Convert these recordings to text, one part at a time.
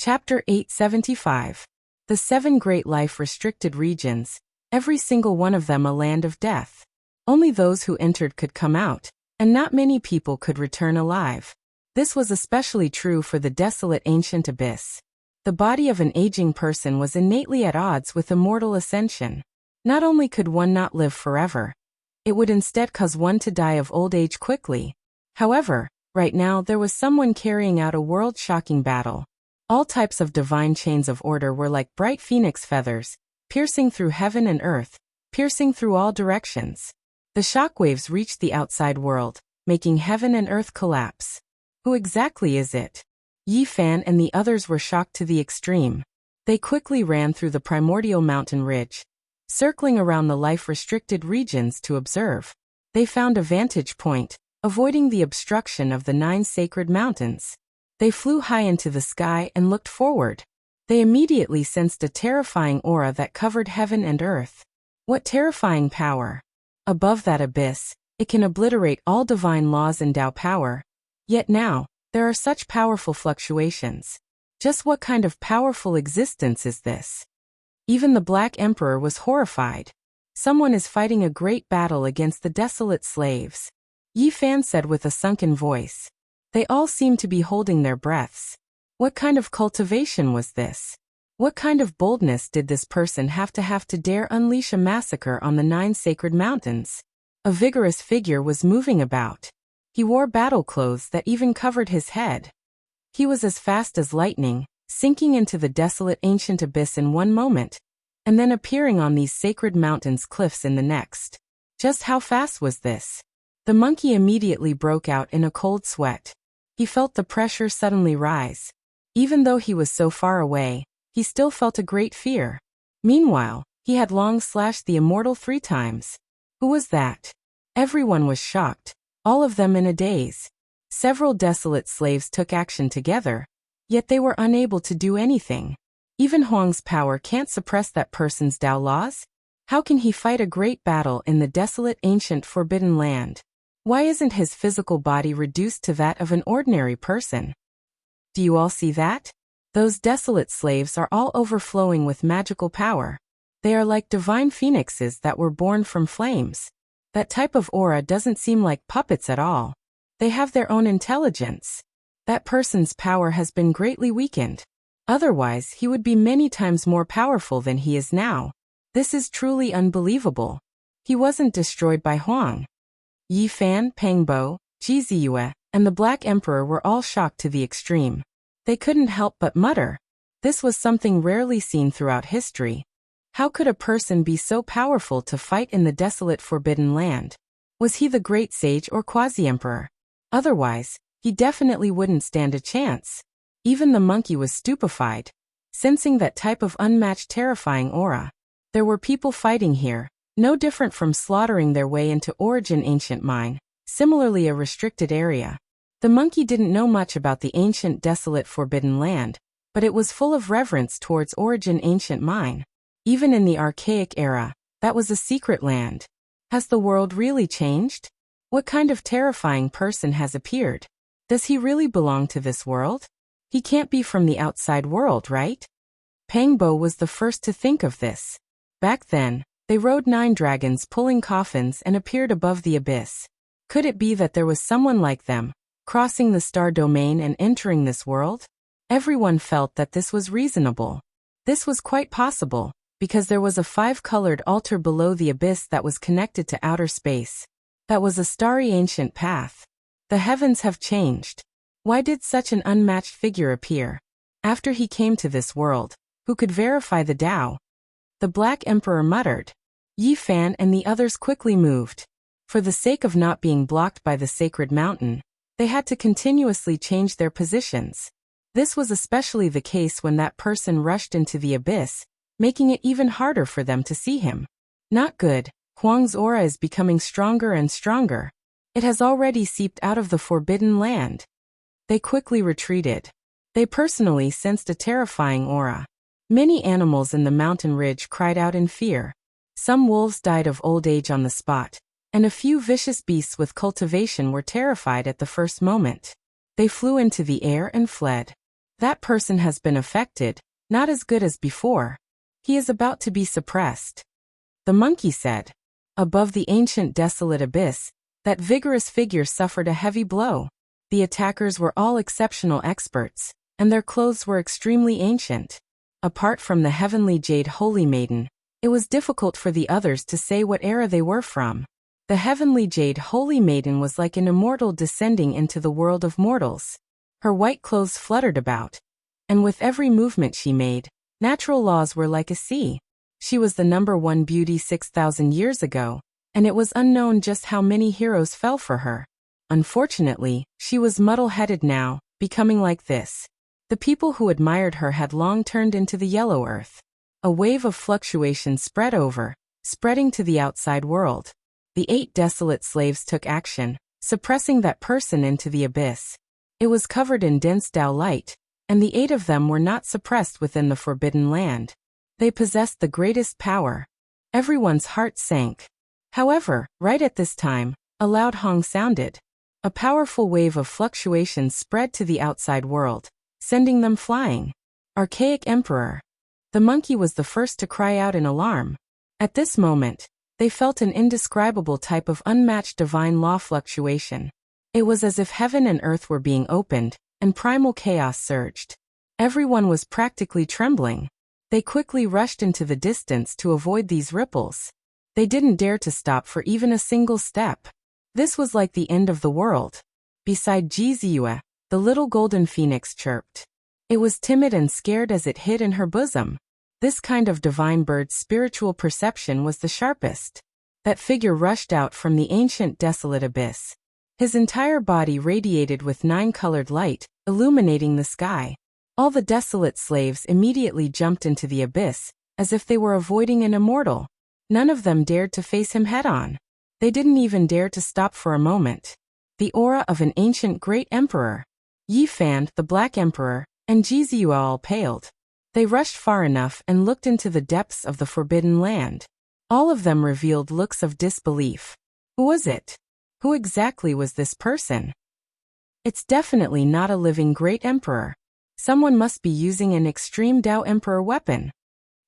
Chapter 875. The 7 Great Life-Restricted Regions, every single one of them a land of death. Only those who entered could come out, and not many people could return alive. This was especially true for the desolate ancient abyss. The body of an aging person was innately at odds with immortal ascension. Not only could one not live forever, it would instead cause one to die of old age quickly. However, right now there was someone carrying out a world-shocking battle. All types of divine chains of order were like bright phoenix feathers, piercing through heaven and earth, piercing through all directions. The shockwaves reached the outside world, making heaven and earth collapse. Who exactly is it? Yi Fan and the others were shocked to the extreme. They quickly ran through the primordial mountain ridge, circling around the life-restricted regions to observe. They found a vantage point, avoiding the obstruction of the 9 sacred mountains. They flew high into the sky and looked forward. They immediately sensed a terrifying aura that covered heaven and earth. What terrifying power! Above that abyss, it can obliterate all divine laws and Tao power. Yet now, there are such powerful fluctuations. Just what kind of powerful existence is this? Even the Black Emperor was horrified. Someone is fighting a great battle against the desolate slaves. Yi Fan said with a sunken voice. They all seemed to be holding their breaths. What kind of cultivation was this? What kind of boldness did this person have to dare unleash a massacre on the 9 sacred mountains? A vigorous figure was moving about. He wore battle clothes that even covered his head. He was as fast as lightning, sinking into the desolate ancient abyss in one moment, and then appearing on these sacred mountains' cliffs in the next. Just how fast was this? The monkey immediately broke out in a cold sweat. He felt the pressure suddenly rise. Even though he was so far away, he still felt a great fear. Meanwhile, he had long slashed the immortal 3 times. Who was that? Everyone was shocked, all of them in a daze. Several desolate slaves took action together, yet they were unable to do anything. Even Huang's power can't suppress that person's Tao laws? How can he fight a great battle in the desolate ancient forbidden land? Why isn't his physical body reduced to that of an ordinary person? Do you all see that? Those desolate slaves are all overflowing with magical power. They are like divine phoenixes that were born from flames. That type of aura doesn't seem like puppets at all. They have their own intelligence. That person's power has been greatly weakened. Otherwise, he would be many times more powerful than he is now. This is truly unbelievable. He wasn't destroyed by Huang. Yi Fan, Pengbo, Jiziyue, and the Black Emperor were all shocked to the extreme. They couldn't help but mutter. This was something rarely seen throughout history. How could a person be so powerful to fight in the desolate forbidden land? Was he the great sage or quasi-emperor? Otherwise, he definitely wouldn't stand a chance. Even the monkey was stupefied, sensing that type of unmatched terrifying aura. There were people fighting here, no different from slaughtering their way into Origin Ancient Mine, similarly a restricted area. The monkey didn't know much about the ancient desolate forbidden land, but it was full of reverence towards Origin Ancient Mine. Even in the archaic era, that was a secret land. Has the world really changed? What kind of terrifying person has appeared? Does he really belong to this world? He can't be from the outside world, right? Pengbo was the first to think of this. Back then, they rode 9 dragons pulling coffins and appeared above the abyss. Could it be that there was someone like them, crossing the star domain and entering this world? Everyone felt that this was reasonable. This was quite possible, because there was a 5-colored altar below the abyss that was connected to outer space. That was a starry ancient path. The heavens have changed. Why did such an unmatched figure appear? After he came to this world, who could verify the Tao? The Black Emperor muttered. Yi Fan and the others quickly moved. For the sake of not being blocked by the sacred mountain, they had to continuously change their positions. This was especially the case when that person rushed into the abyss, making it even harder for them to see him. Not good. Huang's aura is becoming stronger and stronger. It has already seeped out of the forbidden land. They quickly retreated. They personally sensed a terrifying aura. Many animals in the mountain ridge cried out in fear. Some wolves died of old age on the spot, and a few vicious beasts with cultivation were terrified at the first moment. They flew into the air and fled. That person has been affected, not as good as before. He is about to be suppressed. The monkey said. Above the ancient desolate abyss, that vigorous figure suffered a heavy blow. The attackers were all exceptional experts, and their clothes were extremely ancient. Apart from the heavenly jade holy maiden, it was difficult for the others to say what era they were from. The heavenly jade holy maiden was like an immortal descending into the world of mortals. Her white clothes fluttered about, and with every movement she made, natural laws were like a sea. She was the #1 beauty 6,000 years ago, and it was unknown just how many heroes fell for her. Unfortunately, she was muddle-headed now, becoming like this. The people who admired her had long turned into the yellow earth. A wave of fluctuation spread over, spreading to the outside world. The 8 desolate slaves took action, suppressing that person into the abyss. It was covered in dense Tao light, and the 8 of them were not suppressed within the forbidden land. They possessed the greatest power. Everyone's heart sank. However, right at this time, a loud hong sounded. A powerful wave of fluctuation spread to the outside world, sending them flying. Archaic Emperor. The monkey was the first to cry out in alarm. At this moment, they felt an indescribable type of unmatched divine law fluctuation. It was as if heaven and earth were being opened, and primal chaos surged. Everyone was practically trembling. They quickly rushed into the distance to avoid these ripples. They didn't dare to stop for even a single step. This was like the end of the world. Beside Jiziua, the little golden phoenix chirped. It was timid and scared as it hid in her bosom. This kind of divine bird's spiritual perception was the sharpest. That figure rushed out from the ancient desolate abyss. His entire body radiated with 9-colored light, illuminating the sky. All the desolate slaves immediately jumped into the abyss, as if they were avoiding an immortal. None of them dared to face him head-on. They didn't even dare to stop for a moment. The aura of an ancient great emperor. Yi Fan, the Black Emperor, and Jiziua all paled. They rushed far enough and looked into the depths of the forbidden land. All of them revealed looks of disbelief. Who was it? Who exactly was this person? It's definitely not a living great emperor. Someone must be using an extreme Tao Emperor weapon.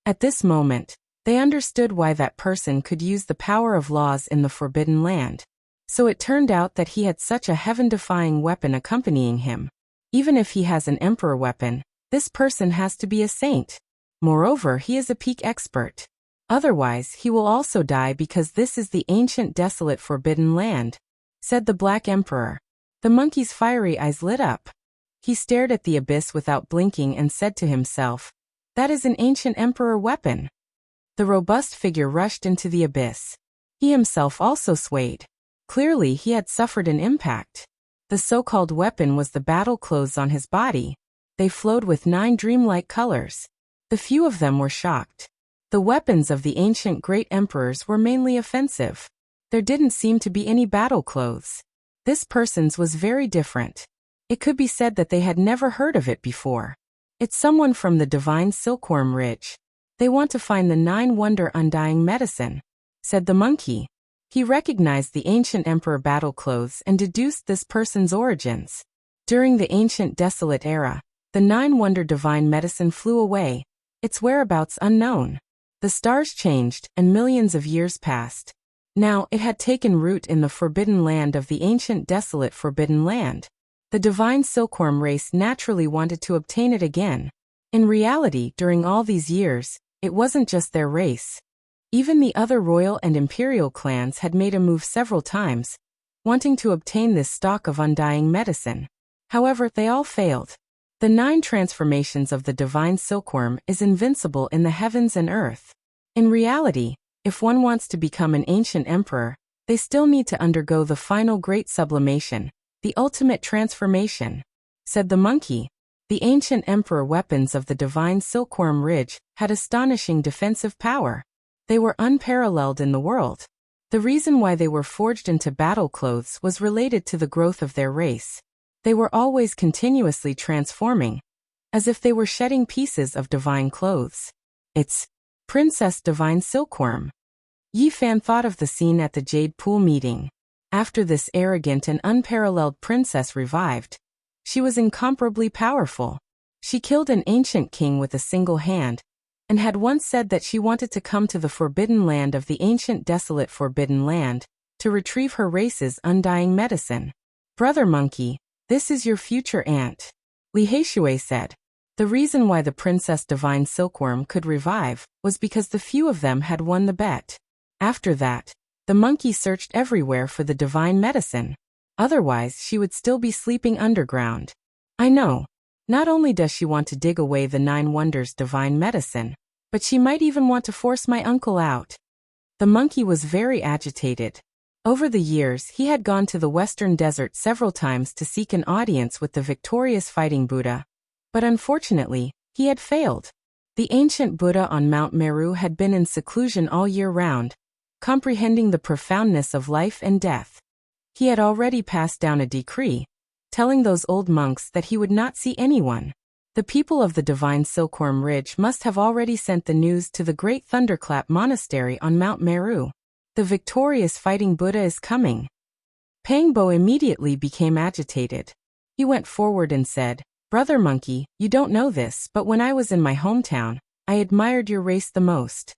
At this moment, they understood why that person could use the power of laws in the forbidden land. So it turned out that he had such a heaven-defying weapon accompanying him. Even if he has an emperor weapon, this person has to be a saint. Moreover, he is a peak expert. Otherwise, he will also die because this is the ancient desolate forbidden land, said the Black Emperor. The monkey's fiery eyes lit up. He stared at the abyss without blinking and said to himself, "That is an ancient emperor weapon." The robust figure rushed into the abyss. He himself also swayed. Clearly, he had suffered an impact. The so-called weapon was the battle clothes on his body. They flowed with 9 dreamlike colors. The few of them were shocked. The weapons of the ancient great emperors were mainly offensive. There didn't seem to be any battle clothes. This person's was very different. It could be said that they had never heard of it before. It's someone from the divine silkworm ridge. They want to find the 9-wonder undying medicine, said the monkey. He recognized the ancient emperor battle clothes and deduced this person's origins. During the ancient desolate era, the 9-wonder divine medicine flew away, its whereabouts unknown. The stars changed, and millions of years passed. Now it had taken root in the forbidden land of the ancient desolate forbidden land. The divine silkworm race naturally wanted to obtain it again. In reality, during all these years, it wasn't just their race. Even the other royal and imperial clans had made a move several times, wanting to obtain this stock of undying medicine. However, they all failed. The 9 transformations of the divine silkworm is invincible in the heavens and earth. In reality, if one wants to become an ancient emperor, they still need to undergo the final great sublimation, the ultimate transformation, said the monkey. The ancient emperor weapons of the divine silkworm ridge had astonishing defensive power. They were unparalleled in the world. The reason why they were forged into battle clothes was related to the growth of their race. They were always continuously transforming, as if they were shedding pieces of divine clothes. It's Princess Divine Silkworm. Yi Fan thought of the scene at the Jade Pool meeting. After this arrogant and unparalleled princess revived, she was incomparably powerful. She killed an ancient king with a single hand, and had once said that she wanted to come to the forbidden land of the ancient desolate forbidden land, to retrieve her race's undying medicine. Brother Monkey, this is your future aunt, Li Heishui said. The reason why the Princess Divine Silkworm could revive was because the few of them had won the bet. After that, the monkey searched everywhere for the divine medicine. Otherwise, she would still be sleeping underground. I know. Not only does she want to dig away the 9 wonders divine medicine, but she might even want to force my uncle out. The monkey was very agitated. Over the years, he had gone to the Western Desert several times to seek an audience with the victorious fighting Buddha. But unfortunately, he had failed. The ancient Buddha on Mount Meru had been in seclusion all year round, comprehending the profoundness of life and death. He had already passed down a decree, telling those old monks that he would not see anyone. The people of the Divine Silkworm Ridge must have already sent the news to the Great Thunderclap Monastery on Mount Meru. The victorious fighting Buddha is coming. Pangbo immediately became agitated. He went forward and said, Brother Monkey, you don't know this, but when I was in my hometown, I admired your race the most.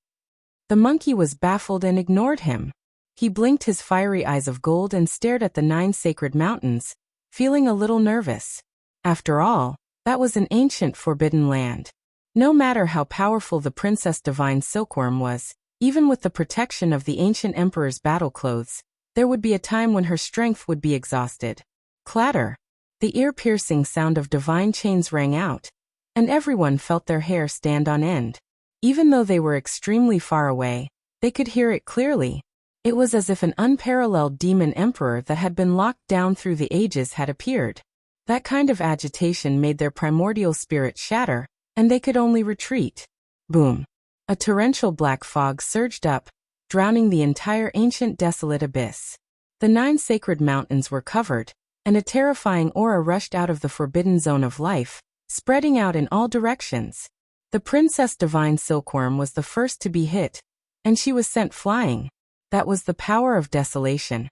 The monkey was baffled and ignored him. He blinked his fiery eyes of gold and stared at the 9 sacred mountains, feeling a little nervous. After all, that was an ancient forbidden land. No matter how powerful the Princess Divine Silkworm was, even with the protection of the ancient emperor's battle clothes, there would be a time when her strength would be exhausted. Clatter! The ear-piercing sound of divine chains rang out, and everyone felt their hair stand on end. Even though they were extremely far away, they could hear it clearly. It was as if an unparalleled demon emperor that had been locked down through the ages had appeared. That kind of agitation made their primordial spirit shatter, and they could only retreat. Boom! A torrential black fog surged up, drowning the entire ancient desolate abyss. The 9 sacred mountains were covered, and a terrifying aura rushed out of the forbidden zone of life, spreading out in all directions. The Princess Divine Silkworm was the first to be hit, and she was sent flying. That was the power of desolation,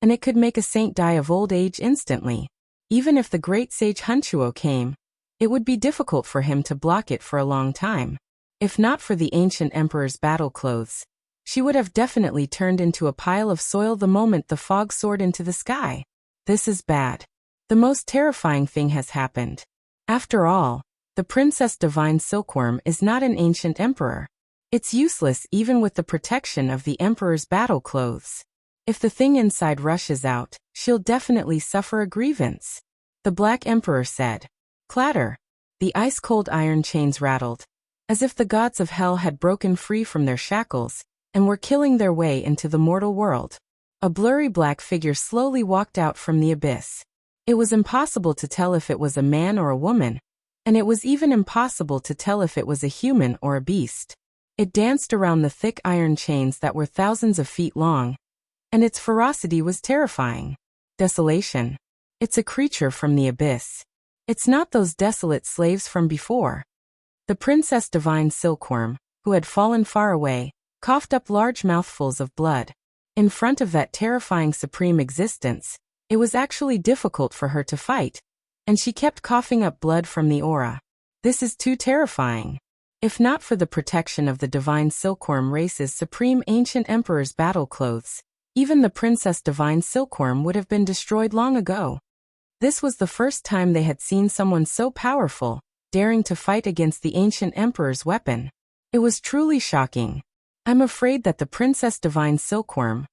and it could make a saint die of old age instantly. Even if the great sage Hunchuo came, it would be difficult for him to block it for a long time. If not for the ancient emperor's battle clothes, she would have definitely turned into a pile of soil the moment the fog soared into the sky. This is bad. The most terrifying thing has happened. After all, the Princess Divine Silkworm is not an ancient emperor. It's useless even with the protection of the emperor's battle clothes. If the thing inside rushes out, she'll definitely suffer a grievance. The Black Emperor said. Clatter! The ice-cold iron chains rattled, as if the gods of hell had broken free from their shackles, and were killing their way into the mortal world. A blurry black figure slowly walked out from the abyss. It was impossible to tell if it was a man or a woman, and it was even impossible to tell if it was a human or a beast. It danced around the thick iron chains that were thousands of feet long, and its ferocity was terrifying. Desolation. It's a creature from the abyss. It's not those desolate slaves from before. The Princess Divine Silkworm, who had fallen far away, coughed up large mouthfuls of blood. In front of that terrifying supreme existence, it was actually difficult for her to fight, and she kept coughing up blood from the aura. This is too terrifying. If not for the protection of the Divine Silkworm race's supreme ancient emperor's battle clothes, even the Princess Divine Silkworm would have been destroyed long ago. This was the first time they had seen someone so powerful, daring to fight against the ancient emperor's weapon. It was truly shocking. I'm afraid that the Princess Divine Silkworm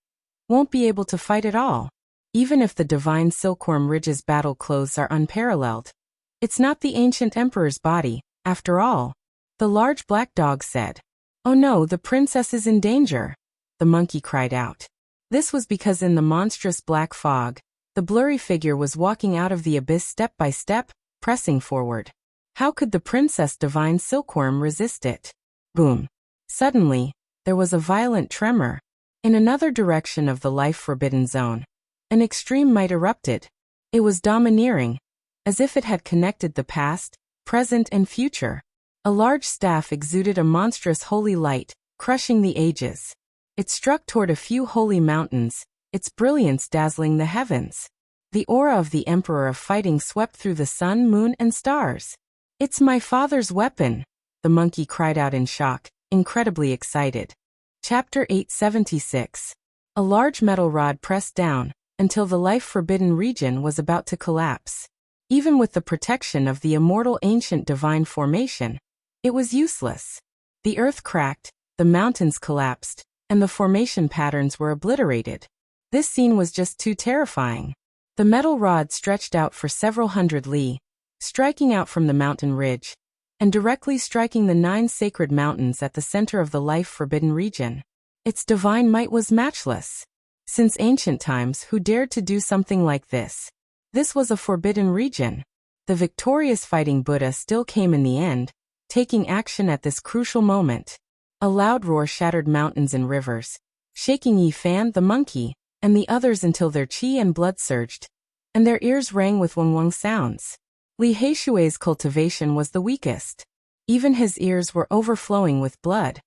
won't be able to fight at all. Even if the Divine Silkworm Ridge's battle clothes are unparalleled, it's not the ancient emperor's body, after all. The large black dog said. Oh no, the princess is in danger. The monkey cried out. This was because in the monstrous black fog, the blurry figure was walking out of the abyss step by step, pressing forward. How could the Princess Divine Silkworm resist it? Boom. Suddenly, there was a violent tremor. In another direction of the life-forbidden zone, an extreme might erupted. It was domineering, as if it had connected the past, present and future. A large staff exuded a monstrous holy light, crushing the ages. It struck toward a few holy mountains, its brilliance dazzling the heavens. The aura of the Emperor of Fighting swept through the sun, moon, and stars. It's my father's weapon, the monkey cried out in shock, incredibly excited. Chapter 876. A large metal rod pressed down, until the life-forbidden region was about to collapse. Even with the protection of the immortal ancient divine formation, it was useless. The earth cracked, the mountains collapsed, and the formation patterns were obliterated. This scene was just too terrifying. The metal rod stretched out for several hundred li, striking out from the mountain ridge, and directly striking the 9 sacred mountains at the center of the life-forbidden region. Its divine might was matchless. Since ancient times, who dared to do something like this? This was a forbidden region. The victorious fighting Buddha still came in the end, taking action at this crucial moment. A loud roar shattered mountains and rivers, shaking Yi Fan the monkey, and the others until their chi and blood surged, and their ears rang with wang-wang sounds. Li Heishui's cultivation was the weakest. Even his ears were overflowing with blood.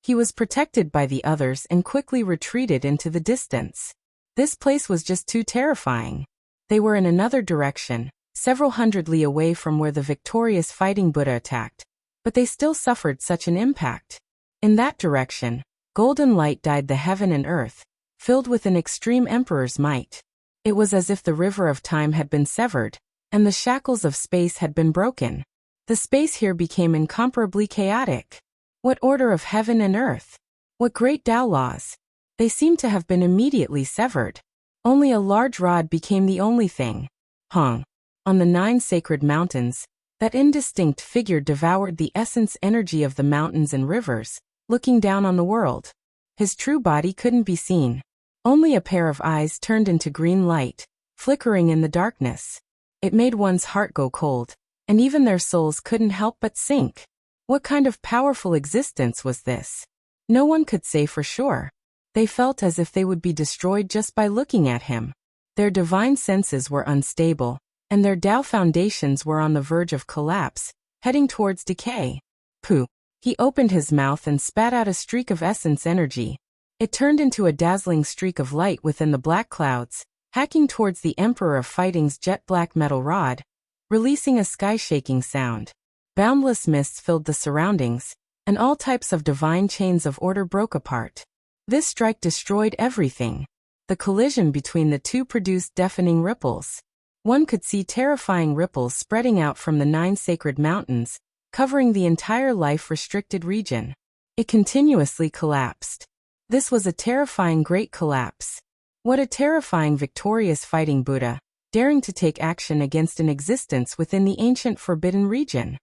He was protected by the others and quickly retreated into the distance. This place was just too terrifying. They were in another direction, several hundred li away from where the victorious fighting Buddha attacked, but they still suffered such an impact. In that direction, golden light dyed the heaven and earth, filled with an extreme emperor's might. It was as if the river of time had been severed, and the shackles of space had been broken. The space here became incomparably chaotic. What order of heaven and earth? What great Tao laws? They seemed to have been immediately severed. Only a large rod became the only thing. On the 9 sacred mountains, that indistinct figure devoured the essence energy of the mountains and rivers, looking down on the world. His true body couldn't be seen. Only a pair of eyes turned into green light, flickering in the darkness. It made one's heart go cold, and even their souls couldn't help but sink. What kind of powerful existence was this? No one could say for sure. They felt as if they would be destroyed just by looking at him. Their divine senses were unstable, and their Tao foundations were on the verge of collapse, heading towards decay. Pooh! He opened his mouth and spat out a streak of essence energy. It turned into a dazzling streak of light within the black clouds, hacking towards the Emperor of Fighting's jet-black metal rod, releasing a sky-shaking sound. Boundless mists filled the surroundings, and all types of divine chains of order broke apart. This strike destroyed everything. The collision between the two produced deafening ripples. One could see terrifying ripples spreading out from the 9 sacred mountains, covering the entire life-restricted region. It continuously collapsed. This was a terrifying great collapse. What a terrifying victorious fighting Buddha, daring to take action against an existence within the ancient forbidden region.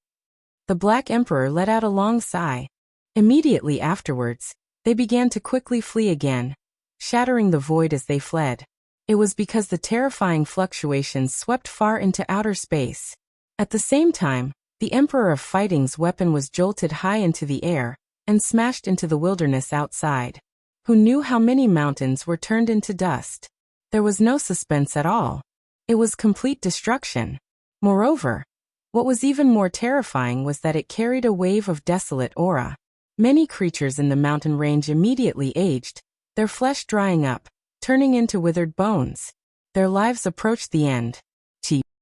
The Black Emperor let out a long sigh. Immediately afterwards, they began to quickly flee again, shattering the void as they fled. It was because the terrifying fluctuations swept far into outer space. At the same time, the Emperor of Fighting's weapon was jolted high into the air and smashed into the wilderness outside. Who knew how many mountains were turned into dust? There was no suspense at all. It was complete destruction. Moreover, what was even more terrifying was that it carried a wave of desolate aura. Many creatures in the mountain range immediately aged, their flesh drying up, turning into withered bones. Their lives approached the end.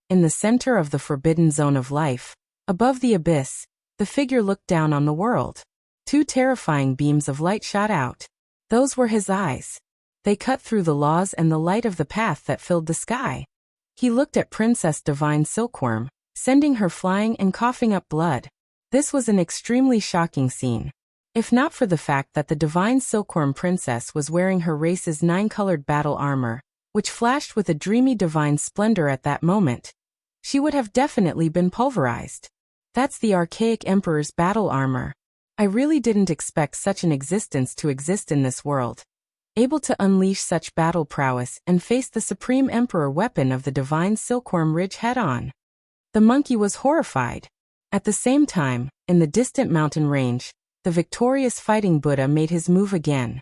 In the center of the forbidden zone of life, above the abyss, the figure looked down on the world. 2 terrifying beams of light shot out. Those were his eyes. They cut through the laws and the light of the path that filled the sky. He looked at Princess Divine Silkworm, sending her flying and coughing up blood. This was an extremely shocking scene. If not for the fact that the Divine Silkworm Princess was wearing her race's 9-colored battle armor, which flashed with a dreamy divine splendor at that moment, she would have definitely been pulverized. That's the archaic Emperor's battle armor. I really didn't expect such an existence to exist in this world. Able to unleash such battle prowess and face the Supreme Emperor weapon of the Divine Silkworm Ridge head-on. The monkey was horrified. At the same time, in the distant mountain range, the victorious fighting Buddha made his move again.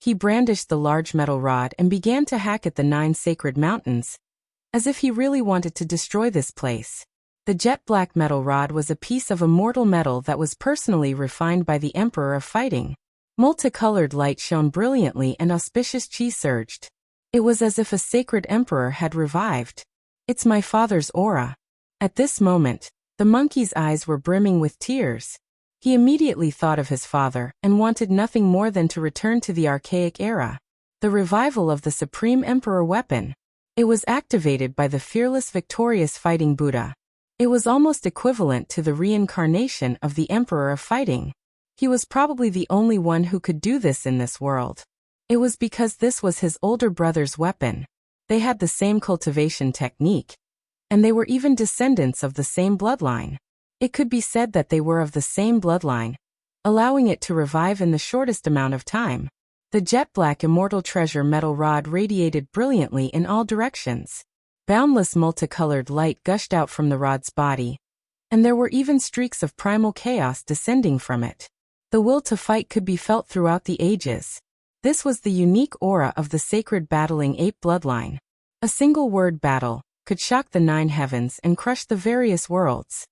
He brandished the large metal rod and began to hack at the 9 sacred mountains, as if he really wanted to destroy this place. The jet-black metal rod was a piece of immortal metal that was personally refined by the Emperor of Fighting. Multicolored light shone brilliantly and auspicious chi surged. It was as if a sacred emperor had revived. It's my father's aura. At this moment, The monkey's eyes were brimming with tears. He immediately thought of his father and wanted nothing more than to return to the archaic era. The revival of the Supreme Emperor weapon. It was activated by the fearless victorious fighting Buddha. It was almost equivalent to the reincarnation of the Emperor of Fighting. He was probably the only one who could do this in this world. It was because this was his older brother's weapon. They had the same cultivation technique, and they were even descendants of the same bloodline. It could be said that they were of the same bloodline, allowing it to revive in the shortest amount of time. The jet-black immortal treasure metal rod radiated brilliantly in all directions. Boundless multicolored light gushed out from the rod's body, and there were even streaks of primal chaos descending from it. The will to fight could be felt throughout the ages. This was the unique aura of the sacred battling ape bloodline. A single word battle could shock the 9 heavens and crush the various worlds.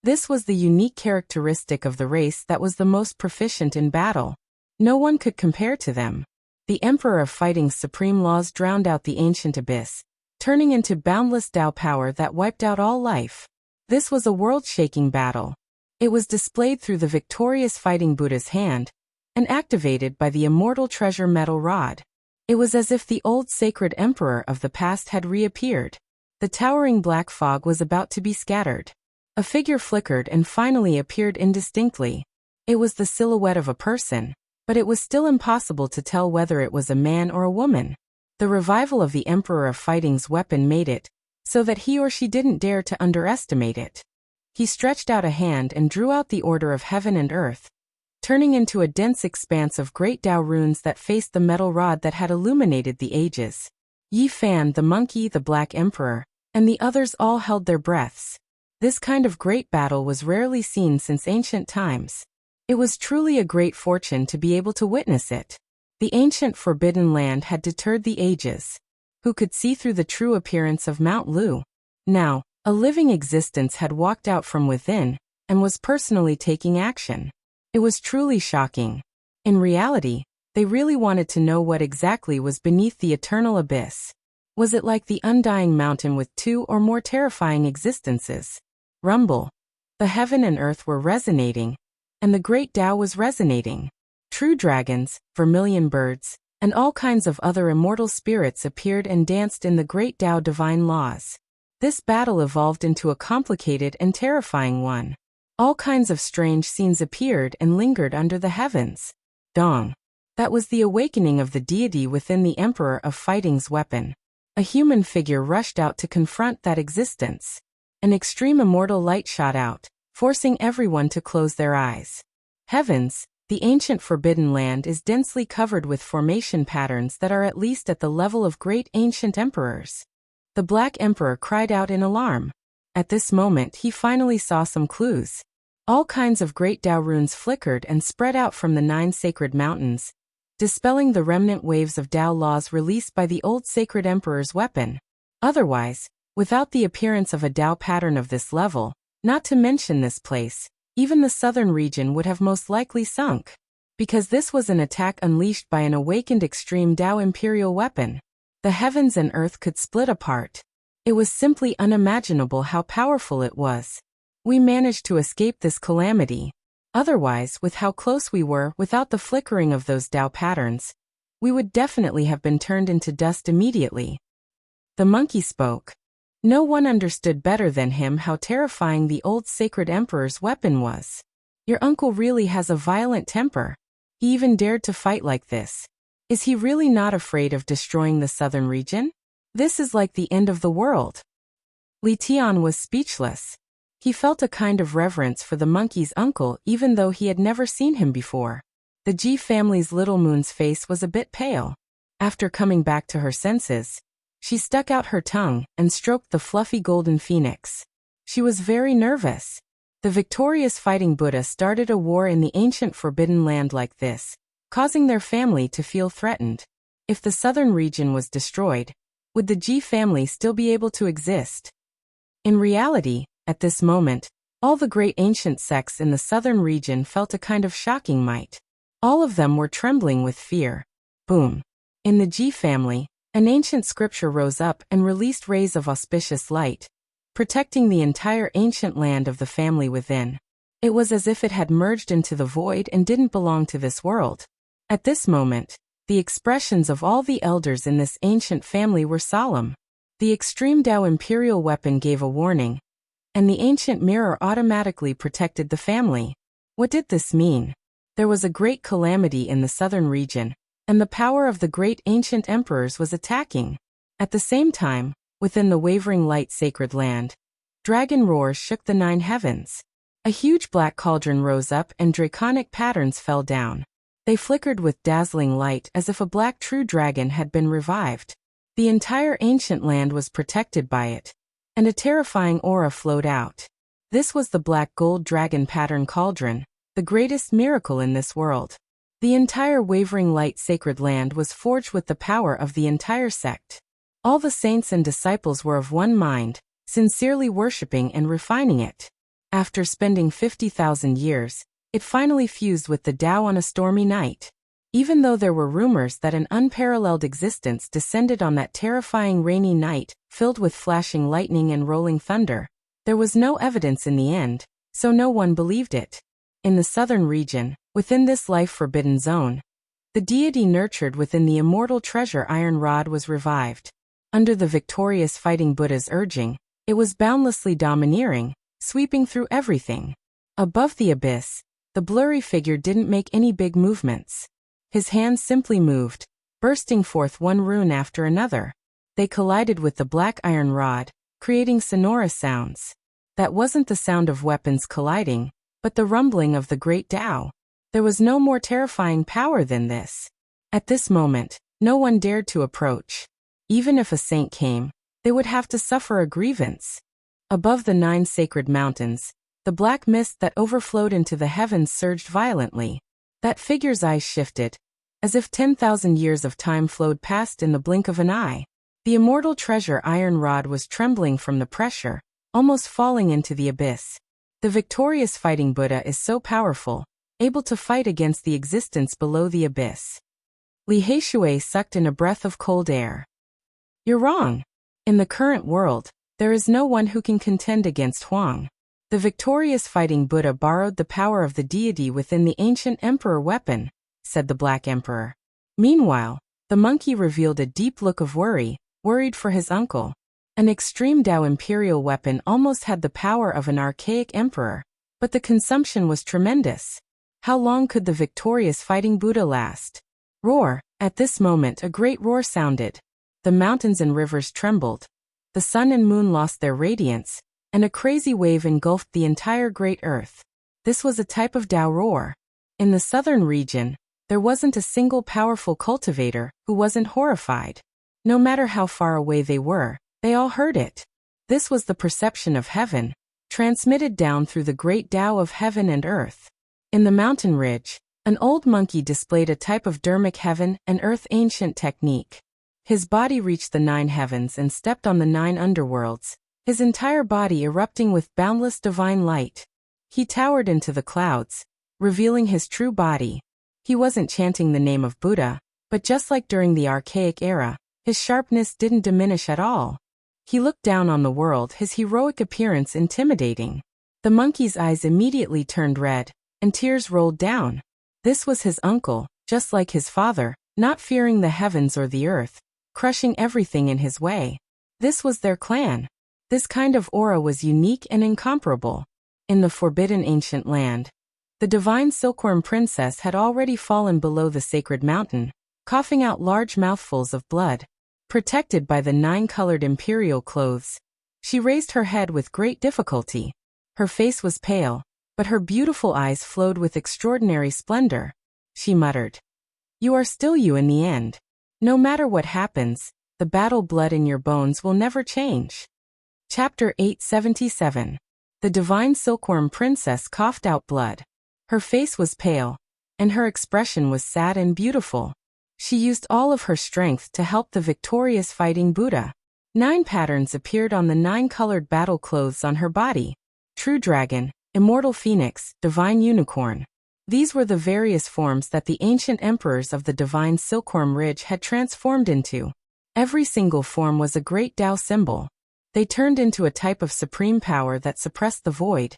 This was the unique characteristic of the race that was the most proficient in battle. No one could compare to them. The Emperor of Fighting's supreme laws drowned out the ancient abyss, turning into boundless Tao power that wiped out all life. This was a world-shaking battle. It was displayed through the victorious fighting Buddha's hand, and activated by the immortal treasure metal rod. It was as if the old sacred emperor of the past had reappeared. The towering black fog was about to be scattered. A figure flickered and finally appeared indistinctly. It was the silhouette of a person, but it was still impossible to tell whether it was a man or a woman. The revival of the Emperor of Fighting's weapon made it so that he or she didn't dare to underestimate it. He stretched out a hand and drew out the order of heaven and earth, turning into a dense expanse of great Tao runes that faced the metal rod that had illuminated the ages. Yi Fan, the monkey, the Black Emperor, and the others all held their breaths. This kind of great battle was rarely seen since ancient times. It was truly a great fortune to be able to witness it. The ancient Forbidden Land had deterred the ages. Who could see through the true appearance of Mount Lu? Now, a living existence had walked out from within, and was personally taking action. It was truly shocking. In reality, they really wanted to know what exactly was beneath the eternal abyss. Was it like the undying mountain with 2 or more terrifying existences? Rumble. The heaven and earth were resonating, and the great Tao was resonating. True dragons, vermilion birds, and all kinds of other immortal spirits appeared and danced in the great Tao divine laws. This battle evolved into a complicated and terrifying one. All kinds of strange scenes appeared and lingered under the heavens. Dong. That was the awakening of the deity within the Emperor of Fighting's weapon. A human figure rushed out to confront that existence. An extreme immortal light shot out, forcing everyone to close their eyes. Heavens, the ancient Forbidden Land is densely covered with formation patterns that are at least at the level of great ancient emperors. The Black Emperor cried out in alarm. At this moment he finally saw some clues. All kinds of great Tao runes flickered and spread out from the 9 sacred mountains, dispelling the remnant waves of Tao laws released by the old sacred emperor's weapon. Otherwise, without the appearance of a Tao pattern of this level, not to mention this place, even the southern region would have most likely sunk. Because this was an attack unleashed by an awakened extreme Tao imperial weapon. The heavens and earth could split apart. It was simply unimaginable how powerful it was. We managed to escape this calamity. Otherwise, with how close we were without the flickering of those Tao patterns, we would definitely have been turned into dust immediately. The monkey spoke. No one understood better than him how terrifying the old sacred emperor's weapon was. Your uncle really has a violent temper. He even dared to fight like this. Is he really not afraid of destroying the southern region? This is like the end of the world. Li Tian was speechless. He felt a kind of reverence for the monkey's uncle even though he had never seen him before. The Ji family's little Moon's face was a bit pale. After coming back to her senses, she stuck out her tongue and stroked the fluffy golden phoenix. She was very nervous. The victorious fighting Buddha started a war in the ancient Forbidden Land like this, causing their family to feel threatened. If the southern region was destroyed, would the Ji family still be able to exist? In reality, at this moment, all the great ancient sects in the southern region felt a kind of shocking might. All of them were trembling with fear. Boom. In the Ji family, an ancient scripture rose up and released rays of auspicious light, protecting the entire ancient land of the family within. It was as if it had merged into the void and didn't belong to this world. At this moment, the expressions of all the elders in this ancient family were solemn. The extreme Dao imperial weapon gave a warning, and the ancient mirror automatically protected the family. What did this mean? There was a great calamity in the southern region, and the power of the great ancient emperors was attacking. At the same time, within the wavering light sacred land, dragon roars shook the 9 heavens. A huge black cauldron rose up and draconic patterns fell down. They flickered with dazzling light as if a black true dragon had been revived. The entire ancient land was protected by it, and a terrifying aura flowed out. This was the black gold dragon pattern cauldron, the greatest miracle in this world. The entire wavering light sacred land was forged with the power of the entire sect. All the saints and disciples were of one mind, sincerely worshipping and refining it. After spending 50,000 years, it finally fused with the Tao on a stormy night. Even though there were rumors that an unparalleled existence descended on that terrifying rainy night, filled with flashing lightning and rolling thunder, there was no evidence in the end, so no one believed it. In the southern region, within this life-forbidden zone, the deity nurtured within the immortal treasure iron rod was revived. Under the victorious fighting Buddha's urging, it was boundlessly domineering, sweeping through everything. Above the abyss, the blurry figure didn't make any big movements. His hands simply moved, bursting forth one rune after another. They collided with the black iron rod, creating sonorous sounds. That wasn't the sound of weapons colliding, but the rumbling of the great Tao. There was no more terrifying power than this. At this moment, no one dared to approach. Even if a saint came, they would have to suffer a grievance. Above the 9 sacred mountains, the black mist that overflowed into the heavens surged violently. That figure's eyes shifted, as if 10,000 years of time flowed past in the blink of an eye. The immortal treasure iron rod was trembling from the pressure, almost falling into the abyss. The victorious fighting Buddha is so powerful, able to fight against the existence below the abyss. Li Heishui sucked in a breath of cold air. You're wrong. In the current world, there is no one who can contend against Huang. The victorious fighting Buddha borrowed the power of the deity within the ancient emperor weapon, said the Black Emperor. Meanwhile, the monkey revealed a deep look of worry, worried for his uncle. An extreme Dao imperial weapon almost had the power of an archaic emperor, but the consumption was tremendous. How long could the victorious fighting Buddha last? Roar! At this moment a great roar sounded. The mountains and rivers trembled. The sun and moon lost their radiance, and a crazy wave engulfed the entire great earth. This was a type of Dao roar. In the southern region, there wasn't a single powerful cultivator who wasn't horrified. No matter how far away they were, they all heard it. This was the perception of heaven, transmitted down through the great Tao of heaven and earth. In the mountain ridge, an old monkey displayed a type of dermic heaven and earth ancient technique. His body reached the 9 heavens and stepped on the 9 underworlds, his entire body erupting with boundless divine light. He towered into the clouds, revealing his true body. He wasn't chanting the name of Buddha, but just like during the archaic era, his sharpness didn't diminish at all. He looked down on the world, his heroic appearance intimidating. The monkey's eyes immediately turned red, and tears rolled down. This was his uncle, just like his father, not fearing the heavens or the earth, crushing everything in his way. This was their clan. This kind of aura was unique and incomparable. In the forbidden ancient land, the divine silkworm princess had already fallen below the sacred mountain, coughing out large mouthfuls of blood. Protected by the 9-colored imperial clothes, she raised her head with great difficulty. Her face was pale, but her beautiful eyes flowed with extraordinary splendor. She muttered, "You are still you in the end. No matter what happens, the battle blood in your bones will never change." Chapter 877. The divine silkworm princess coughed out blood. Her face was pale, and her expression was sad and beautiful. She used all of her strength to help the victorious fighting Buddha. 9 patterns appeared on the 9-colored battle clothes on her body. True dragon, immortal phoenix, divine unicorn. These were the various forms that the ancient emperors of the divine silkworm ridge had transformed into. Every single form was a great Tao symbol. They turned into a type of supreme power that suppressed the void,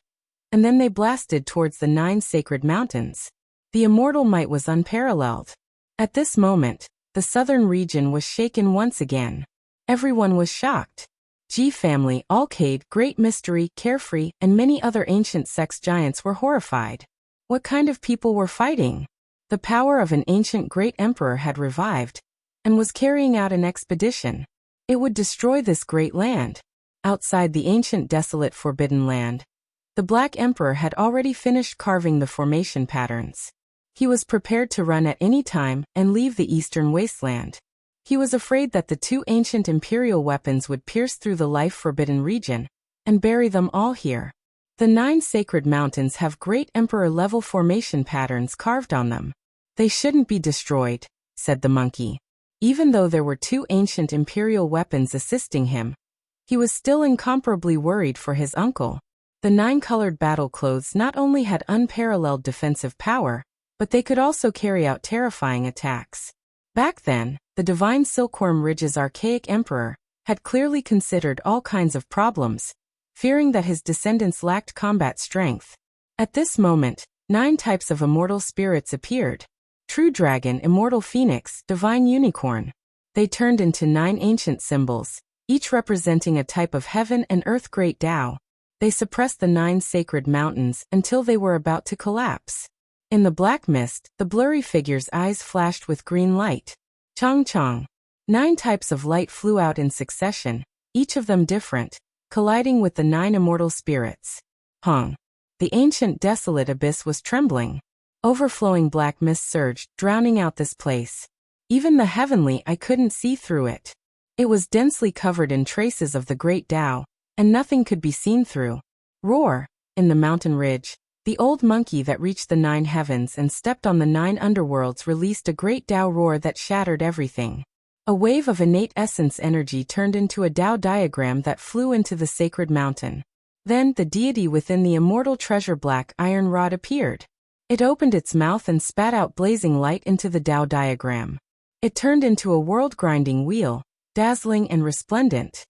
and then they blasted towards the 9 sacred mountains. The immortal might was unparalleled. At this moment, the southern region was shaken once again. Everyone was shocked. G family, Alcade, Great Mystery, Carefree, and many other ancient sex giants were horrified. What kind of people were fighting? The power of an ancient great emperor had revived, and was carrying out an expedition. It would destroy this great land. Outside the ancient desolate forbidden land, the Black Emperor had already finished carving the formation patterns. He was prepared to run at any time and leave the eastern wasteland. He was afraid that the 2 ancient imperial weapons would pierce through the life-forbidden region and bury them all here. The 9 sacred mountains have great emperor-level formation patterns carved on them. They shouldn't be destroyed, said the monkey. Even though there were 2 ancient imperial weapons assisting him, he was still incomparably worried for his uncle. The 9-colored battle clothes not only had unparalleled defensive power, but they could also carry out terrifying attacks. Back then, the divine Silkworm Ridge's archaic emperor had clearly considered all kinds of problems, fearing that his descendants lacked combat strength. At this moment, 9 types of immortal spirits appeared. True Dragon, Immortal Phoenix, Divine Unicorn. They turned into 9 ancient symbols, each representing a type of heaven and earth great Tao. They suppressed the 9 sacred mountains until they were about to collapse. In the black mist, the blurry figure's eyes flashed with green light. Chong Chong. 9 types of light flew out in succession, each of them different, colliding with the 9 immortal spirits. Hong. The ancient desolate abyss was trembling. Overflowing black mist surged, drowning out this place. Even the heavenly eye couldn't see through it. It was densely covered in traces of the great Tao, and nothing could be seen through. Roar. In the mountain ridge, the old monkey that reached the 9 heavens and stepped on the 9 underworlds released a great Tao roar that shattered everything. A wave of innate essence energy turned into a Tao diagram that flew into the sacred mountain. Then the deity within the immortal treasure black iron rod appeared. It opened its mouth and spat out blazing light into the Tao diagram. It turned into a world-grinding wheel, dazzling and resplendent.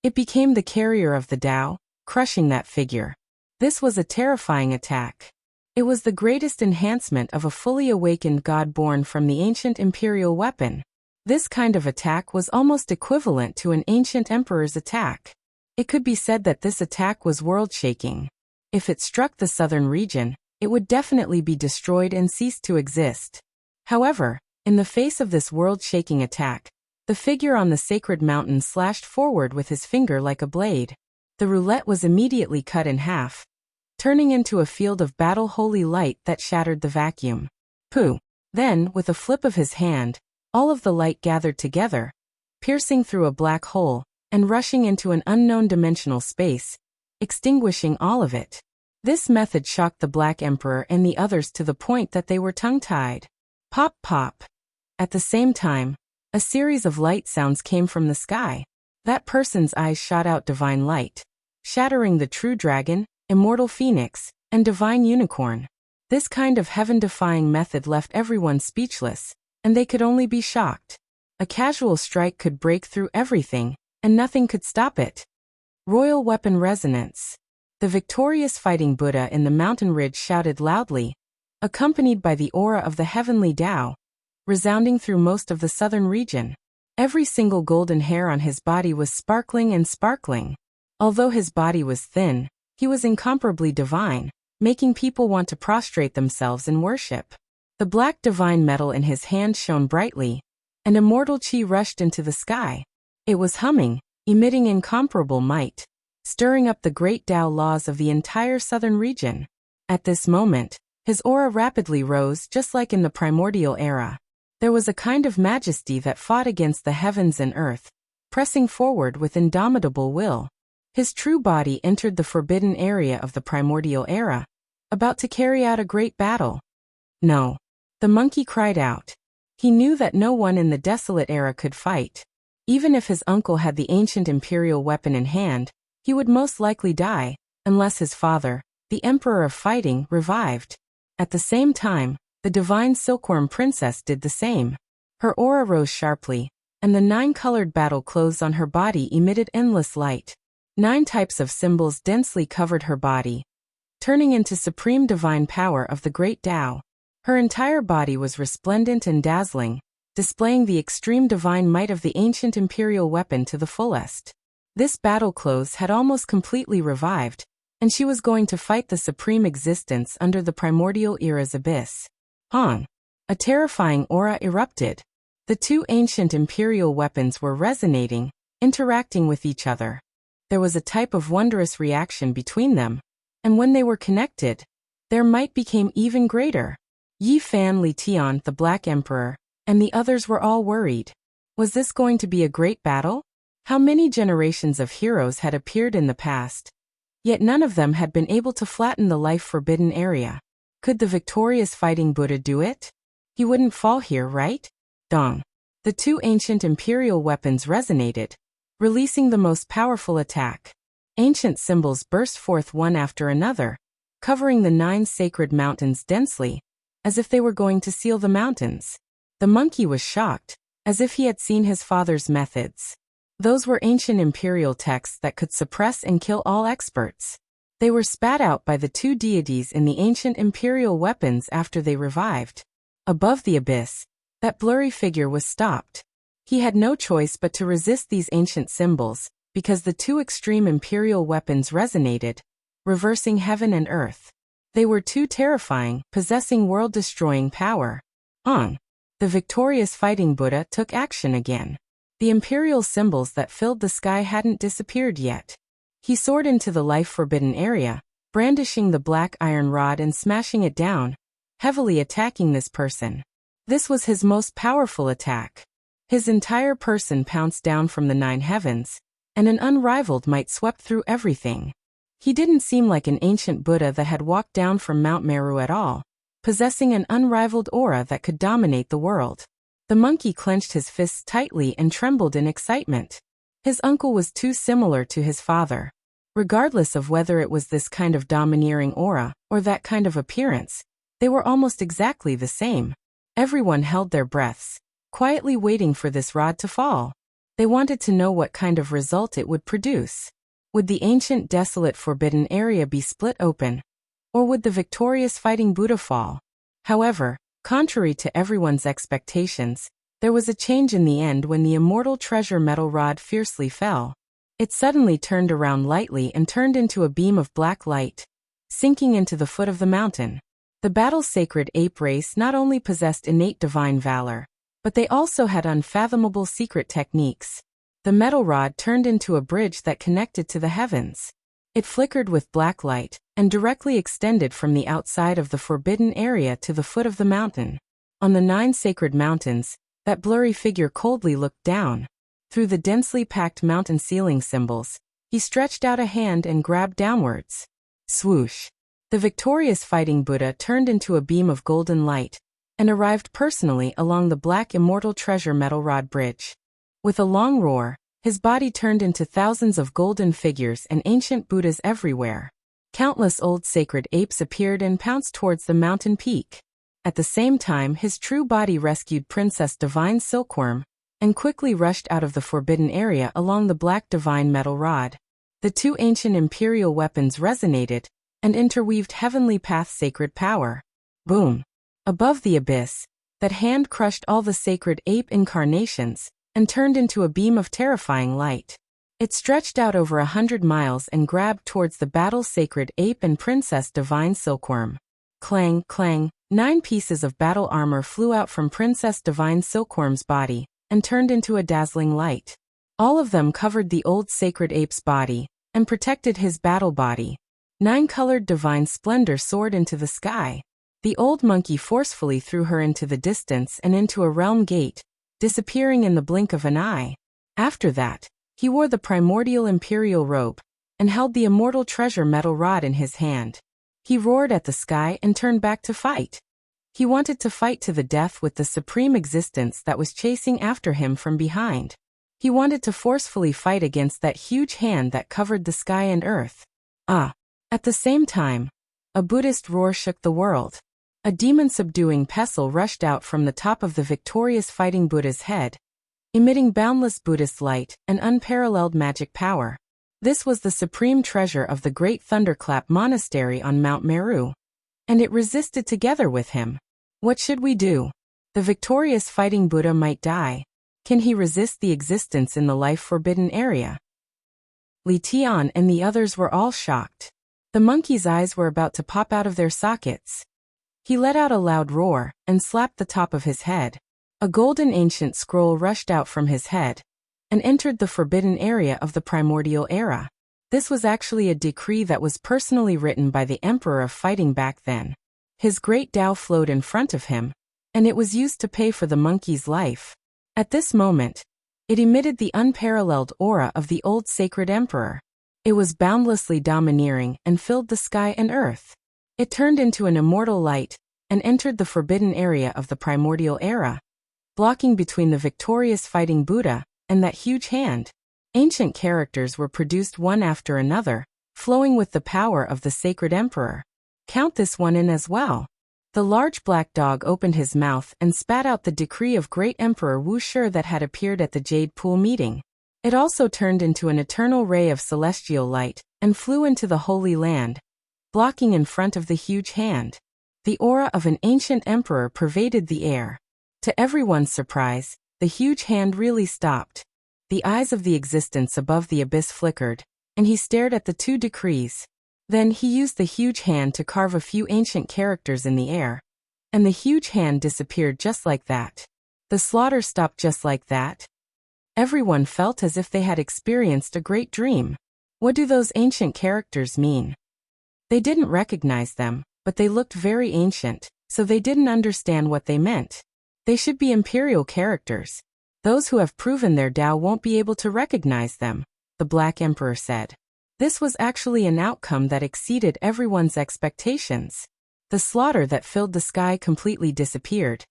It became the carrier of the Tao, crushing that figure. This was a terrifying attack. It was the greatest enhancement of a fully awakened god born from the ancient imperial weapon. This kind of attack was almost equivalent to an ancient emperor's attack. It could be said that this attack was world-shaking. If it struck the southern region, it would definitely be destroyed and cease to exist. However, in the face of this world-shaking attack, the figure on the sacred mountain slashed forward with his finger like a blade. The roulette was immediately cut in half, turning into a field of battle holy light that shattered the vacuum. Pooh! Then, with a flip of his hand, all of the light gathered together, piercing through a black hole, and rushing into an unknown dimensional space, extinguishing all of it. This method shocked the Black Emperor and the others to the point that they were tongue-tied. Pop pop! At the same time, a series of light sounds came from the sky. That person's eyes shot out divine light, shattering the True Dragon, Immortal Phoenix, and Divine Unicorn. This kind of heaven-defying method left everyone speechless, and they could only be shocked. A casual strike could break through everything, and nothing could stop it. Royal Weapon Resonance. The victorious fighting Buddha in the mountain ridge shouted loudly, accompanied by the aura of the heavenly Tao, resounding through most of the southern region. Every single golden hair on his body was sparkling and sparkling. Although his body was thin, he was incomparably divine, making people want to prostrate themselves in worship. The black divine metal in his hand shone brightly, and immortal chi rushed into the sky. It was humming, emitting incomparable might, stirring up the great Tao laws of the entire southern region. At this moment, his aura rapidly rose just like in the primordial era. There was a kind of majesty that fought against the heavens and earth, pressing forward with indomitable will. His true body entered the forbidden area of the primordial era, about to carry out a great battle. No. The monkey cried out. He knew that no one in the desolate era could fight. Even if his uncle had the ancient imperial weapon in hand, he would most likely die, unless his father, the Emperor of Fighting, revived. At the same time, the divine Silkworm Princess did the same. Her aura rose sharply, and the 9-colored battle clothes on her body emitted endless light. 9 types of symbols densely covered her body, turning into supreme divine power of the great Tao. Her entire body was resplendent and dazzling, displaying the extreme divine might of the ancient imperial weapon to the fullest. This battle clothes had almost completely revived, and she was going to fight the supreme existence under the primordial era's abyss. Hong! A terrifying aura erupted. The 2 ancient imperial weapons were resonating, interacting with each other. There was a type of wondrous reaction between them, and when they were connected, their might became even greater. Yi Fan Li Tian, the Black Emperor, and the others were all worried. Was this going to be a great battle? How many generations of heroes had appeared in the past, yet none of them had been able to flatten the life-forbidden area. Could the victorious fighting Buddha do it? He wouldn't fall here, right? Dong. The 2 ancient imperial weapons resonated, releasing the most powerful attack. Ancient symbols burst forth one after another, covering the 9 sacred mountains densely, as if they were going to seal the mountains. The monkey was shocked, as if he had seen his father's methods. Those were ancient imperial texts that could suppress and kill all experts. They were spat out by the 2 deities in the ancient imperial weapons after they revived. Above the abyss, that blurry figure was stopped. He had no choice but to resist these ancient symbols, because the 2 extreme imperial weapons resonated, reversing heaven and earth. They were too terrifying, possessing world-destroying power. Hong! The victorious fighting Buddha took action again. The imperial symbols that filled the sky hadn't disappeared yet. He soared into the life-forbidden area, brandishing the black iron rod and smashing it down, heavily attacking this person. This was his most powerful attack. His entire person pounced down from the 9 heavens, and an unrivaled might swept through everything. He didn't seem like an ancient Buddha that had walked down from Mount Meru at all, possessing an unrivaled aura that could dominate the world. The monkey clenched his fists tightly and trembled in excitement. His uncle was too similar to his father. Regardless of whether it was this kind of domineering aura or that kind of appearance, they were almost exactly the same. Everyone held their breaths, quietly waiting for this rod to fall. They wanted to know what kind of result it would produce. Would the ancient desolate forbidden area be split open? Or would the victorious fighting Buddha fall? However, contrary to everyone's expectations, there was a change in the end when the immortal treasure metal rod fiercely fell. It suddenly turned around lightly and turned into a beam of black light, sinking into the foot of the mountain. The battle-sacred ape race not only possessed innate divine valor, but they also had unfathomable secret techniques. The metal rod turned into a bridge that connected to the heavens. It flickered with black light, and directly extended from the outside of the forbidden area to the foot of the mountain. On the 9 sacred mountains, that blurry figure coldly looked down. Through the densely packed mountain ceiling symbols, he stretched out a hand and grabbed downwards. Swoosh! The victorious fighting Buddha turned into a beam of golden light, and arrived personally along the black immortal treasure metal rod bridge. With a long roar, his body turned into thousands of golden figures and ancient Buddhas everywhere. Countless old sacred apes appeared and pounced towards the mountain peak. At the same time, his true body rescued Princess Divine Silkworm, and quickly rushed out of the forbidden area along the black divine metal rod. The 2 ancient imperial weapons resonated, and interweaved heavenly path sacred power. Boom! Above the abyss, that hand crushed all the sacred ape incarnations, and turned into a beam of terrifying light. It stretched out over 100 miles and grabbed towards the battle-sacred ape and Princess Divine Silkworm. Clang, clang, 9 pieces of battle armor flew out from Princess Divine Silkworm's body, and turned into a dazzling light. All of them covered the old sacred ape's body, and protected his battle body. 9-colored divine splendor soared into the sky. The old monkey forcefully threw her into the distance and into a realm gate, disappearing in the blink of an eye. After that, he wore the primordial imperial robe, and held the immortal treasure metal rod in his hand. He roared at the sky and turned back to fight. He wanted to fight to the death with the supreme existence that was chasing after him from behind. He wanted to forcefully fight against that huge hand that covered the sky and earth. At the same time, a Buddhist roar shook the world. A demon-subduing pestle rushed out from the top of the victorious fighting Buddha's head, emitting boundless Buddhist light and unparalleled magic power. This was the supreme treasure of the great Thunderclap Monastery on Mount Meru. And it resisted together with him. What should we do? The victorious fighting Buddha might die. Can he resist the existence in the life-forbidden area? Li Tian and the others were all shocked. The monkey's eyes were about to pop out of their sockets. He let out a loud roar and slapped the top of his head. A golden ancient scroll rushed out from his head and entered the forbidden area of the primordial era. This was actually a decree that was personally written by the emperor of fighting back then. His great Tao flowed in front of him, and it was used to pay for the monkey's life. At this moment, it emitted the unparalleled aura of the old sacred emperor. It was boundlessly domineering and filled the sky and earth. It turned into an immortal light and entered the forbidden area of the primordial era, blocking between the victorious fighting Buddha and that huge hand. Ancient characters were produced one after another, flowing with the power of the sacred emperor. Count this one in as well. The large black dog opened his mouth and spat out the decree of great Emperor Wuxia that had appeared at the Jade Pool meeting. It also turned into an eternal ray of celestial light and flew into the Holy Land, blocking in front of the huge hand. The aura of an ancient emperor pervaded the air. To everyone's surprise, the huge hand really stopped. The eyes of the existence above the abyss flickered, and he stared at the two decrees. Then he used the huge hand to carve a few ancient characters in the air, and the huge hand disappeared just like that. The slaughter stopped just like that. Everyone felt as if they had experienced a great dream. What do those ancient characters mean? They didn't recognize them, but they looked very ancient, so they didn't understand what they meant. They should be imperial characters. Those who have proven their Tao won't be able to recognize them, the Black Emperor said. This was actually an outcome that exceeded everyone's expectations. The slaughter that filled the sky completely disappeared,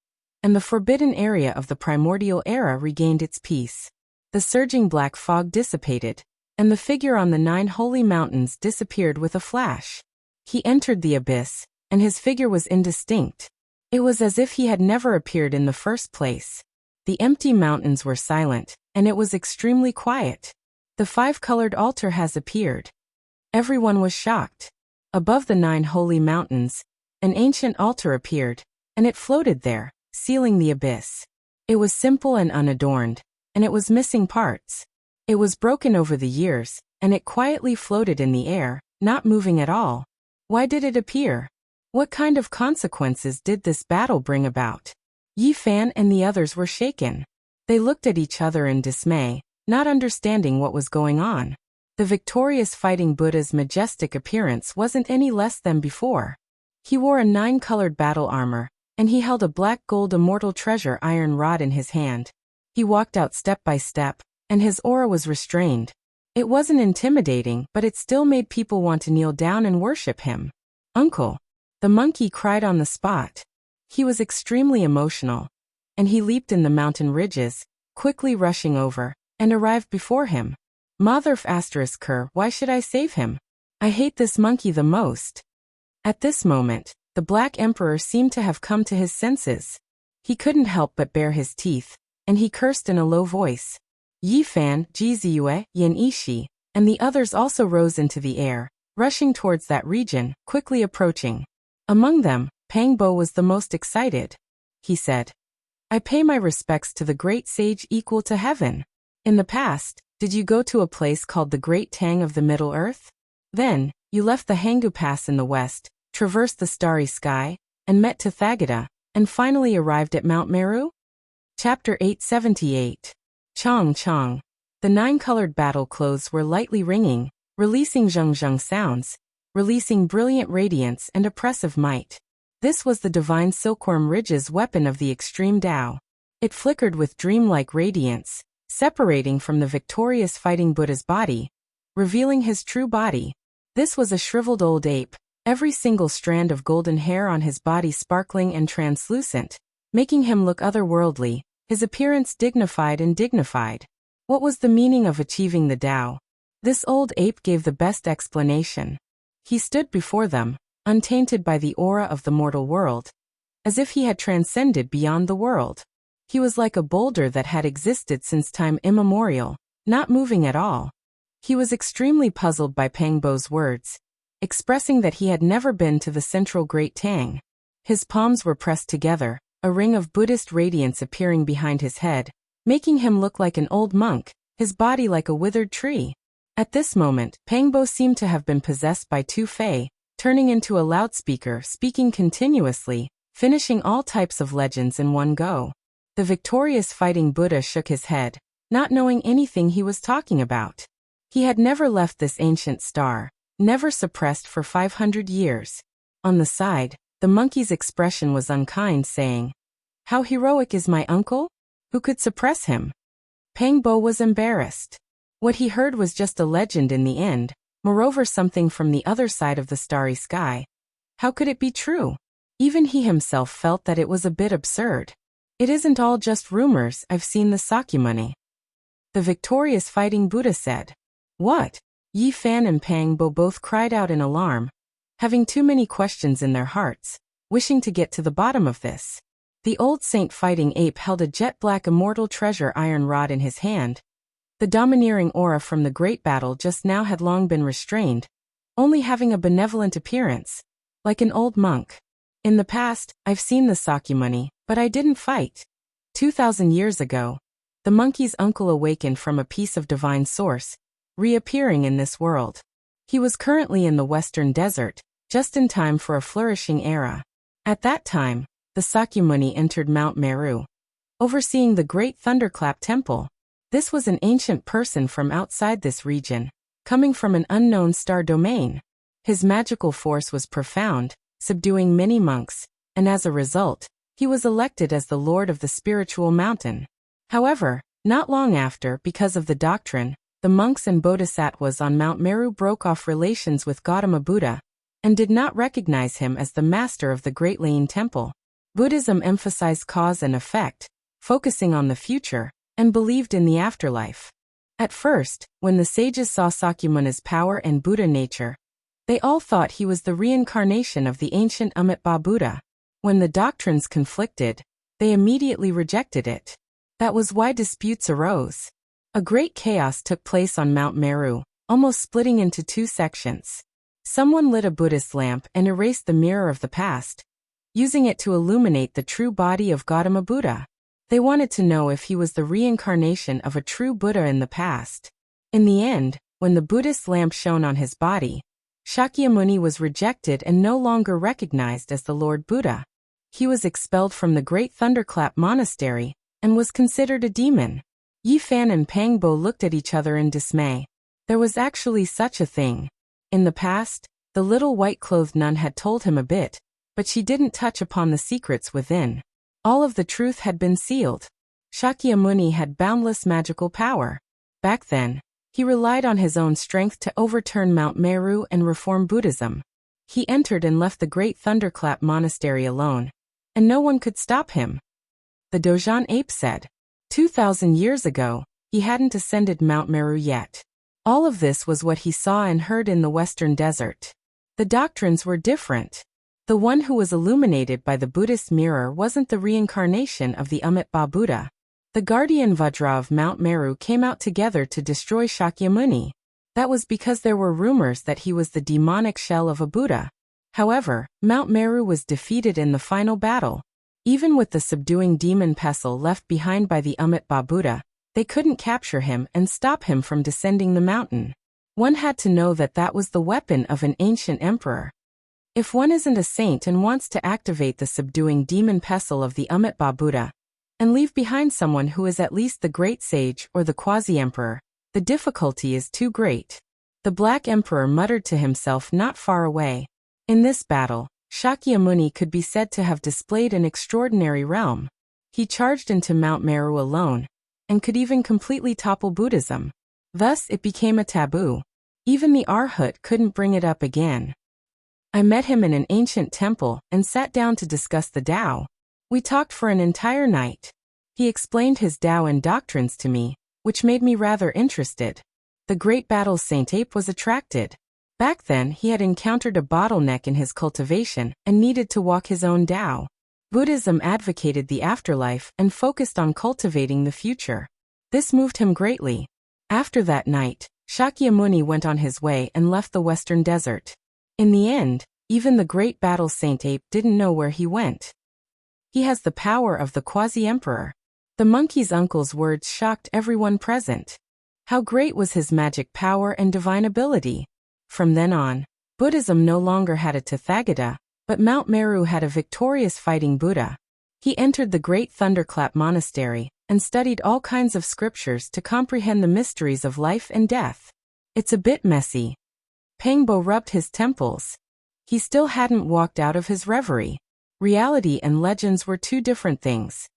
and the forbidden area of the primordial era regained its peace. The surging black fog dissipated, and the figure on the 9 holy mountains disappeared with a flash. He entered the abyss, and his figure was indistinct. It was as if he had never appeared in the first place. The empty mountains were silent, and it was extremely quiet. The 5-colored altar has appeared. Everyone was shocked. Above the 9 holy mountains, an ancient altar appeared, and it floated there, sealing the abyss. It was simple and unadorned, and it was missing parts. It was broken over the years, and it quietly floated in the air, not moving at all. Why did it appear? What kind of consequences did this battle bring about? Yi Fan and the others were shaken. They looked at each other in dismay, not understanding what was going on. The victorious fighting Buddha's majestic appearance wasn't any less than before. He wore a 9-colored battle armor, and he held a black gold immortal treasure iron rod in his hand. He walked out step by step, and his aura was restrained. It wasn't intimidating, but it still made people want to kneel down and worship him. "Uncle!" The monkey cried on the spot. He was extremely emotional, and he leaped in the mountain ridges, quickly rushing over, and arrived before him. "Motherf ***, why should I save him? I hate this monkey the most." At this moment, the Black Emperor seemed to have come to his senses. He couldn't help but bare his teeth, and he cursed in a low voice. Yi Fan, Ji Ziyue, Yin Ishi, and the others also rose into the air, rushing towards that region, quickly approaching. Among them, Pang Bo was the most excited. He said, "I pay my respects to the great sage equal to heaven. In the past, did you go to a place called the Great Tang of the Middle Earth? Then, you left the Hangu Pass in the west, traversed the starry sky, and met Tathagata, and finally arrived at Mount Meru?" Chapter 878. Chong Chong. The 9-colored battle clothes were lightly ringing, releasing zheng sounds, releasing brilliant radiance and oppressive might. This was the divine silkworm ridge's weapon of the extreme Tao. It flickered with dreamlike radiance, separating from the victorious fighting Buddha's body, revealing his true body. This was a shriveled old ape, every single strand of golden hair on his body sparkling and translucent, making him look otherworldly, his appearance dignified and dignified. What was the meaning of achieving the Tao? This old ape gave the best explanation. He stood before them, untainted by the aura of the mortal world, as if he had transcended beyond the world. He was like a boulder that had existed since time immemorial, not moving at all. He was extremely puzzled by Pangbo's words, expressing that he had never been to the central Great Tang. His palms were pressed together, a ring of Buddhist radiance appearing behind his head, making him look like an old monk, his body like a withered tree. At this moment, Pangbo seemed to have been possessed by two fae, turning into a loudspeaker, speaking continuously, finishing all types of legends in one go. The victorious fighting Buddha shook his head, not knowing anything he was talking about. He had never left this ancient star, never suppressed for 500 years. On the side, the monkey's expression was unkind, saying, "How heroic is my uncle? Who could suppress him?" Pangbo was embarrassed. What he heard was just a legend in the end, moreover something from the other side of the starry sky. How could it be true? Even he himself felt that it was a bit absurd. "It isn't all just rumors, I've seen the Sakyamuni," the victorious fighting Buddha said. "What?" Yi Fan and Pangbo both cried out in alarm, having too many questions in their hearts, wishing to get to the bottom of this. The old saint fighting ape held a jet-black immortal treasure iron rod in his hand. The domineering aura from the great battle just now had long been restrained, only having a benevolent appearance, like an old monk. "In the past, I've seen the Sakyamuni, but I didn't fight. 2,000 years ago, the monkey's uncle awakened from a piece of divine source, reappearing in this world. He was currently in the western desert, just in time for a flourishing era. At that time, the Sakyamuni entered Mount Meru, overseeing the great Thunderclap Temple. This was an ancient person from outside this region, coming from an unknown star domain. His magical force was profound, subduing many monks, and as a result, he was elected as the Lord of the Spiritual Mountain. However, not long after, because of the doctrine, the monks and bodhisattvas on Mount Meru broke off relations with Gautama Buddha, and did not recognize him as the master of the Great Lane Temple. Buddhism emphasized cause and effect, focusing on the future, and believed in the afterlife. At first, when the sages saw Sakyamuni's power and Buddha nature, they all thought he was the reincarnation of the ancient Amitabha Buddha. When the doctrines conflicted, they immediately rejected it. That was why disputes arose. A great chaos took place on Mount Meru, almost splitting into two sections. Someone lit a Buddhist lamp and erased the mirror of the past, using it to illuminate the true body of Gautama Buddha. They wanted to know if he was the reincarnation of a true Buddha in the past. In the end, when the Buddhist lamp shone on his body, Shakyamuni was rejected and no longer recognized as the Lord Buddha. He was expelled from the Great Thunderclap Monastery, and was considered a demon. Yi Fan and Pangbo looked at each other in dismay. There was actually such a thing. In the past, the little white-clothed nun had told him a bit, but she didn't touch upon the secrets within. All of the truth had been sealed. Shakyamuni had boundless magical power. Back then, he relied on his own strength to overturn Mount Meru and reform Buddhism. He entered and left the Great Thunderclap Monastery alone, and no one could stop him. The Dojan ape said. 2,000 years ago, he hadn't ascended Mount Meru yet. All of this was what he saw and heard in the western desert. The doctrines were different. The one who was illuminated by the Buddhist mirror wasn't the reincarnation of the Amitabha Buddha. The guardian Vajra of Mount Meru came out together to destroy Shakyamuni. That was because there were rumors that he was the demonic shell of a Buddha. However, Mount Meru was defeated in the final battle. Even with the subduing demon pestle left behind by the Amitabha Buddha, they couldn't capture him and stop him from descending the mountain. One had to know that that was the weapon of an ancient emperor. If one isn't a saint and wants to activate the subduing demon pestle of the Amitabha Buddha, and leave behind someone who is at least the great sage or the quasi-emperor, the difficulty is too great. The Black Emperor muttered to himself not far away. In this battle, Shakyamuni could be said to have displayed an extraordinary realm. He charged into Mount Meru alone, and could even completely topple Buddhism. Thus it became a taboo. Even the Arhat couldn't bring it up again. I met him in an ancient temple and sat down to discuss the Tao. We talked for an entire night. He explained his Tao and doctrines to me, which made me rather interested. The great battle Saint Ape was attracted. Back then he had encountered a bottleneck in his cultivation and needed to walk his own Tao. Buddhism advocated the afterlife and focused on cultivating the future. This moved him greatly. After that night, Shakyamuni went on his way and left the western desert. In the end, even the great battle Saint Ape didn't know where he went. He has the power of the quasi-emperor. The monkey's uncle's words shocked everyone present. How great was his magic power and divine ability! From then on, Buddhism no longer had a Tathagata, but Mount Meru had a victorious fighting Buddha. He entered the great Thunderclap Monastery and studied all kinds of scriptures to comprehend the mysteries of life and death. It's a bit messy. Pangbo rubbed his temples. He still hadn't walked out of his reverie. Reality and legends were two different things.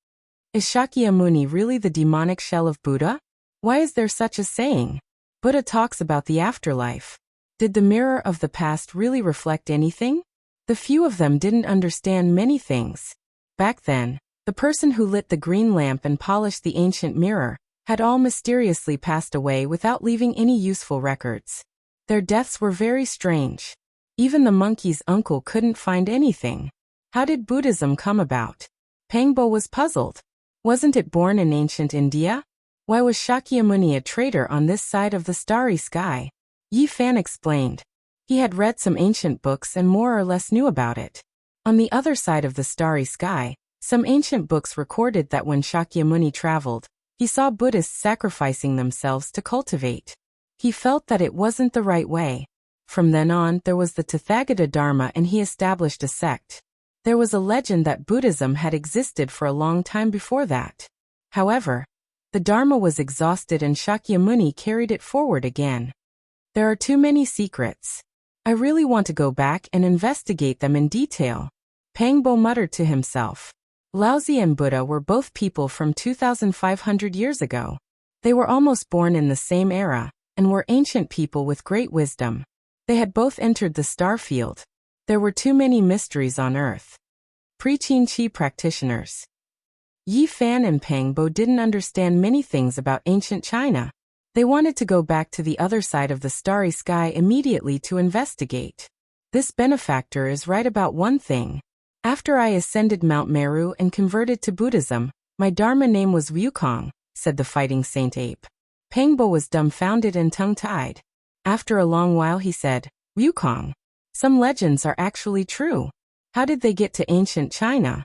Is Shakyamuni really the demonic shell of Buddha? Why is there such a saying? Buddha talks about the afterlife. Did the mirror of the past really reflect anything? The few of them didn't understand many things. Back then, the person who lit the green lamp and polished the ancient mirror had all mysteriously passed away without leaving any useful records. Their deaths were very strange. Even the monkey's uncle couldn't find anything. How did Buddhism come about? Pangbo was puzzled. Wasn't it born in ancient India? Why was Shakyamuni a traitor on this side of the starry sky? Yi Fan explained. He had read some ancient books and more or less knew about it. On the other side of the starry sky, some ancient books recorded that when Shakyamuni traveled, he saw Buddhists sacrificing themselves to cultivate. He felt that it wasn't the right way. From then on, there was the Tathagata Dharma and he established a sect. There was a legend that Buddhism had existed for a long time before that. However, the Dharma was exhausted and Shakyamuni carried it forward again. There are too many secrets. I really want to go back and investigate them in detail. Pangbo muttered to himself. Laozi and Buddha were both people from 2,500 years ago. They were almost born in the same era, and were ancient people with great wisdom. They had both entered the star field. There were too many mysteries on Earth. Pre-Qin Chi practitioners. Yi Fan and Pangbo didn't understand many things about ancient China. They wanted to go back to the other side of the starry sky immediately to investigate. This benefactor is right about one thing. After I ascended Mount Meru and converted to Buddhism, my Dharma name was Wukong, said the fighting Saint Ape. Pangbo was dumbfounded and tongue-tied. After a long while he said, Wukong. Some legends are actually true. How did they get to ancient China?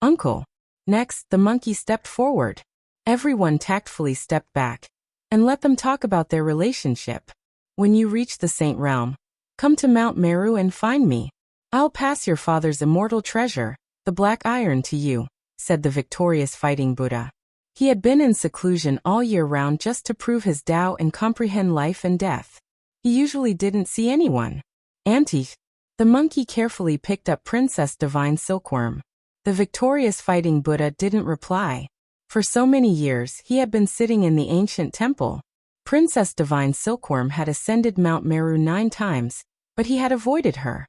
Uncle. Next, the monkey stepped forward. Everyone tactfully stepped back and let them talk about their relationship. When you reach the Saint Realm, come to Mount Meru and find me. I'll pass your father's immortal treasure, the black iron, to you, said the victorious fighting Buddha. He had been in seclusion all year round just to prove his Tao and comprehend life and death. He usually didn't see anyone. Auntie. The monkey carefully picked up Princess Divine Silkworm. The victorious fighting Buddha didn't reply. For so many years he had been sitting in the ancient temple. Princess Divine Silkworm had ascended Mount Meru 9 times, but he had avoided her.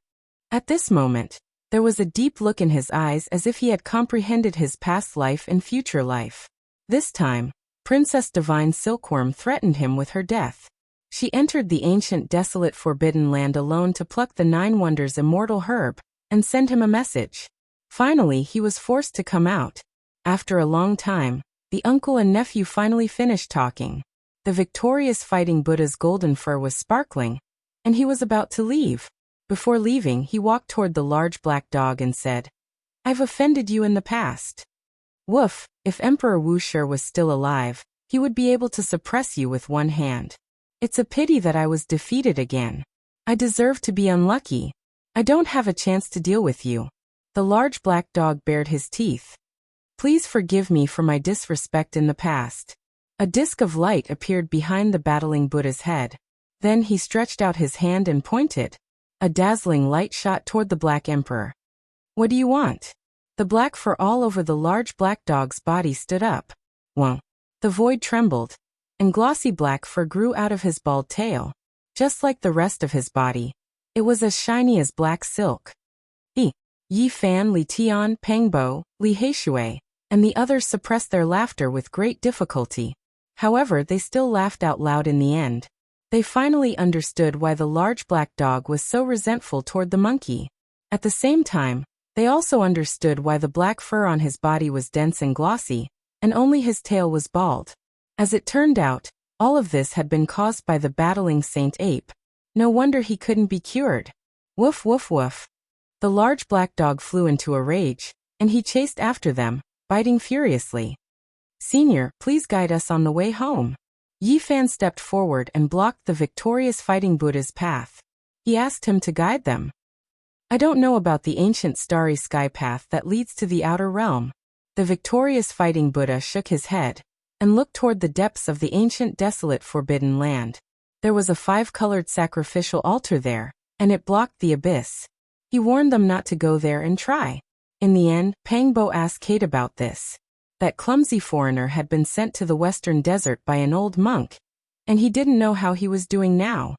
At this moment, there was a deep look in his eyes as if he had comprehended his past life and future life. This time, Princess Divine Silkworm threatened him with her death. She entered the ancient desolate forbidden land alone to pluck the 9 wonders immortal herb and send him a message. Finally, he was forced to come out. After a long time, the uncle and nephew finally finished talking. The victorious fighting Buddha's golden fur was sparkling, and he was about to leave. Before leaving, he walked toward the large black dog and said, I've offended you in the past. Woof, if Emperor Wuxia was still alive, he would be able to suppress you with one hand. It's a pity that I was defeated again. I deserve to be unlucky. I don't have a chance to deal with you. The large black dog bared his teeth. Please forgive me for my disrespect in the past. A disk of light appeared behind the battling Buddha's head. Then he stretched out his hand and pointed. A dazzling light shot toward the Black Emperor. What do you want? The black fur all over the large black dog's body stood up. Whoa. The void trembled, and glossy black fur grew out of his bald tail. Just like the rest of his body, it was as shiny as black silk. Yi Fan, Li Tian, Pangbo, Li Heishui, and the others suppressed their laughter with great difficulty. However, they still laughed out loud in the end. They finally understood why the large black dog was so resentful toward the monkey. At the same time, they also understood why the black fur on his body was dense and glossy, and only his tail was bald. As it turned out, All of this had been caused by the battling Saint Ape. No wonder he couldn't be cured. Woof woof woof. The large black dog flew into a rage, and he chased after them, biting furiously. Senior, please guide us on the way home. Yi Fan stepped forward and blocked the victorious fighting Buddha's path. He asked him to guide them. I don't know about the ancient starry sky path that leads to the outer realm. The victorious fighting Buddha shook his head and looked toward the depths of the ancient desolate forbidden land. There was a 5-colored sacrificial altar there, and it blocked the abyss. He warned them not to go there and try. In the end, Pangbo asked Kate about this. That clumsy foreigner had been sent to the western desert by an old monk, and he didn't know how he was doing now.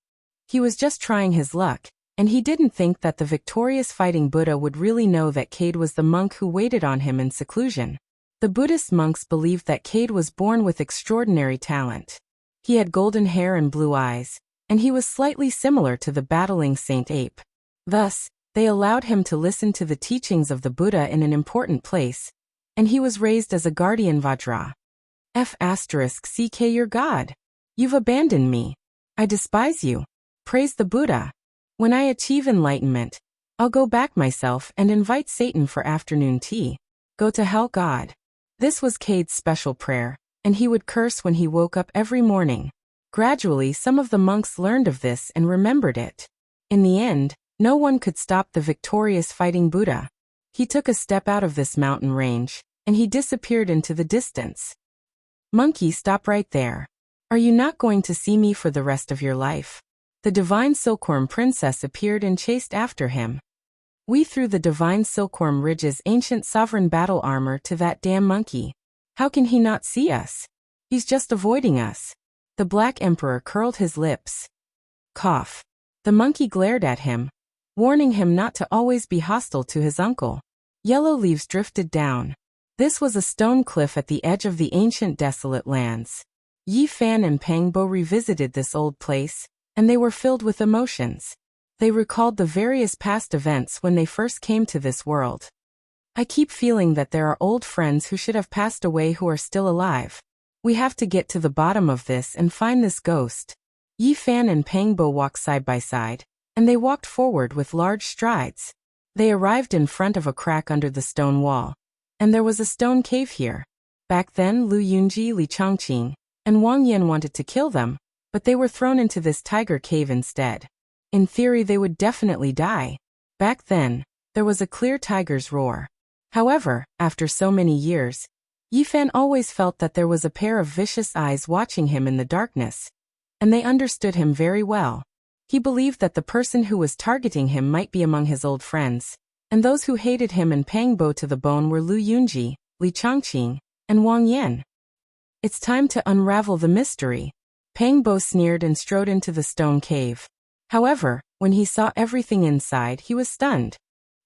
He was just trying his luck, and he didn't think that the victorious fighting Buddha would really know that Cade was the monk who waited on him in seclusion. The Buddhist monks believed that Cade was born with extraordinary talent. He had golden hair and blue eyes, and he was slightly similar to the battling Saint Ape. Thus, they allowed him to listen to the teachings of the Buddha in an important place, and he was raised as a guardian Vajra. F***ck your God. You've abandoned me. I despise you. Praise the Buddha. When I achieve enlightenment, I'll go back myself and invite Satan for afternoon tea. Go to hell, God. This was Cade's special prayer, and he would curse when he woke up every morning. Gradually, some of the monks learned of this and remembered it. In the end, no one could stop the victorious fighting Buddha. He took a step out of this mountain range, and he disappeared into the distance. Monkey, stop right there. Are you not going to see me for the rest of your life? The divine silkworm princess appeared and chased after him. We threw the divine silkworm ridge's ancient sovereign battle armor to that damn monkey. How can he not see us? He's just avoiding us. The Black Emperor curled his lips. Cough. The monkey glared at him, warning him not to always be hostile to his uncle. Yellow leaves drifted down. This was a stone cliff at the edge of the ancient desolate lands. Yi Fan and Pangbo revisited this old place, and they were filled with emotions. They recalled the various past events when they first came to this world. I keep feeling that there are old friends who should have passed away who are still alive. We have to get to the bottom of this and find this ghost. Yi Fan and Pangbo walked side by side, and they walked forward with large strides. They arrived in front of a crack under the stone wall, and there was a stone cave here. Back then, Lu Yunji, Li Chongqing, and Wang Yan wanted to kill them, but they were thrown into this tiger cave instead. In theory, they would definitely die. Back then, there was a clear tiger's roar. However, after so many years, Yi Fan always felt that there was a pair of vicious eyes watching him in the darkness, and they understood him very well. He believed that the person who was targeting him might be among his old friends, and those who hated him and Pangbo to the bone were Lu Yunji, Li Chongqing, and Wang Yan. It's time to unravel the mystery. Pangbo sneered and strode into the stone cave. However, when he saw everything inside, he was stunned.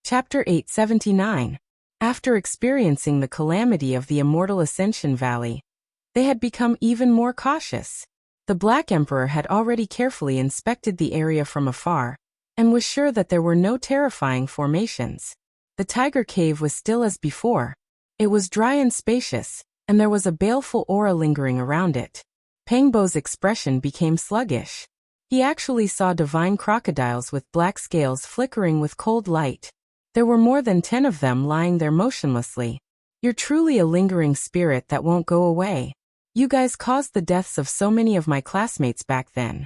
Chapter 879. After experiencing the calamity of the Immortal Ascension Valley, they had become even more cautious. The Black Emperor had already carefully inspected the area from afar, and was sure that there were no terrifying formations. The Tiger Cave was still as before. It was dry and spacious, and there was a baleful aura lingering around it. Pangbo's expression became sluggish. He actually saw divine crocodiles with black scales flickering with cold light. There were more than 10 of them lying there motionlessly. You're truly a lingering spirit that won't go away. You guys caused the deaths of so many of my classmates back then.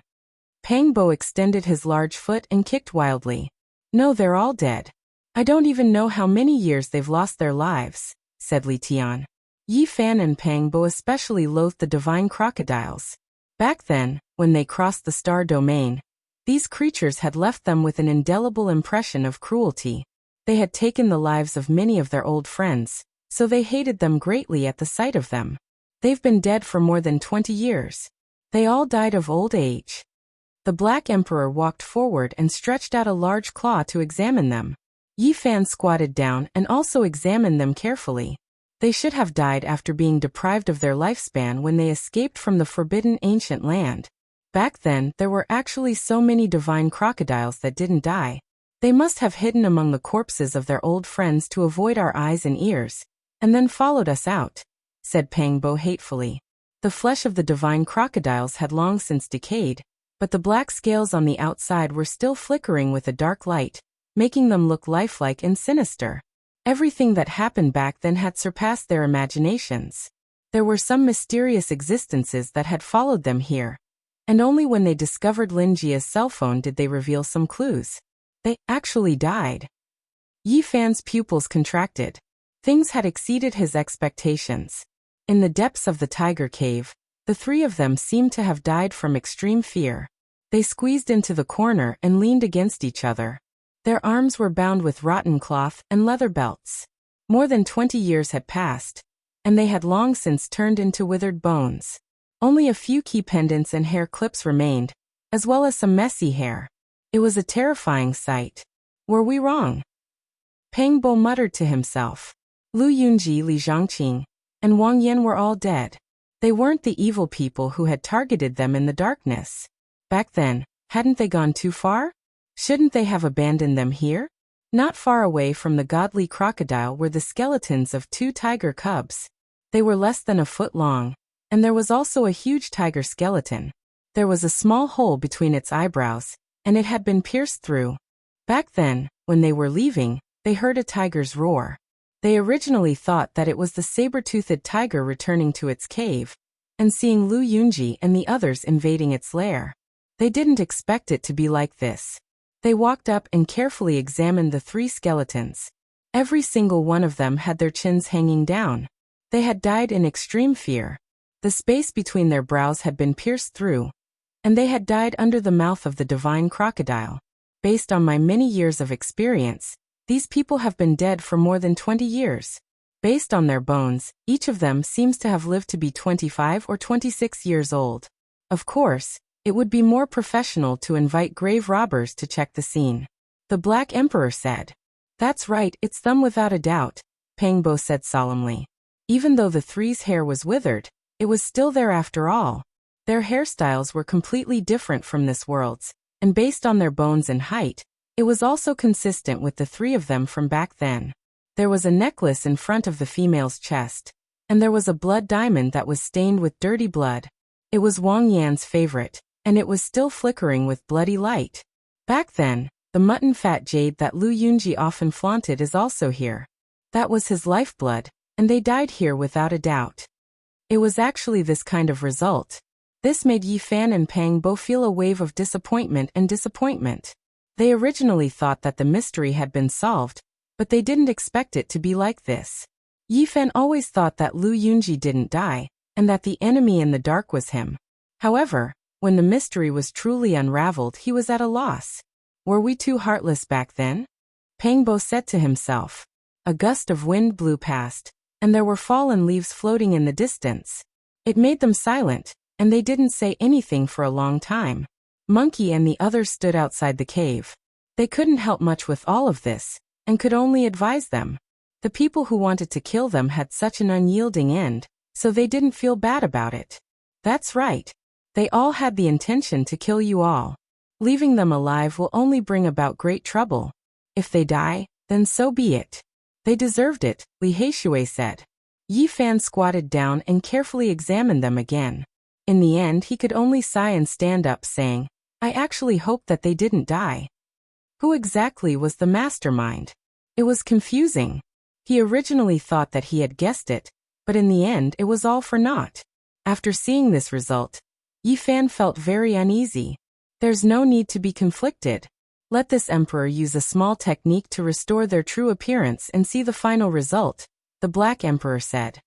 Pangbo extended his large foot and kicked wildly. No, they're all dead. I don't even know how many years they've lost their lives, said Li Tian. Yi Fan and Pangbo especially loathed the divine crocodiles. Back then, when they crossed the star domain, these creatures had left them with an indelible impression of cruelty. They had taken the lives of many of their old friends, so they hated them greatly at the sight of them. They've been dead for more than 20 years. They all died of old age. The Black Emperor walked forward and stretched out a large claw to examine them. Yi Fan squatted down and also examined them carefully. They should have died after being deprived of their lifespan when they escaped from the forbidden ancient land. Back then, there were actually so many divine crocodiles that didn't die. They must have hidden among the corpses of their old friends to avoid our eyes and ears, and then followed us out, said Pangbo hatefully. The flesh of the divine crocodiles had long since decayed, but the black scales on the outside were still flickering with a dark light, making them look lifelike and sinister. Everything that happened back then had surpassed their imaginations. There were some mysterious existences that had followed them here, and only when they discovered Lin Jia's cell phone did they reveal some clues. They actually died. Yi Fan's pupils contracted. Things had exceeded his expectations. In the depths of the tiger cave, the three of them seemed to have died from extreme fear. They squeezed into the corner and leaned against each other. Their arms were bound with rotten cloth and leather belts. More than 20 years had passed, and they had long since turned into withered bones. Only a few key pendants and hair clips remained, as well as some messy hair. It was a terrifying sight. Were we wrong? Peng Bo muttered to himself. Lu Yunji, Li Zhangqing, and Wang Yan were all dead. They weren't the evil people who had targeted them in the darkness. Back then, hadn't they gone too far? Shouldn't they have abandoned them here? Not far away from the godly crocodile were the skeletons of 2 tiger cubs. They were less than a foot long, and there was also a huge tiger skeleton. There was a small hole between its eyebrows, and it had been pierced through. Back then, when they were leaving, they heard a tiger's roar. They originally thought that it was the saber-toothed tiger returning to its cave, and seeing Lu Yunji and the others invading its lair. They didn't expect it to be like this. They walked up and carefully examined the 3 skeletons. Every single one of them had their chins hanging down. They had died in extreme fear. The space between their brows had been pierced through, and they had died under the mouth of the divine crocodile. Based on my many years of experience, these people have been dead for more than 20 years. Based on their bones, each of them seems to have lived to be 25 or 26 years old. Of course, it would be more professional to invite grave robbers to check the scene. The Black Emperor said. That's right, it's them without a doubt, Peng Bo said solemnly. Even though the 3's hair was withered, it was still there after all. Their hairstyles were completely different from this world's, and based on their bones and height, it was also consistent with the 3 of them from back then. There was a necklace in front of the female's chest, and there was a blood diamond that was stained with dirty blood. It was Wang Yan's favorite, and it was still flickering with bloody light. Back then, the mutton fat jade that Lu Yunji often flaunted is also here. That was his lifeblood, and they died here without a doubt. It was actually this kind of result. This made Yi Fan and Peng Bo feel a wave of disappointment and disappointment. They originally thought that the mystery had been solved, but they didn't expect it to be like this. Yi Fan always thought that Lu Yunji didn't die, and that the enemy in the dark was him. However, when the mystery was truly unraveled, he was at a loss. Were we too heartless back then? Peng Bo said to himself. A gust of wind blew past, and there were fallen leaves floating in the distance. It made them silent, and they didn't say anything for a long time. Monkey and the others stood outside the cave. They couldn't help much with all of this, and could only advise them. The people who wanted to kill them had such an unyielding end, so they didn't feel bad about it. That's right. They all had the intention to kill you all. Leaving them alive will only bring about great trouble. If they die, then so be it. They deserved it, Li Heishui said. Yi Fan squatted down and carefully examined them again. In the end, he could only sigh and stand up, saying, I actually hope that they didn't die. Who exactly was the mastermind? It was confusing. He originally thought that he had guessed it, but in the end it was all for naught. After seeing this result, Yi Fan felt very uneasy. There's no need to be conflicted. Let this emperor use a small technique to restore their true appearance and see the final result, the Black Emperor said.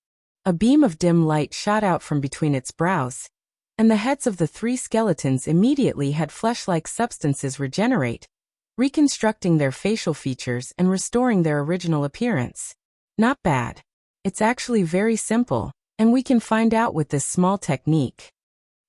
A beam of dim light shot out from between its brows, and the heads of the 3 skeletons immediately had flesh-like substances regenerate, reconstructing their facial features and restoring their original appearance. Not bad. It's actually very simple, and we can find out with this small technique.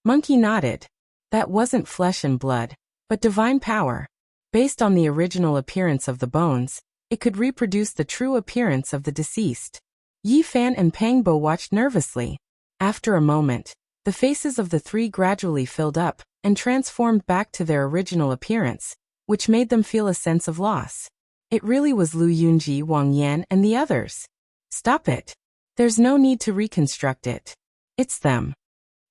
Monkey nodded. That wasn't flesh and blood, but divine power. Based on the original appearance of the bones, it could reproduce the true appearance of the deceased. Yi Fan and Peng Bo watched nervously. After a moment, the faces of the 3 gradually filled up and transformed back to their original appearance, which made them feel a sense of loss. It really was Lu Yunji, Wang Yan, and the others. Stop it. There's no need to reconstruct it. It's them.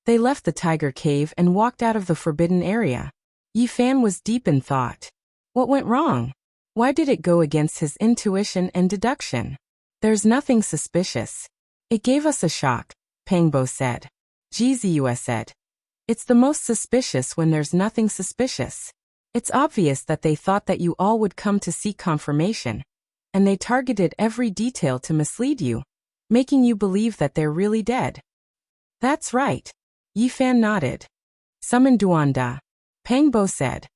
They left the tiger cave and walked out of the forbidden area. Yi Fan was deep in thought. What went wrong? Why did it go against his intuition and deduction? There's nothing suspicious. It gave us a shock, Pangbo said. Jiziua said. It's the most suspicious when there's nothing suspicious. It's obvious that they thought that you all would come to seek confirmation, and they targeted every detail to mislead you, making you believe that they're really dead. That's right. Yi Fan nodded. Summon Duanda. Pangbo said.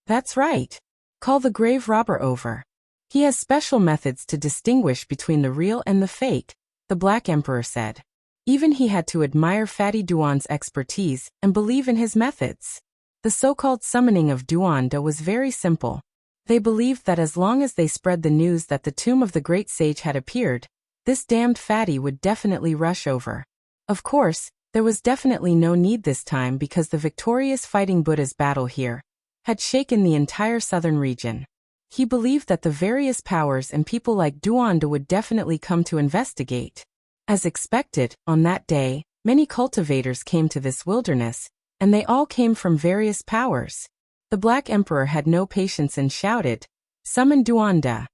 That's right. Call the grave robber over. He has special methods to distinguish between the real and the fake, the Black Emperor said. Even he had to admire Fatty Duan's expertise and believe in his methods. The so-called summoning of Duanda was very simple. They believed that as long as they spread the news that the tomb of the great sage had appeared, this damned fatty would definitely rush over. Of course, there was definitely no need this time because the victorious Fighting Buddha's battle here had shaken the entire southern region. He believed that the various powers and people like Duanda would definitely come to investigate. As expected, on that day, many cultivators came to this wilderness, and they all came from various powers. The Black Emperor had no patience and shouted, "Summon Duanda."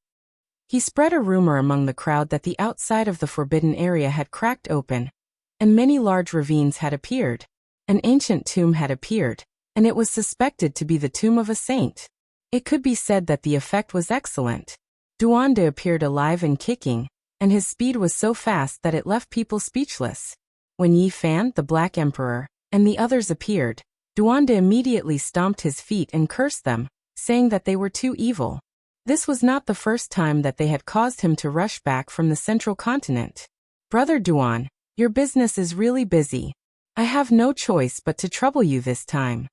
He spread a rumor among the crowd that the outside of the forbidden area had cracked open, and many large ravines had appeared. An ancient tomb had appeared, and it was suspected to be the tomb of a saint. It could be said that the effect was excellent. Duanda appeared alive and kicking, and his speed was so fast that it left people speechless. When Yi Fan, the Black Emperor, and the others appeared, Duanda immediately stomped his feet and cursed them, saying that they were too evil. This was not the first time that they had caused him to rush back from the central continent. Brother Duan, your business is really busy. I have no choice but to trouble you this time.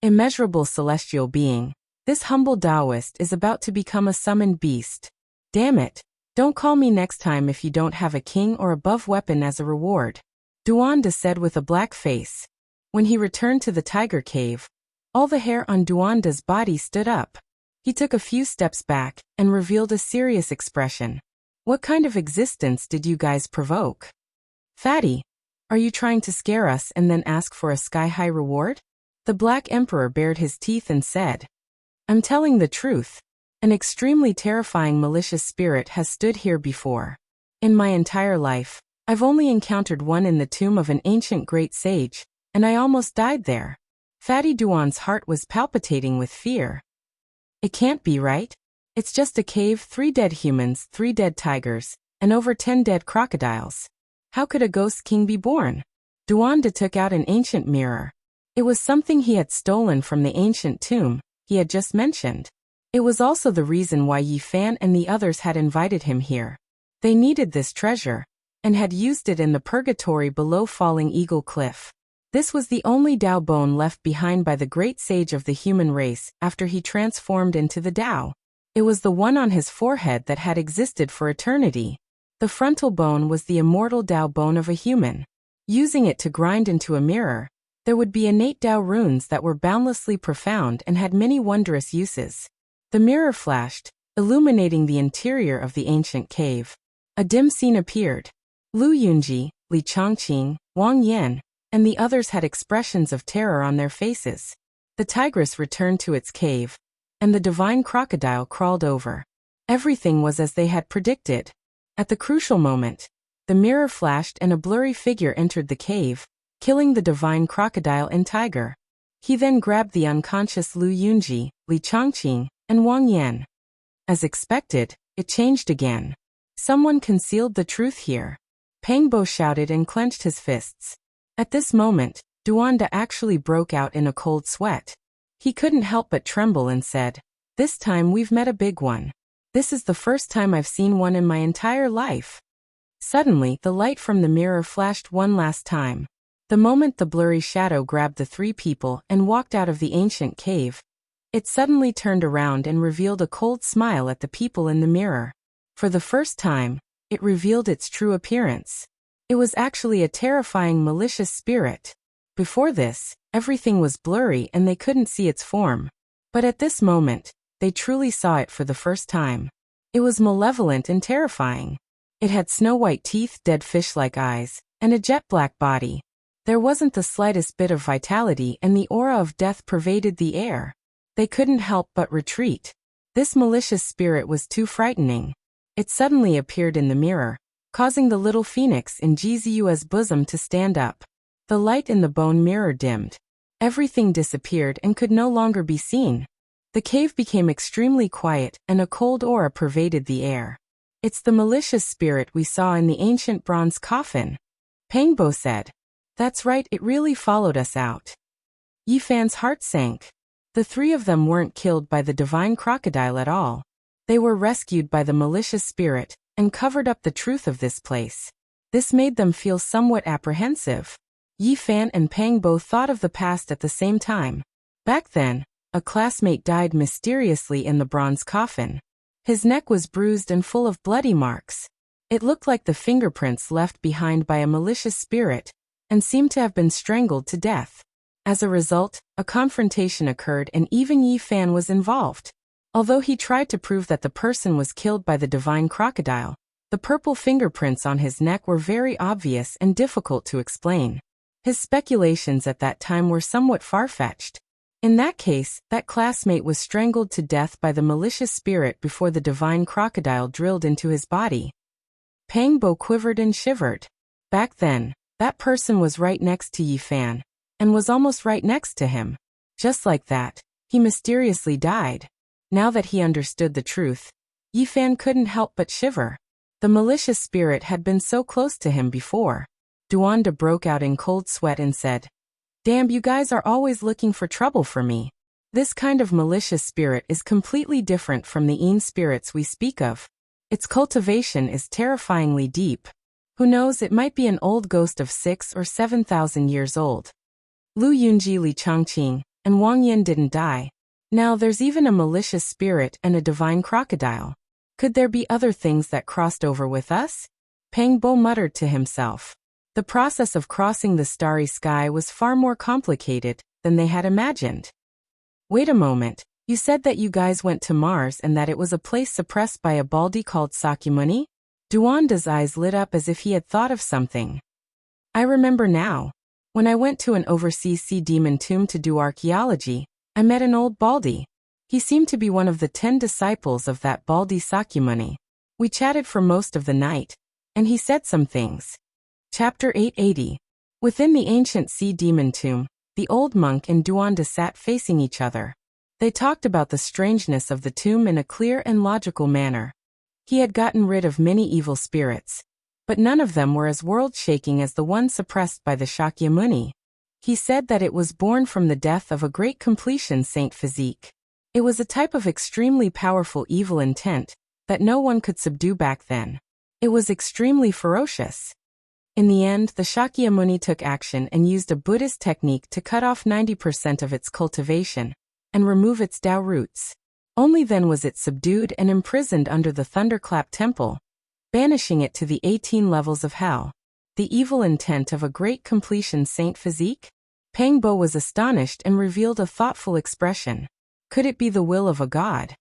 Immeasurable celestial being, this humble Taoist is about to become a summoned beast. Damn it, don't call me next time if you don't have a king or above weapon as a reward. Duanda said with a black face. When he returned to the tiger cave, all the hair on Duanda's body stood up. He took a few steps back and revealed a serious expression. What kind of existence did you guys provoke? Fatty, are you trying to scare us and then ask for a sky-high reward? The Black Emperor bared his teeth and said, I'm telling the truth. An extremely terrifying malicious spirit has stood here before. In my entire life, I've only encountered one in the tomb of an ancient great sage, and I almost died there. Fatty Duan's heart was palpitating with fear. It can't be right. It's just a cave, 3 dead humans, 3 dead tigers, and over 10 dead crocodiles. How could a ghost king be born? Duanda took out an ancient mirror. It was something he had stolen from the ancient tomb he had just mentioned. It was also the reason why Yi Fan and the others had invited him here. They needed this treasure, and had used it in the purgatory below Falling Eagle Cliff. This was the only Tao bone left behind by the great sage of the human race after he transformed into the Tao. It was the one on his forehead that had existed for eternity. The frontal bone was the immortal Tao bone of a human. Using it to grind into a mirror, there would be innate Tao runes that were boundlessly profound and had many wondrous uses. The mirror flashed, illuminating the interior of the ancient cave. A dim scene appeared. Lu Yunji, Li Chongqing, Wang Yan, and the others had expressions of terror on their faces. The tigress returned to its cave, and the divine crocodile crawled over. Everything was as they had predicted. At the crucial moment, the mirror flashed and a blurry figure entered the cave, killing the divine crocodile and tiger. He then grabbed the unconscious Lu Yunji, Li Chongqing, and Wang Yan. As expected, it changed again. Someone concealed the truth here. Pangbo shouted and clenched his fists. At this moment, Duanda actually broke out in a cold sweat. He couldn't help but tremble and said, This time we've met a big one. This is the first time I've seen one in my entire life. Suddenly, the light from the mirror flashed one last time. The moment the blurry shadow grabbed the 3 people and walked out of the ancient cave, it suddenly turned around and revealed a cold smile at the people in the mirror. For the first time, it revealed its true appearance. It was actually a terrifying malicious spirit. Before this, everything was blurry and they couldn't see its form. But at this moment, they truly saw it for the first time. It was malevolent and terrifying. It had snow-white teeth, dead fish-like eyes, and a jet-black body. There wasn't the slightest bit of vitality, and the aura of death pervaded the air. They couldn't help but retreat. This malicious spirit was too frightening. It suddenly appeared in the mirror, causing the little phoenix in Jizu's bosom to stand up. The light in the bone mirror dimmed. Everything disappeared and could no longer be seen. The cave became extremely quiet, and a cold aura pervaded the air. "It's the malicious spirit we saw in the ancient bronze coffin," Pangbo said. "That's right, it really followed us out." Yifan's heart sank. The three of them weren't killed by the divine crocodile at all. They were rescued by the malicious spirit, and covered up the truth of this place. This made them feel somewhat apprehensive. Yifan and Pangbo thought of the past at the same time. Back then, a classmate died mysteriously in the bronze coffin. His neck was bruised and full of bloody marks. It looked like the fingerprints left behind by a malicious spirit, and seemed to have been strangled to death. As a result, a confrontation occurred and even Yifan was involved. Although he tried to prove that the person was killed by the divine crocodile, the purple fingerprints on his neck were very obvious and difficult to explain. His speculations at that time were somewhat far-fetched. In that case, that classmate was strangled to death by the malicious spirit before the divine crocodile drilled into his body. Pangbo quivered and shivered. Back then, that person was right next to Yifan, and was almost right next to him. Just like that, he mysteriously died. Now that he understood the truth, Yifan couldn't help but shiver. The malicious spirit had been so close to him before. Duanda broke out in cold sweat and said, "Damn, you guys are always looking for trouble for me. This kind of malicious spirit is completely different from the Een spirits we speak of. Its cultivation is terrifyingly deep. Who knows, it might be an old ghost of 6,000 or 7,000 years old." Lu Yunji, Li Chongqing, and Wang Yin didn't die. Now there's even a malicious spirit and a divine crocodile. Could there be other things that crossed over with us? Pangbo muttered to himself. The process of crossing the starry sky was far more complicated than they had imagined. "Wait a moment, you said that you guys went to Mars and that it was a place suppressed by a baldy called Sakyamuni?" Duanda's eyes lit up as if he had thought of something. "I remember now. When I went to an overseas sea demon tomb to do archaeology, I met an old baldy. He seemed to be one of the 10 disciples of that baldy Sakyamuni. We chatted for most of the night, and he said some things." Chapter 880. Within the ancient sea demon tomb, the old monk and Duanda sat facing each other. They talked about the strangeness of the tomb in a clear and logical manner. He had gotten rid of many evil spirits, but none of them were as world-shaking as the one suppressed by the Shakyamuni. He said that it was born from the death of a great completion saint physique. It was a type of extremely powerful evil intent that no one could subdue back then. It was extremely ferocious. In the end, the Shakyamuni took action and used a Buddhist technique to cut off 90% of its cultivation and remove its Tao roots. Only then was it subdued and imprisoned under the Thunderclap Temple, banishing it to the 18 levels of hell. The evil intent of a great completion saint physique? Pangbo was astonished and revealed a thoughtful expression. Could it be the will of a god?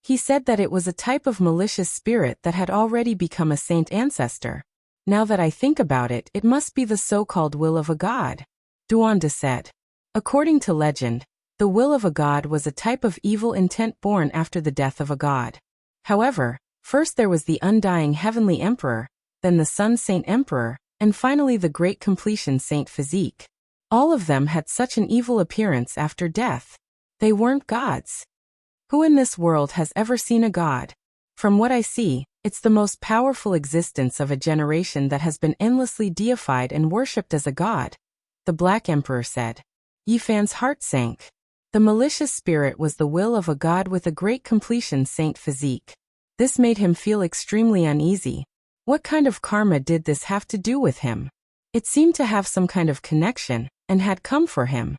He said that it was a type of malicious spirit that had already become a saint ancestor. Now that I think about it, it must be the so-called will of a god, Duanda said. According to legend, the will of a god was a type of evil intent born after the death of a god. However, first there was the undying heavenly emperor, then the sun saint emperor, and finally the great completion saint physique. All of them had such an evil appearance after death. They weren't gods. Who in this world has ever seen a god? From what I see, it's the most powerful existence of a generation that has been endlessly deified and worshipped as a god, the Black Emperor said. Yifan's heart sank. The malicious spirit was the will of a god with a great completion saint physique. This made him feel extremely uneasy. What kind of karma did this have to do with him? It seemed to have some kind of connection, and had come for him.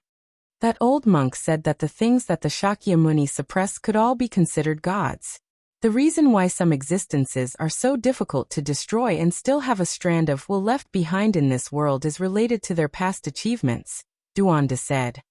That old monk said that the things that the Shakyamuni suppressed could all be considered gods. The reason why some existences are so difficult to destroy and still have a strand of will left behind in this world is related to their past achievements, Duanda said.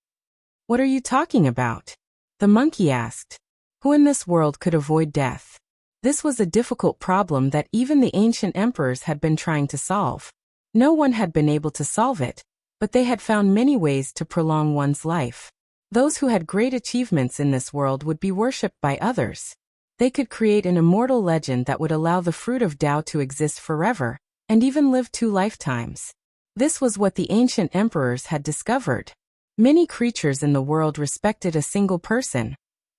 What are you talking about? The monkey asked. Who in this world could avoid death? This was a difficult problem that even the ancient emperors had been trying to solve. No one had been able to solve it, but they had found many ways to prolong one's life. Those who had great achievements in this world would be worshipped by others. They could create an immortal legend that would allow the fruit of Tao to exist forever, and even live 2 lifetimes. This was what the ancient emperors had discovered. Many creatures in the world respected a single person,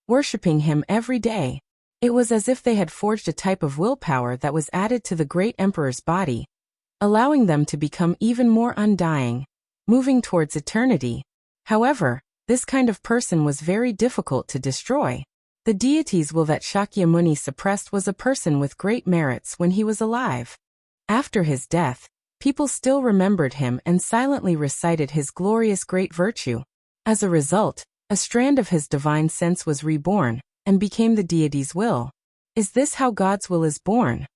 worshipping him every day. It was as if they had forged a type of willpower that was added to the great emperor's body, allowing them to become even more undying, moving towards eternity. However, this kind of person was very difficult to destroy. The deity's will that Shakyamuni suppressed was a person with great merits when he was alive. After his death, people still remembered him and silently recited his glorious great virtue. As a result, a strand of his divine sense was reborn, and became the deity's will. Is this how God's will is born?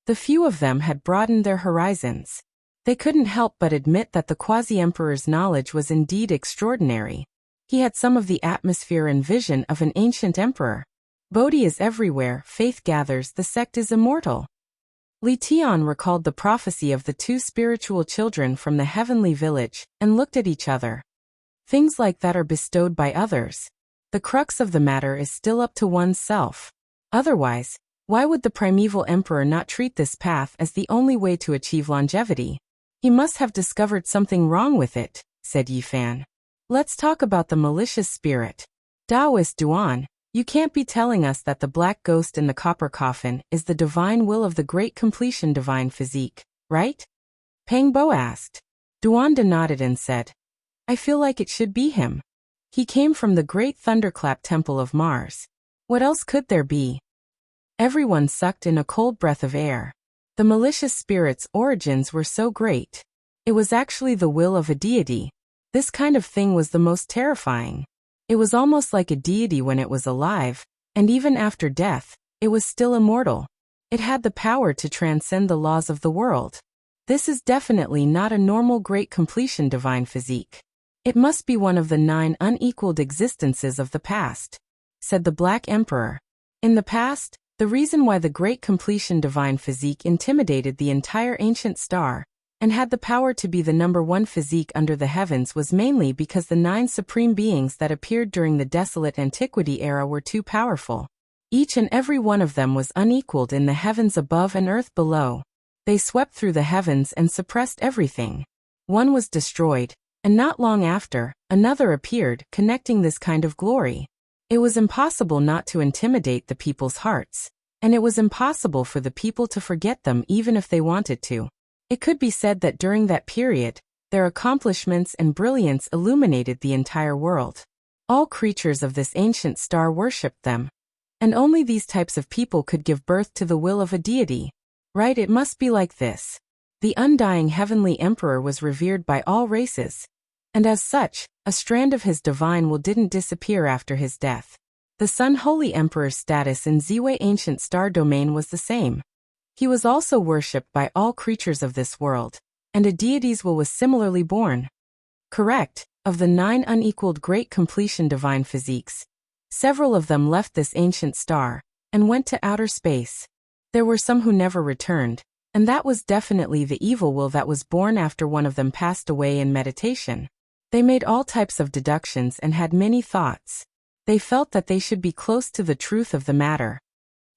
The few of them had broadened their horizons. They couldn't help but admit that the quasi-emperor's knowledge was indeed extraordinary. He had some of the atmosphere and vision of an ancient emperor. Bodhi is everywhere, faith gathers, the sect is immortal. Li Tian recalled the prophecy of the 2 spiritual children from the heavenly village, and looked at each other. Things like that are bestowed by others. The crux of the matter is still up to one's self. Otherwise, why would the primeval emperor not treat this path as the only way to achieve longevity? He must have discovered something wrong with it, said Yifan. Let's talk about the malicious spirit. Taoist Duan, you can't be telling us that the black ghost in the copper coffin is the divine will of the great completion divine physique, right? Pang Bo asked. Duanda nodded and said, I feel like it should be him. He came from the great thunderclap temple of Mars. What else could there be? Everyone sucked in a cold breath of air. The malicious spirit's origins were so great. It was actually the will of a deity. This kind of thing was the most terrifying. It was almost like a deity when it was alive, and even after death, it was still immortal. It had the power to transcend the laws of the world. This is definitely not a normal great completion divine physique. It must be one of the 9 unequaled existences of the past, said the Black Emperor. In the past, the reason why the great completion divine physique intimidated the entire ancient star, and had the power to be the number 1 physique under the heavens was mainly because the 9 supreme beings that appeared during the desolate antiquity era were too powerful. Each and every one of them was unequaled in the heavens above and earth below. They swept through the heavens and suppressed everything. One was destroyed, and not long after, another appeared, connecting this kind of glory. It was impossible not to intimidate the people's hearts, and it was impossible for the people to forget them even if they wanted to. It could be said that during that period, their accomplishments and brilliance illuminated the entire world. All creatures of this ancient star worshipped them. And only these types of people could give birth to the will of a deity. Right, it must be like this. The undying heavenly emperor was revered by all races. And as such, a strand of his divine will didn't disappear after his death. The Sun Holy Emperor's status in Ziwei ancient star domain was the same. He was also worshipped by all creatures of this world, and a deity's will was similarly born. Correct, of the 9 unequaled great completion divine physiques, several of them left this ancient star, and went to outer space. There were some who never returned, and that was definitely the evil will that was born after one of them passed away in meditation. They made all types of deductions and had many thoughts. They felt that they should be close to the truth of the matter.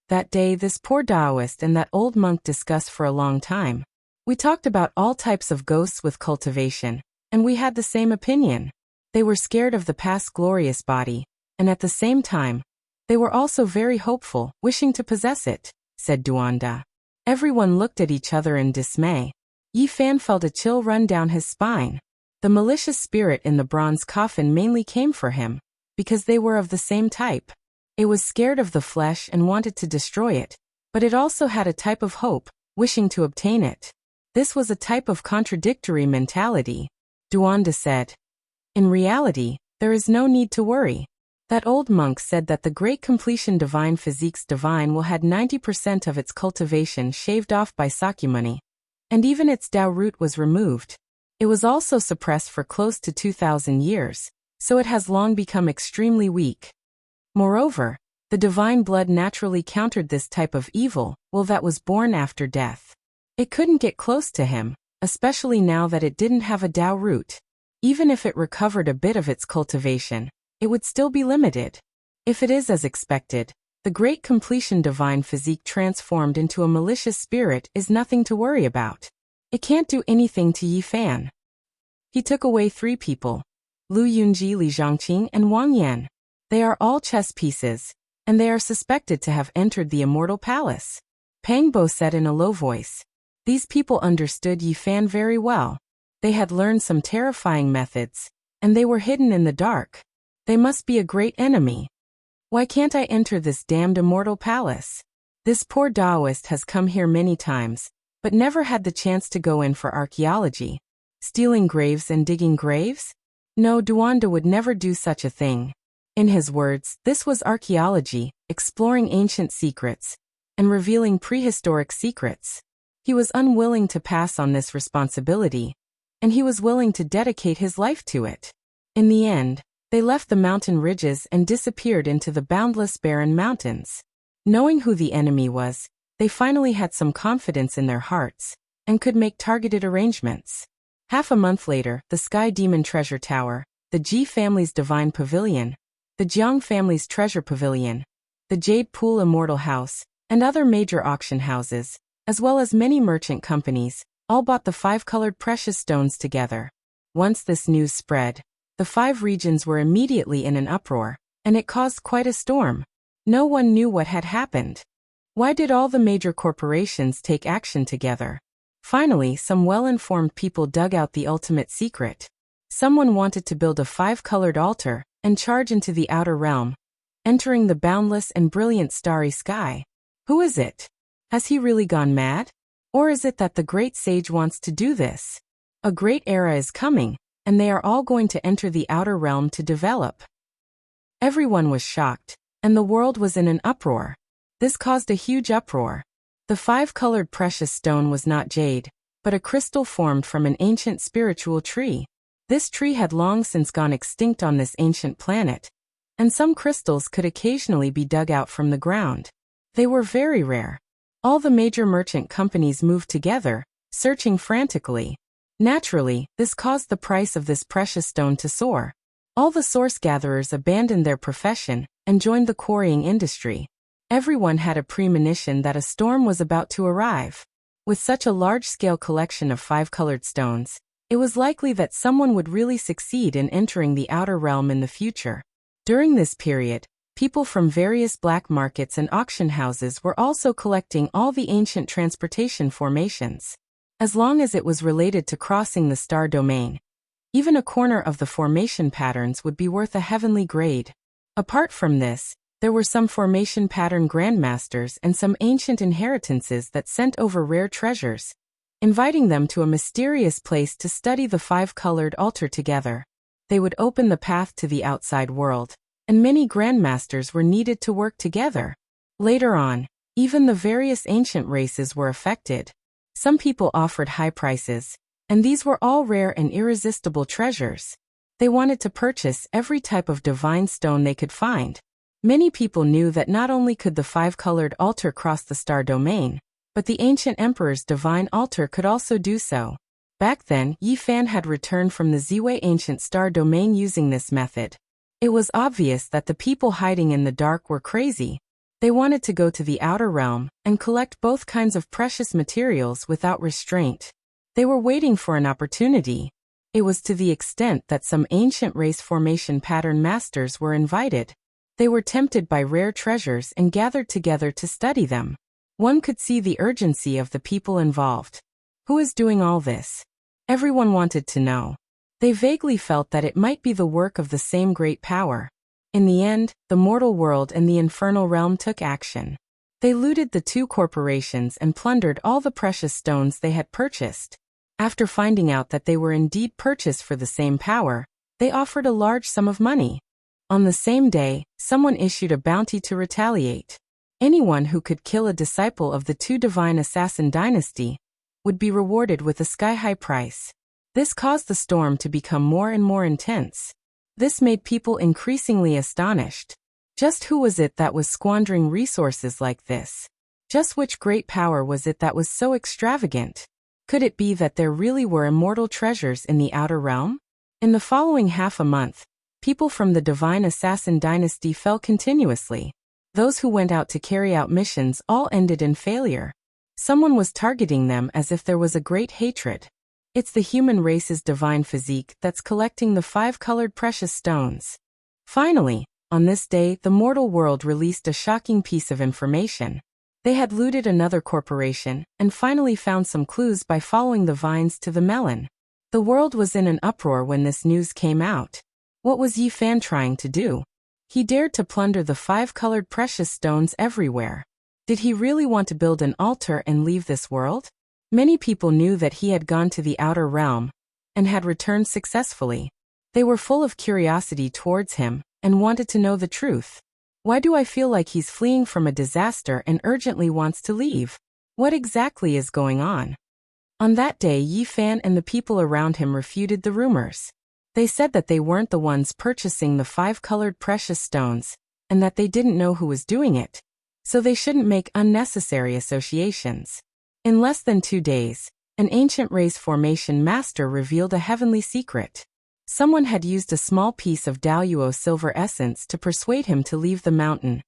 That day this poor Taoist and that old monk discussed for a long time. We talked about all types of ghosts with cultivation, and we had the same opinion. They were scared of the past glorious body, and at the same time, they were also very hopeful, wishing to possess it, said Duanda. Everyone looked at each other in dismay. Yifan felt a chill run down his spine. The malicious spirit in the bronze coffin mainly came for him, because they were of the same type. It was scared of the flesh and wanted to destroy it, but it also had a type of hope, wishing to obtain it. This was a type of contradictory mentality, Duanda said. In reality, there is no need to worry. That old monk said that the great completion divine physique's divine will had 90% of its cultivation shaved off by Sakyamuni, and even its Tao root was removed. It was also suppressed for close to 2,000 years, so it has long become extremely weak. Moreover, the divine blood naturally countered this type of evil will that was born after death. It couldn't get close to him, especially now that it didn't have a Tao root. Even if it recovered a bit of its cultivation, it would still be limited. If it is as expected, the great completion divine physique transformed into a malicious spirit is nothing to worry about. It can't do anything to Yi Fan. He took away 3 people, Lu Yunji, Li Zhangqing, and Wang Yan. They are all chess pieces, and they are suspected to have entered the Immortal Palace. Pang Bo said in a low voice. These people understood Yi Fan very well. They had learned some terrifying methods, and they were hidden in the dark. They must be a great enemy. Why can't I enter this damned Immortal Palace? This poor Taoist has come here many times, but never had the chance to go in for archaeology. Stealing graves and digging graves? No, Duanda would never do such a thing. In his words, this was archaeology, exploring ancient secrets, and revealing prehistoric secrets. He was unwilling to pass on this responsibility, and he was willing to dedicate his life to it. In the end, they left the mountain ridges and disappeared into the boundless barren mountains. Knowing who the enemy was, they finally had some confidence in their hearts, and could make targeted arrangements. Half a month later, the Sky Demon Treasure Tower, the Ji family's Divine Pavilion, the Jiang family's Treasure Pavilion, the Jade Pool Immortal House, and other major auction houses, as well as many merchant companies, all bought the 5 colored precious stones together. Once this news spread, the 5 regions were immediately in an uproar, and it caused quite a storm. No one knew what had happened. Why did all the major corporations take action together? Finally, some well-informed people dug out the ultimate secret. Someone wanted to build a 5-colored altar and charge into the outer realm, entering the boundless and brilliant starry sky. Who is it? Has he really gone mad? Or is it that the great sage wants to do this? A great era is coming, and they are all going to enter the outer realm to develop. Everyone was shocked, and the world was in an uproar. This caused a huge uproar. The 5-colored precious stone was not jade, but a crystal formed from an ancient spiritual tree. This tree had long since gone extinct on this ancient planet, and some crystals could occasionally be dug out from the ground. They were very rare. All the major merchant companies moved together, searching frantically. Naturally, this caused the price of this precious stone to soar. All the source gatherers abandoned their profession and joined the quarrying industry. Everyone had a premonition that a storm was about to arrive. With such a large-scale collection of 5-colored stones, it was likely that someone would really succeed in entering the outer realm in the future. During this period, people from various black markets and auction houses were also collecting all the ancient transportation formations. As long as it was related to crossing the star domain, even a corner of the formation patterns would be worth a heavenly grade. Apart from this, there were some formation pattern grandmasters and some ancient inheritances that sent over rare treasures, inviting them to a mysterious place to study the 5-colored altar together. They would open the path to the outside world, and many grandmasters were needed to work together. Later on, even the various ancient races were affected. Some people offered high prices, and these were all rare and irresistible treasures. They wanted to purchase every type of divine stone they could find. Many people knew that not only could the 5-colored altar cross the star domain, but the ancient emperor's divine altar could also do so. Back then, Yi Fan had returned from the Ziwei ancient star domain using this method. It was obvious that the people hiding in the dark were crazy. They wanted to go to the outer realm and collect both kinds of precious materials without restraint. They were waiting for an opportunity. It was to the extent that some ancient race formation pattern masters were invited. They were tempted by rare treasures and gathered together to study them. One could see the urgency of the people involved. Who is doing all this? Everyone wanted to know. They vaguely felt that it might be the work of the same great power. In the end, the mortal world and the infernal realm took action. They looted the 2 corporations and plundered all the precious stones they had purchased. After finding out that they were indeed purchased for the same power, they offered a large sum of money. On the same day, someone issued a bounty to retaliate. Anyone who could kill a disciple of the 2 divine assassin dynasty would be rewarded with a sky-high price. This caused the storm to become more and more intense. This made people increasingly astonished. Just who was it that was squandering resources like this? Just which great power was it that was so extravagant? Could it be that there really were immortal treasures in the outer realm? In the following half a month, people from the Divine Assassin dynasty fell continuously. Those who went out to carry out missions all ended in failure. Someone was targeting them as if there was a great hatred. It's the human race's divine physique that's collecting the 5-colored precious stones. Finally, on this day, the mortal world released a shocking piece of information. They had looted another corporation and finally found some clues by following the vines to the melon. The world was in an uproar when this news came out. What was Yi Fan trying to do? He dared to plunder the 5-colored precious stones everywhere. Did he really want to build an altar and leave this world? Many people knew that he had gone to the outer realm and had returned successfully. They were full of curiosity towards him and wanted to know the truth. Why do I feel like he's fleeing from a disaster and urgently wants to leave? What exactly is going on? On that day, Yi Fan and the people around him refuted the rumors. They said that they weren't the ones purchasing the 5-colored precious stones, and that they didn't know who was doing it, so they shouldn't make unnecessary associations. In less than 2 days, an ancient race formation master revealed a heavenly secret. Someone had used a small piece of Daluo silver essence to persuade him to leave the mountain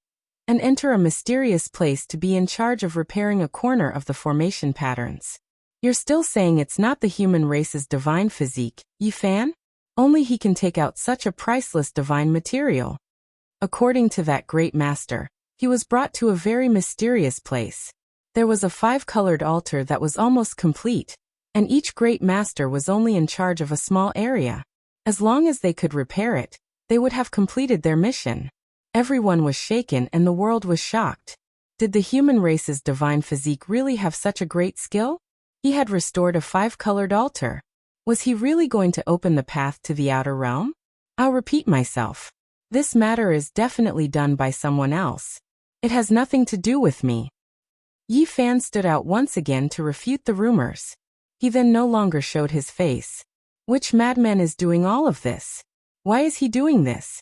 and enter a mysterious place to be in charge of repairing a corner of the formation patterns. You're still saying it's not the human race's divine physique, Yi Fan? Only he can take out such a priceless divine material. According to that great master, he was brought to a very mysterious place. There was a 5-colored altar that was almost complete, and each great master was only in charge of a small area. As long as they could repair it, they would have completed their mission. Everyone was shaken and the world was shocked. Did the human race's divine physique really have such a great skill? He had restored a 5-colored altar. Was he really going to open the path to the outer realm? I'll repeat myself. This matter is definitely done by someone else. It has nothing to do with me. Yi Fan stood out once again to refute the rumors. He then no longer showed his face. Which madman is doing all of this? Why is he doing this?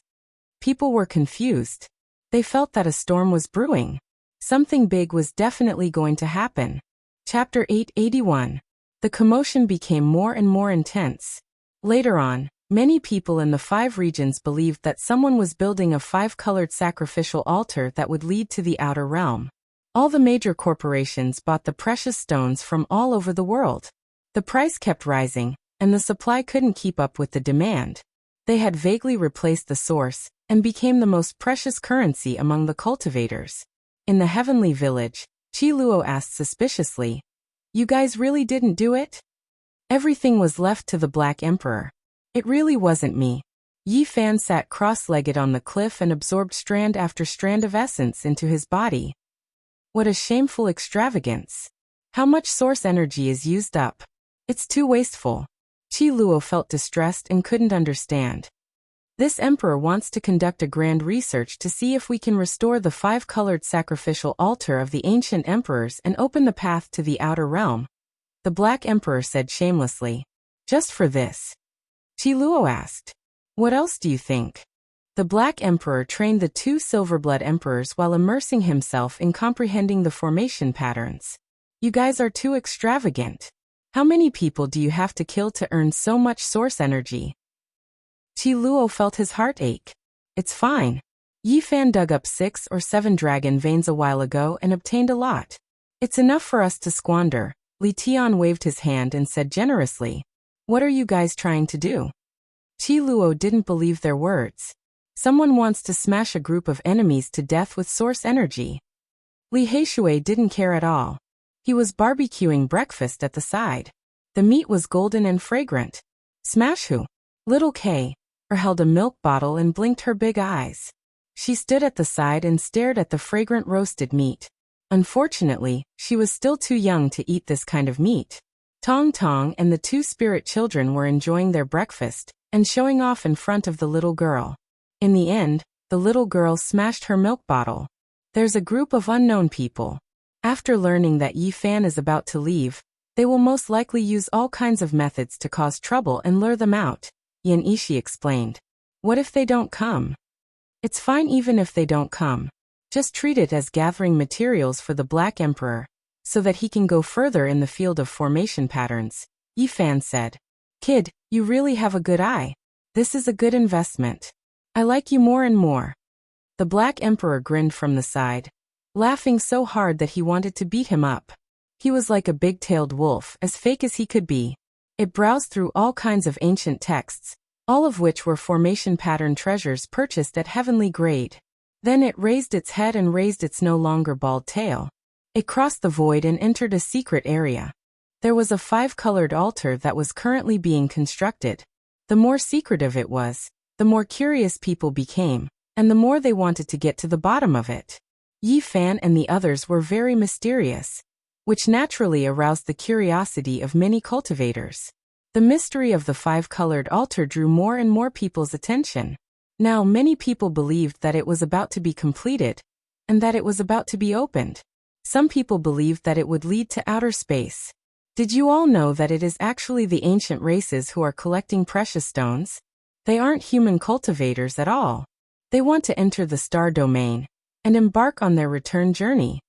People were confused. They felt that a storm was brewing. Something big was definitely going to happen. Chapter 881. The commotion became more and more intense. Later on, many people in the 5 regions believed that someone was building a 5-colored sacrificial altar that would lead to the outer realm. All the major corporations bought the precious stones from all over the world. The price kept rising, and the supply couldn't keep up with the demand. They had vaguely replaced the source and became the most precious currency among the cultivators. In the heavenly village, Qi Luo asked suspiciously, "You guys really didn't do it?" Everything was left to the Black Emperor. It really wasn't me. Yi Fan sat cross-legged on the cliff and absorbed strand after strand of essence into his body. What a shameful extravagance. How much source energy is used up? It's too wasteful. Qi Luo felt distressed and couldn't understand. This emperor wants to conduct a grand research to see if we can restore the 5-colored sacrificial altar of the ancient emperors and open the path to the outer realm. The Black Emperor said shamelessly. Just for this? Qi Luo asked. What else do you think? The Black Emperor trained the 2 Silverblood emperors while immersing himself in comprehending the formation patterns. You guys are too extravagant. How many people do you have to kill to earn so much source energy? Qi Luo felt his heart ache. It's fine. Yi Fan dug up 6 or 7 dragon veins a while ago and obtained a lot. It's enough for us to squander. Li Tian waved his hand and said generously. What are you guys trying to do? Qi Luo didn't believe their words. Someone wants to smash a group of enemies to death with source energy. Li Heishui didn't care at all. He was barbecuing breakfast at the side. The meat was golden and fragrant. Smash who? Little K held a milk bottle and blinked her big eyes. She stood at the side and stared at the fragrant roasted meat. Unfortunately, she was still too young to eat this kind of meat. Tong Tong and the 2 spirit children were enjoying their breakfast and showing off in front of the little girl. In the end, the little girl smashed her milk bottle. There's a group of unknown people. After learning that Yi Fan is about to leave, they will most likely use all kinds of methods to cause trouble and lure them out, Yan Ishi explained. What if they don't come? It's fine even if they don't come. Just treat it as gathering materials for the Black Emperor, so that he can go further in the field of formation patterns, Yi Fan said. Kid, you really have a good eye. This is a good investment. I like you more and more. The Black Emperor grinned from the side, laughing so hard that he wanted to beat him up. He was like a big-tailed wolf, as fake as he could be. It browsed through all kinds of ancient texts, all of which were formation pattern treasures purchased at heavenly grade. Then it raised its head and raised its no longer bald tail. It crossed the void and entered a secret area. There was a 5-colored altar that was currently being constructed. The more secretive it was, the more curious people became, and the more they wanted to get to the bottom of it. Yi Fan and the others were very mysterious, which naturally aroused the curiosity of many cultivators. The mystery of the 5-colored altar drew more and more people's attention. Now many people believed that it was about to be completed, and that it was about to be opened. Some people believed that it would lead to outer space. Did you all know that it is actually the ancient races who are collecting precious stones? They aren't human cultivators at all. They want to enter the star domain and embark on their return journey.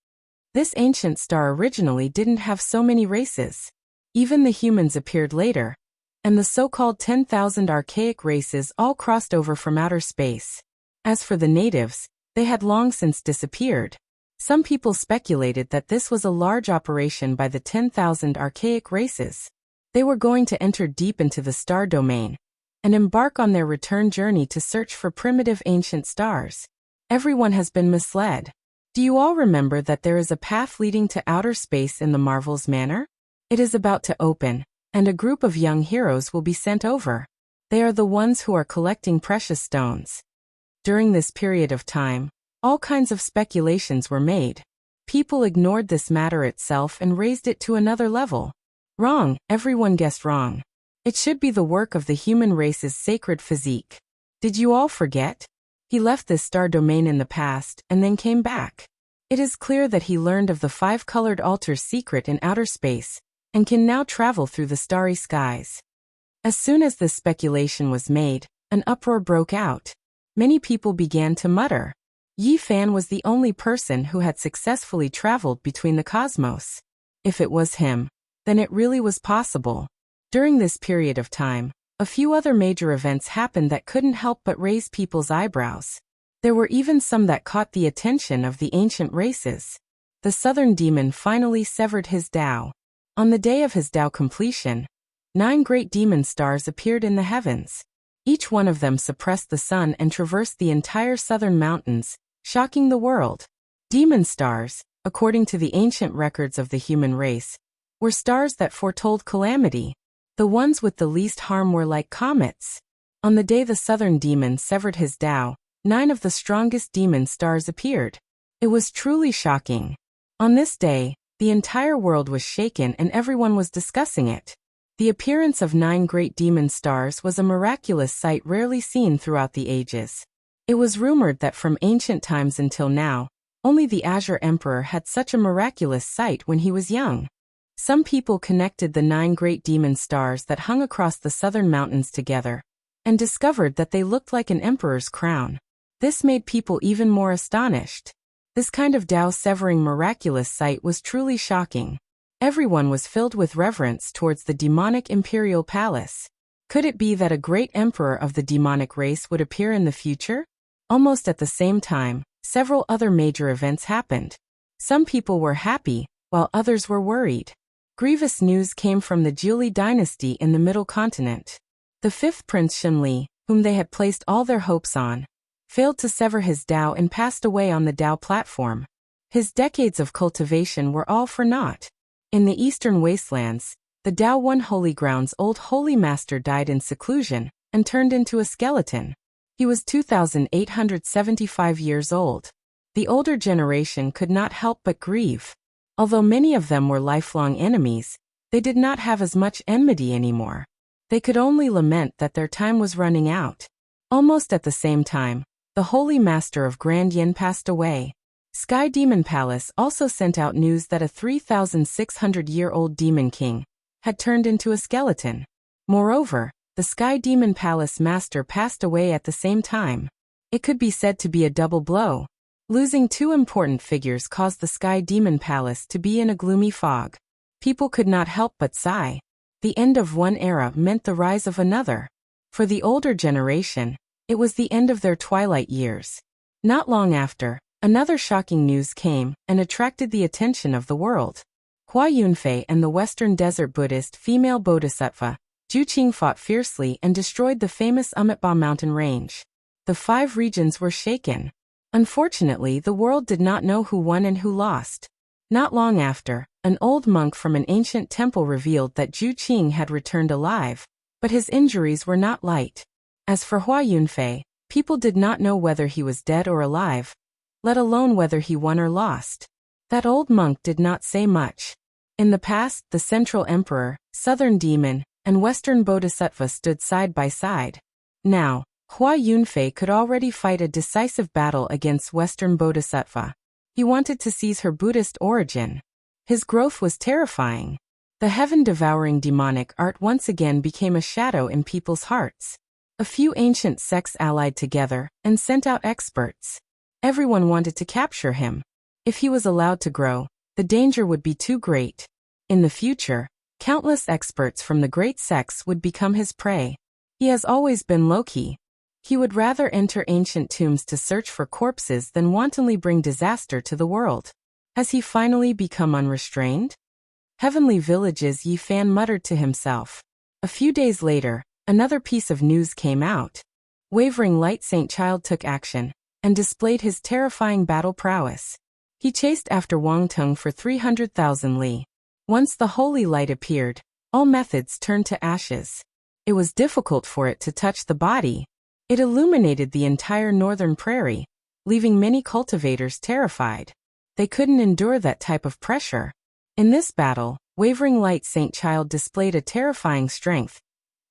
This ancient star originally didn't have so many races. Even the humans appeared later, and the so-called 10,000 archaic races all crossed over from outer space. As for the natives, they had long since disappeared. Some people speculated that this was a large operation by the 10,000 archaic races. They were going to enter deep into the star domain and embark on their return journey to search for primitive ancient stars. Everyone has been misled. Do you all remember that there is a path leading to outer space in the Marvel's manor? It is about to open, and a group of young heroes will be sent over. They are the ones who are collecting precious stones. During this period of time, all kinds of speculations were made. People ignored this matter itself and raised it to another level. Wrong, everyone guessed wrong. It should be the work of the human race's sacred physique. Did you all forget? He left this star domain in the past and then came back. It is clear that he learned of the 5-colored altar's secret in outer space and can now travel through the starry skies. As soon as this speculation was made, an uproar broke out. Many people began to mutter. Yi Fan was the only person who had successfully traveled between the cosmos. If it was him, then it really was possible. During this period of time, a few other major events happened that couldn't help but raise people's eyebrows. There were even some that caught the attention of the ancient races. The southern demon finally severed his Tao. On the day of his Tao completion, 9 great demon stars appeared in the heavens. Each one of them suppressed the sun and traversed the entire southern mountains, shocking the world. Demon stars, according to the ancient records of the human race, were stars that foretold calamity. The ones with the least harm were like comets. On the day the southern demon severed his Tao, 9 of the strongest demon stars appeared. It was truly shocking. On this day, the entire world was shaken and everyone was discussing it. The appearance of 9 great demon stars was a miraculous sight rarely seen throughout the ages. It was rumored that from ancient times until now, only the Azure Emperor had such a miraculous sight when he was young. Some people connected the 9 great demon stars that hung across the southern mountains together, and discovered that they looked like an emperor's crown. This made people even more astonished. This kind of Tao-severing miraculous sight was truly shocking. Everyone was filled with reverence towards the demonic imperial palace. Could it be that a great emperor of the demonic race would appear in the future? Almost at the same time, several other major events happened. Some people were happy, while others were worried. Grievous news came from the Jiuli dynasty in the Middle Continent. The 5th Prince Shenli, whom they had placed all their hopes on, failed to sever his Tao and passed away on the Tao platform. His decades of cultivation were all for naught. In the eastern wastelands, the Tao One Holy Ground's old holy master died in seclusion and turned into a skeleton. He was 2,875 years old. The older generation could not help but grieve. Although many of them were lifelong enemies, they did not have as much enmity anymore. They could only lament that their time was running out. Almost at the same time, the Holy Master of Grand Yin passed away. Sky Demon Palace also sent out news that a 3,600-year-old Demon King had turned into a skeleton. Moreover, the Sky Demon Palace Master passed away at the same time. It could be said to be a double blow. Losing 2 important figures caused the Sky Demon Palace to be in a gloomy fog. People could not help but sigh. The end of one era meant the rise of another. For the older generation, it was the end of their twilight years. Not long after, another shocking news came and attracted the attention of the world. Hua Yunfei and the Western Desert Buddhist female bodhisattva, Ju Qing, fought fiercely and destroyed the famous Amitabha mountain range. The 5 regions were shaken. Unfortunately, the world did not know who won and who lost. Not long after, an old monk from an ancient temple revealed that Ju Qing had returned alive, but his injuries were not light. As for Hua Yunfei, people did not know whether he was dead or alive, let alone whether he won or lost. That old monk did not say much. In the past, the Central Emperor, Southern Demon, and Western Bodhisattva stood side by side. Now, Hua Yunfei could already fight a decisive battle against Western Bodhisattva. He wanted to seize her Buddhist origin. His growth was terrifying. The heaven-devouring demonic art once again became a shadow in people's hearts. A few ancient sects allied together and sent out experts. Everyone wanted to capture him. If he was allowed to grow, the danger would be too great. In the future, countless experts from the great sects would become his prey. He has always been low-key. He would rather enter ancient tombs to search for corpses than wantonly bring disaster to the world. Has he finally become unrestrained? Heavenly Villages, Yi Fan muttered to himself. A few days later, another piece of news came out. Wavering Light Saint Child took action and displayed his terrifying battle prowess. He chased after Wang Tung for 300,000 li. Once the holy light appeared, all methods turned to ashes. It was difficult for it to touch the body. It illuminated the entire northern prairie, leaving many cultivators terrified. They couldn't endure that type of pressure. In this battle, Wavering Light Saint Child displayed a terrifying strength,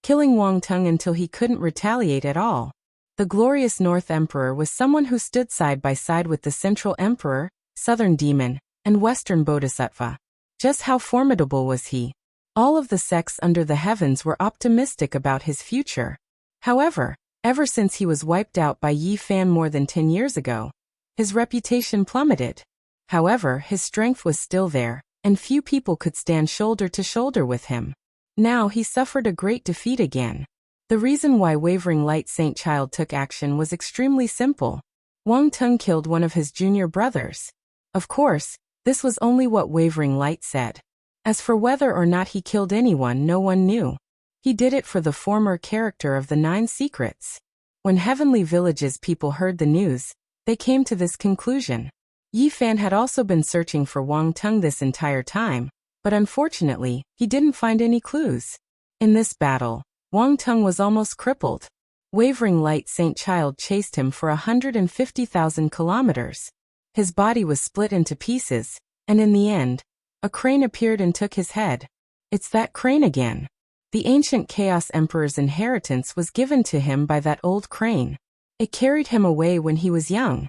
killing Wang Tung until he couldn't retaliate at all. The glorious North Emperor was someone who stood side by side with the Central Emperor, Southern Demon, and Western Bodhisattva. Just how formidable was he? All of the sects under the heavens were optimistic about his future. However, ever since he was wiped out by Yi Fan more than 10 years ago, his reputation plummeted. However, his strength was still there, and few people could stand shoulder to shoulder with him. Now he suffered a great defeat again. The reason why Wavering Light Saint Child took action was extremely simple. Wang Tung killed one of his junior brothers. Of course, this was only what Wavering Light said. As for whether or not he killed anyone, no one knew. He did it for the former character of the 9 secrets. When Heavenly Villages people heard the news, they came to this conclusion. Yi Fan had also been searching for Wang Tung this entire time, but unfortunately, he didn't find any clues. In this battle, Wang Tung was almost crippled. Wavering Light Saint Child chased him for 150,000 kilometers. His body was split into pieces, and in the end, a crane appeared and took his head. It's that crane again. The ancient Chaos Emperor's inheritance was given to him by that old crane. It carried him away when he was young.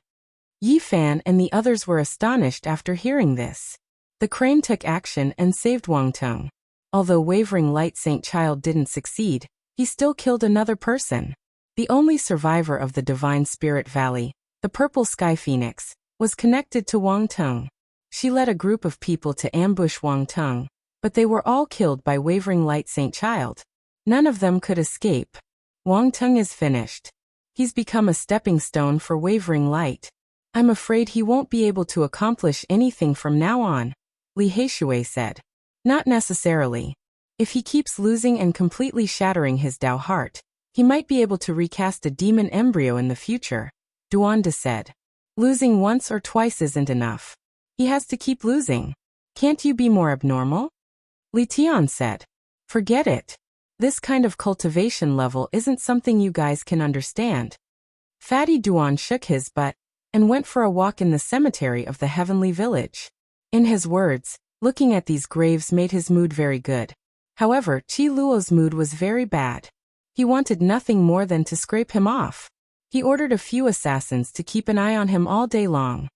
Yi Fan and the others were astonished after hearing this. The crane took action and saved Wang Tung. Although Wavering Light Saint Child didn't succeed, he still killed another person. The only survivor of the Divine Spirit Valley, the Purple Sky Phoenix, was connected to Wang Tung. She led a group of people to ambush Wang Tung, but they were all killed by Wavering Light Saint Child. None of them could escape. Wang Tung is finished. He's become a stepping stone for Wavering Light. I'm afraid he won't be able to accomplish anything from now on, Li Heishui said. Not necessarily. If he keeps losing and completely shattering his Tao heart, he might be able to recast a demon embryo in the future, Duanda said. Losing once or twice isn't enough. He has to keep losing. Can't you be more abnormal? Li Tian said. Forget it. This kind of cultivation level isn't something you guys can understand. Fatty Duan shook his butt and went for a walk in the cemetery of the Heavenly Village. In his words, looking at these graves made his mood very good. However, Qi Luo's mood was very bad. He wanted nothing more than to scrape him off. He ordered a few assassins to keep an eye on him all day long.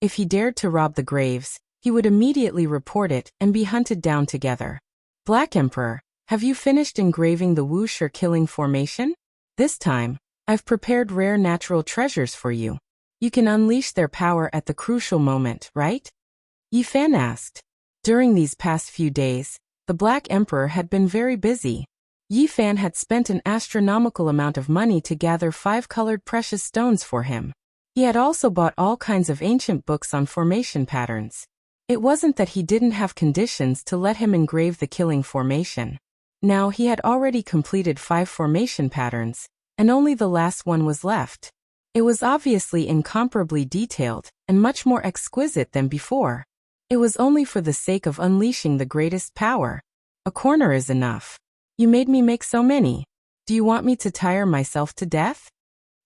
If he dared to rob the graves, he would immediately report it and be hunted down together. Black Emperor, have you finished engraving the Wuxia killing formation? This time, I've prepared rare natural treasures for you. You can unleash their power at the crucial moment, right? Yi Fan asked. During these past few days, the Black Emperor had been very busy. Yi Fan had spent an astronomical amount of money to gather 5 colored precious stones for him. He had also bought all kinds of ancient books on formation patterns. It wasn't that he didn't have conditions to let him engrave the killing formation. Now he had already completed 5 formation patterns, and only the last one was left. It was obviously incomparably detailed, and much more exquisite than before. It was only for the sake of unleashing the greatest power. A corner is enough. You made me make so many. Do you want me to tire myself to death?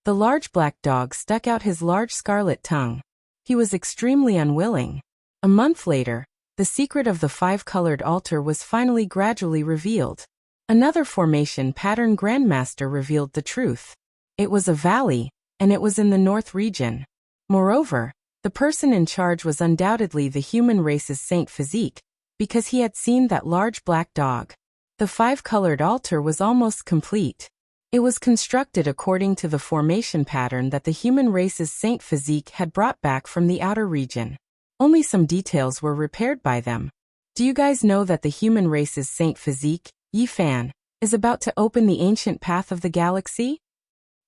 The large black dog stuck out his large scarlet tongue. He was extremely unwilling. A month later, the secret of the 5-colored altar was finally gradually revealed. Another formation pattern grandmaster revealed the truth. It was a valley, and it was in the north region. Moreover, the person in charge was undoubtedly the human race's Saint Physique, because he had seen that large black dog. The 5-colored altar was almost complete. It was constructed according to the formation pattern that the human race's Saint Physique had brought back from the outer region. Only some details were repaired by them. Do you guys know that the human race's Saint Physique, Yi Fan, is about to open the ancient path of the galaxy?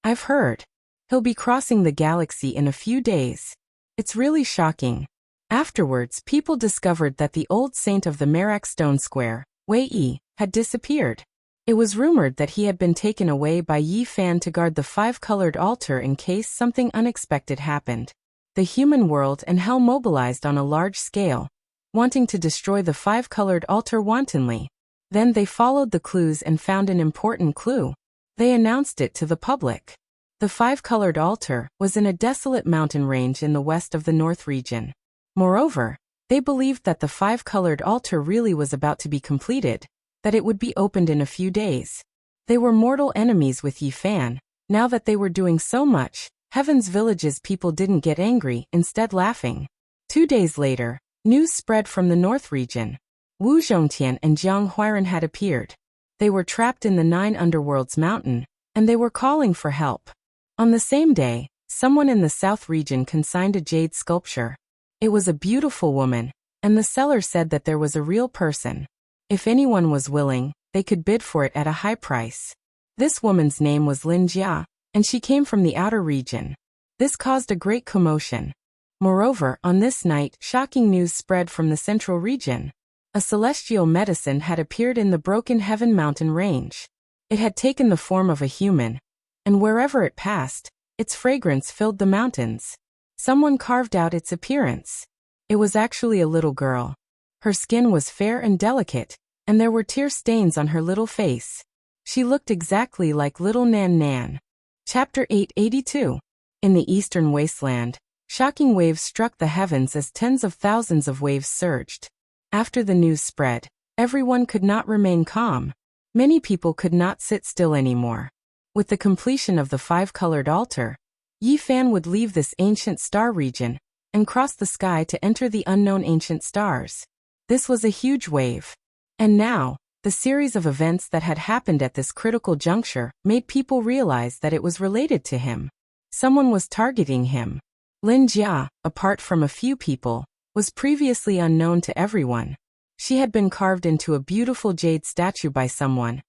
I've heard. He'll be crossing the galaxy in a few days. It's really shocking. Afterwards, people discovered that the old saint of the Merak Stone Square, Wei Yi, had disappeared. It was rumored that he had been taken away by Yi Fan to guard the 5-colored altar in case something unexpected happened. The human world and hell mobilized on a large scale, wanting to destroy the 5-colored altar wantonly. Then they followed the clues and found an important clue. They announced it to the public. The 5-colored altar was in a desolate mountain range in the west of the north region. Moreover, they believed that the 5-colored altar really was about to be completed, that it would be opened in a few days. They were mortal enemies with Yi Fan. Now that they were doing so much, Heaven's Village's people didn't get angry, instead laughing. 2 days later, news spread from the north region. Wu Zhongtian and Jiang Huiran had appeared. They were trapped in the 9 Underworlds mountain, and they were calling for help. On the same day, someone in the south region consigned a jade sculpture. It was a beautiful woman, and the seller said that there was a real person. If anyone was willing, they could bid for it at a high price. This woman's name was Lin Jia, and she came from the outer region. This caused a great commotion. Moreover, on this night, shocking news spread from the central region. A celestial medicine had appeared in the Broken Heaven mountain range. It had taken the form of a human, and wherever it passed, its fragrance filled the mountains. Someone carved out its appearance. It was actually a little girl. Her skin was fair and delicate, and there were tear stains on her little face. She looked exactly like little Nan Nan. Chapter 882. In the eastern wasteland, shocking waves struck the heavens as tens of thousands of waves surged. After the news spread, everyone could not remain calm. Many people could not sit still anymore. With the completion of the 5-colored altar, Yi Fan would leave this ancient star region and cross the sky to enter the unknown ancient stars. This was a huge wave. And now, the series of events that had happened at this critical juncture made people realize that it was related to him. Someone was targeting him. Lin Jia, apart from a few people, was previously unknown to everyone. She had been carved into a beautiful jade statue by someone,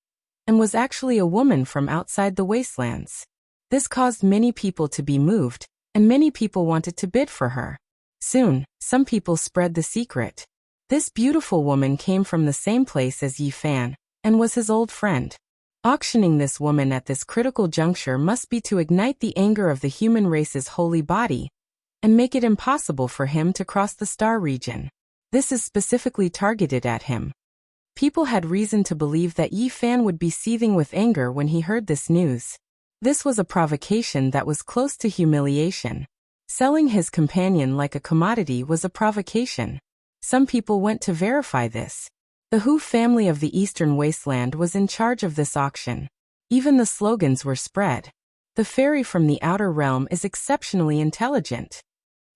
and was actually a woman from outside the wastelands. This caused many people to be moved, and many people wanted to bid for her. Soon, some people spread the secret. This beautiful woman came from the same place as Yi Fan, and was his old friend. Auctioning this woman at this critical juncture must be to ignite the anger of the human race's holy body, and make it impossible for him to cross the star region. This is specifically targeted at him. People had reason to believe that Yi Fan would be seething with anger when he heard this news. This was a provocation that was close to humiliation. Selling his companion like a commodity was a provocation. Some people went to verify this. The Hu family of the Eastern Wasteland was in charge of this auction. Even the slogans were spread. The fairy from the outer realm is exceptionally intelligent.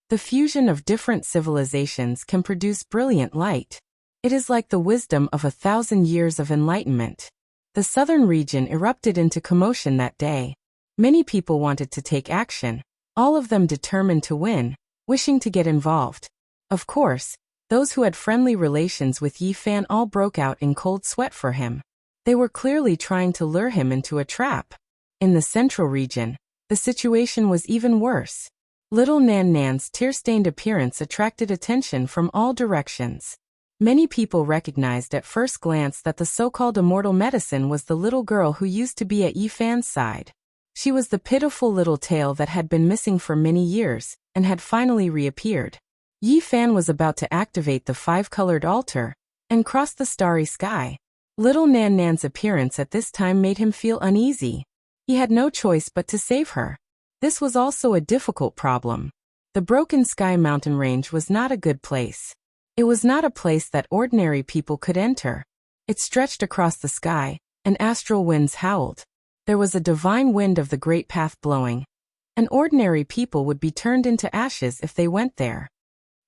The fusion of different civilizations can produce brilliant light. It is like the wisdom of 1,000 years of enlightenment. The southern region erupted into commotion that day. Many people wanted to take action, all of them determined to win, wishing to get involved. Of course, those who had friendly relations with Yi Fan all broke out in cold sweat for him. They were clearly trying to lure him into a trap. In the central region, the situation was even worse. Little Nan Nan's tear-stained appearance attracted attention from all directions. Many people recognized at first glance that the so-called immortal medicine was the little girl who used to be at Yi Fan's side. She was the pitiful little tail that had been missing for many years, and had finally reappeared. Yi Fan was about to activate the five-colored altar, and cross the starry sky. Little Nan Nan's appearance at this time made him feel uneasy. He had no choice but to save her. This was also a difficult problem. The Broken Sky mountain range was not a good place. It was not a place that ordinary people could enter. It stretched across the sky, and astral winds howled. There was a divine wind of the great path blowing, and ordinary people would be turned into ashes if they went there.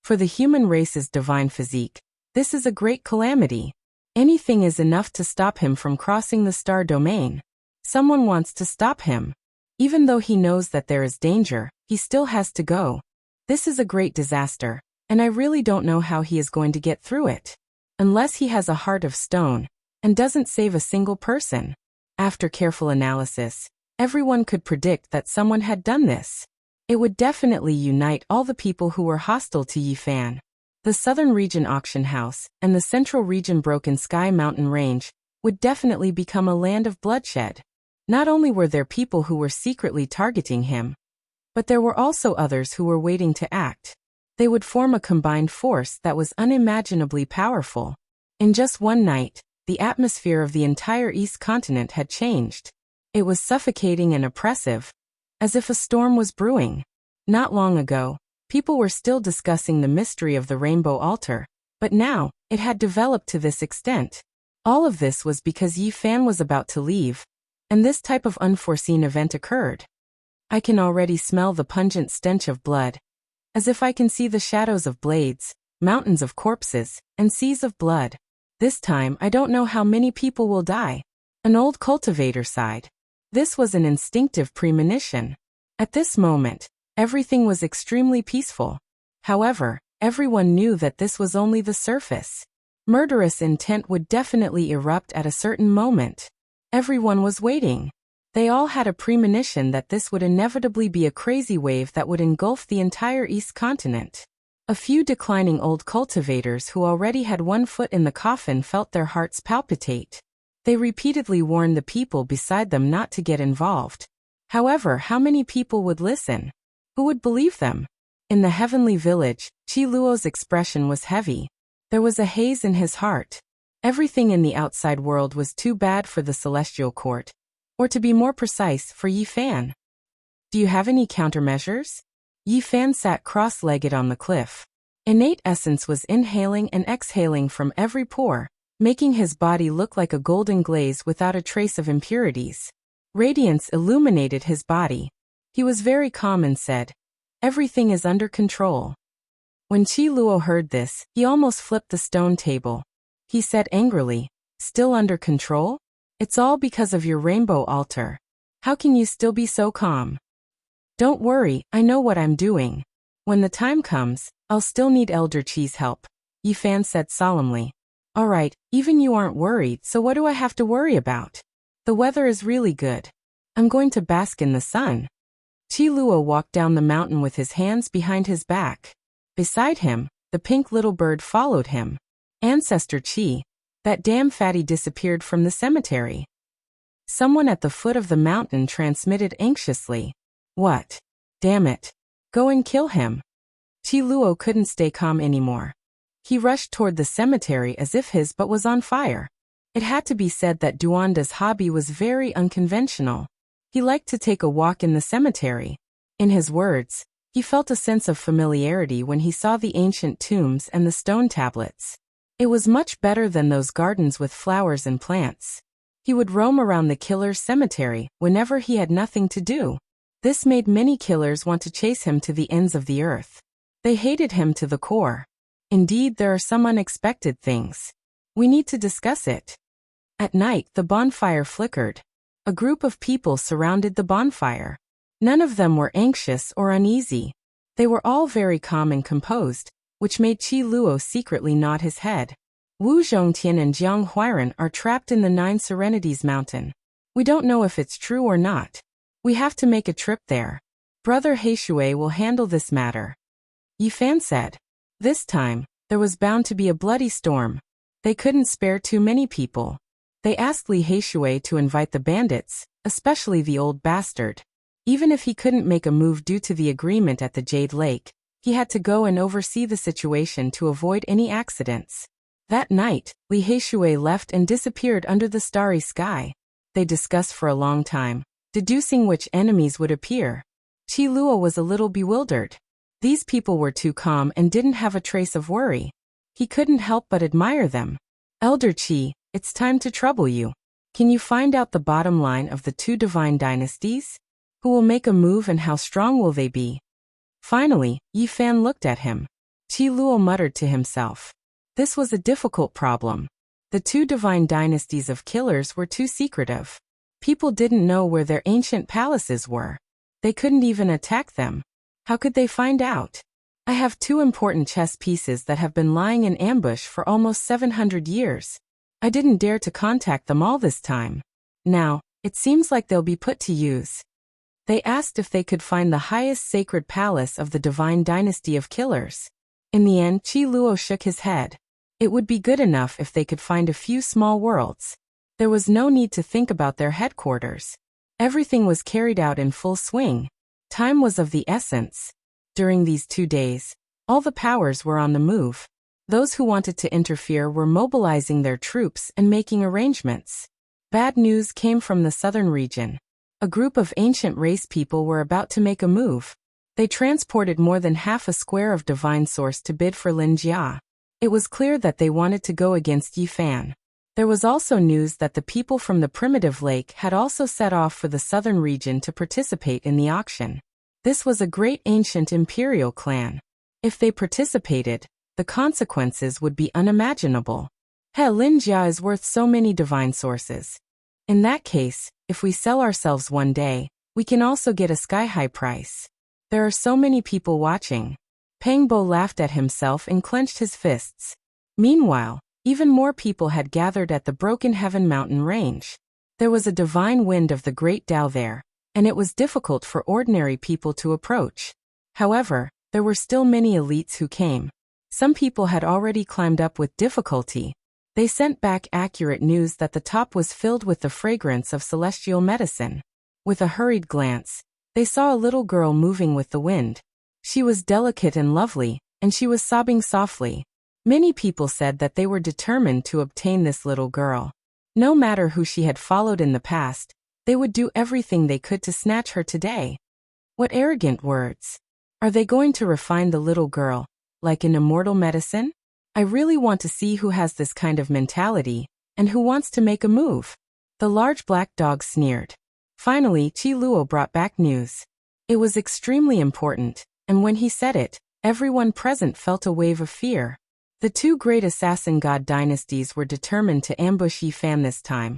For the human race's divine physique, this is a great calamity. Anything is enough to stop him from crossing the star domain. Someone wants to stop him. Even though he knows that there is danger, he still has to go. This is a great disaster, and I really don't know how he is going to get through it. Unless he has a heart of stone, and doesn't save a single person. After careful analysis, everyone could predict that someone had done this. It would definitely unite all the people who were hostile to Yi Fan. The southern region auction house, and the central region Broken Sky mountain range, would definitely become a land of bloodshed. Not only were there people who were secretly targeting him, but there were also others who were waiting to act. They would form a combined force that was unimaginably powerful. In just one night, the atmosphere of the entire East continent had changed. It was suffocating and oppressive, as if a storm was brewing. Not long ago, people were still discussing the mystery of the Rainbow Altar, but now, it had developed to this extent. All of this was because Yi Fan was about to leave, and this type of unforeseen event occurred. I can already smell the pungent stench of blood, as if I can see the shadows of blades, mountains of corpses, and seas of blood. This time I don't know how many people will die. An old cultivator sighed. This was an instinctive premonition. At this moment, everything was extremely peaceful. However, everyone knew that this was only the surface. Murderous intent would definitely erupt at a certain moment. Everyone was waiting. They all had a premonition that this would inevitably be a crazy wave that would engulf the entire East continent. A few declining old cultivators who already had one foot in the coffin felt their hearts palpitate. They repeatedly warned the people beside them not to get involved. However, how many people would listen? Who would believe them? In the heavenly village, Qi Luo's expression was heavy. There was a haze in his heart. Everything in the outside world was too bad for the celestial court. Or to be more precise, for Yi Fan. Do you have any countermeasures? Yi Fan sat cross-legged on the cliff. Innate essence was inhaling and exhaling from every pore, making his body look like a golden glaze without a trace of impurities. Radiance illuminated his body. He was very calm and said, "Everything is under control." When Qi Luo heard this, he almost flipped the stone table. He said angrily, "Still under control? It's all because of your rainbow altar. How can you still be so calm?" "Don't worry, I know what I'm doing. When the time comes, I'll still need Elder Qi's help," Yi Fan said solemnly. "All right, even you aren't worried, so what do I have to worry about? The weather is really good. I'm going to bask in the sun." Qi Luo walked down the mountain with his hands behind his back. Beside him, the pink little bird followed him. Ancestor Qi, that damn fatty disappeared from the cemetery. Someone at the foot of the mountain transmitted anxiously. "What? Damn it. Go and kill him." Qi Luo couldn't stay calm anymore. He rushed toward the cemetery as if his butt was on fire. It had to be said that Duanda's hobby was very unconventional. He liked to take a walk in the cemetery. In his words, he felt a sense of familiarity when he saw the ancient tombs and the stone tablets. It was much better than those gardens with flowers and plants. He would roam around the killer's cemetery whenever he had nothing to do. This made many killers want to chase him to the ends of the earth. They hated him to the core. Indeed, there are some unexpected things. We need to discuss it. At night, the bonfire flickered. A group of people surrounded the bonfire. None of them were anxious or uneasy. They were all very calm and composed, which made Qi Luo secretly nod his head. Wu Zhongtian and Jiang Huairan are trapped in the Nine Serenities Mountain. We don't know if it's true or not. We have to make a trip there. Brother Heishui will handle this matter. Yi Fan said. This time, there was bound to be a bloody storm. They couldn't spare too many people. They asked Li Heishui to invite the bandits, especially the old bastard. Even if he couldn't make a move due to the agreement at the Jade Lake, he had to go and oversee the situation to avoid any accidents. That night, Li Heishui left and disappeared under the starry sky. They discussed for a long time, deducing which enemies would appear. Qi Luo was a little bewildered. These people were too calm and didn't have a trace of worry. He couldn't help but admire them. Elder Qi, it's time to trouble you. Can you find out the bottom line of the two divine dynasties? Who will make a move and how strong will they be? Finally, Yi Fan looked at him. Qi Luo muttered to himself. This was a difficult problem. The two divine dynasties of killers were too secretive. People didn't know where their ancient palaces were. They couldn't even attack them. How could they find out? I have two important chess pieces that have been lying in ambush for almost 700 years. I didn't dare to contact them all this time. Now, it seems like they'll be put to use. They asked if they could find the highest sacred palace of the divine dynasty of killers. In the end, Qi Luo shook his head. It would be good enough if they could find a few small worlds. There was no need to think about their headquarters. Everything was carried out in full swing. Time was of the essence. During these 2 days, all the powers were on the move. Those who wanted to interfere were mobilizing their troops and making arrangements. Bad news came from the southern region. A group of ancient race people were about to make a move. They transported more than half a square of divine source to bid for Lin Jia. It was clear that they wanted to go against Yi Fan. There was also news that the people from the primitive lake had also set off for the southern region to participate in the auction. This was a great ancient imperial clan. If they participated, the consequences would be unimaginable. Lin Jia is worth so many divine sources. In that case, if we sell ourselves one day, we can also get a sky-high price. There are so many people watching. Pang Bo laughed at himself and clenched his fists. Meanwhile, even more people had gathered at the Broken Heaven mountain range. There was a divine wind of the great Tao there, and it was difficult for ordinary people to approach. However, there were still many elites who came. Some people had already climbed up with difficulty. They sent back accurate news that the top was filled with the fragrance of celestial medicine. With a hurried glance, they saw a little girl moving with the wind. She was delicate and lovely, and she was sobbing softly. Many people said that they were determined to obtain this little girl. No matter who she had followed in the past, they would do everything they could to snatch her today. What arrogant words. Are they going to refine the little girl, like an immortal medicine? I really want to see who has this kind of mentality, and who wants to make a move. The large black dog sneered. Finally, Qi Luo brought back news. It was extremely important, and when he said it, everyone present felt a wave of fear. The two great assassin god dynasties were determined to ambush Yi Fan this time,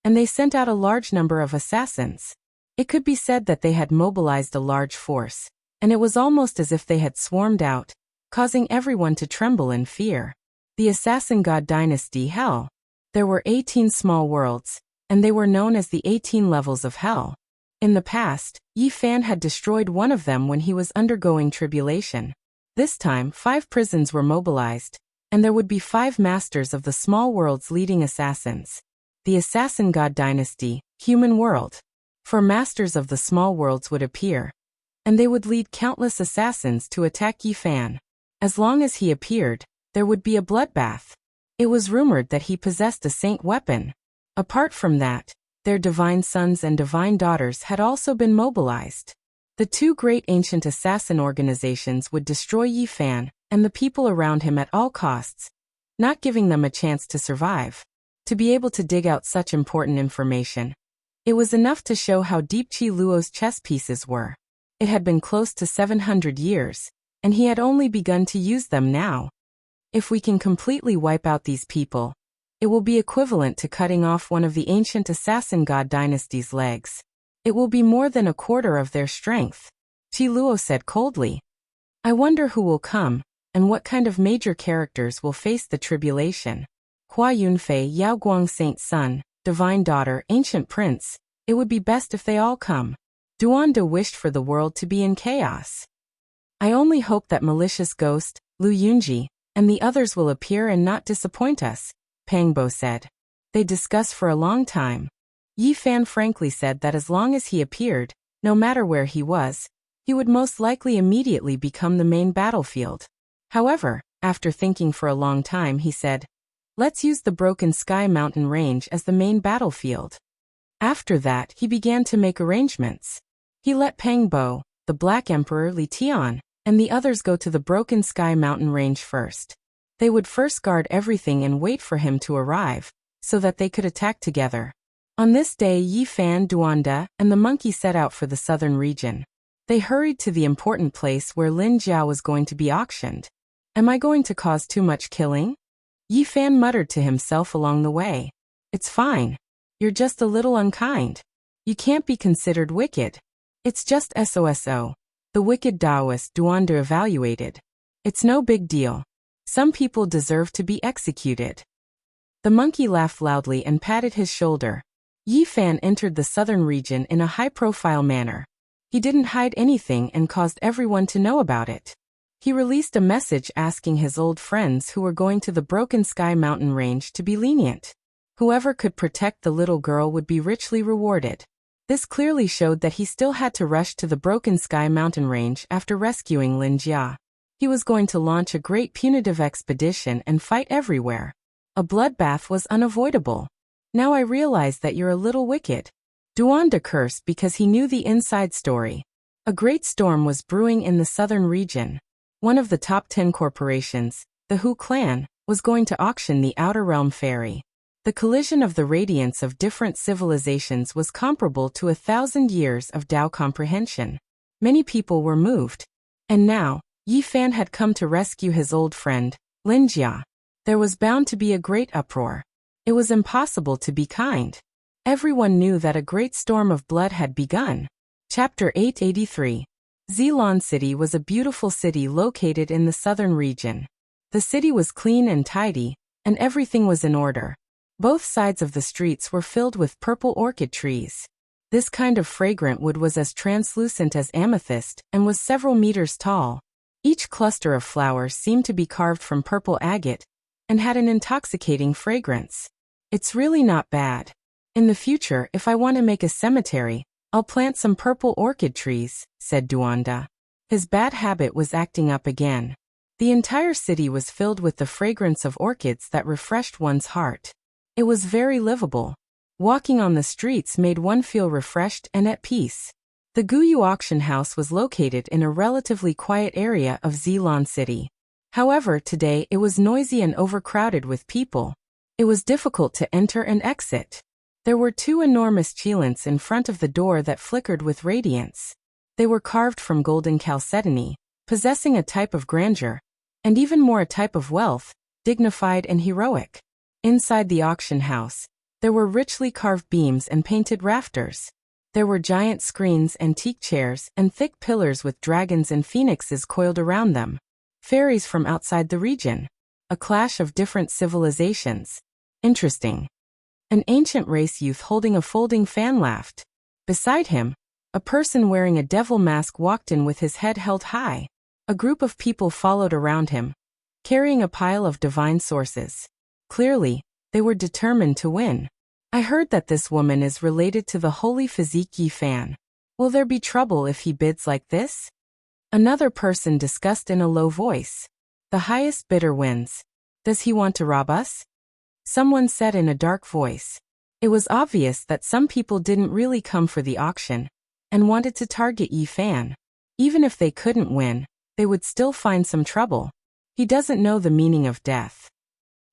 and they sent out a large number of assassins. It could be said that they had mobilized a large force, and it was almost as if they had swarmed out, causing everyone to tremble in fear. The assassin god dynasty Hell. There were 18 small worlds, and they were known as the 18 levels of Hell. In the past, Yi Fan had destroyed one of them when he was undergoing tribulation. This time, 5 prisons were mobilized, and there would be 5 masters of the small world's leading assassins. The assassin god dynasty, human world. 4 masters of the small worlds would appear, and they would lead countless assassins to attack Yi Fan. As long as he appeared, there would be a bloodbath. It was rumored that he possessed a saint weapon. Apart from that, their divine sons and divine daughters had also been mobilized. The 2 great ancient assassin organizations would destroy Yi Fan and the people around him at all costs, not giving them a chance to survive. To be able to dig out such important information, it was enough to show how deep Qi Luo's chess pieces were. It had been close to 700 years, and he had only begun to use them now. If we can completely wipe out these people, it will be equivalent to cutting off one of the ancient assassin god dynasty's legs. It will be more than a quarter of their strength. Qi Luo said coldly. I wonder who will come, and what kind of major characters will face the tribulation. Hua Yunfei, Yao Guang, Saint's son, divine daughter, ancient prince, it would be best if they all come. Duanda wished for the world to be in chaos. I only hope that malicious ghost, Lu Yunji, and the others will appear and not disappoint us, Pangbo said. They discussed for a long time. Yi Fan frankly said that as long as he appeared, no matter where he was, he would most likely immediately become the main battlefield. However, after thinking for a long time, he said, "Let's use the Broken Sky mountain range as the main battlefield." After that, he began to make arrangements. He let Pangbo, the Black Emperor Li Tian, and the others go to the Broken Sky mountain range first. They would first guard everything and wait for him to arrive, so that they could attack together. On this day, Yi Fan, Duanda, and the monkey set out for the southern region. They hurried to the important place where Lin Jiao was going to be auctioned. Am I going to cause too much killing? Yi Fan muttered to himself along the way. It's fine. You're just a little unkind. You can't be considered wicked. It's just SOSO. The wicked Taoist Duanda evaluated. It's no big deal. Some people deserve to be executed. The monkey laughed loudly and patted his shoulder. Yi Fan entered the southern region in a high-profile manner. He didn't hide anything and caused everyone to know about it. He released a message asking his old friends who were going to the Broken Sky mountain range to be lenient. Whoever could protect the little girl would be richly rewarded. This clearly showed that he still had to rush to the Broken Sky mountain range after rescuing Lin Jia. He was going to launch a great punitive expedition and fight everywhere. A bloodbath was unavoidable. Now I realize that you're a little wicked. Duanda cursed because he knew the inside story. A great storm was brewing in the southern region. One of the top 10 corporations, the Hu clan, was going to auction the Outer Realm Ferry. The collision of the radiance of different civilizations was comparable to 1,000 years of Tao comprehension. Many people were moved. And now, Yi Fan had come to rescue his old friend, Lin Jia. There was bound to be a great uproar. It was impossible to be kind. Everyone knew that a great storm of blood had begun. Chapter 883. Zilong City was a beautiful city located in the southern region. The city was clean and tidy, and everything was in order. Both sides of the streets were filled with purple orchid trees. This kind of fragrant wood was as translucent as amethyst and was several meters tall. Each cluster of flowers seemed to be carved from purple agate and had an intoxicating fragrance. It's really not bad. In the future, if I want to make a cemetery, I'll plant some purple orchid trees, said Duanda. His bad habit was acting up again. The entire city was filled with the fragrance of orchids that refreshed one's heart. It was very livable. Walking on the streets made one feel refreshed and at peace. The Guyu auction house was located in a relatively quiet area of Zilong City. However, today it was noisy and overcrowded with people. It was difficult to enter and exit. There were two enormous chelants in front of the door that flickered with radiance. They were carved from golden chalcedony, possessing a type of grandeur, and even more a type of wealth, dignified and heroic. Inside the auction house, there were richly carved beams and painted rafters. There were giant screens, antique chairs, and thick pillars with dragons and phoenixes coiled around them. Fairies from outside the region. A clash of different civilizations. Interesting. An ancient race youth holding a folding fan laughed. Beside him, a person wearing a devil mask walked in with his head held high. A group of people followed around him, carrying a pile of divine sources. Clearly, they were determined to win. I heard that this woman is related to the holy physique Yi Fan. Will there be trouble if he bids like this? Another person discussed in a low voice. The highest bidder wins. Does he want to rob us? Someone said in a dark voice. It was obvious that some people didn't really come for the auction and wanted to target Yi Fan. Even if they couldn't win, they would still find some trouble. He doesn't know the meaning of death.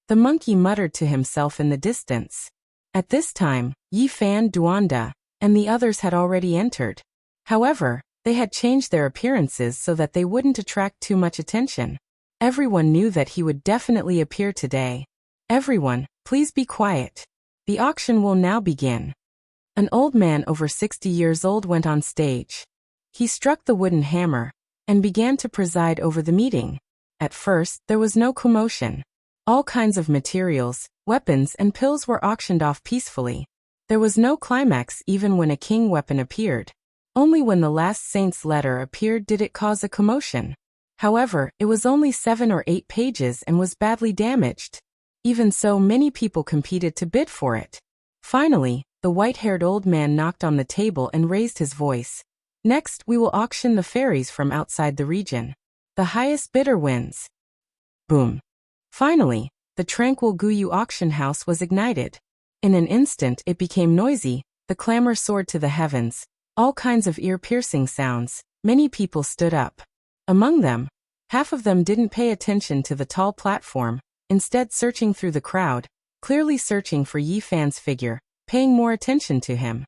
The monkey muttered to himself in the distance. At this time, Yi Fan, Duanda, and the others had already entered. However, they had changed their appearances so that they wouldn't attract too much attention. Everyone knew that he would definitely appear today. Everyone, please be quiet. The auction will now begin. An old man over 60 years old went on stage. He struck the wooden hammer and began to preside over the meeting. At first, there was no commotion. All kinds of materials, weapons and pills were auctioned off peacefully. There was no climax even when a king weapon appeared. Only when the last saint's letter appeared did it cause a commotion. However, it was only 7 or 8 pages and was badly damaged. Even so, many people competed to bid for it. Finally, the white-haired old man knocked on the table and raised his voice. Next, we will auction the fairies from outside the region. The highest bidder wins. Boom. Finally, the tranquil Guyu auction house was ignited. In an instant it became noisy, the clamor soared to the heavens, all kinds of ear-piercing sounds. Many people stood up. Among them, half of them didn't pay attention to the tall platform, instead searching through the crowd, clearly searching for Yi Fan's figure, paying more attention to him.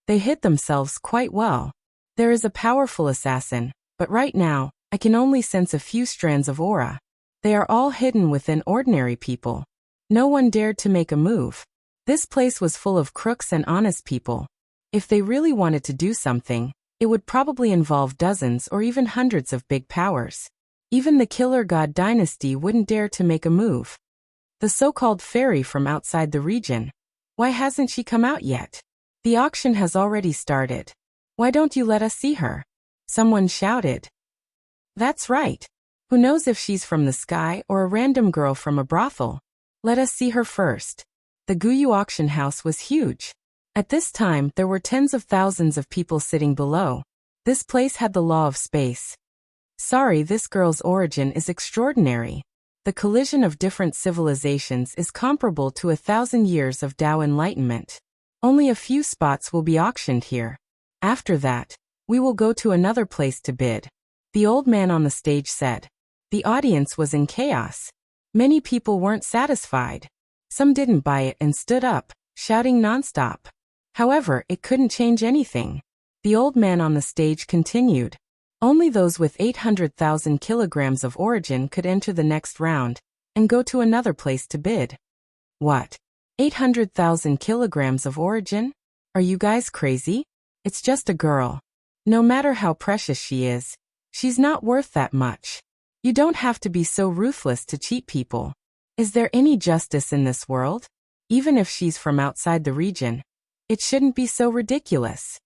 They hid themselves quite well. There is a powerful assassin, but right now, I can only sense a few strands of aura. They are all hidden within ordinary people. No one dared to make a move. This place was full of crooks and honest people. If they really wanted to do something, it would probably involve dozens or even hundreds of big powers. Even the Killer God dynasty wouldn't dare to make a move. The so-called fairy from outside the region. Why hasn't she come out yet? The auction has already started. Why don't you let us see her? Someone shouted. That's right. Who knows if she's from the sky or a random girl from a brothel? Let us see her first. The Guyu auction house was huge. At this time, there were tens of thousands of people sitting below. This place had the law of space. Sorry, this girl's origin is extraordinary. The collision of different civilizations is comparable to 1,000 years of Tao enlightenment. Only a few spots will be auctioned here. After that, we will go to another place to bid. The old man on the stage said. The audience was in chaos. Many people weren't satisfied. Some didn't buy it and stood up, shouting nonstop. However, it couldn't change anything. The old man on the stage continued. Only those with 800,000 kilograms of origin could enter the next round and go to another place to bid. What? 800,000 kilograms of origin? Are you guys crazy? It's just a girl. No matter how precious she is, she's not worth that much. You don't have to be so ruthless to cheat people. Is there any justice in this world? Even if she's from outside the region, it shouldn't be so ridiculous.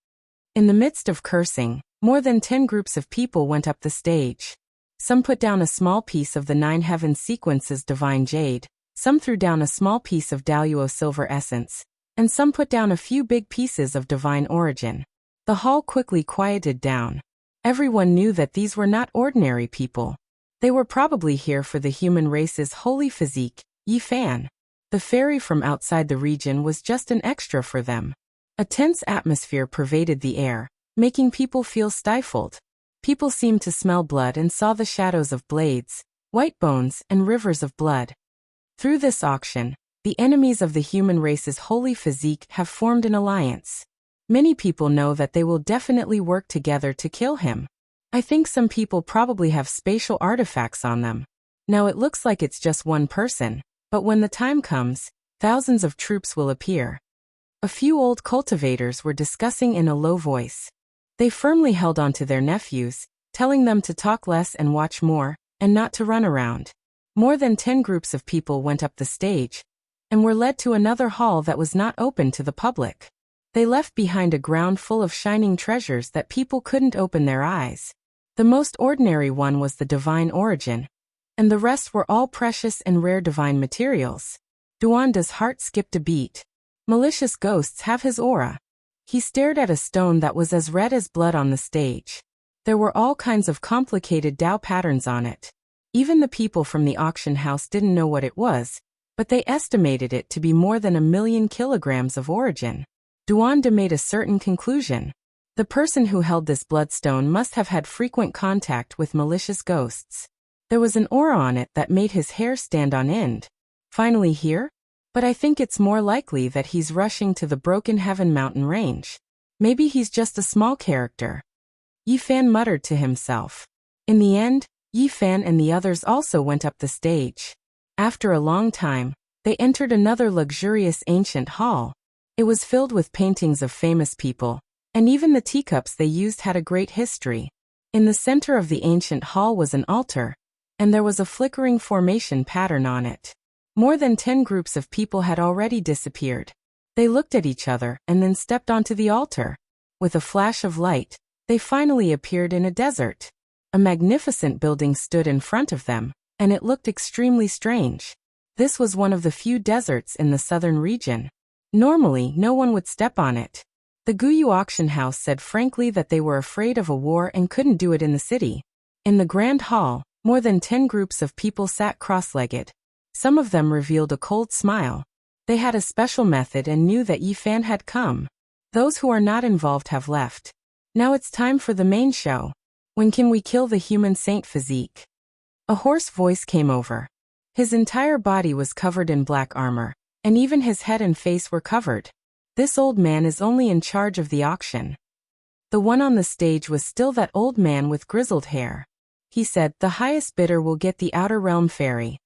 In the midst of cursing, more than 10 groups of people went up the stage. Some put down a small piece of the 9 heaven sequences divine jade, some threw down a small piece of Daluo silver essence, and some put down a few big pieces of divine origin. The hall quickly quieted down. Everyone knew that these were not ordinary people. They were probably here for the human race's holy physique, Yi Fan. The fairy from outside the region was just an extra for them. A tense atmosphere pervaded the air, making people feel stifled. People seemed to smell blood and saw the shadows of blades, white bones, and rivers of blood. Through this auction, the enemies of the human race's holy physique have formed an alliance. Many people know that they will definitely work together to kill him. I think some people probably have spatial artifacts on them. Now it looks like it's just one person, but when the time comes, thousands of troops will appear. A few old cultivators were discussing in a low voice. They firmly held on to their nephews, telling them to talk less and watch more, and not to run around. More than 10 groups of people went up the stage, and were led to another hall that was not open to the public. They left behind a ground full of shining treasures that people couldn't open their eyes. The most ordinary one was the divine origin, and the rest were all precious and rare divine materials. Duanda's heart skipped a beat. Malicious ghosts have his aura. He stared at a stone that was as red as blood on the stage. There were all kinds of complicated Tao patterns on it. Even the people from the auction house didn't know what it was, but they estimated it to be more than 1,000,000 kilograms of origin. Duanda made a certain conclusion. The person who held this bloodstone must have had frequent contact with malicious ghosts. There was an aura on it that made his hair stand on end. Finally here? But I think it's more likely that he's rushing to the Broken Heaven mountain range. Maybe he's just a small character. Yi Fan muttered to himself. In the end, Yi Fan and the others also went up the stage. After a long time, they entered another luxurious ancient hall. It was filled with paintings of famous people, and even the teacups they used had a great history. In the center of the ancient hall was an altar, and there was a flickering formation pattern on it. More than 10 groups of people had already disappeared. They looked at each other and then stepped onto the altar. With a flash of light, they finally appeared in a desert. A magnificent building stood in front of them, and it looked extremely strange. This was one of the few deserts in the southern region. Normally, no one would step on it. The Guyu auction house said frankly that they were afraid of a war and couldn't do it in the city. In the grand hall, more than 10 groups of people sat cross-legged. Some of them revealed a cold smile. They had a special method and knew that Yi Fan had come. Those who are not involved have left. Now it's time for the main show. When can we kill the human saint physique? A hoarse voice came over. His entire body was covered in black armor, and even his head and face were covered. This old man is only in charge of the auction. The one on the stage was still that old man with grizzled hair. He said, the highest bidder will get the Outer Realm Fairy.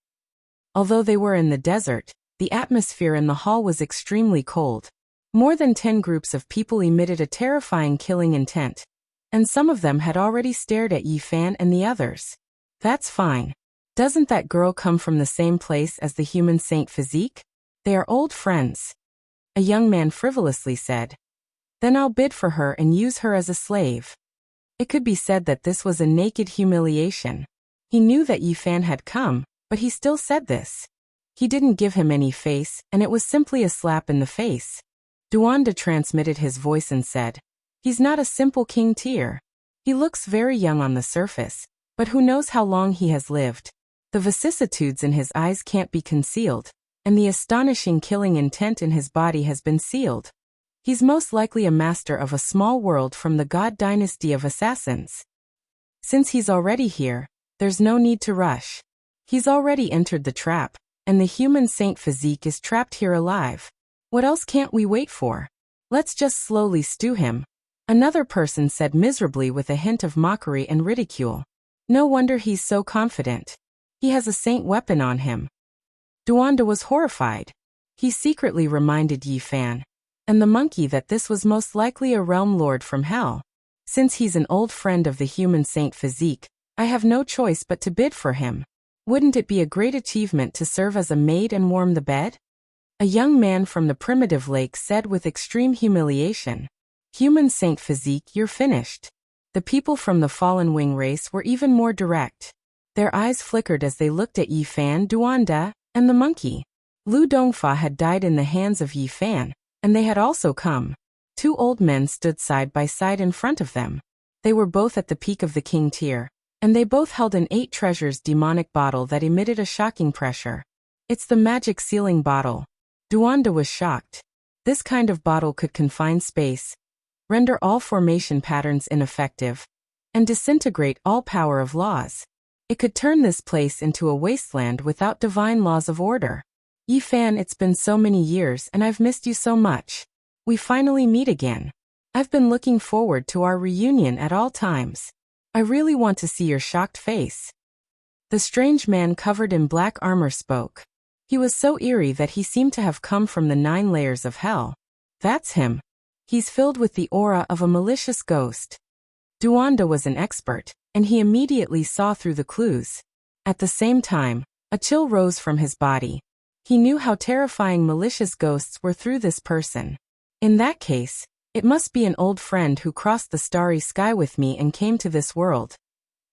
Although they were in the desert, the atmosphere in the hall was extremely cold. More than 10 groups of people emitted a terrifying killing intent, and some of them had already stared at Yi Fan and the others. That's fine. Doesn't that girl come from the same place as the human saint physique? They are old friends. A young man frivolously said. Then I'll bid for her and use her as a slave. It could be said that this was a naked humiliation. He knew that Yi Fan had come, but he still said this. He didn't give him any face, and it was simply a slap in the face. Duanda transmitted his voice and said, he's not a simple king tier. He looks very young on the surface, but who knows how long he has lived. The vicissitudes in his eyes can't be concealed, and the astonishing killing intent in his body has been sealed. He's most likely a master of a small world from the god dynasty of assassins. Since he's already here, there's no need to rush. He's already entered the trap, and the human saint physique is trapped here alive. What else can't we wait for? Let's just slowly stew him. Another person said miserably with a hint of mockery and ridicule. No wonder he's so confident. He has a saint weapon on him. Duanda was horrified. He secretly reminded Yi Fan and the monkey that this was most likely a realm lord from hell. Since he's an old friend of the human saint physique, I have no choice but to bid for him. Wouldn't it be a great achievement to serve as a maid and warm the bed? A young man from the primitive lake said with extreme humiliation. Human saint physique, you're finished. The people from the fallen wing race were even more direct. Their eyes flickered as they looked at Yi Fan, Duanda, and the monkey. Lu Dongfa had died in the hands of Yi Fan, and they had also come. 2 old men stood side by side in front of them. They were both at the peak of the king tier, and they both held an 8 treasures demonic bottle that emitted a shocking pressure. It's the magic sealing bottle. Duanda was shocked. This kind of bottle could confine space, render all formation patterns ineffective, and disintegrate all power of laws. It could turn this place into a wasteland without divine laws of order. Yi Fan, it's been so many years and I've missed you so much. We finally meet again. I've been looking forward to our reunion at all times. I really want to see your shocked face. The strange man covered in black armor spoke. He was so eerie that he seemed to have come from the 9 layers of hell. That's him. He's filled with the aura of a malicious ghost. Duanda was an expert, and he immediately saw through the clues. At the same time, a chill rose from his body. He knew how terrifying malicious ghosts were through this person. In that case, it must be an old friend who crossed the starry sky with me and came to this world.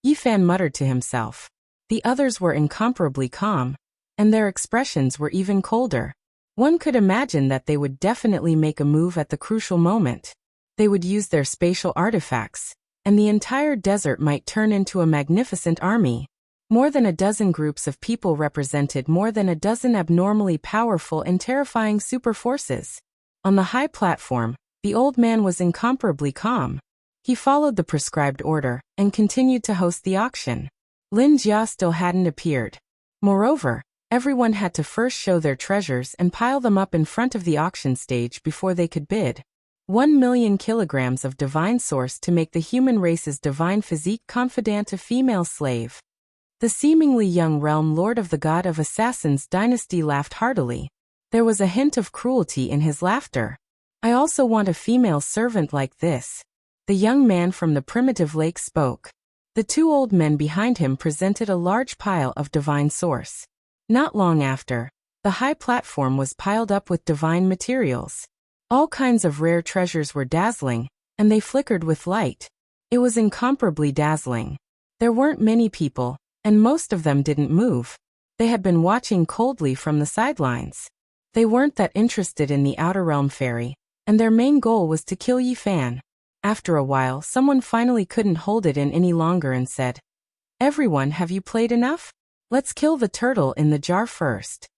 Yi Fan muttered to himself. The others were incomparably calm, and their expressions were even colder. One could imagine that they would definitely make a move at the crucial moment. They would use their spatial artifacts, and the entire desert might turn into a magnificent army. More than a dozen groups of people represented more than a dozen abnormally powerful and terrifying super forces. On the high platform, the old man was incomparably calm. He followed the prescribed order and continued to host the auction. Lin Jia still hadn't appeared. Moreover, everyone had to first show their treasures and pile them up in front of the auction stage before they could bid. 1 million kilograms of divine source to make the human race's divine physique confidant a female slave. The seemingly young realm lord of the god of assassins dynasty laughed heartily. There was a hint of cruelty in his laughter. I also want a female servant like this. The young man from the primitive lake spoke. The 2 old men behind him presented a large pile of divine source. Not long after, The high platform was piled up with divine materials. All kinds of rare treasures were dazzling, and they flickered with light. It was incomparably dazzling. There weren't many people, and most of them didn't move. They had been watching coldly from the sidelines. They weren't that interested in the Outer Realm Fairy, and their main goal was to kill Yi Fan. After a while, someone finally couldn't hold it in any longer and said, "Everyone, have you played enough? Let's kill the turtle in the jar first."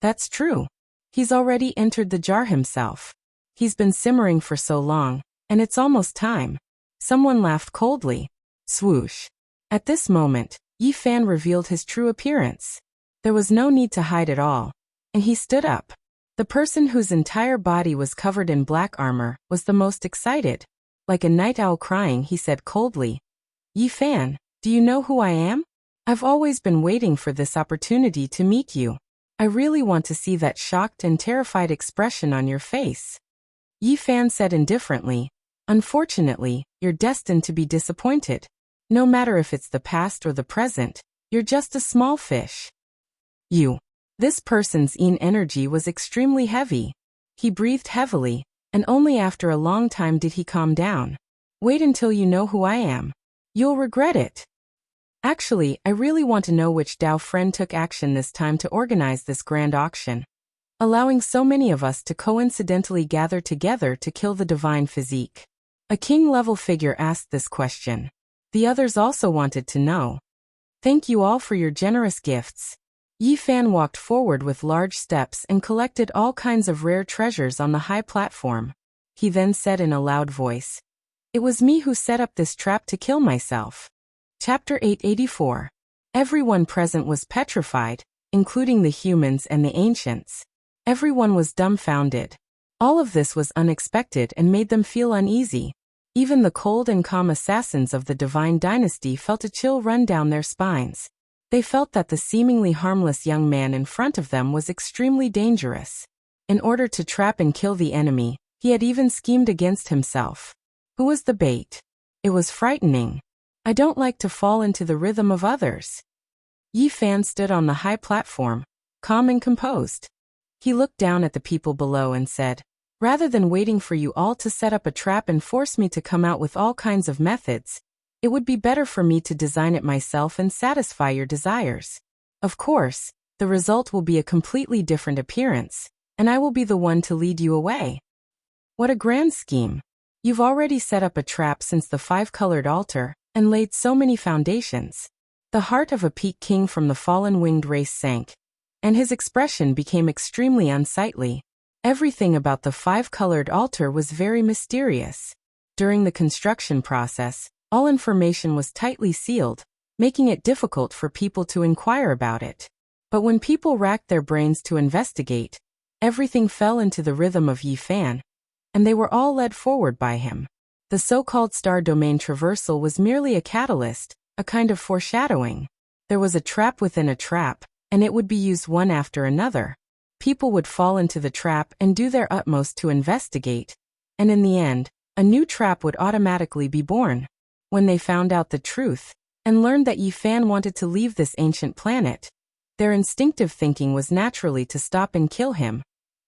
That's true. He's already entered the jar himself. He's been simmering for so long, and it's almost time. Someone laughed coldly. Swoosh. At this moment, Yi Fan revealed his true appearance. There was no need to hide at all, and he stood up. The person whose entire body was covered in black armor was the most excited. Like a night owl crying, he said coldly, "Yi Fan, do you know who I am? I've always been waiting for this opportunity to meet you. I really want to see that shocked and terrified expression on your face." Yi Fan said indifferently, "Unfortunately, you're destined to be disappointed. No matter if it's the past or the present, you're just a small fish." This person's energy was extremely heavy. He breathed heavily, and only after a long time did he calm down. "Wait until you know who I am. You'll regret it." Actually, I really want to know which Dao friend took action this time to organize this grand auction, allowing so many of us to coincidentally gather together to kill the divine physique. A king-level figure asked this question. The others also wanted to know. "Thank you all for your generous gifts." Yi Fan walked forward with large steps and collected all kinds of rare treasures on the high platform. He then said in a loud voice, "It was me who set up this trap to kill myself." Chapter 884. Everyone present was petrified, including the humans and the ancients. Everyone was dumbfounded. All of this was unexpected and made them feel uneasy. Even the cold and calm assassins of the divine dynasty felt a chill run down their spines. They felt that the seemingly harmless young man in front of them was extremely dangerous. In order to trap and kill the enemy, he had even schemed against himself. Who was the bait? It was frightening. I don't like to fall into the rhythm of others. Yi Fan stood on the high platform, calm and composed. He looked down at the people below and said, "Rather than waiting for you all to set up a trap and force me to come out with all kinds of methods, it would be better for me to design it myself and satisfy your desires. Of course, the result will be a completely different appearance, and I will be the one to lead you away." What a grand scheme. You've already set up a trap since the five-colored altar, and laid so many foundations. The heart of a peak king from the fallen winged race sank, and his expression became extremely unsightly. Everything about the five-colored altar was very mysterious. During the construction process, all information was tightly sealed, making it difficult for people to inquire about it. But when people racked their brains to investigate, everything fell into the rhythm of Yi Fan, and they were all led forward by him. The so-called star domain traversal was merely a catalyst, a kind of foreshadowing. There was a trap within a trap, and it would be used one after another. People would fall into the trap and do their utmost to investigate, and in the end, a new trap would automatically be born. When they found out the truth, and learned that Yi Fan wanted to leave this ancient planet, their instinctive thinking was naturally to stop and kill him,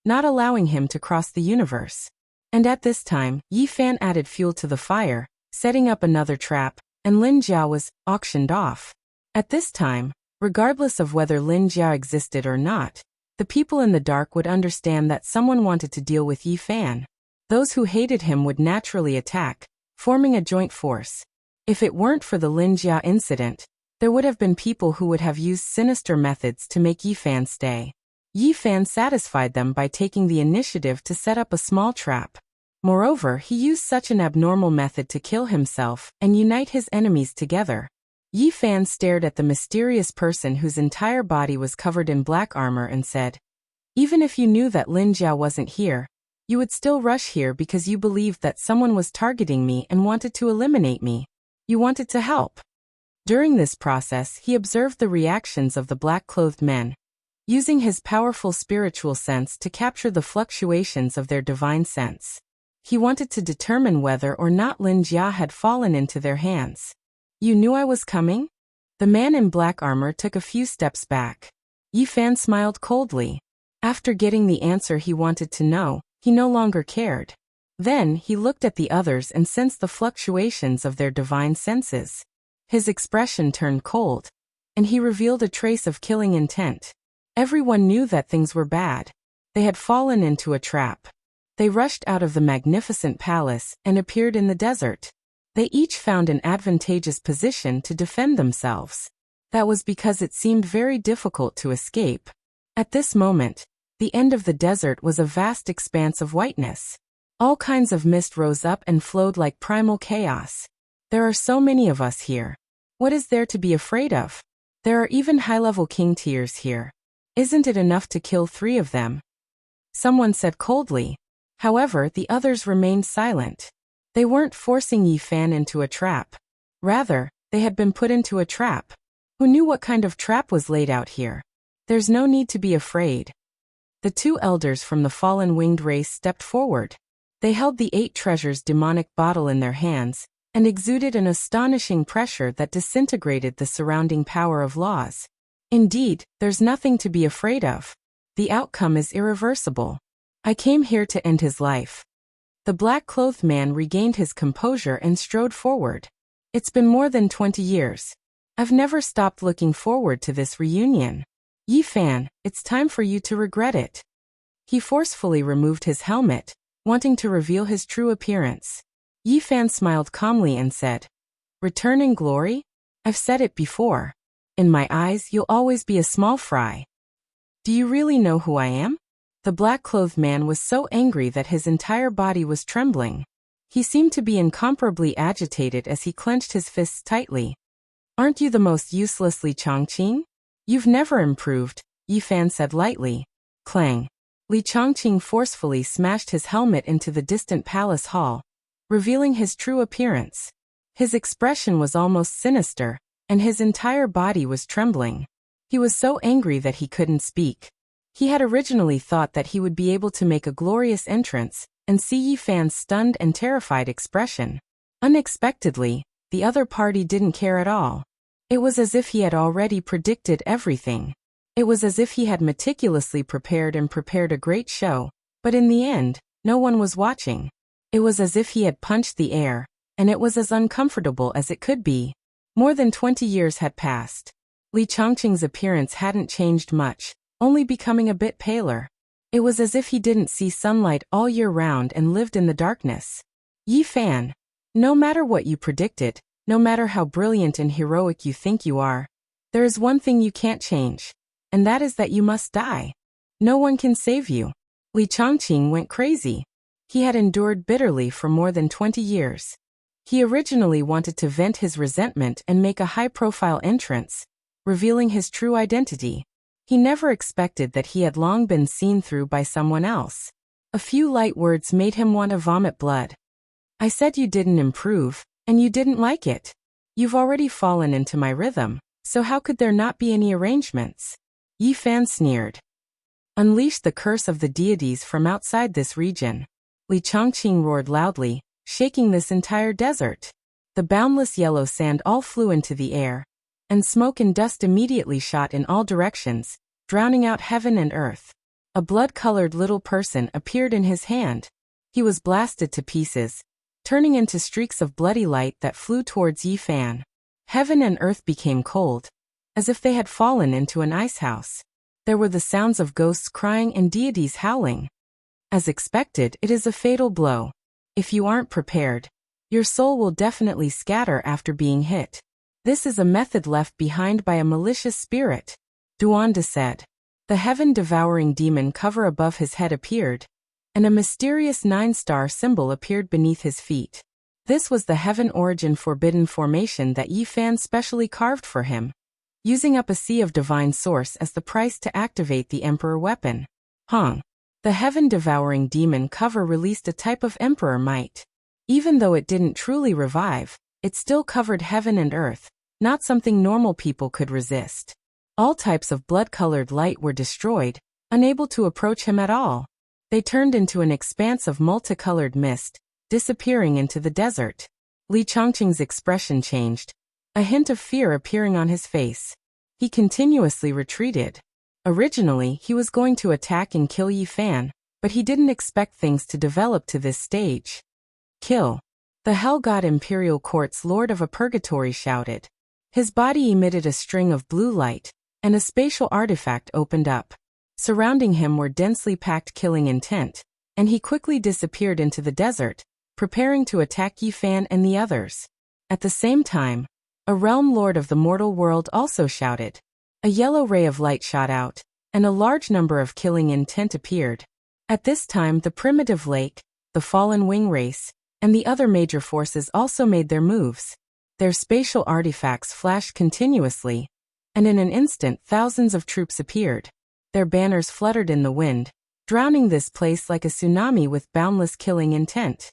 not allowing him to cross the universe. And at this time, Yi Fan added fuel to the fire, setting up another trap, and Lin Jia was auctioned off. At this time, regardless of whether Lin Jia existed or not, the people in the dark would understand that someone wanted to deal with Yi Fan. Those who hated him would naturally attack, forming a joint force. If it weren't for the Lin Jia incident, there would have been people who would have used sinister methods to make Yi Fan stay. Yi Fan satisfied them by taking the initiative to set up a small trap. Moreover, he used such an abnormal method to kill himself and unite his enemies together. Yi Fan stared at the mysterious person whose entire body was covered in black armor and said, "Even if you knew that Lin Jia wasn't here, you would still rush here because you believed that someone was targeting me and wanted to eliminate me. You wanted to help." During this process, he observed the reactions of the black-clothed men, using his powerful spiritual sense to capture the fluctuations of their divine sense. He wanted to determine whether or not Lin Jia had fallen into their hands. "You knew I was coming?" The man in black armor took a few steps back. Yi Fan smiled coldly. After getting the answer he wanted to know, he no longer cared. Then, he looked at the others and sensed the fluctuations of their divine senses. His expression turned cold, and he revealed a trace of killing intent. Everyone knew that things were bad. They had fallen into a trap. They rushed out of the magnificent palace and appeared in the desert. They each found an advantageous position to defend themselves. That was because it seemed very difficult to escape. At this moment, the end of the desert was a vast expanse of whiteness. All kinds of mist rose up and flowed like primal chaos. There are so many of us here. What is there to be afraid of? There are even high-level king tiers here. Isn't it enough to kill 3 of them? Someone said coldly. However, the others remained silent. They weren't forcing Yi Fan into a trap. Rather, they had been put into a trap. Who knew what kind of trap was laid out here? There's no need to be afraid. The 2 elders from the fallen winged race stepped forward. They held the 8 treasures demonic bottle in their hands, and exuded an astonishing pressure that disintegrated the surrounding power of laws. Indeed, there's nothing to be afraid of. The outcome is irreversible. I came here to end his life. The black-clothed man regained his composure and strode forward. It's been more than 20 years. I've never stopped looking forward to this reunion. Yi Fan, it's time for you to regret it. He forcefully removed his helmet, wanting to reveal his true appearance. Yi Fan smiled calmly and said, "Return in glory? I've said it before. In my eyes, you'll always be a small fry." "Do you really know who I am?" The black-clothed man was so angry that his entire body was trembling. He seemed to be incomparably agitated as he clenched his fists tightly. "Aren't you the most useless Li Chongqing? You've never improved," Yi Fan said lightly. Clang. Li Chongqing forcefully smashed his helmet into the distant palace hall, revealing his true appearance. His expression was almost sinister, and his entire body was trembling. He was so angry that he couldn't speak. He had originally thought that he would be able to make a glorious entrance and see Yi Fan's stunned and terrified expression. Unexpectedly, the other party didn't care at all. It was as if he had already predicted everything. It was as if he had meticulously prepared a great show, but in the end, no one was watching. It was as if he had punched the air, and it was as uncomfortable as it could be. More than 20 years had passed. Li Chongqing's appearance hadn't changed much, only becoming a bit paler. It was as if he didn't see sunlight all year round and lived in the darkness. Yi Fan, no matter what you predicted, no matter how brilliant and heroic you think you are, there is one thing you can't change, and that is that you must die. No one can save you. Li Chongqing went crazy. He had endured bitterly for more than 20 years. He originally wanted to vent his resentment and make a high-profile entrance, revealing his true identity. He never expected that he had long been seen through by someone else. A few light words made him want to vomit blood. "I said you didn't improve, and you didn't like it. You've already fallen into my rhythm, so how could there not be any arrangements?" Yi Fan sneered. "Unleash the curse of the deities from outside this region." Li Chongqing roared loudly, shaking this entire desert. The boundless yellow sand all flew into the air, and smoke and dust immediately shot in all directions, drowning out heaven and earth. A blood-colored little person appeared in his hand. He was blasted to pieces, turning into streaks of bloody light that flew towards Yi Fan. Heaven and earth became cold, as if they had fallen into an icehouse. There were the sounds of ghosts crying and deities howling. As expected, it is a fatal blow. If you aren't prepared, your soul will definitely scatter after being hit. This is a method left behind by a malicious spirit, Duanda said. The heaven-devouring demon cover above his head appeared, and a mysterious 9-star symbol appeared beneath his feet. This was the heaven origin forbidden formation that Yi Fan specially carved for him, using up a sea of divine source as the price to activate the emperor weapon. Hong. The heaven-devouring demon cover released a type of emperor might. Even though it didn't truly revive, it still covered heaven and earth, not something normal people could resist. All types of blood-colored light were destroyed, unable to approach him at all. They turned into an expanse of multicolored mist, disappearing into the desert. Li Chongqing's expression changed, a hint of fear appearing on his face. He continuously retreated. Originally, he was going to attack and kill Yi Fan, but he didn't expect things to develop to this stage. Kill. The Hell God Imperial Court's Lord of a Purgatory shouted. His body emitted a string of blue light, and a spatial artifact opened up. Surrounding him were densely packed killing intent, and he quickly disappeared into the desert, preparing to attack Yi Fan and the others. At the same time, a realm lord of the mortal world also shouted. A yellow ray of light shot out, and a large number of killing intent appeared. At this time, the primitive lake, the fallen wing race, and the other major forces also made their moves. Their spatial artifacts flashed continuously, and in an instant thousands of troops appeared. Their banners fluttered in the wind, drowning this place like a tsunami with boundless killing intent.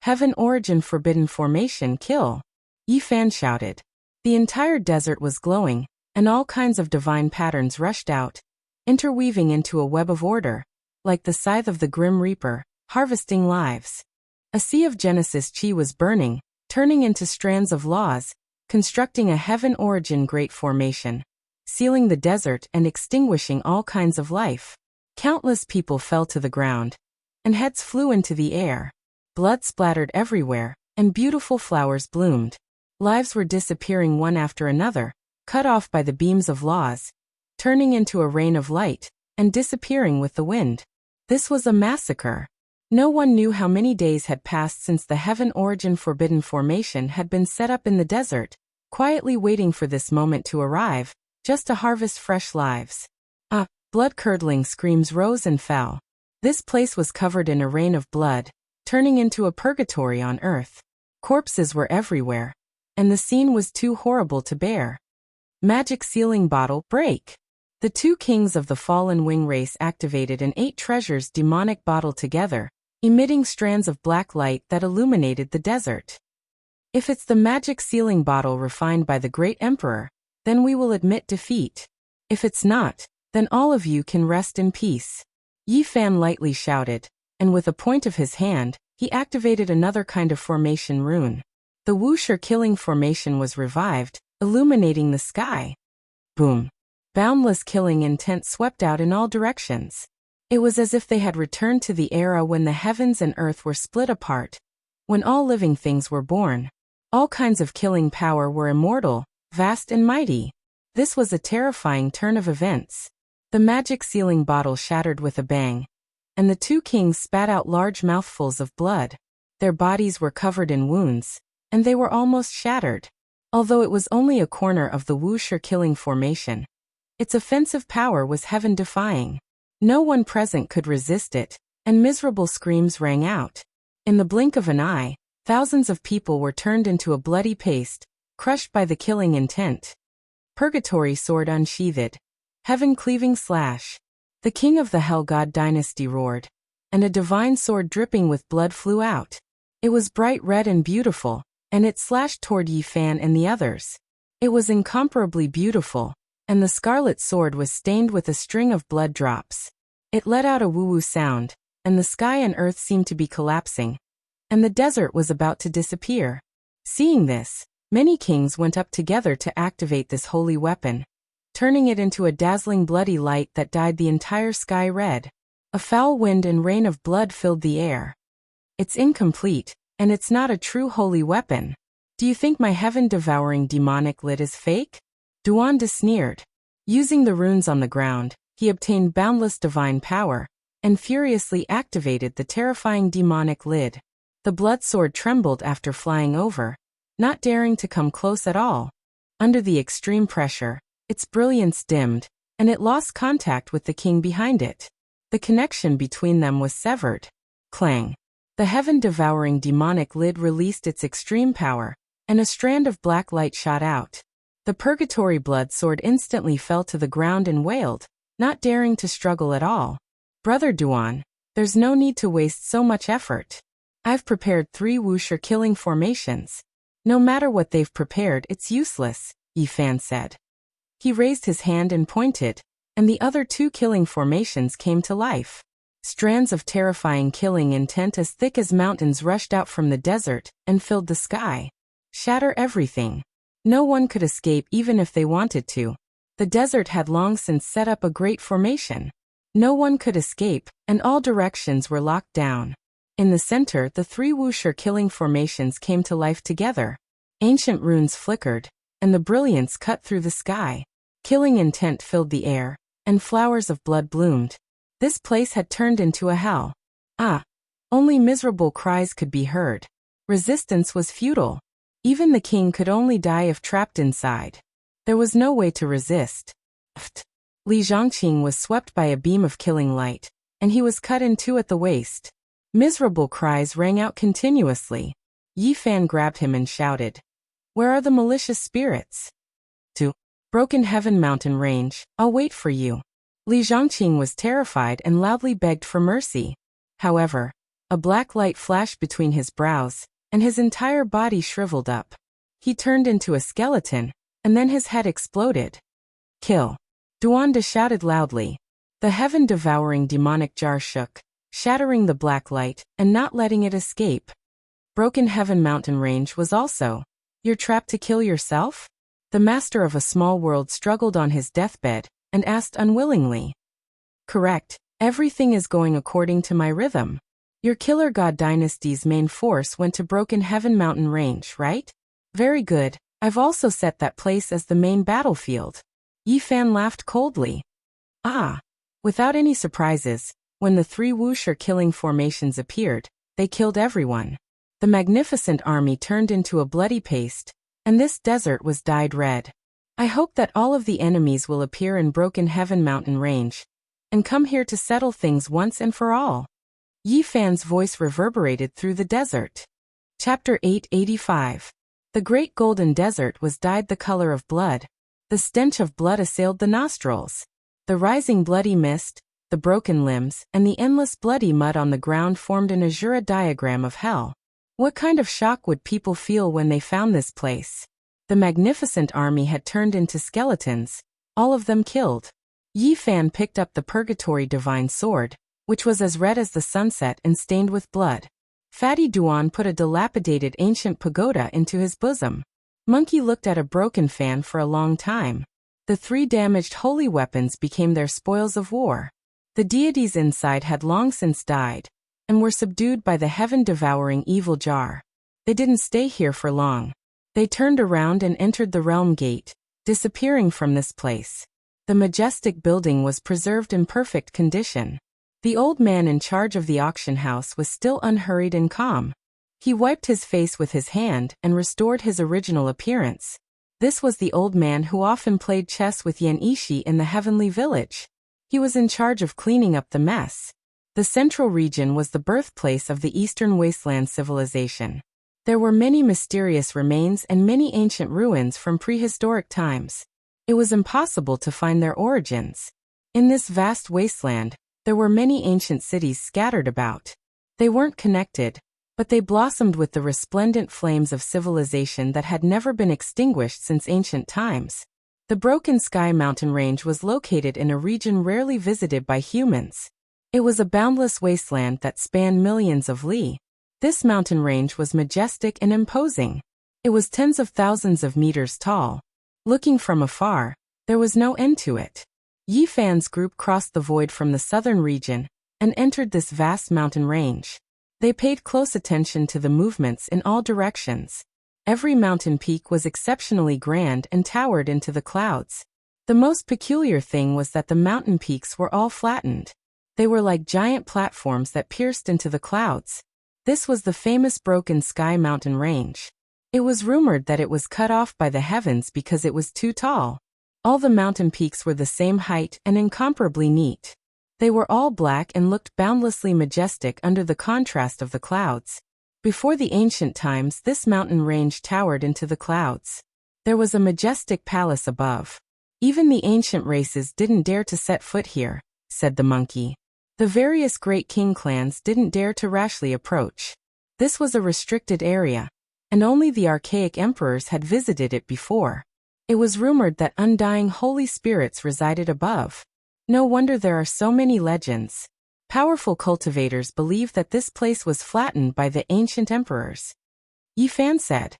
Heaven Origin Forbidden Formation Kill! Yi Fan shouted. The entire desert was glowing, and all kinds of divine patterns rushed out, interweaving into a web of order, like the scythe of the Grim Reaper, harvesting lives. A sea of Genesis chi was burning, turning into strands of laws, constructing a Heaven Origin Great Formation, sealing the desert and extinguishing all kinds of life. Countless people fell to the ground, and heads flew into the air. Blood splattered everywhere, and beautiful flowers bloomed. Lives were disappearing one after another, cut off by the beams of laws, turning into a rain of light, and disappearing with the wind. This was a massacre. No one knew how many days had passed since the Heaven Origin Forbidden Formation had been set up in the desert, quietly waiting for this moment to arrive, just to harvest fresh lives. Blood-curdling screams rose and fell. This place was covered in a rain of blood, turning into a purgatory on earth. Corpses were everywhere, and the scene was too horrible to bear. Magic sealing bottle break. The two kings of the fallen wing race activated an 8 treasures demonic bottle together, emitting strands of black light that illuminated the desert. If it's the magic sealing bottle refined by the great emperor, then we will admit defeat. If it's not, then all of you can rest in peace. Yi Fan lightly shouted, and with a point of his hand, he activated another kind of formation rune. The Wuxia killing formation was revived, illuminating the sky. Boom. Boundless killing intent swept out in all directions. It was as if they had returned to the era when the heavens and earth were split apart, when all living things were born. All kinds of killing power were immortal, vast and mighty. This was a terrifying turn of events. The magic sealing bottle shattered with a bang, and the two kings spat out large mouthfuls of blood. Their bodies were covered in wounds, and they were almost shattered. Although it was only a corner of the Wuxia killing formation, its offensive power was heaven-defying. No one present could resist it, and miserable screams rang out. In the blink of an eye, thousands of people were turned into a bloody paste, crushed by the killing intent. Purgatory sword unsheathed. Heaven-cleaving slash. The king of the Hell God dynasty roared, and a divine sword dripping with blood flew out. It was bright red and beautiful, and it slashed toward Yi Fan and the others. It was incomparably beautiful, and the scarlet sword was stained with a string of blood drops. It let out a woo-woo sound, and the sky and earth seemed to be collapsing, and the desert was about to disappear. Seeing this, many kings went up together to activate this holy weapon, turning it into a dazzling bloody light that dyed the entire sky red. A foul wind and rain of blood filled the air. It's incomplete, and it's not a true holy weapon. Do you think my heaven-devouring demonic lid is fake? Duan sneered. Using the runes on the ground, he obtained boundless divine power, and furiously activated the terrifying demonic lid. The blood sword trembled after flying over, not daring to come close at all. Under the extreme pressure, its brilliance dimmed, and it lost contact with the king behind it. The connection between them was severed. Clang. The heaven-devouring demonic lid released its extreme power, and a strand of black light shot out. The purgatory blood sword instantly fell to the ground and wailed, not daring to struggle at all. Brother Duan, there's no need to waste so much effort. I've prepared 3 Wuxia killing formations. No matter what they've prepared, it's useless, Yi Fan said. He raised his hand and pointed, and the other 2 killing formations came to life. Strands of terrifying killing intent as thick as mountains rushed out from the desert and filled the sky. Shatter everything. No one could escape even if they wanted to. The desert had long since set up a great formation. No one could escape, and all directions were locked down. In the center, the three Wuxia killing formations came to life together. Ancient runes flickered, and the brilliance cut through the sky. Killing intent filled the air, and flowers of blood bloomed. This place had turned into a hell. Only miserable cries could be heard. Resistance was futile. Even the king could only die if trapped inside. There was no way to resist. Li Zhongqing was swept by a beam of killing light, and he was cut in two at the waist. Miserable cries rang out continuously. Yi Fan grabbed him and shouted, "Where are the malicious spirits?" "To Broken Heaven Mountain Range, I'll wait for you." Li Zhongqing was terrified and loudly begged for mercy. However, a black light flashed between his brows, and his entire body shriveled up. He turned into a skeleton, and then his head exploded. "Kill!" Duanda shouted loudly. The heaven-devouring demonic jar shook, shattering the black light, and not letting it escape. Broken Heaven Mountain Range was also. "You're trapped to kill yourself?" The master of a small world struggled on his deathbed, and asked unwillingly. "Correct, everything is going according to my rhythm. Your Killer God Dynasty's main force went to Broken Heaven Mountain Range, right? Very good, I've also set that place as the main battlefield." Yi Fan laughed coldly. Without any surprises, when the three Wuxia killing formations appeared, they killed everyone. The magnificent army turned into a bloody paste, and this desert was dyed red. "I hope that all of the enemies will appear in Broken Heaven Mountain Range, and come here to settle things once and for all." Yi Fan's voice reverberated through the desert. Chapter 885. The Great Golden Desert was dyed the color of blood. The stench of blood assailed the nostrils. The rising bloody mist, the broken limbs, and the endless bloody mud on the ground formed an azure diagram of hell. What kind of shock would people feel when they found this place? The magnificent army had turned into skeletons, all of them killed. Yi Fan picked up the Purgatory Divine Sword, which was as red as the sunset and stained with blood. Fatty Duan put a dilapidated ancient pagoda into his bosom. Monkey looked at a broken fan for a long time. The three damaged holy weapons became their spoils of war. The deities inside had long since died, and were subdued by the heaven-devouring evil jar. They didn't stay here for long. They turned around and entered the realm gate, disappearing from this place. The majestic building was preserved in perfect condition. The old man in charge of the auction house was still unhurried and calm. He wiped his face with his hand and restored his original appearance. This was the old man who often played chess with Yan Ishi in the heavenly village. He was in charge of cleaning up the mess. The central region was the birthplace of the Eastern Wasteland civilization. There were many mysterious remains and many ancient ruins from prehistoric times. It was impossible to find their origins. In this vast wasteland, there were many ancient cities scattered about. They weren't connected, but they blossomed with the resplendent flames of civilization that had never been extinguished since ancient times. The Broken Sky Mountain Range was located in a region rarely visited by humans. It was a boundless wasteland that spanned millions of li. This mountain range was majestic and imposing. It was tens of thousands of meters tall. Looking from afar, there was no end to it. Yi Fan's group crossed the void from the southern region and entered this vast mountain range. They paid close attention to the movements in all directions. Every mountain peak was exceptionally grand and towered into the clouds. The most peculiar thing was that the mountain peaks were all flattened. They were like giant platforms that pierced into the clouds. This was the famous Broken Sky Mountain Range. It was rumored that it was cut off by the heavens because it was too tall. All the mountain peaks were the same height and incomparably neat. They were all black and looked boundlessly majestic under the contrast of the clouds. Before the ancient times, this mountain range towered into the clouds. There was a majestic palace above. Even the ancient races didn't dare to set foot here, said the monkey. The various great king clans didn't dare to rashly approach. This was a restricted area, and only the archaic emperors had visited it before. It was rumored that undying holy spirits resided above. No wonder there are so many legends. Powerful cultivators believe that this place was flattened by the ancient emperors. Yi Fan said.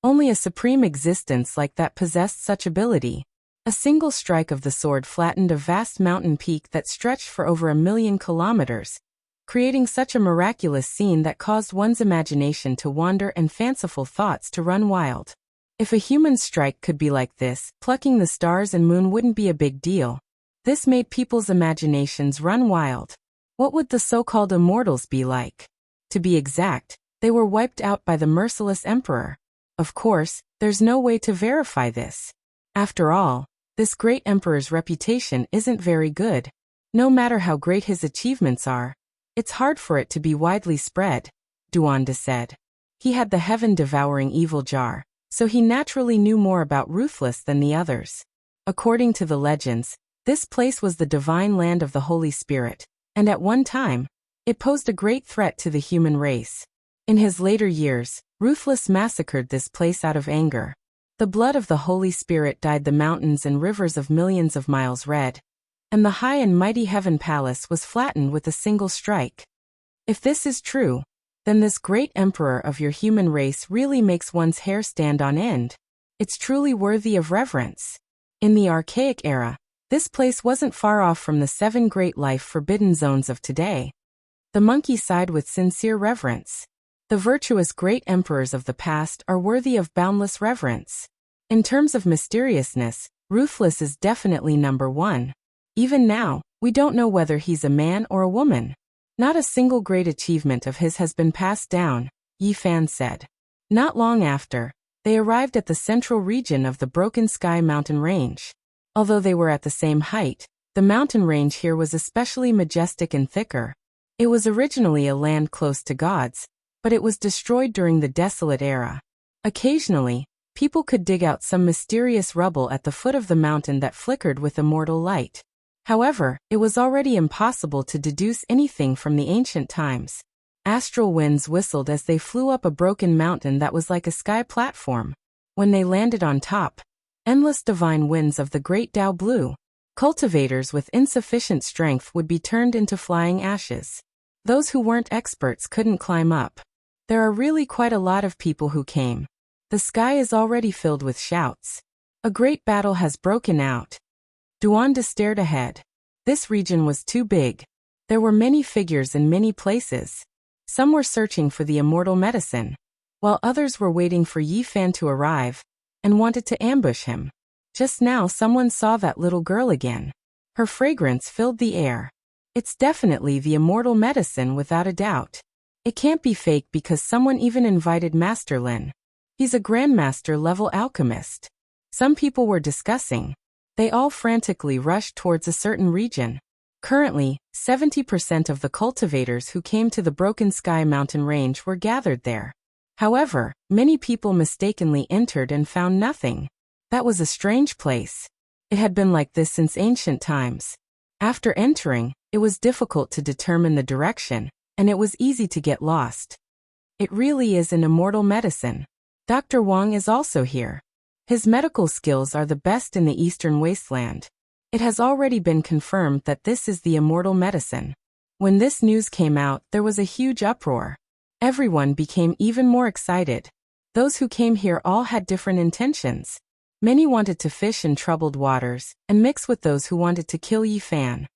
Only a supreme existence like that possessed such ability. A single strike of the sword flattened a vast mountain peak that stretched for over 1,000,000 kilometers, creating such a miraculous scene that caused one's imagination to wander and fanciful thoughts to run wild. If a human strike could be like this, plucking the stars and moon wouldn't be a big deal. This made people's imaginations run wild. What would the so-called immortals be like? To be exact, they were wiped out by the merciless emperor. Of course, there's no way to verify this. After all, this great emperor's reputation isn't very good. No matter how great his achievements are, it's hard for it to be widely spread, Duanda said. He had the heaven-devouring evil jar, so he naturally knew more about Ruthless than the others. According to the legends, this place was the divine land of the Holy Spirit, and at one time, it posed a great threat to the human race. In his later years, Ruthless massacred this place out of anger. The blood of the Holy Spirit dyed the mountains and rivers of millions of miles red, and the high and mighty Heaven Palace was flattened with a single strike. If this is true, then this great emperor of your human race really makes one's hair stand on end. It's truly worthy of reverence. In the archaic era, this place wasn't far off from the 7 great life forbidden zones of today. The monkey sighed with sincere reverence. The virtuous great emperors of the past are worthy of boundless reverence. In terms of mysteriousness, Ruthless is definitely number 1. Even now, we don't know whether he's a man or a woman. Not a single great achievement of his has been passed down, Yi Fan said. Not long after, they arrived at the central region of the Broken Sky mountain range. Although they were at the same height, the mountain range here was especially majestic and thicker. It was originally a land close to gods, but it was destroyed during the Desolate Era. Occasionally, people could dig out some mysterious rubble at the foot of the mountain that flickered with immortal light. However, it was already impossible to deduce anything from the ancient times. Astral winds whistled as they flew up a broken mountain that was like a sky platform. When they landed on top, endless divine winds of the great Tao blew. Cultivators with insufficient strength would be turned into flying ashes. Those who weren't experts couldn't climb up. There are really quite a lot of people who came. The sky is already filled with shouts. A great battle has broken out. Duanda stared ahead. This region was too big. There were many figures in many places. Some were searching for the immortal medicine, while others were waiting for Yi Fan to arrive and wanted to ambush him. Just now someone saw that little girl again. Her fragrance filled the air. It's definitely the immortal medicine without a doubt. It can't be fake because someone even invited Master Lin. He's a grandmaster-level alchemist. Some people were discussing. They all frantically rushed towards a certain region. Currently, 70% of the cultivators who came to the Broken Sky mountain range were gathered there. However, many people mistakenly entered and found nothing. That was a strange place. It had been like this since ancient times. After entering, it was difficult to determine the direction, and it was easy to get lost. It really is an immortal medicine. Dr. Wang is also here. His medical skills are the best in the Eastern Wasteland. It has already been confirmed that this is the immortal medicine. When this news came out, there was a huge uproar. Everyone became even more excited. Those who came here all had different intentions. Many wanted to fish in troubled waters and mix with those who wanted to kill Yi Fan.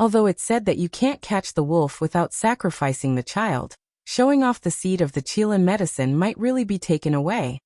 Although it's said that you can't catch the wolf without sacrificing the child, showing off the seed of the Qilin medicine might really be taken away,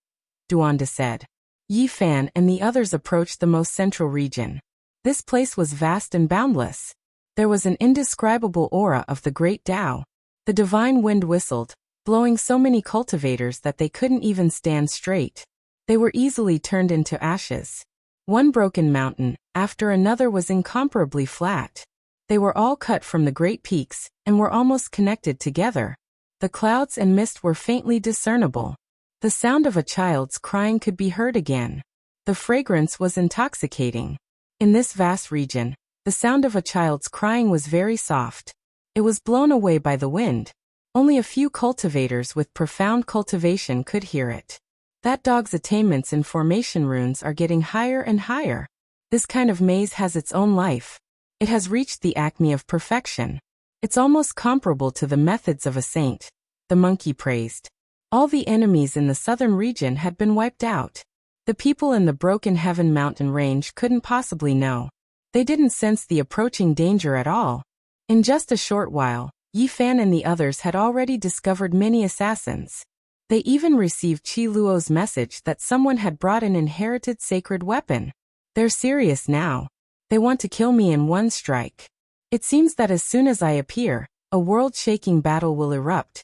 Duanda said. Yi Fan and the others approached the most central region. This place was vast and boundless. There was an indescribable aura of the great Tao. The divine wind whistled, blowing so many cultivators that they couldn't even stand straight. They were easily turned into ashes. One broken mountain, after another, was incomparably flat. They were all cut from the great peaks, and were almost connected together. The clouds and mist were faintly discernible. The sound of a child's crying could be heard again. The fragrance was intoxicating. In this vast region, the sound of a child's crying was very soft. It was blown away by the wind. Only a few cultivators with profound cultivation could hear it. That dog's attainments in formation runes are getting higher and higher. This kind of maze has its own life. It has reached the acme of perfection. It's almost comparable to the methods of a saint, the monkey praised. All the enemies in the southern region had been wiped out. The people in the Broken Heaven mountain range couldn't possibly know. They didn't sense the approaching danger at all. In just a short while, Yi Fan and the others had already discovered many assassins. They even received Qi Luo's message that someone had brought an inherited sacred weapon. They're serious now. They want to kill me in one strike. It seems that as soon as I appear, a world-shaking battle will erupt,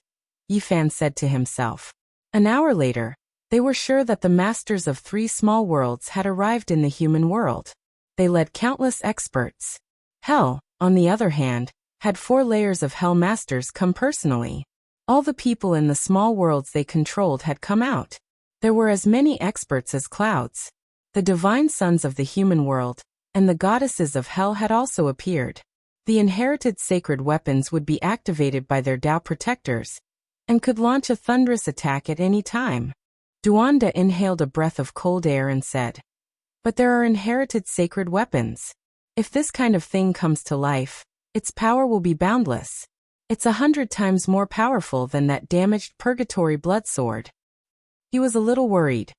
Yi Fan said to himself. An hour later, they were sure that the masters of 3 small worlds had arrived in the human world. They led countless experts. Hell, on the other hand, had 4 layers of Hell Masters come personally. All the people in the small worlds they controlled had come out. There were as many experts as clouds. The divine sons of the human world and the goddesses of Hell had also appeared. The inherited sacred weapons would be activated by their Tao protectors and could launch a thunderous attack at any time. Duanda inhaled a breath of cold air and said, "But there are inherited sacred weapons. If this kind of thing comes to life, its power will be boundless. It's 100 times more powerful than that damaged purgatory blood sword." He was a little worried.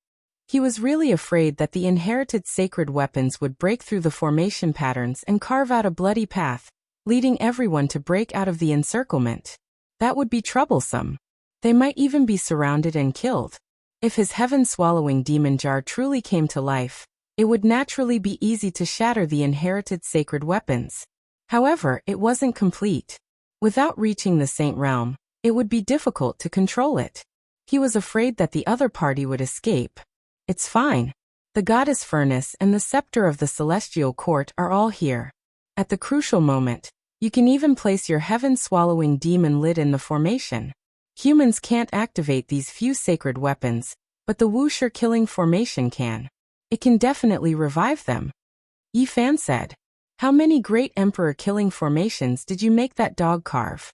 He was really afraid that the inherited sacred weapons would break through the formation patterns and carve out a bloody path, leading everyone to break out of the encirclement. That would be troublesome. They might even be surrounded and killed. If his heaven-swallowing demon jar truly came to life, it would naturally be easy to shatter the inherited sacred weapons. However, it wasn't complete. Without reaching the Saint Realm, it would be difficult to control it. He was afraid that the other party would escape. It's fine. The goddess furnace and the scepter of the celestial court are all here. At the crucial moment, you can even place your heaven-swallowing demon lid in the formation. Humans can't activate these few sacred weapons, but the Wuxia killing formation can. It can definitely revive them. Yi Fan said. How many great emperor killing formations did you make that dog carve?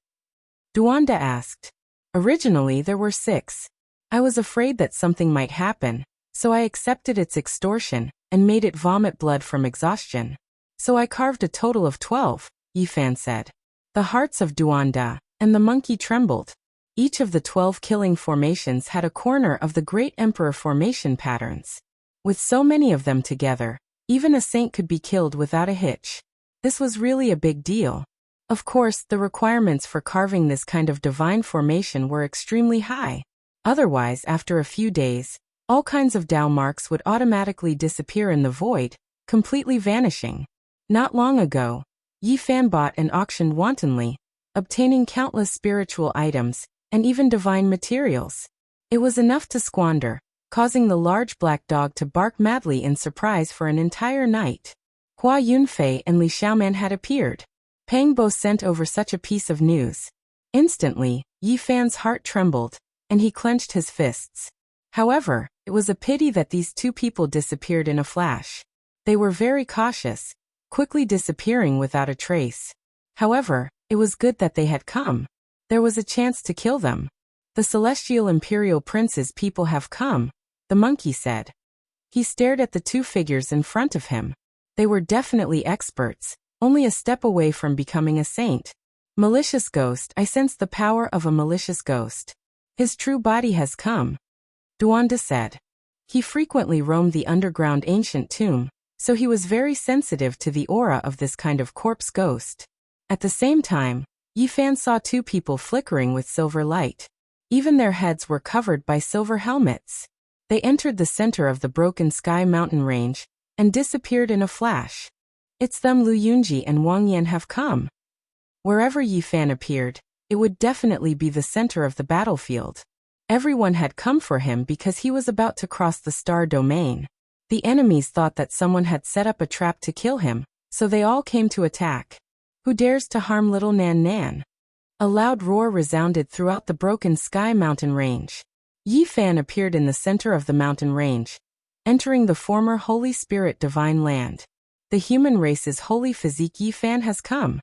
Duanda asked. Originally there were 6. I was afraid that something might happen, so I accepted its extortion and made it vomit blood from exhaustion. So I carved a total of 12, Yi Fan said. The hearts of Duanda and the monkey trembled. Each of the 12 killing formations had a corner of the great emperor formation patterns. With so many of them together, even a saint could be killed without a hitch. This was really a big deal. Of course, the requirements for carving this kind of divine formation were extremely high. Otherwise, after a few days, all kinds of Tao marks would automatically disappear in the void, completely vanishing. Not long ago, Yi Fan bought and auctioned wantonly, obtaining countless spiritual items and even divine materials. It was enough to squander, causing the large black dog to bark madly in surprise for an entire night. Hua Yunfei and Li Xiaoman had appeared. Pang Bo sent over such a piece of news. Instantly, Yi Fan's heart trembled, and he clenched his fists. However, it was a pity that these 2 people disappeared in a flash. They were very cautious, quickly disappearing without a trace. However, it was good that they had come. There was a chance to kill them. The celestial imperial prince's people have come, the monkey said. He stared at the 2 figures in front of him. They were definitely experts, only a step away from becoming a saint. Malicious ghost, I sense the power of a malicious ghost. His true body has come, Duanda said. He frequently roamed the underground ancient tomb, so he was very sensitive to the aura of this kind of corpse ghost. At the same time, Yi Fan saw 2 people flickering with silver light. Even their heads were covered by silver helmets. They entered the center of the Broken Sky mountain range and disappeared in a flash. It's them. Lu Yunji and Wang Yan have come. Wherever Yi Fan appeared, it would definitely be the center of the battlefield. Everyone had come for him because he was about to cross the star domain. The enemies thought that someone had set up a trap to kill him, so they all came to attack. Who dares to harm little Nan Nan? A loud roar resounded throughout the Broken Sky mountain range. Yi Fan appeared in the center of the mountain range, entering the former Holy Spirit divine land. The human race's holy physique. Yi Fan has come.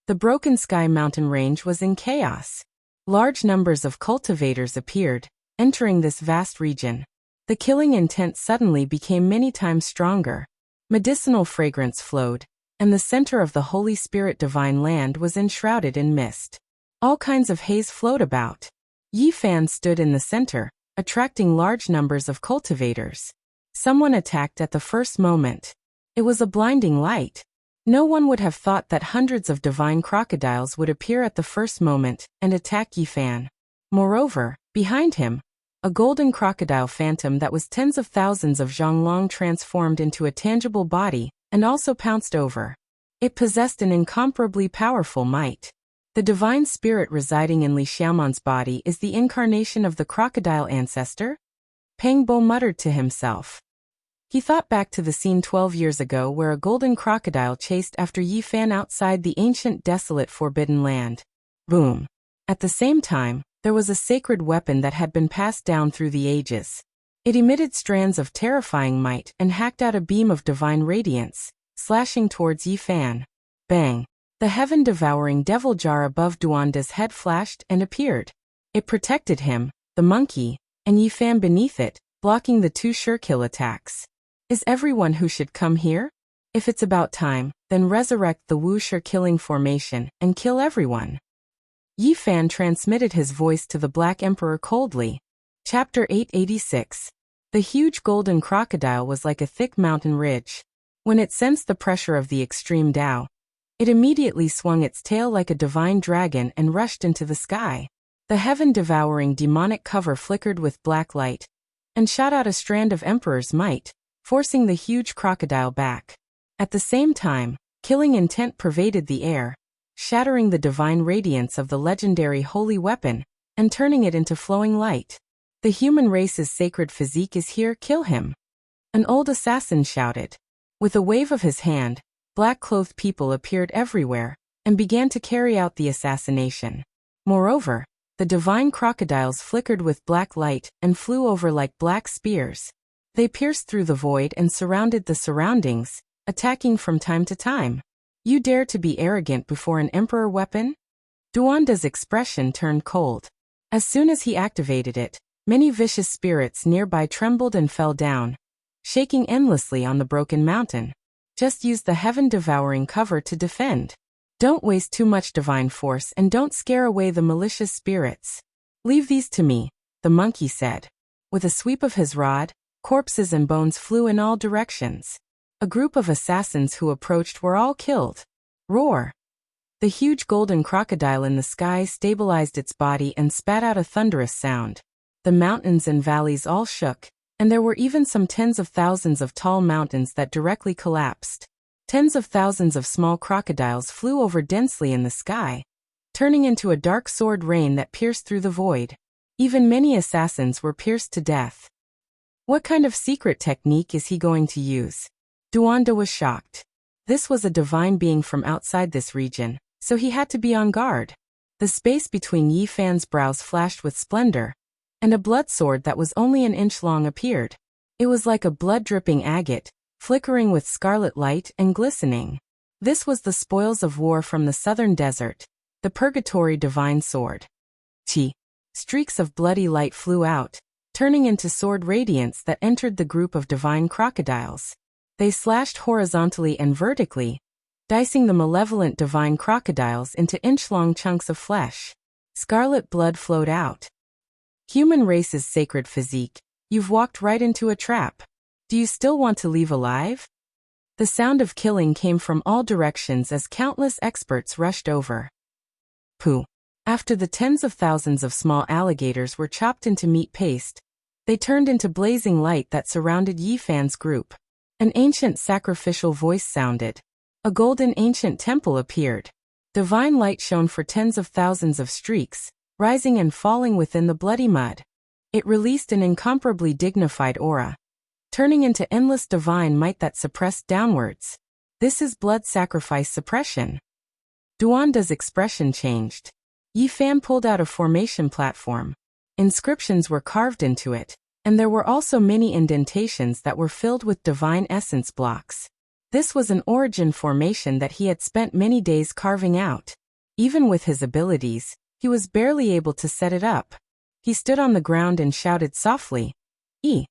The Broken Sky mountain range was in chaos. Large numbers of cultivators appeared, entering this vast region. The killing intent suddenly became many times stronger. Medicinal fragrance flowed, and the center of the Holy Spirit divine land was enshrouded in mist. All kinds of haze flowed about. Yi Fan stood in the center, attracting large numbers of cultivators. Someone attacked at the first moment. It was a blinding light. No one would have thought that hundreds of divine crocodiles would appear at the first moment and attack Yifan. Moreover, behind him, a golden crocodile phantom that was tens of thousands of Zhonglong transformed into a tangible body and also pounced over. It possessed an incomparably powerful might. The divine spirit residing in Li Xiaoman's body is the incarnation of the crocodile ancestor? Peng Bo muttered to himself. He thought back to the scene 12 years ago where a golden crocodile chased after Yifan outside the ancient desolate forbidden land. Boom. At the same time, there was a sacred weapon that had been passed down through the ages. It emitted strands of terrifying might and hacked out a beam of divine radiance, slashing towards Yifan. Bang! The heaven-devouring devil jar above Duanda's head flashed and appeared. It protected him, the monkey, and Yifan beneath it, blocking the two sure-kill attacks. Is everyone who should come here? If it's about time, then resurrect the Wuxia killing formation and kill everyone. Yifan transmitted his voice to the Black Emperor coldly. Chapter 886. The huge golden crocodile was like a thick mountain ridge. When it sensed the pressure of the extreme Tao, it immediately swung its tail like a divine dragon and rushed into the sky. The heaven-devouring demonic cover flickered with black light and shot out a strand of Emperor's might, forcing the huge crocodile back. At the same time, killing intent pervaded the air, shattering the divine radiance of the legendary holy weapon and turning it into flowing light. The human race's sacred physique is here, kill him. An old assassin shouted. With a wave of his hand, black-clothed people appeared everywhere and began to carry out the assassination. Moreover, the divine crocodiles flickered with black light and flew over like black spears. They pierced through the void and surrounded the surroundings, attacking from time to time. You dare to be arrogant before an emperor weapon? Duanda's expression turned cold. As soon as he activated it, many vicious spirits nearby trembled and fell down, shaking endlessly on the broken mountain. Just use the heaven-devouring cover to defend. Don't waste too much divine force and don't scare away the malicious spirits. Leave these to me, the monkey said. With a sweep of his rod, corpses and bones flew in all directions. A group of assassins who approached were all killed. Roar! The huge golden crocodile in the sky stabilized its body and spat out a thunderous sound. The mountains and valleys all shook, and there were even some tens of thousands of tall mountains that directly collapsed. Tens of thousands of small crocodiles flew over densely in the sky, turning into a dark sword rain that pierced through the void. Even many assassins were pierced to death. What kind of secret technique is he going to use? Duanda was shocked. This was a divine being from outside this region, so he had to be on guard. The space between Yifan's brows flashed with splendor, and a blood sword that was only an inch long appeared. It was like a blood-dripping agate, flickering with scarlet light and glistening. This was the spoils of war from the southern desert, the purgatory divine sword. Chi. Streaks of bloody light flew out, turning into sword radiance that entered the group of divine crocodiles. They slashed horizontally and vertically, dicing the malevolent divine crocodiles into inch-long chunks of flesh. Scarlet blood flowed out. Human race's sacred physique, you've walked right into a trap. Do you still want to leave alive? The sound of killing came from all directions as countless experts rushed over. Pooh. After the tens of thousands of small alligators were chopped into meat paste, they turned into blazing light that surrounded Yifan's group. An ancient sacrificial voice sounded. A golden ancient temple appeared. Divine light shone for tens of thousands of streaks, rising and falling within the bloody mud. It released an incomparably dignified aura, turning into endless divine might that suppressed downwards. This is blood sacrifice suppression. Duanda's expression changed. Yifan pulled out a formation platform. Inscriptions were carved into it, and there were also many indentations that were filled with divine essence blocks. This was an origin formation that he had spent many days carving out. Even with his abilities, he was barely able to set it up. He stood on the ground and shouted softly, "E."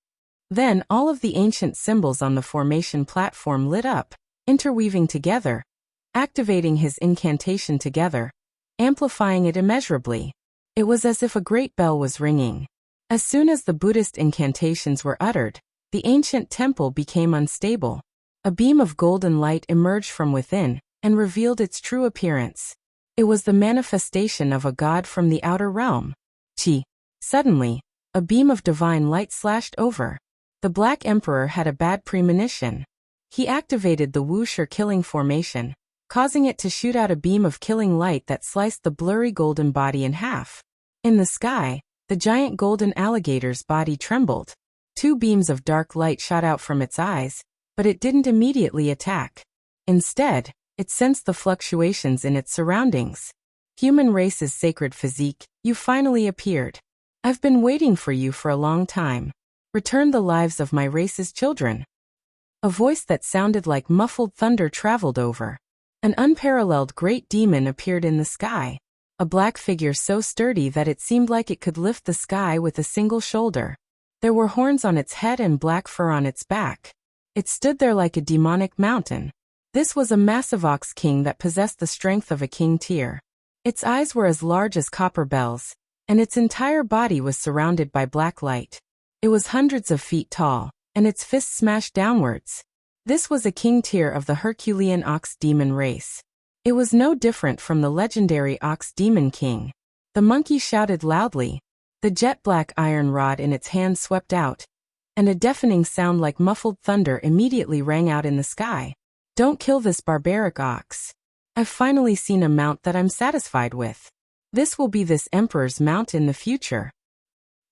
Then all of the ancient symbols on the formation platform lit up, interweaving together, activating his incantation together, amplifying it immeasurably. It was as if a great bell was ringing. As soon as the Buddhist incantations were uttered, the ancient temple became unstable. A beam of golden light emerged from within and revealed its true appearance. It was the manifestation of a god from the outer realm. Chi. Suddenly, a beam of divine light slashed over. The Black Emperor had a bad premonition. He activated the Wuxia killing formation, causing it to shoot out a beam of killing light that sliced the blurry golden body in half. In the sky, the giant golden alligator's body trembled. 2 beams of dark light shot out from its eyes, but it didn't immediately attack. Instead, it sensed the fluctuations in its surroundings. Human race's sacred physique, you finally appeared. I've been waiting for you for a long time. Return the lives of my race's children. A voice that sounded like muffled thunder traveled over. An unparalleled great demon appeared in the sky. A black figure so sturdy that it seemed like it could lift the sky with a single shoulder. There were horns on its head and black fur on its back. It stood there like a demonic mountain. This was a massive ox king that possessed the strength of a king tier. Its eyes were as large as copper bells, and its entire body was surrounded by black light. It was hundreds of feet tall, and its fists smashed downwards. This was a king tier of the Herculean ox demon race. It was no different from the legendary ox demon king. The monkey shouted loudly. The jet-black iron rod in its hand swept out, and a deafening sound like muffled thunder immediately rang out in the sky. Don't kill this barbaric ox. I've finally seen a mount that I'm satisfied with. This will be this emperor's mount in the future.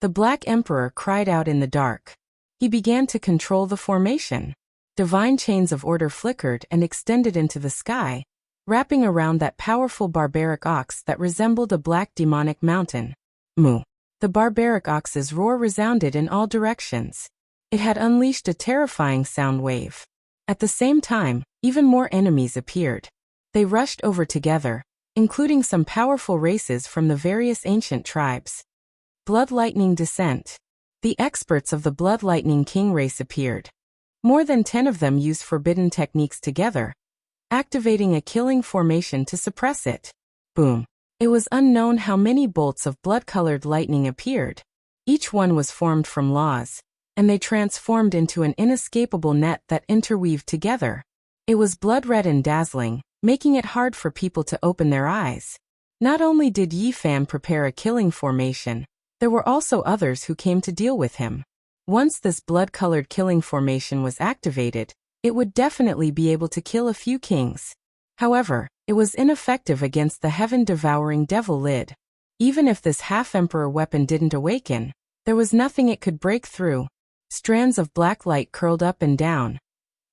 The Black Emperor cried out in the dark. He began to control the formation. Divine chains of order flickered and extended into the sky, wrapping around that powerful barbaric ox that resembled a black demonic mountain. Moo. The barbaric ox's roar resounded in all directions. It had unleashed a terrifying sound wave. At the same time, even more enemies appeared. They rushed over together, including some powerful races from the various ancient tribes. Blood Lightning Descent. The experts of the Blood Lightning King race appeared. More than 10 of them used forbidden techniques together, activating a killing formation to suppress it. Boom. It was unknown how many bolts of blood-colored lightning appeared. Each one was formed from laws, and they transformed into an inescapable net that interweaved together. It was blood-red and dazzling, making it hard for people to open their eyes. Not only did Yi Fan prepare a killing formation, there were also others who came to deal with him. Once this blood-colored killing formation was activated, it would definitely be able to kill a few kings. However, it was ineffective against the heaven-devouring devil lid. Even if this half-emperor weapon didn't awaken, there was nothing it could break through. Strands of black light curled up and down,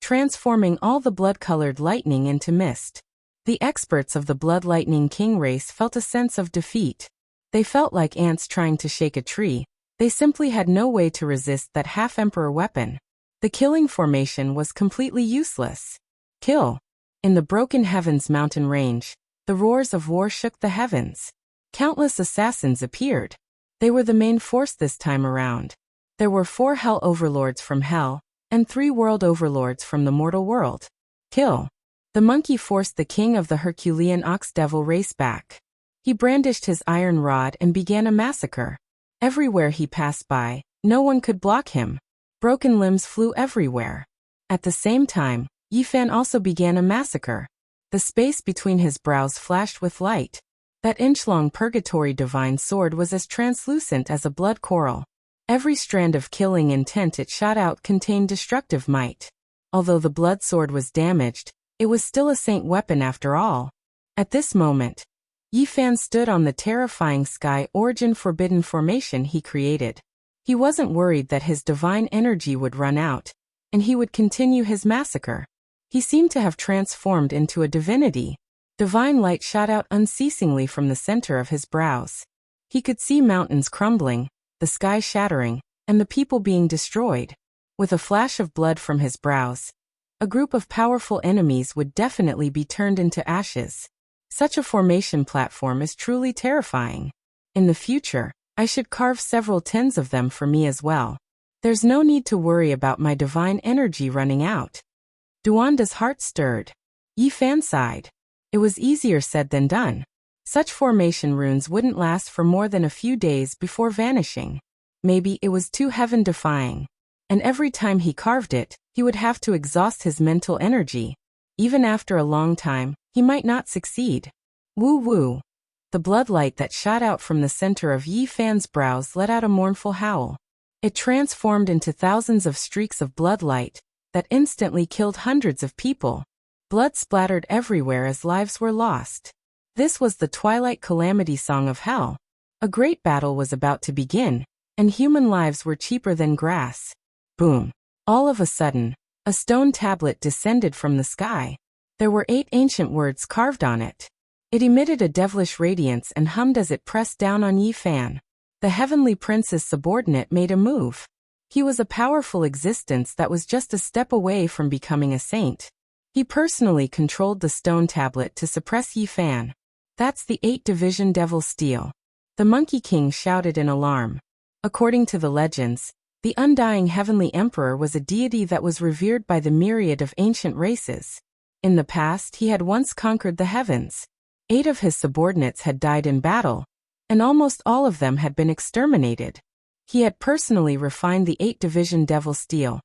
transforming all the blood-colored lightning into mist. The experts of the Blood Lightning King race felt a sense of defeat. They felt like ants trying to shake a tree. They simply had no way to resist that half-emperor weapon. The killing formation was completely useless. Kill. In the Broken Heavens mountain range, the roars of war shook the heavens. Countless assassins appeared. They were the main force this time around. There were 4 hell overlords from hell, and 3 world overlords from the mortal world. Kill. The monkey forced the king of the Herculean ox devil race back. He brandished his iron rod and began a massacre. Everywhere he passed by, no one could block him. Broken limbs flew everywhere. At the same time, Yi Fan also began a massacre. The space between his brows flashed with light. That inch-long purgatory divine sword was as translucent as a blood coral. Every strand of killing intent it shot out contained destructive might. Although the blood sword was damaged, it was still a saint weapon after all. At this moment, Yi Fan stood on the terrifying sky origin forbidden formation he created. He wasn't worried that his divine energy would run out, and he would continue his massacre. He seemed to have transformed into a divinity. Divine light shot out unceasingly from the center of his brows. He could see mountains crumbling, the sky shattering, and the people being destroyed. With a flash of blood from his brows, a group of powerful enemies would definitely be turned into ashes. Such a formation platform is truly terrifying. In the future, I should carve several tens of them for me as well. There's no need to worry about my divine energy running out. Duanda's heart stirred. Yi Fan sighed. It was easier said than done. Such formation runes wouldn't last for more than a few days before vanishing. Maybe it was too heaven-defying. and every time he carved it, he would have to exhaust his mental energy. Even after a long time, he might not succeed. Woo woo. The bloodlight that shot out from the center of Yi Fan's brows let out a mournful howl. It transformed into thousands of streaks of bloodlight that instantly killed hundreds of people. Blood splattered everywhere as lives were lost. This was the Twilight Calamity Song of Hell. A great battle was about to begin, and human lives were cheaper than grass. Boom. All of a sudden, a stone tablet descended from the sky. There were 8 ancient words carved on it. It emitted a devilish radiance and hummed as it pressed down on Yi Fan. The heavenly prince's subordinate made a move. He was a powerful existence that was just a step away from becoming a saint. He personally controlled the stone tablet to suppress Yi Fan. That's the 8-division devil steel. The Monkey King shouted in alarm. According to the legends, the undying heavenly emperor was a deity that was revered by the myriad of ancient races. In the past, he had once conquered the heavens. 8 of his subordinates had died in battle, and almost all of them had been exterminated. He had personally refined the 8-division devil steel,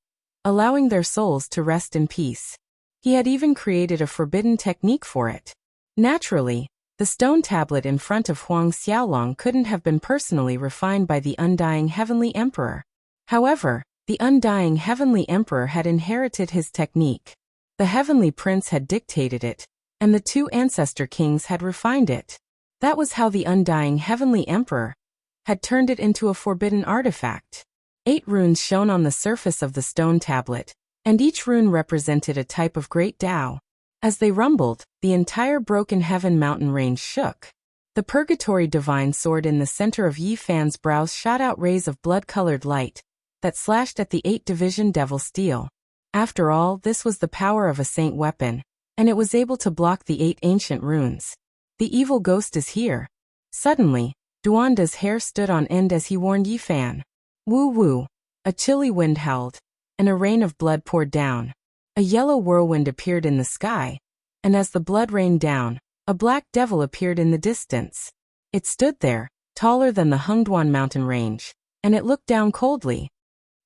allowing their souls to rest in peace. He had even created a forbidden technique for it. Naturally, the stone tablet in front of Huang Xiaolong couldn't have been personally refined by the undying heavenly emperor. However, the undying heavenly emperor had inherited his technique. The heavenly prince had dictated it, and the 2 ancestor kings had refined it. That was how the undying heavenly emperor had turned it into a forbidden artifact. 8 runes shone on the surface of the stone tablet, and each rune represented a type of great Tao. As they rumbled, the entire broken heaven mountain range shook. The purgatory divine sword in the center of Yi Fan's brows shot out rays of blood-colored light that slashed at the 8-division devil steel. After all, this was the power of a saint weapon, and it was able to block the 8 ancient runes. The evil ghost is here. Suddenly, Duanda's hair stood on end as he warned Yi Fan. Woo woo. A chilly wind howled, and a rain of blood poured down. A yellow whirlwind appeared in the sky, and as the blood rained down, a black devil appeared in the distance. It stood there, taller than the Hengduan mountain range, and it looked down coldly.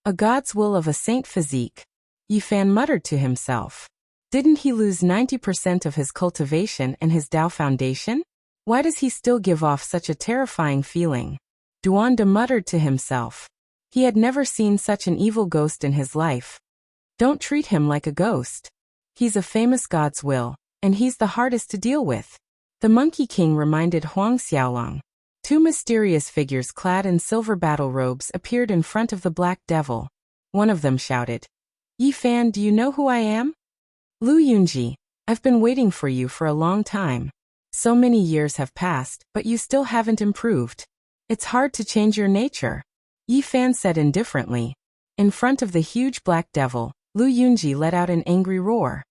A god's will of a saint physique. Yi Fan muttered to himself. Didn't he lose 90% of his cultivation and his Tao foundation? Why does he still give off such a terrifying feeling? Duanda muttered to himself. He had never seen such an evil ghost in his life. Don't treat him like a ghost. He's a famous god's will, and he's the hardest to deal with. The Monkey King reminded Huang Xiaolong. 2 mysterious figures clad in silver battle robes appeared in front of the black devil. One of them shouted, Yi Fan, do you know who I am? Lu Yunji, I've been waiting for you for a long time. So many years have passed, but you still haven't improved. It's hard to change your nature. Yi Fan said indifferently. In front of the huge black devil, Lu Yunji let out an angry roar.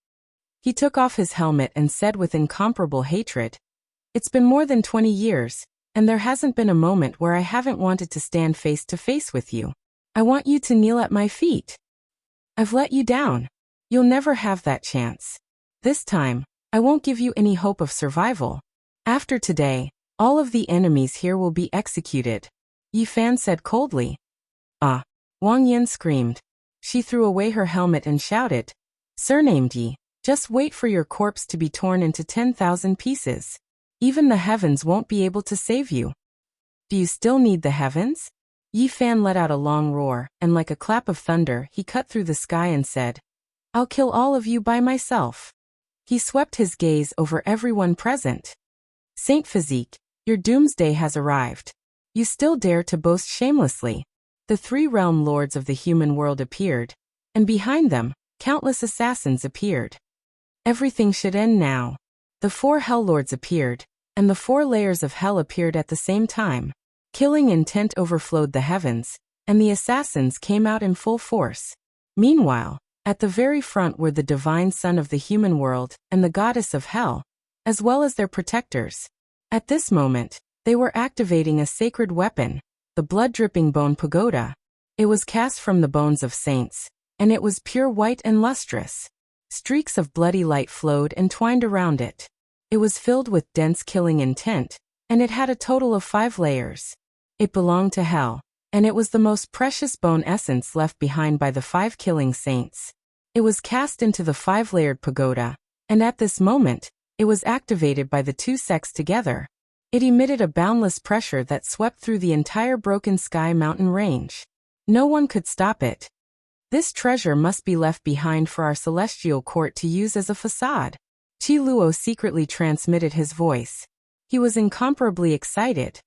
He took off his helmet and said with incomparable hatred, It's been more than 20 years, and there hasn't been a moment where I haven't wanted to stand face to face with you. I want you to kneel at my feet. I've let you down. You'll never have that chance. This time, I won't give you any hope of survival. After today, all of the enemies here will be executed. Yi Fan said coldly. Ah! Wang Yan screamed. She threw away her helmet and shouted, Surnamed Yi, just wait for your corpse to be torn into 10,000 pieces. Even the heavens won't be able to save you. Do you still need the heavens? Yi Fan let out a long roar, and like a clap of thunder, he cut through the sky and said, I'll kill all of you by myself. He swept his gaze over everyone present. Saint Physique, your doomsday has arrived. You still dare to boast shamelessly. The 3 realm lords of the human world appeared, and behind them, countless assassins appeared. Everything should end now. The 4 hell lords appeared, and the 4 layers of hell appeared at the same time. Killing intent overflowed the heavens, and the assassins came out in full force. Meanwhile, at the very front were the divine son of the human world and the goddess of hell, as well as their protectors. At this moment, they were activating a sacred weapon, the blood-dripping bone pagoda. It was cast from the bones of saints, and it was pure white and lustrous. Streaks of bloody light flowed and twined around it. It was filled with dense killing intent, and it had a total of 5 layers. It belonged to hell, and it was the most precious bone essence left behind by the 5 killing saints. It was cast into the 5-layered pagoda, and at this moment, it was activated by the 2 sects together. It emitted a boundless pressure that swept through the entire Broken Sky mountain range. No one could stop it. This treasure must be left behind for our celestial court to use as a facade. Qi Luo secretly transmitted his voice. He was incomparably excited.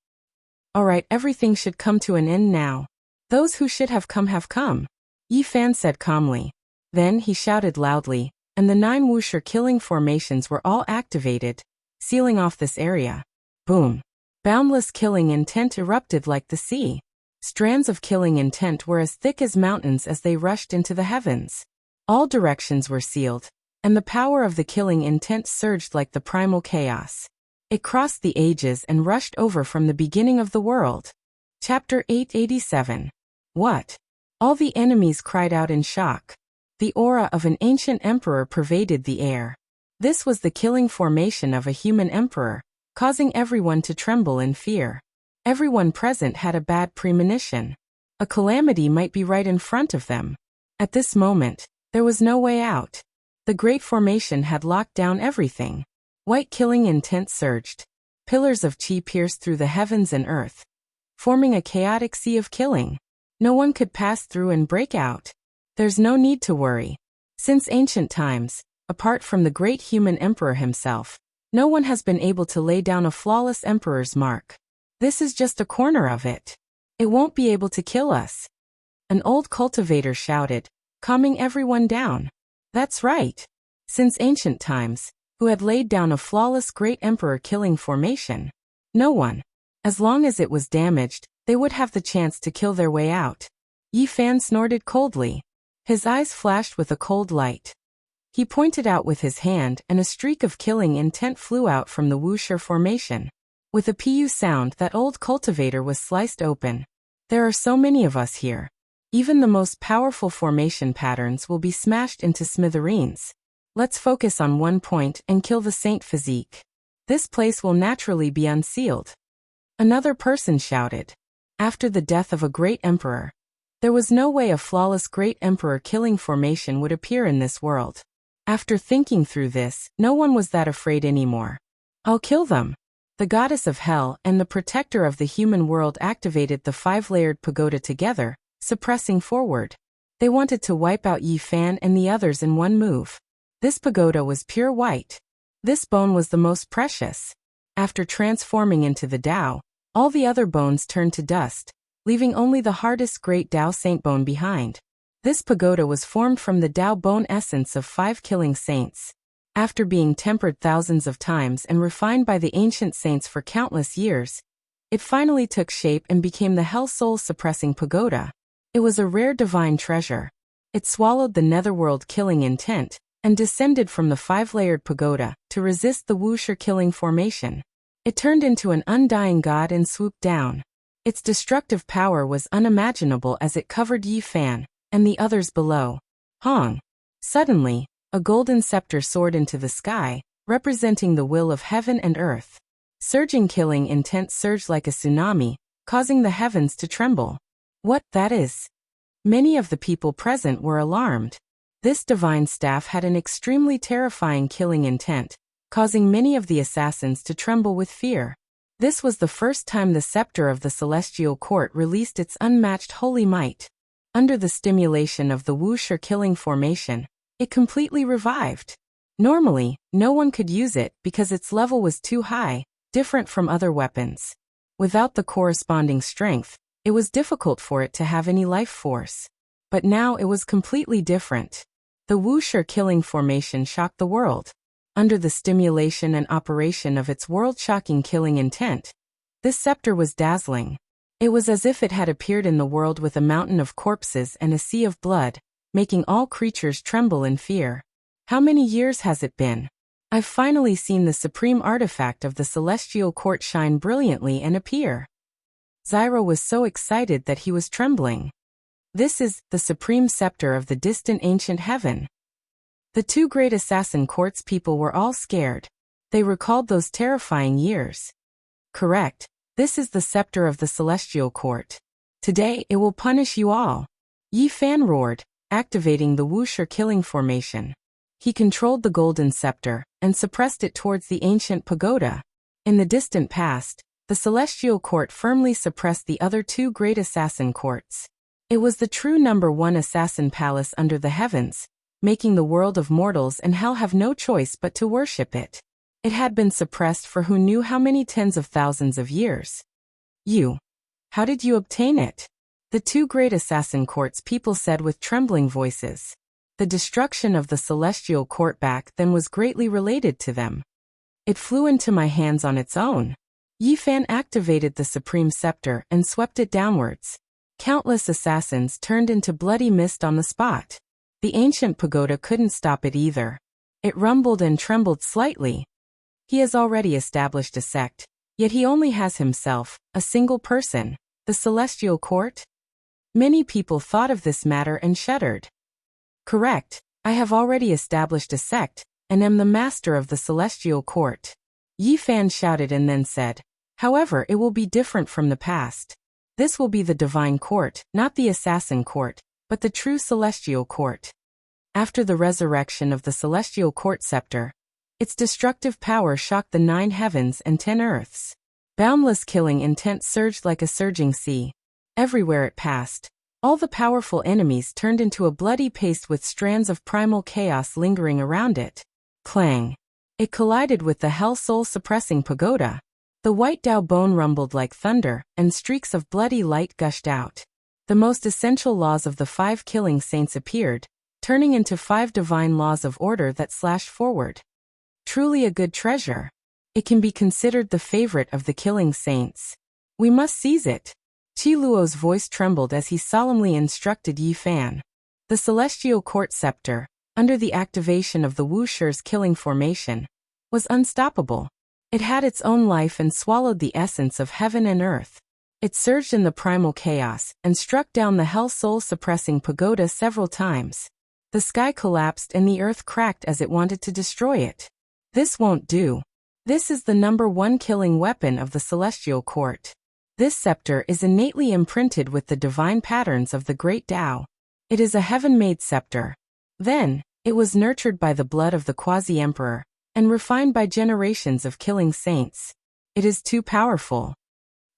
All right, everything should come to an end now. Those who should have come. Yi Fan said calmly. Then he shouted loudly, and the 9 Wuxia killing formations were all activated, sealing off this area. Boom. Boundless killing intent erupted like the sea. Strands of killing intent were as thick as mountains as they rushed into the heavens. All directions were sealed, and the power of the killing intent surged like the primal chaos. It crossed the ages and rushed over from the beginning of the world. Chapter 887. What? All the enemies cried out in shock. The aura of an ancient emperor pervaded the air. This was the killing formation of a human emperor, causing everyone to tremble in fear. Everyone present had a bad premonition. A calamity might be right in front of them. At this moment, there was no way out. The great formation had locked down everything. White killing intent surged. Pillars of qi pierced through the heavens and earth, forming a chaotic sea of killing. No one could pass through and break out. There's no need to worry. Since ancient times, apart from the great human emperor himself, no one has been able to lay down a flawless emperor's mark. This is just a corner of it. It won't be able to kill us. An old cultivator shouted, calming everyone down. That's right. Since ancient times, who had laid down a flawless great emperor killing formation? No one. As long as it was damaged, they would have the chance to kill their way out. Yi Fan snorted coldly. His eyes flashed with a cold light. He pointed out with his hand, and a streak of killing intent flew out from the Wuxia formation. With a pu sound, that old cultivator was sliced open. There are so many of us here. Even the most powerful formation patterns will be smashed into smithereens. Let's focus on one point and kill the saint physique. This place will naturally be unsealed. Another person shouted. After the death of a great emperor, there was no way a flawless great emperor killing formation would appear in this world. After thinking through this, no one was that afraid anymore. I'll kill them. The goddess of hell and the protector of the human world activated the 5-layered pagoda together, suppressing forward. They wanted to wipe out Yi Fan and the others in one move. This pagoda was pure white. This bone was the most precious. After transforming into the Tao, all the other bones turned to dust, leaving only the hardest great Tao saint bone behind. This pagoda was formed from the Tao bone essence of 5 killing saints. After being tempered thousands of times and refined by the ancient saints for countless years, it finally took shape and became the Hell Soul suppressing pagoda. It was a rare divine treasure. It swallowed the netherworld killing intent, and descended from the 5-layered pagoda to resist the Wuxia killing formation. It turned into an undying god and swooped down. Its destructive power was unimaginable as it covered Yi Fan and the others below. Hong! Suddenly, a golden scepter soared into the sky, representing the will of heaven and earth. Surging killing intent surged like a tsunami, causing the heavens to tremble. What that is? Many of the people present were alarmed. This divine staff had an extremely terrifying killing intent, causing many of the assassins to tremble with fear. This was the first time the scepter of the celestial court released its unmatched holy might. Under the stimulation of the Wuxia killing formation, it completely revived. Normally, no one could use it because its level was too high, different from other weapons. Without the corresponding strength, it was difficult for it to have any life force. But now it was completely different. The Wuxia killing formation shocked the world. Under the stimulation and operation of its world-shocking killing intent, this scepter was dazzling. It was as if it had appeared in the world with a mountain of corpses and a sea of blood, making all creatures tremble in fear. How many years has it been? I've finally seen the supreme artifact of the celestial court shine brilliantly and appear. Zyro was so excited that he was trembling. This is the supreme scepter of the distant ancient heaven. The 2 great assassin courts people were all scared. They recalled those terrifying years. Correct, this is the scepter of the celestial court. Today it will punish you all. Yi Fan roared, activating the Wuxia killing formation. He controlled the golden scepter and suppressed it towards the ancient pagoda. In the distant past, the celestial court firmly suppressed the other two great assassin courts. It was the true #1 assassin palace under the heavens, making the world of mortals and hell have no choice but to worship it. It had been suppressed for who knew how many tens of thousands of years. How did you obtain it? The two great assassin courts, people said with trembling voices. The destruction of the celestial court back then was greatly related to them. It flew into my hands on its own. Yi Fan activated the supreme scepter and swept it downwards. Countless assassins turned into bloody mist on the spot. The ancient pagoda couldn't stop it either. It rumbled and trembled slightly. He has already established a sect, yet he only has himself, a single person, the celestial court? Many people thought of this matter and shuddered. Correct, I have already established a sect, and am the master of the celestial court. Yi Fan shouted and then said, however, it will be different from the past. This will be the divine court, not the assassin court, but the true celestial court. After the resurrection of the celestial court scepter, its destructive power shocked the 9 heavens and 10 earths. Boundless killing intent surged like a surging sea. Everywhere it passed, all the powerful enemies turned into a bloody paste with strands of primal chaos lingering around it. Clang! It collided with the hell soul-suppressing pagoda. The white Dao bone rumbled like thunder, and streaks of bloody light gushed out. The most essential laws of the 5 killing saints appeared, turning into 5 divine laws of order that slashed forward. Truly a good treasure. It can be considered the favorite of the killing saints. We must seize it. Qi Luo's voice trembled as he solemnly instructed Yi Fan. The celestial court scepter, under the activation of the Wuxia's killing formation, was unstoppable. It had its own life and swallowed the essence of heaven and earth. It surged in the primal chaos and struck down the hell soul-suppressing pagoda several times. The sky collapsed and the earth cracked as it wanted to destroy it. This won't do. This is the #1 killing weapon of the celestial court. This scepter is innately imprinted with the divine patterns of the great Tao. It is a heaven-made scepter. Then, it was nurtured by the blood of the quasi-emperor, and refined by generations of killing saints. It is too powerful.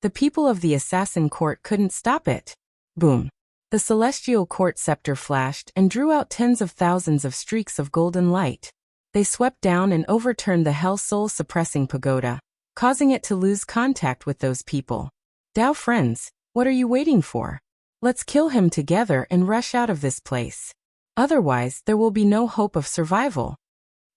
The people of the assassin court couldn't stop it. Boom! The celestial court scepter flashed and drew out tens of thousands of streaks of golden light. They swept down and overturned the hell soul-suppressing pagoda, causing it to lose contact with those people. Dao friends, what are you waiting for? Let's kill him together and rush out of this place. Otherwise, there will be no hope of survival.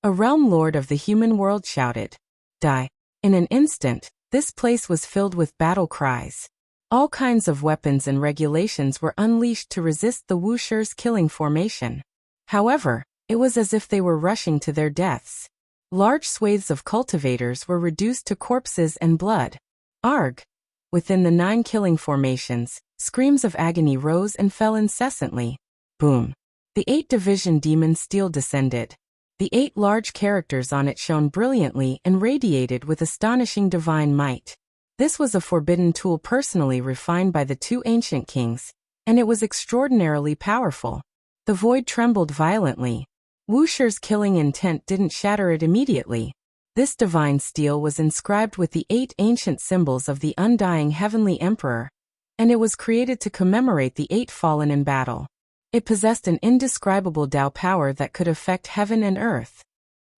A realm lord of the human world shouted. Die. In an instant, this place was filled with battle cries. All kinds of weapons and regulations were unleashed to resist the Wuxia's killing formation. However, it was as if they were rushing to their deaths. Large swathes of cultivators were reduced to corpses and blood. Arg! Within the 9 killing formations, screams of agony rose and fell incessantly. Boom! The 8 division demon steel descended. The 8 large characters on it shone brilliantly and radiated with astonishing divine might. This was a forbidden tool personally refined by the 2 ancient kings, and it was extraordinarily powerful. The void trembled violently. Wuxia's killing intent didn't shatter it immediately. This divine steel was inscribed with the 8 ancient symbols of the undying heavenly emperor, and it was created to commemorate the 8 fallen in battle. It possessed an indescribable Tao power that could affect heaven and earth.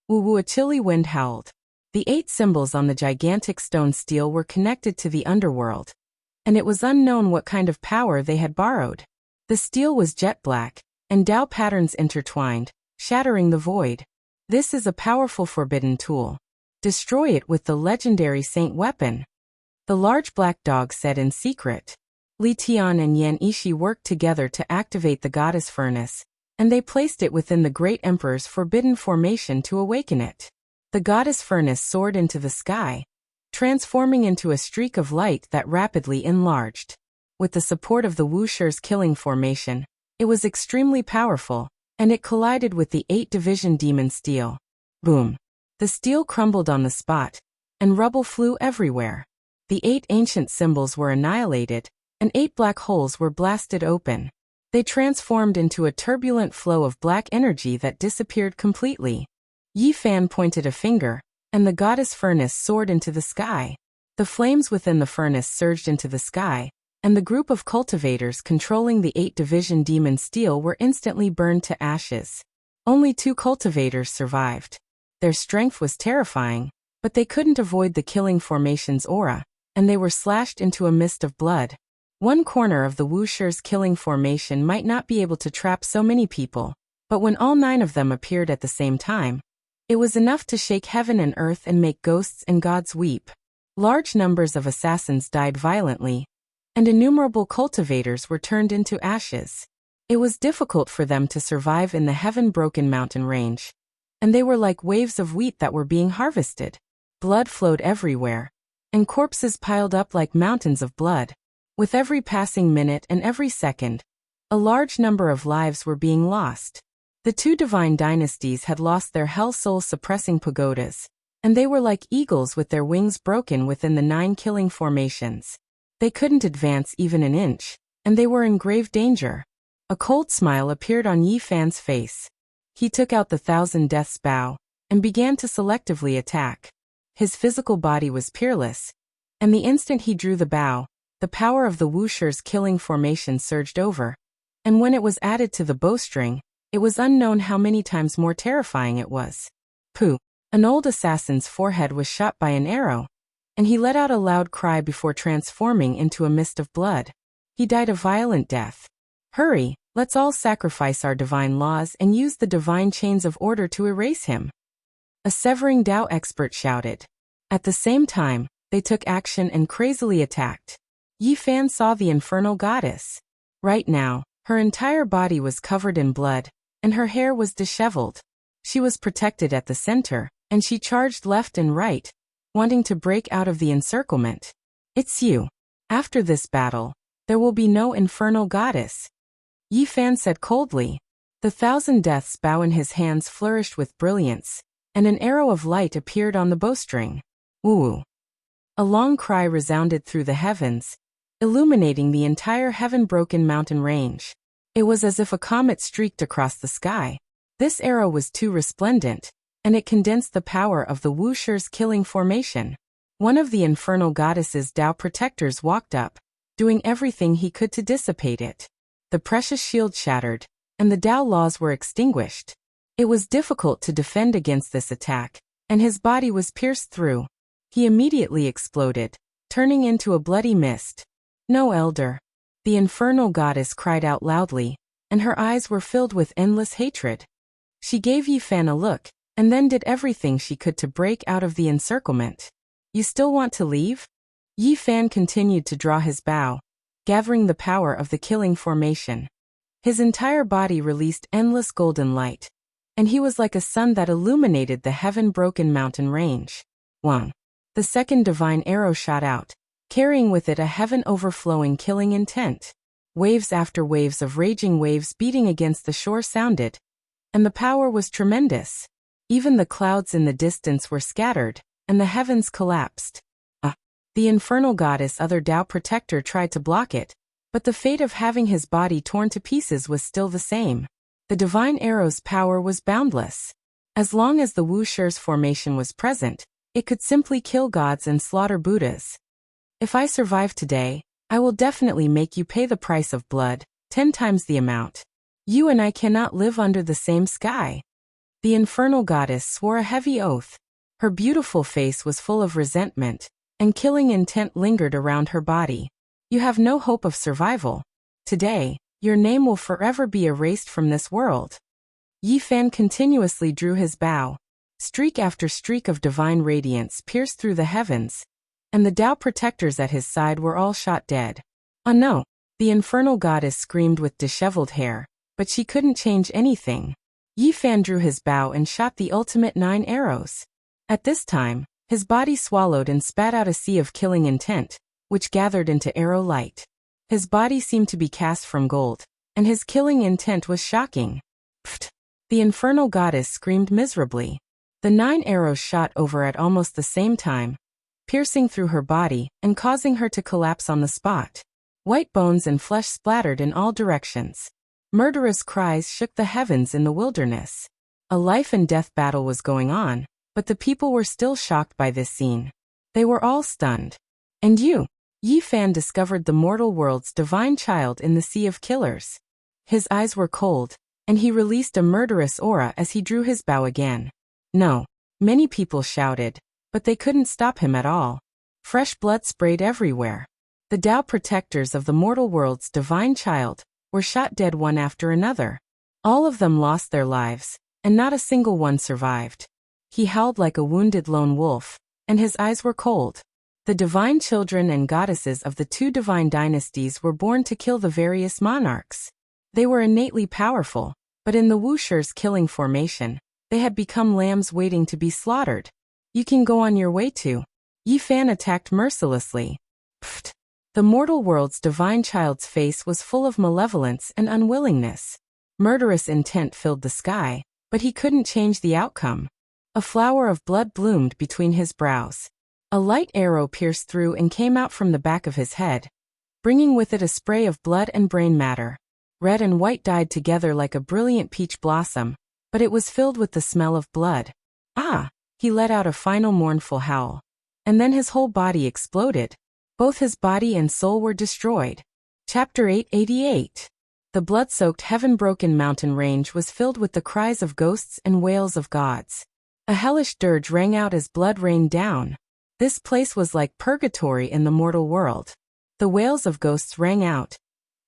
Woo-woo, a chilly wind howled. The 8 symbols on the gigantic stone steel were connected to the underworld, and it was unknown what kind of power they had borrowed. The steel was jet black, and Tao patterns intertwined, shattering the void. This is a powerful forbidden tool. Destroy it with the legendary saint weapon. The large black dog said in secret. Li Tian and Yan Ishi worked together to activate the goddess furnace, and they placed it within the great emperor's forbidden formation to awaken it. The goddess furnace soared into the sky, transforming into a streak of light that rapidly enlarged. With the support of the Wuxia's killing formation, it was extremely powerful, and it collided with the 8 division demon steel. Boom! The steel crumbled on the spot, and rubble flew everywhere. The 8 ancient symbols were annihilated, and 8 black holes were blasted open. They transformed into a turbulent flow of black energy that disappeared completely. Yi Fan pointed a finger, and the goddess furnace soared into the sky. The flames within the furnace surged into the sky, and the group of cultivators controlling the 8-division demon steel were instantly burned to ashes. Only 2 cultivators survived. Their strength was terrifying, but they couldn't avoid the killing formation's aura, and they were slashed into a mist of blood. One corner of the Wuxia's killing formation might not be able to trap so many people, but when all 9 of them appeared at the same time, it was enough to shake heaven and earth and make ghosts and gods weep. Large numbers of assassins died violently, and innumerable cultivators were turned into ashes. It was difficult for them to survive in the heaven-broken mountain range, and they were like waves of wheat that were being harvested. Blood flowed everywhere, and corpses piled up like mountains of blood. With every passing minute and every second, a large number of lives were being lost. The 2 divine dynasties had lost their hell soul-suppressing pagodas, and they were like eagles with their wings broken within the 9 killing formations. They couldn't advance even an inch, and they were in grave danger. A cold smile appeared on Yi Fan's face. He took out the 1,000 Deaths bow, and began to selectively attack. His physical body was peerless, and the instant he drew the bow, the power of the Wuxia's killing formation surged over, and when it was added to the bowstring, it was unknown how many times more terrifying it was. Pooh! An old assassin's forehead was shot by an arrow, and he let out a loud cry before transforming into a mist of blood. He died a violent death. Hurry, let's all sacrifice our divine laws and use the divine chains of order to erase him. A severing Dao expert shouted. At the same time, they took action and crazily attacked. Yi Fan saw the infernal goddess. Right now, her entire body was covered in blood, and her hair was disheveled. She was protected at the center, and she charged left and right, wanting to break out of the encirclement. It's you. After this battle, there will be no infernal goddess. Yi Fan said coldly. The 1,000 Deaths bow in his hands flourished with brilliance, and an arrow of light appeared on the bowstring. Woo! A long cry resounded through the heavens, illuminating the entire heaven-broken mountain range. It was as if a comet streaked across the sky. This arrow was too resplendent, and it condensed the power of the Wuxia's killing formation. One of the infernal goddess's Dao protectors walked up, doing everything he could to dissipate it. The precious shield shattered, and the Dao laws were extinguished. It was difficult to defend against this attack, and his body was pierced through. He immediately exploded, turning into a bloody mist. No, Elder. The infernal goddess cried out loudly, and her eyes were filled with endless hatred. She gave Yi Fan a look, and then did everything she could to break out of the encirclement. You still want to leave? Yi Fan continued to draw his bow, gathering the power of the killing formation. His entire body released endless golden light, and he was like a sun that illuminated the heaven-broken mountain range. Wang. The second divine arrow shot out, carrying with it a heaven-overflowing killing intent. Waves after waves of raging waves beating against the shore sounded, and the power was tremendous. Even the clouds in the distance were scattered, and the heavens collapsed. The infernal goddess' other Dao protector tried to block it, but the fate of having his body torn to pieces was still the same. The divine arrow's power was boundless. As long as the Wuxia's formation was present, it could simply kill gods and slaughter Buddhas. If I survive today, I will definitely make you pay the price of blood, 10 times the amount. You and I cannot live under the same sky. The infernal goddess swore a heavy oath. Her beautiful face was full of resentment, and killing intent lingered around her body. You have no hope of survival. Today, your name will forever be erased from this world. Yi Fan continuously drew his bow. Streak after streak of divine radiance pierced through the heavens, and the Dao protectors at his side were all shot dead. Oh no! The infernal goddess screamed with disheveled hair, but she couldn't change anything. Yi Fan drew his bow and shot the ultimate 9 arrows. At this time, his body swallowed and spat out a sea of killing intent, which gathered into arrow light. His body seemed to be cast from gold, and his killing intent was shocking. Pfft! The infernal goddess screamed miserably. The 9 arrows shot over at almost the same time, piercing through her body and causing her to collapse on the spot. White bones and flesh splattered in all directions. Murderous cries shook the heavens in the wilderness. A life-and-death battle was going on, but the people were still shocked by this scene. They were all stunned. And Yi Fan discovered the mortal world's divine child in the sea of killers. His eyes were cold, and he released a murderous aura as he drew his bow again. No. Many people shouted, but they couldn't stop him at all. Fresh blood sprayed everywhere. The Tao protectors of the mortal world's divine child were shot dead one after another. All of them lost their lives, and not a single one survived. He howled like a wounded lone wolf, and his eyes were cold. The divine children and goddesses of the two divine dynasties were born to kill the various monarchs. They were innately powerful, but in the Wuxia's killing formation, they had become lambs waiting to be slaughtered. You can go on your way too. Yi Fan attacked mercilessly. Pfft. The mortal world's divine child's face was full of malevolence and unwillingness. Murderous intent filled the sky, but he couldn't change the outcome. A flower of blood bloomed between his brows. A light arrow pierced through and came out from the back of his head, bringing with it a spray of blood and brain matter. Red and white dyed together like a brilliant peach blossom, but it was filled with the smell of blood. Ah! He let out a final mournful howl. And then his whole body exploded. Both his body and soul were destroyed. Chapter 888. The blood-soaked heaven-broken mountain range was filled with the cries of ghosts and wails of gods. A hellish dirge rang out as blood rained down. This place was like purgatory in the mortal world. The wails of ghosts rang out,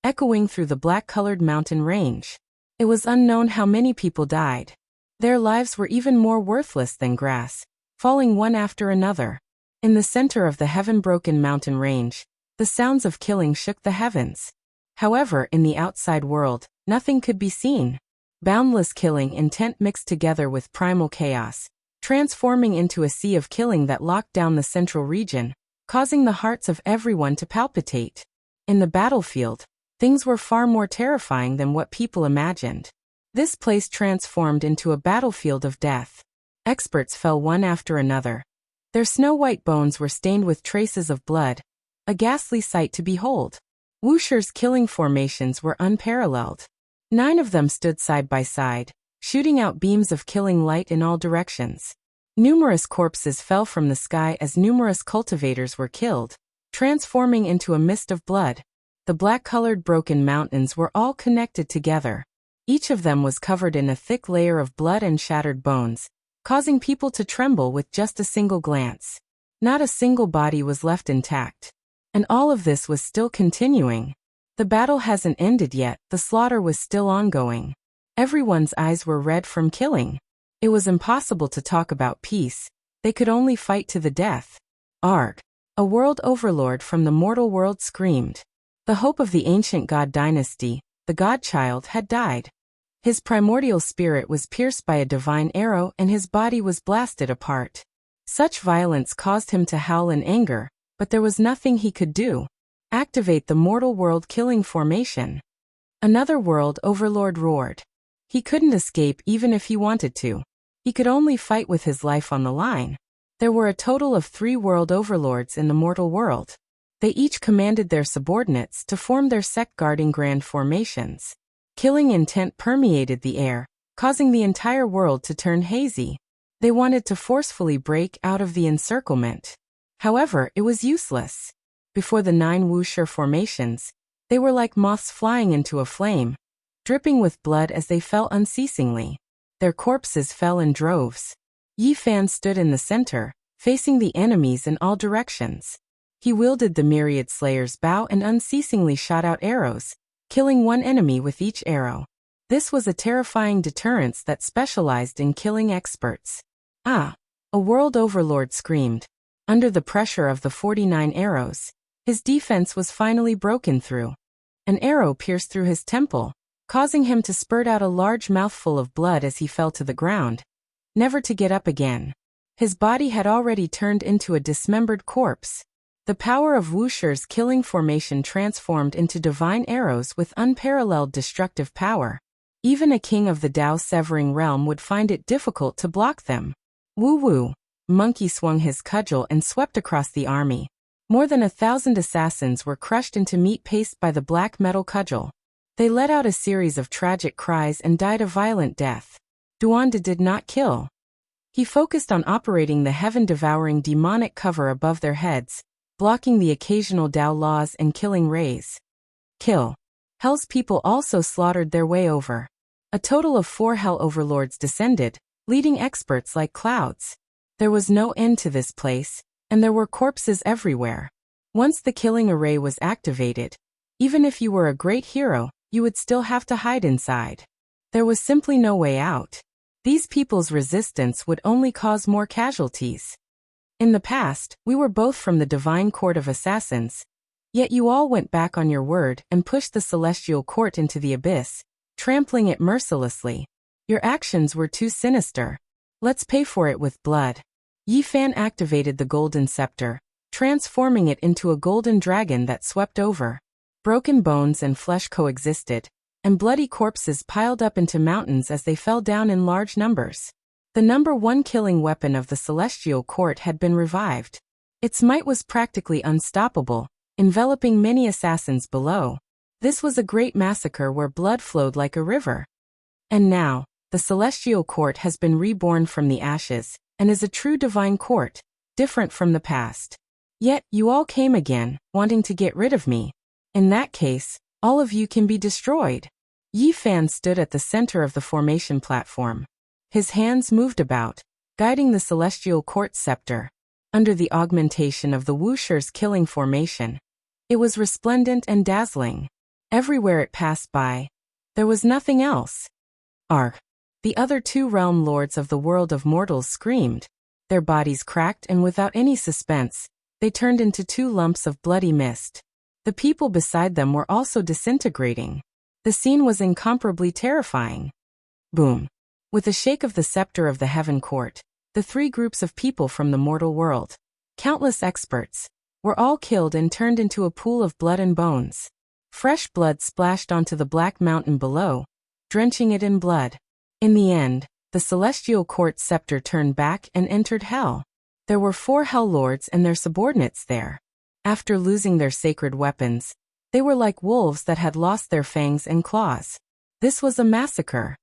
echoing through the black-colored mountain range. It was unknown how many people died. Their lives were even more worthless than grass, falling one after another. In the center of the heaven-broken mountain range, the sounds of killing shook the heavens. However, in the outside world, nothing could be seen. Boundless killing intent mixed together with primal chaos, transforming into a sea of killing that locked down the central region, causing the hearts of everyone to palpitate. In the battlefield, things were far more terrifying than what people imagined. This place transformed into a battlefield of death. Experts fell one after another. Their snow-white bones were stained with traces of blood, a ghastly sight to behold. Wuxia's killing formations were unparalleled. 9 of them stood side by side, shooting out beams of killing light in all directions. Numerous corpses fell from the sky as numerous cultivators were killed, transforming into a mist of blood. The black-colored broken mountains were all connected together. Each of them was covered in a thick layer of blood and shattered bones, causing people to tremble with just a single glance. Not a single body was left intact. And all of this was still continuing. The battle hasn't ended yet, the slaughter was still ongoing. Everyone's eyes were red from killing. It was impossible to talk about peace. They could only fight to the death. Arg! A world overlord from the mortal world screamed. The hope of the ancient god dynasty, the godchild, had died. His primordial spirit was pierced by a divine arrow and his body was blasted apart. Such violence caused him to howl in anger, but there was nothing he could do. Activate the mortal world killing formation. Another world overlord roared. He couldn't escape even if he wanted to. He could only fight with his life on the line. There were a total of 3 world overlords in the mortal world. They each commanded their subordinates to form their sect-guarding grand formations. Killing intent permeated the air, causing the entire world to turn hazy. They wanted to forcefully break out of the encirclement. However, it was useless. Before the 9 Wuxia formations, they were like moths flying into a flame, dripping with blood as they fell unceasingly. Their corpses fell in droves. Yi Fan stood in the center, facing the enemies in all directions. He wielded the myriad slayer's bow and unceasingly shot out arrows, killing one enemy with each arrow. This was a terrifying deterrence that specialized in killing experts. Ah! A world overlord screamed. Under the pressure of the 49 arrows, his defense was finally broken through. An arrow pierced through his temple, causing him to spurt out a large mouthful of blood as he fell to the ground, never to get up again. His body had already turned into a dismembered corpse. The power of Wuxia's killing formation transformed into divine arrows with unparalleled destructive power. Even a king of the Tao severing realm would find it difficult to block them. Woo-woo! Monkey swung his cudgel and swept across the army. More than 1,000 assassins were crushed into meat paste by the black metal cudgel. They let out a series of tragic cries and died a violent death. Duanda did not kill. He focused on operating the heaven-devouring demonic cover above their heads, blocking the occasional Dao laws and killing rays. Kill. Hell's people also slaughtered their way over. A total of 4 Hell Overlords descended, leading experts like clouds. There was no end to this place, and there were corpses everywhere. Once the killing array was activated, even if you were a great hero, you would still have to hide inside. There was simply no way out. These people's resistance would only cause more casualties. In the past, we were both from the Divine Court of Assassins, yet you all went back on your word and pushed the Celestial Court into the abyss, trampling it mercilessly. Your actions were too sinister. Let's pay for it with blood. Yi Fan activated the Golden Scepter, transforming it into a golden dragon that swept over. Broken bones and flesh coexisted, and bloody corpses piled up into mountains as they fell down in large numbers. The number 1 killing weapon of the Celestial Court had been revived. Its might was practically unstoppable, enveloping many assassins below. This was a great massacre where blood flowed like a river. And now, the Celestial Court has been reborn from the ashes, and is a true divine court, different from the past. Yet, you all came again, wanting to get rid of me. In that case, all of you can be destroyed. Yi Fan stood at the center of the formation platform. His hands moved about, guiding the Celestial Court scepter. Under the augmentation of the Wuxia's killing formation, it was resplendent and dazzling. Everywhere it passed by, there was nothing else. Arg! The other 2 realm lords of the world of mortals screamed. Their bodies cracked, and without any suspense, they turned into 2 lumps of bloody mist. The people beside them were also disintegrating. The scene was incomparably terrifying. Boom! With a shake of the scepter of the Heaven Court, the 3 groups of people from the mortal world, countless experts, were all killed and turned into a pool of blood and bones. Fresh blood splashed onto the black mountain below, drenching it in blood. In the end, the Celestial Court scepter turned back and entered Hell. There were 4 Hell Lords and their subordinates there. After losing their sacred weapons, they were like wolves that had lost their fangs and claws. This was a massacre.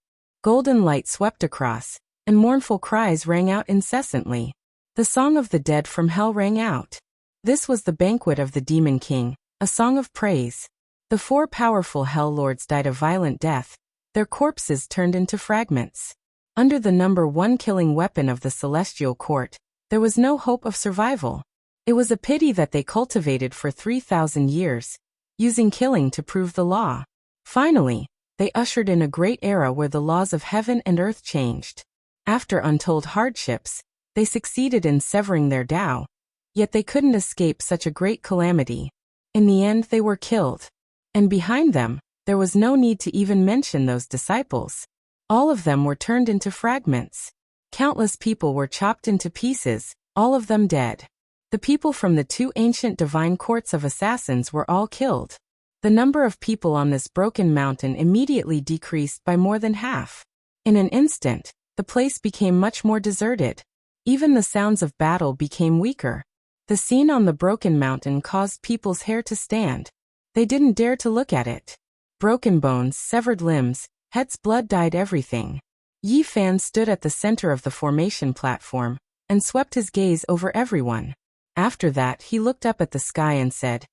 Golden light swept across, and mournful cries rang out incessantly. The song of the dead from Hell rang out. This was the banquet of the Demon King, a song of praise. The 4 powerful Hell Lords died a violent death, their corpses turned into fragments. Under the number 1 killing weapon of the Celestial Court, there was no hope of survival. It was a pity that they cultivated for 3,000 years, using killing to prove the law. Finally, they ushered in a great era where the laws of heaven and earth changed. After untold hardships, they succeeded in severing their Tao, yet they couldn't escape such a great calamity. In the end, they were killed. And behind them, there was no need to even mention those disciples. All of them were turned into fragments. Countless people were chopped into pieces, all of them dead. The people from the 2 ancient divine courts of assassins were all killed. The number of people on this broken mountain immediately decreased by more than half. In an instant, the place became much more deserted. Even the sounds of battle became weaker. The scene on the broken mountain caused people's hair to stand. They didn't dare to look at it. Broken bones, severed limbs, heads, blood dyed everything. Yi Fan stood at the center of the formation platform, and swept his gaze over everyone. After that, he looked up at the sky and said,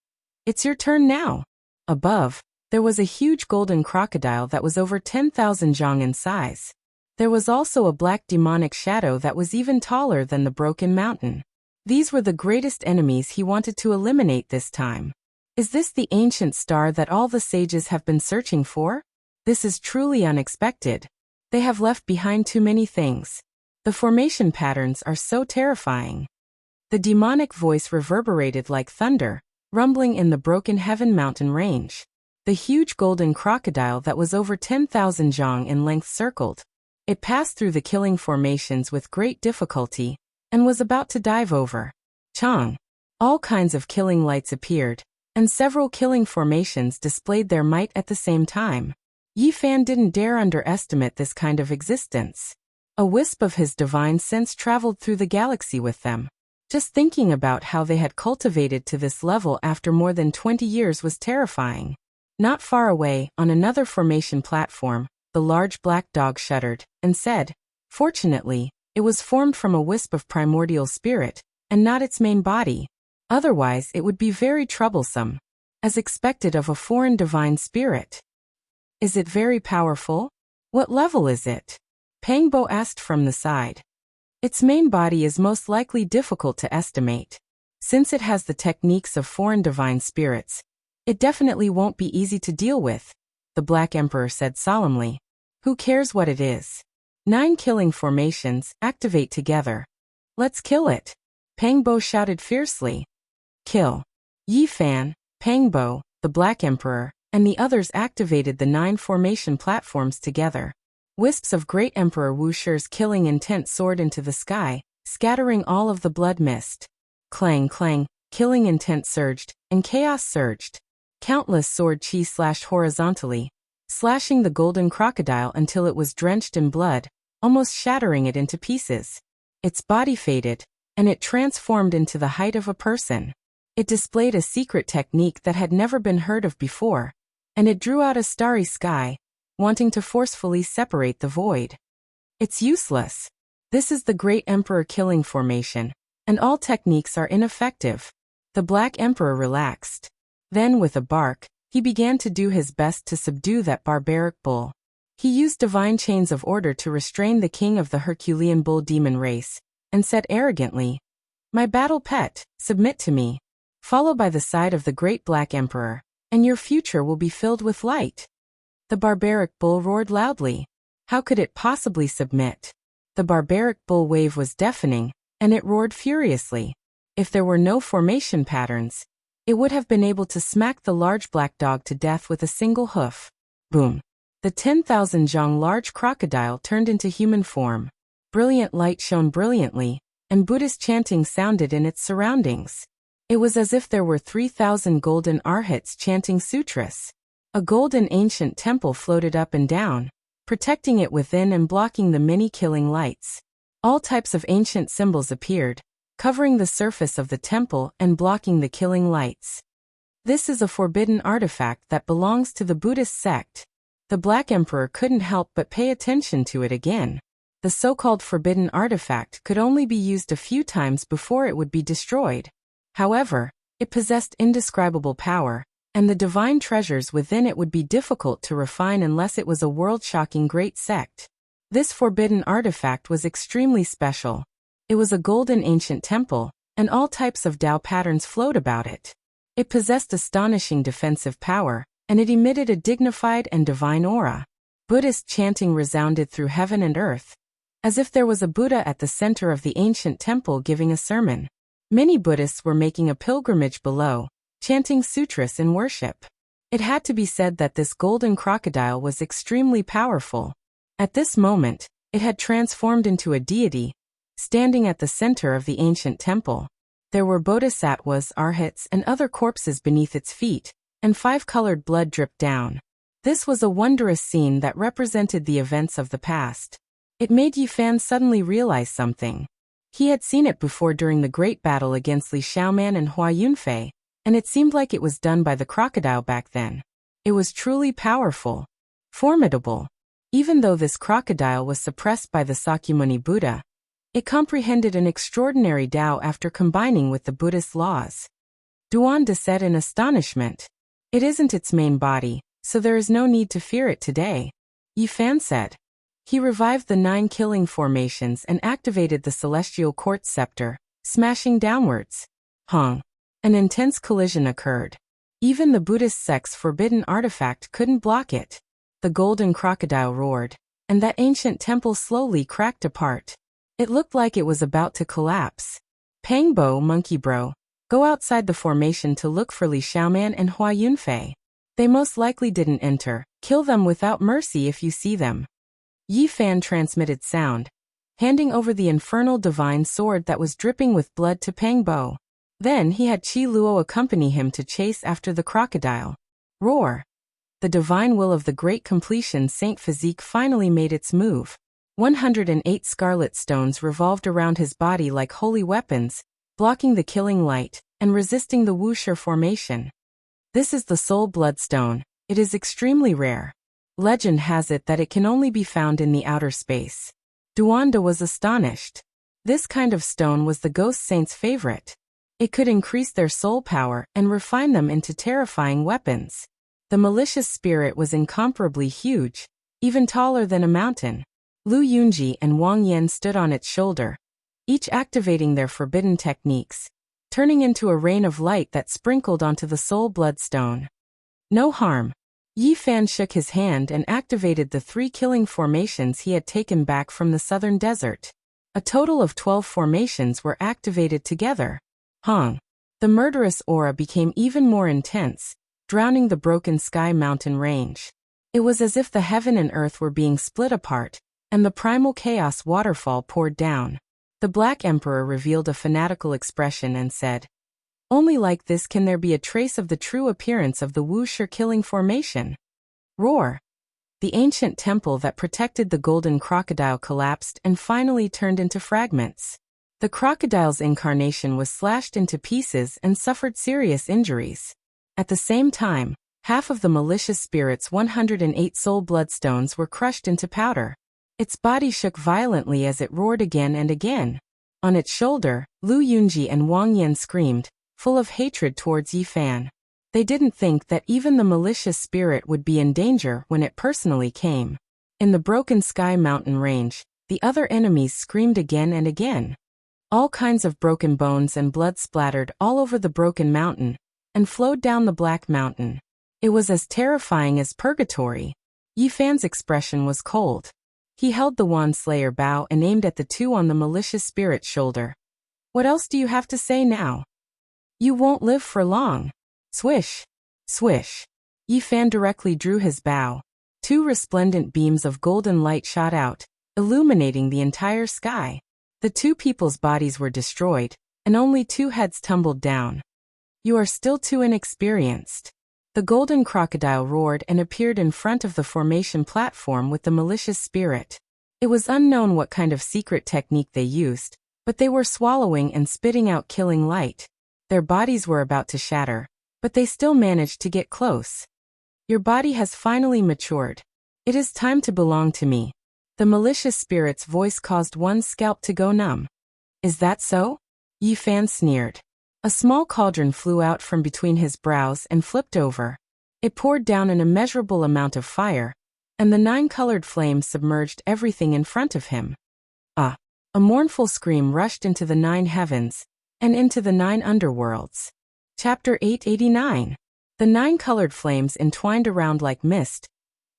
"It's your turn now." Above, there was a huge golden crocodile that was over 10,000 zhang in size. There was also a black demonic shadow that was even taller than the broken mountain. These were the greatest enemies he wanted to eliminate this time. Is this the ancient star that all the sages have been searching for? This is truly unexpected. They have left behind too many things. The formation patterns are so terrifying. The demonic voice reverberated like thunder, rumbling in the broken heaven mountain range. The huge golden crocodile that was over 10,000 zhang in length circled. It passed through the killing formations with great difficulty, and was about to dive over. Chang! All kinds of killing lights appeared, and several killing formations displayed their might at the same time. Yi Fan didn't dare underestimate this kind of existence. A wisp of his divine sense traveled through the galaxy with them. Just thinking about how they had cultivated to this level after more than 20 years was terrifying. Not far away, on another formation platform, the large black dog shuddered and said, "Fortunately, it was formed from a wisp of primordial spirit, and not its main body. Otherwise it would be very troublesome, as expected of a foreign divine spirit." "Is it very powerful? What level is it?" Pangbo asked from the side. "Its main body is most likely difficult to estimate. Since it has the techniques of foreign divine spirits, it definitely won't be easy to deal with," the Black Emperor said solemnly. "Who cares what it is? 9 killing formations, activate together. Let's kill it," Pangbo shouted fiercely. "Kill." Yi Fan, Pangbo, the Black Emperor, and the others activated the 9 formation platforms together. Wisps of Great Emperor Wuxia's killing intent soared into the sky, scattering all of the blood mist. Clang clang, killing intent surged, and chaos surged. Countless sword chi slashed horizontally, slashing the golden crocodile until it was drenched in blood, almost shattering it into pieces. Its body faded, and it transformed into the height of a person. It displayed a secret technique that had never been heard of before, and it drew out a starry sky, wanting to forcefully separate the void. "It's useless. This is the Great Emperor killing formation, and all techniques are ineffective." The Black Emperor relaxed. Then with a bark, he began to do his best to subdue that barbaric bull. He used divine chains of order to restrain the king of the Herculean bull demon race, and said arrogantly, "My battle pet, submit to me. Follow by the side of the great Black Emperor, and your future will be filled with light." The barbaric bull roared loudly. How could it possibly submit? The barbaric bull wave was deafening, and it roared furiously. If there were no formation patterns, it would have been able to smack the large black dog to death with a single hoof. Boom! The 10,000 zhang large crocodile turned into human form. Brilliant light shone brilliantly, and Buddhist chanting sounded in its surroundings. It was as if there were 3,000 golden arhats chanting sutras. A golden ancient temple floated up and down, protecting it within and blocking the many killing lights. All types of ancient symbols appeared, covering the surface of the temple and blocking the killing lights. This is a forbidden artifact that belongs to the Buddhist sect. The Black Emperor couldn't help but pay attention to it again. The so-called forbidden artifact could only be used a few times before it would be destroyed. However, it possessed indescribable power, and the divine treasures within it would be difficult to refine unless it was a world-shocking great sect. This forbidden artifact was extremely special. It was a golden ancient temple, and all types of Tao patterns flowed about it. It possessed astonishing defensive power, and it emitted a dignified and divine aura. Buddhist chanting resounded through heaven and earth, as if there was a Buddha at the center of the ancient temple giving a sermon. Many Buddhists were making a pilgrimage below, chanting sutras in worship. It had to be said that this golden crocodile was extremely powerful. At this moment, it had transformed into a deity, standing at the center of the ancient temple. There were bodhisattvas, arhats, and other corpses beneath its feet, and 5-colored blood dripped down. This was a wondrous scene that represented the events of the past. It made Yi Fan suddenly realize something. He had seen it before during the great battle against Li Xiaoman and Hua Yunfei, and it seemed like it was done by the crocodile back then. It was truly powerful. Formidable. Even though this crocodile was suppressed by the Sakyamuni Buddha, it comprehended an extraordinary Tao after combining with the Buddhist laws. Duan said in astonishment. "It isn't its main body, so there is no need to fear it today," Yi Fan said. He revived the 9 killing formations and activated the celestial quartz scepter, smashing downwards. Hong! An intense collision occurred. Even the Buddhist sect's forbidden artifact couldn't block it. The golden crocodile roared, and that ancient temple slowly cracked apart. It looked like it was about to collapse. Pangbo, Monkey Bro, go outside the formation to look for Li Xiaoman and Hua Yunfei. They most likely didn't enter. Kill them without mercy if you see them. Yi Fan transmitted sound, handing over the infernal divine sword that was dripping with blood to Pangbo. Then he had Qi Luo accompany him to chase after the crocodile. Roar! The divine will of the great completion Saint Physique finally made its move. 108 scarlet stones revolved around his body like holy weapons, blocking the killing light, and resisting the Wuxia formation. This is the Soul Bloodstone. It is extremely rare. Legend has it that it can only be found in the outer space. Duanda was astonished. This kind of stone was the Ghost Saint's favorite. It could increase their soul power and refine them into terrifying weapons. The malicious spirit was incomparably huge, even taller than a mountain. Lu Yunji and Wang Yan stood on its shoulder, each activating their forbidden techniques, turning into a rain of light that sprinkled onto the Soul Bloodstone. No harm. Yi Fan shook his hand and activated the 3 killing formations he had taken back from the southern desert. A total of 12 formations were activated together. Hong. The murderous aura became even more intense, drowning the broken sky mountain range. It was as if the heaven and earth were being split apart, and the primal chaos waterfall poured down. The Black Emperor revealed a fanatical expression and said, "Only like this can there be a trace of the true appearance of the Wuxia killing formation." Roar! The ancient temple that protected the golden crocodile collapsed and finally turned into fragments. The crocodile's incarnation was slashed into pieces and suffered serious injuries. At the same time, half of the malicious spirit's 108 soul bloodstones were crushed into powder. Its body shook violently as it roared again and again. On its shoulder, Lu Yunji and Wang Yan screamed, full of hatred towards Yi Fan. They didn't think that even the malicious spirit would be in danger when it personally came. In the broken sky mountain range, the other enemies screamed again and again. All kinds of broken bones and blood splattered all over the broken mountain and flowed down the Black Mountain. It was as terrifying as purgatory. Yi Fan's expression was cold. He held the Wand Slayer bow and aimed at the 2 on the malicious spirit's shoulder. "What else do you have to say now? You won't live for long." Swish! Swish! Yi Fan directly drew his bow. 2 resplendent beams of golden light shot out, illuminating the entire sky. The 2 people's bodies were destroyed, and only 2 heads tumbled down. "You are still too inexperienced." The golden crocodile roared and appeared in front of the formation platform with the malicious spirit. It was unknown what kind of secret technique they used, but they were swallowing and spitting out killing light. Their bodies were about to shatter, but they still managed to get close. "Your body has finally matured. It is time to belong to me." The malicious spirit's voice caused one's scalp to go numb. "Is that so?" Yi Fan sneered. A small cauldron flew out from between his brows and flipped over. It poured down an immeasurable amount of fire, and the 9-colored flames submerged everything in front of him. A mournful scream rushed into the 9 heavens, and into the 9 underworlds. Chapter 889. The 9-colored flames entwined around like mist,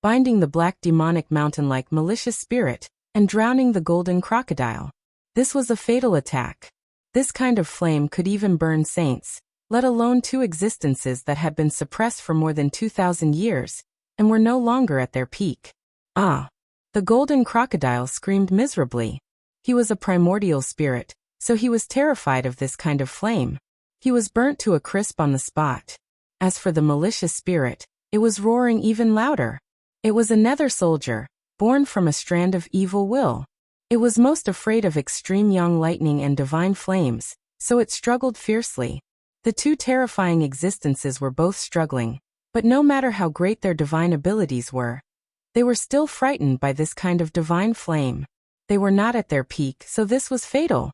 binding the black demonic mountain-like malicious spirit, and drowning the golden crocodile. This was a fatal attack. This kind of flame could even burn saints, let alone 2 existences that had been suppressed for more than 2,000 years, and were no longer at their peak. "Ah!" The golden crocodile screamed miserably. He was a primordial spirit, so he was terrified of this kind of flame. He was burnt to a crisp on the spot. As for the malicious spirit, it was roaring even louder. It was a nether soldier, born from a strand of evil will. It was most afraid of extreme yang lightning and divine flames, so it struggled fiercely. The 2 terrifying existences were both struggling, but no matter how great their divine abilities were, they were still frightened by this kind of divine flame. They were not at their peak, so this was fatal.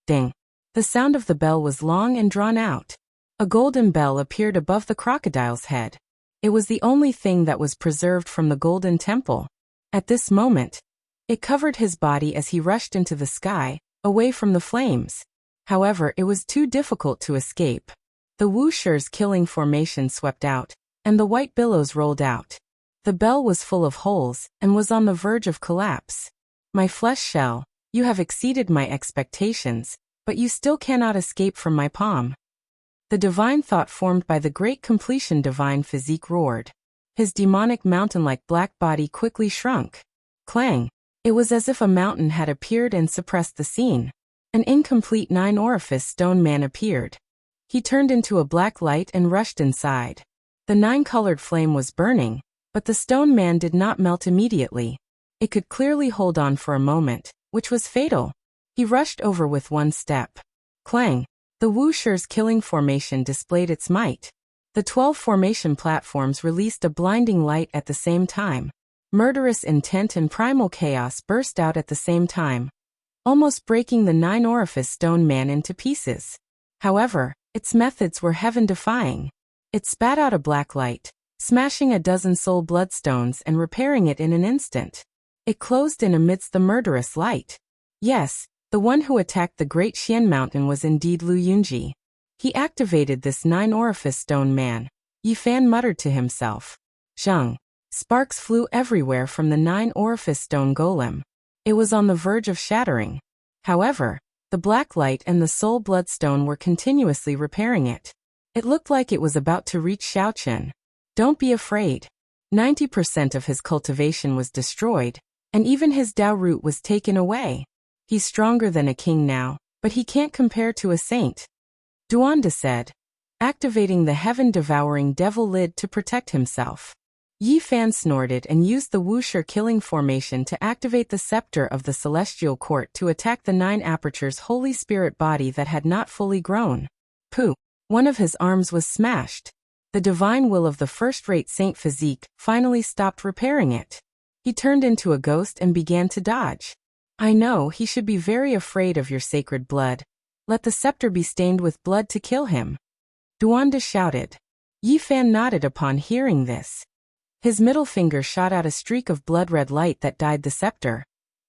Ding! The sound of the bell was long and drawn out. A golden bell appeared above the crocodile's head. It was the only thing that was preserved from the golden temple. At this moment, it covered his body as he rushed into the sky, away from the flames. However, it was too difficult to escape. The Wuxia's killing formation swept out, and the white billows rolled out. The bell was full of holes, and was on the verge of collapse. "My flesh shell, you have exceeded my expectations, but you still cannot escape from my palm." The divine thought formed by the great completion divine physique roared. His demonic mountain-like black body quickly shrunk. Clang! It was as if a mountain had appeared and suppressed the scene. An incomplete 9-orifice stone man appeared. He turned into a black light and rushed inside. The 9-colored flame was burning, but the stone man did not melt immediately. It could clearly hold on for a moment, which was fatal. He rushed over with one step. Clang! The Wuxia's killing formation displayed its might. The 12 formation platforms released a blinding light at the same time. Murderous intent and primal chaos burst out at the same time, almost breaking the 9-orifice stone man into pieces. However, its methods were heaven-defying. It spat out a black light, smashing a dozen soul bloodstones and repairing it in an instant. It closed in amidst the murderous light. Yes, the one who attacked the Great Xian Mountain was indeed Lu Yunji. He activated this 9-orifice stone man. Yi Fan muttered to himself. Zheng. Sparks flew everywhere from the 9-orifice stone golem. It was on the verge of shattering. However, the black light and the soul bloodstone were continuously repairing it. It looked like it was about to reach Xiaochen. Don't be afraid. 90% of his cultivation was destroyed, and even his Dao root was taken away. He's stronger than a king now, but he can't compare to a saint. Duanda said, activating the heaven-devouring devil lid to protect himself. Yi Fan snorted and used the Wuxia killing formation to activate the scepter of the celestial court to attack the 9 apertures holy spirit body that had not fully grown. Pooh! One of his arms was smashed. The divine will of the first-rate saint physique finally stopped repairing it. He turned into a ghost and began to dodge. I know he should be very afraid of your sacred blood. Let the scepter be stained with blood to kill him. Duanda shouted. Yi Fan nodded upon hearing this. His middle finger shot out a streak of blood-red light that dyed the scepter,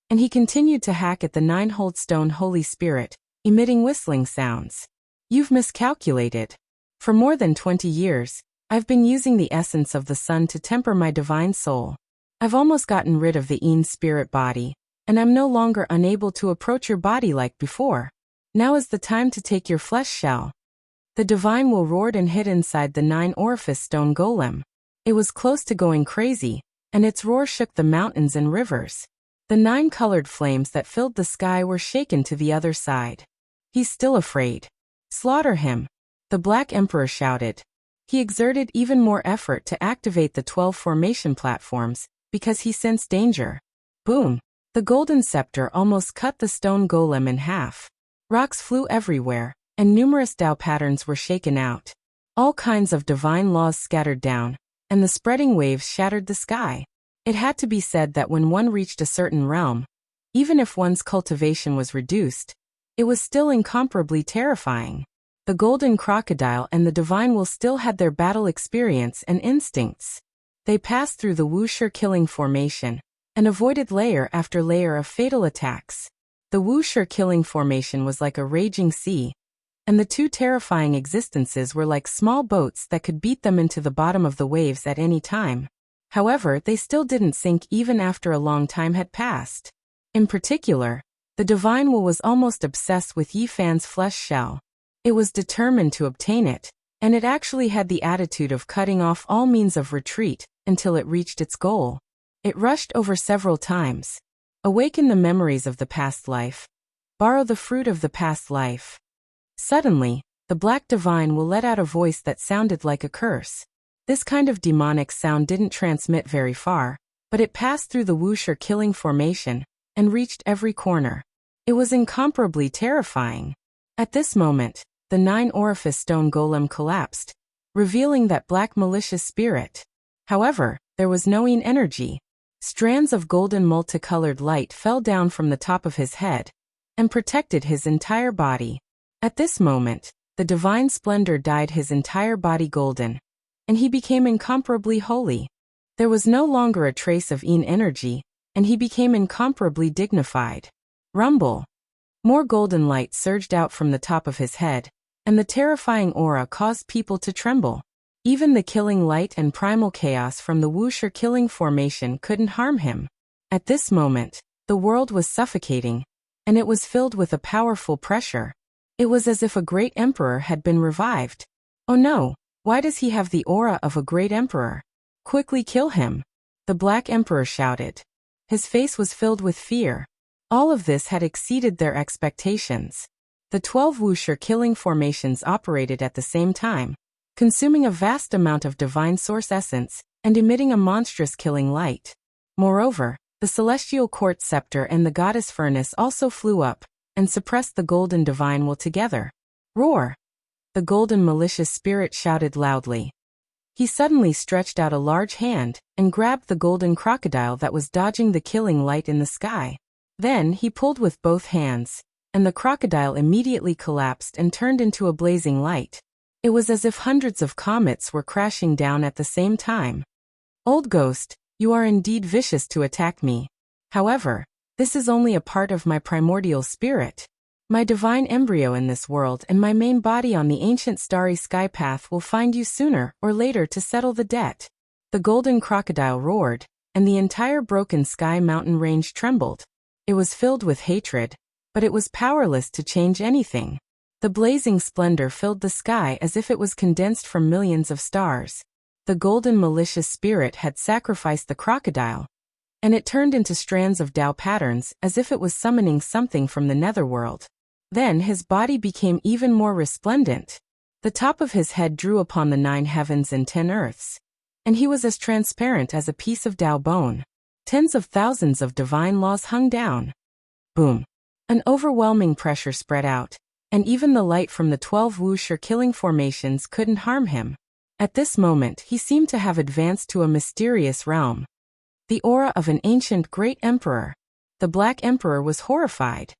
and he continued to hack at the 9-hold stone holy spirit, emitting whistling sounds. You've miscalculated. For more than 20 years, I've been using the essence of the sun to temper my divine soul. I've almost gotten rid of the Yin spirit body, and I'm no longer unable to approach your body like before. Now is the time to take your flesh shell. The divine will roared and hid inside the 9-orifice stone golem. It was close to going crazy, and its roar shook the mountains and rivers. The 9 colored flames that filled the sky were shaken to the other side. He's still afraid. Slaughter him, the Black Emperor shouted. He exerted even more effort to activate the 12 formation platforms, because he sensed danger. Boom! The golden scepter almost cut the stone golem in half. Rocks flew everywhere, and numerous Dao patterns were shaken out. All kinds of divine laws scattered down, and the spreading waves shattered the sky. It had to be said that when one reached a certain realm, even if one's cultivation was reduced, it was still incomparably terrifying. The golden crocodile and the divine will still had their battle experience and instincts. They passed through the Wuxia killing formation, and avoided layer after layer of fatal attacks. The Wuxia killing formation was like a raging sea, and the 2 terrifying existences were like small boats that could beat them into the bottom of the waves at any time. However, they still didn't sink even after a long time had passed. In particular, the divine will was almost obsessed with Yi Fan's flesh shell. It was determined to obtain it, and it actually had the attitude of cutting off all means of retreat until it reached its goal. It rushed over several times. Awaken the memories of the past life. Borrow the fruit of the past life. Suddenly, the black divine will let out a voice that sounded like a curse. This kind of demonic sound didn't transmit very far, but it passed through the Wuxia killing formation and reached every corner. It was incomparably terrifying. At this moment, the 9-orifice stone golem collapsed, revealing that black malicious spirit. However, there was no Yin energy. Strands of golden multicolored light fell down from the top of his head and protected his entire body. At this moment, the divine splendor dyed his entire body golden, and he became incomparably holy. There was no longer a trace of Yin energy, and he became incomparably dignified. Rumble! More golden light surged out from the top of his head, and the terrifying aura caused people to tremble. Even the killing light and primal chaos from the Wuxia killing formation couldn't harm him. At this moment, the world was suffocating, and it was filled with a powerful pressure. It was as if a great emperor had been revived. Oh no, why does he have the aura of a great emperor? Quickly kill him! The Black Emperor shouted. His face was filled with fear. All of this had exceeded their expectations. The 12 Wuxia killing formations operated at the same time, consuming a vast amount of divine source essence and emitting a monstrous killing light. Moreover, the celestial court scepter and the goddess furnace also flew up and suppressed the golden divine will together. Roar! The golden malicious spirit shouted loudly. He suddenly stretched out a large hand and grabbed the golden crocodile that was dodging the killing light in the sky. Then he pulled with both hands, and the crocodile immediately collapsed and turned into a blazing light. It was as if hundreds of comets were crashing down at the same time. Old ghost, you are indeed vicious to attack me. However, this is only a part of my primordial spirit. My divine embryo in this world and my main body on the ancient starry sky path will find you sooner or later to settle the debt. The golden crocodile roared, and the entire broken sky mountain range trembled. It was filled with hatred, but it was powerless to change anything. The blazing splendor filled the sky as if it was condensed from millions of stars. The golden malicious spirit had sacrificed the crocodile, and it turned into strands of Tao patterns as if it was summoning something from the netherworld. Then his body became even more resplendent. The top of his head drew upon the 9 heavens and 10 earths, and he was as transparent as a piece of Tao bone. Tens of thousands of divine laws hung down. Boom! An overwhelming pressure spread out, and even the light from the 12 Wuxia killing formations couldn't harm him. At this moment he seemed to have advanced to a mysterious realm. The aura of an ancient great emperor. The Black Emperor was horrified.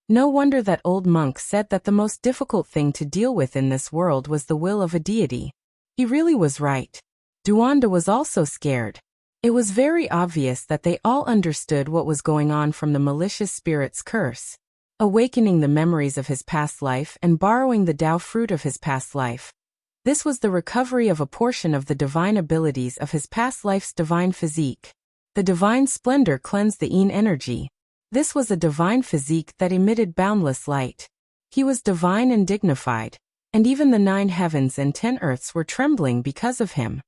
No wonder that old monk said that the most difficult thing to deal with in this world was the will of a deity. He really was right. Duanda was also scared. It was very obvious that they all understood what was going on from the malicious spirit's curse. Awakening the memories of his past life and borrowing the Tao fruit of his past life. This was the recovery of a portion of the divine abilities of his past life's divine physique. The divine splendor cleansed the Yin energy. This was a divine physique that emitted boundless light. He was divine and dignified, and even the 9 heavens and 10 earths were trembling because of him.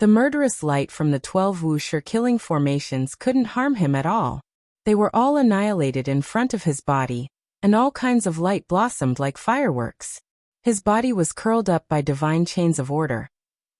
The murderous light from the 12 Wuxia killing formations couldn't harm him at all. They were all annihilated in front of his body, and all kinds of light blossomed like fireworks. His body was curled up by divine chains of order,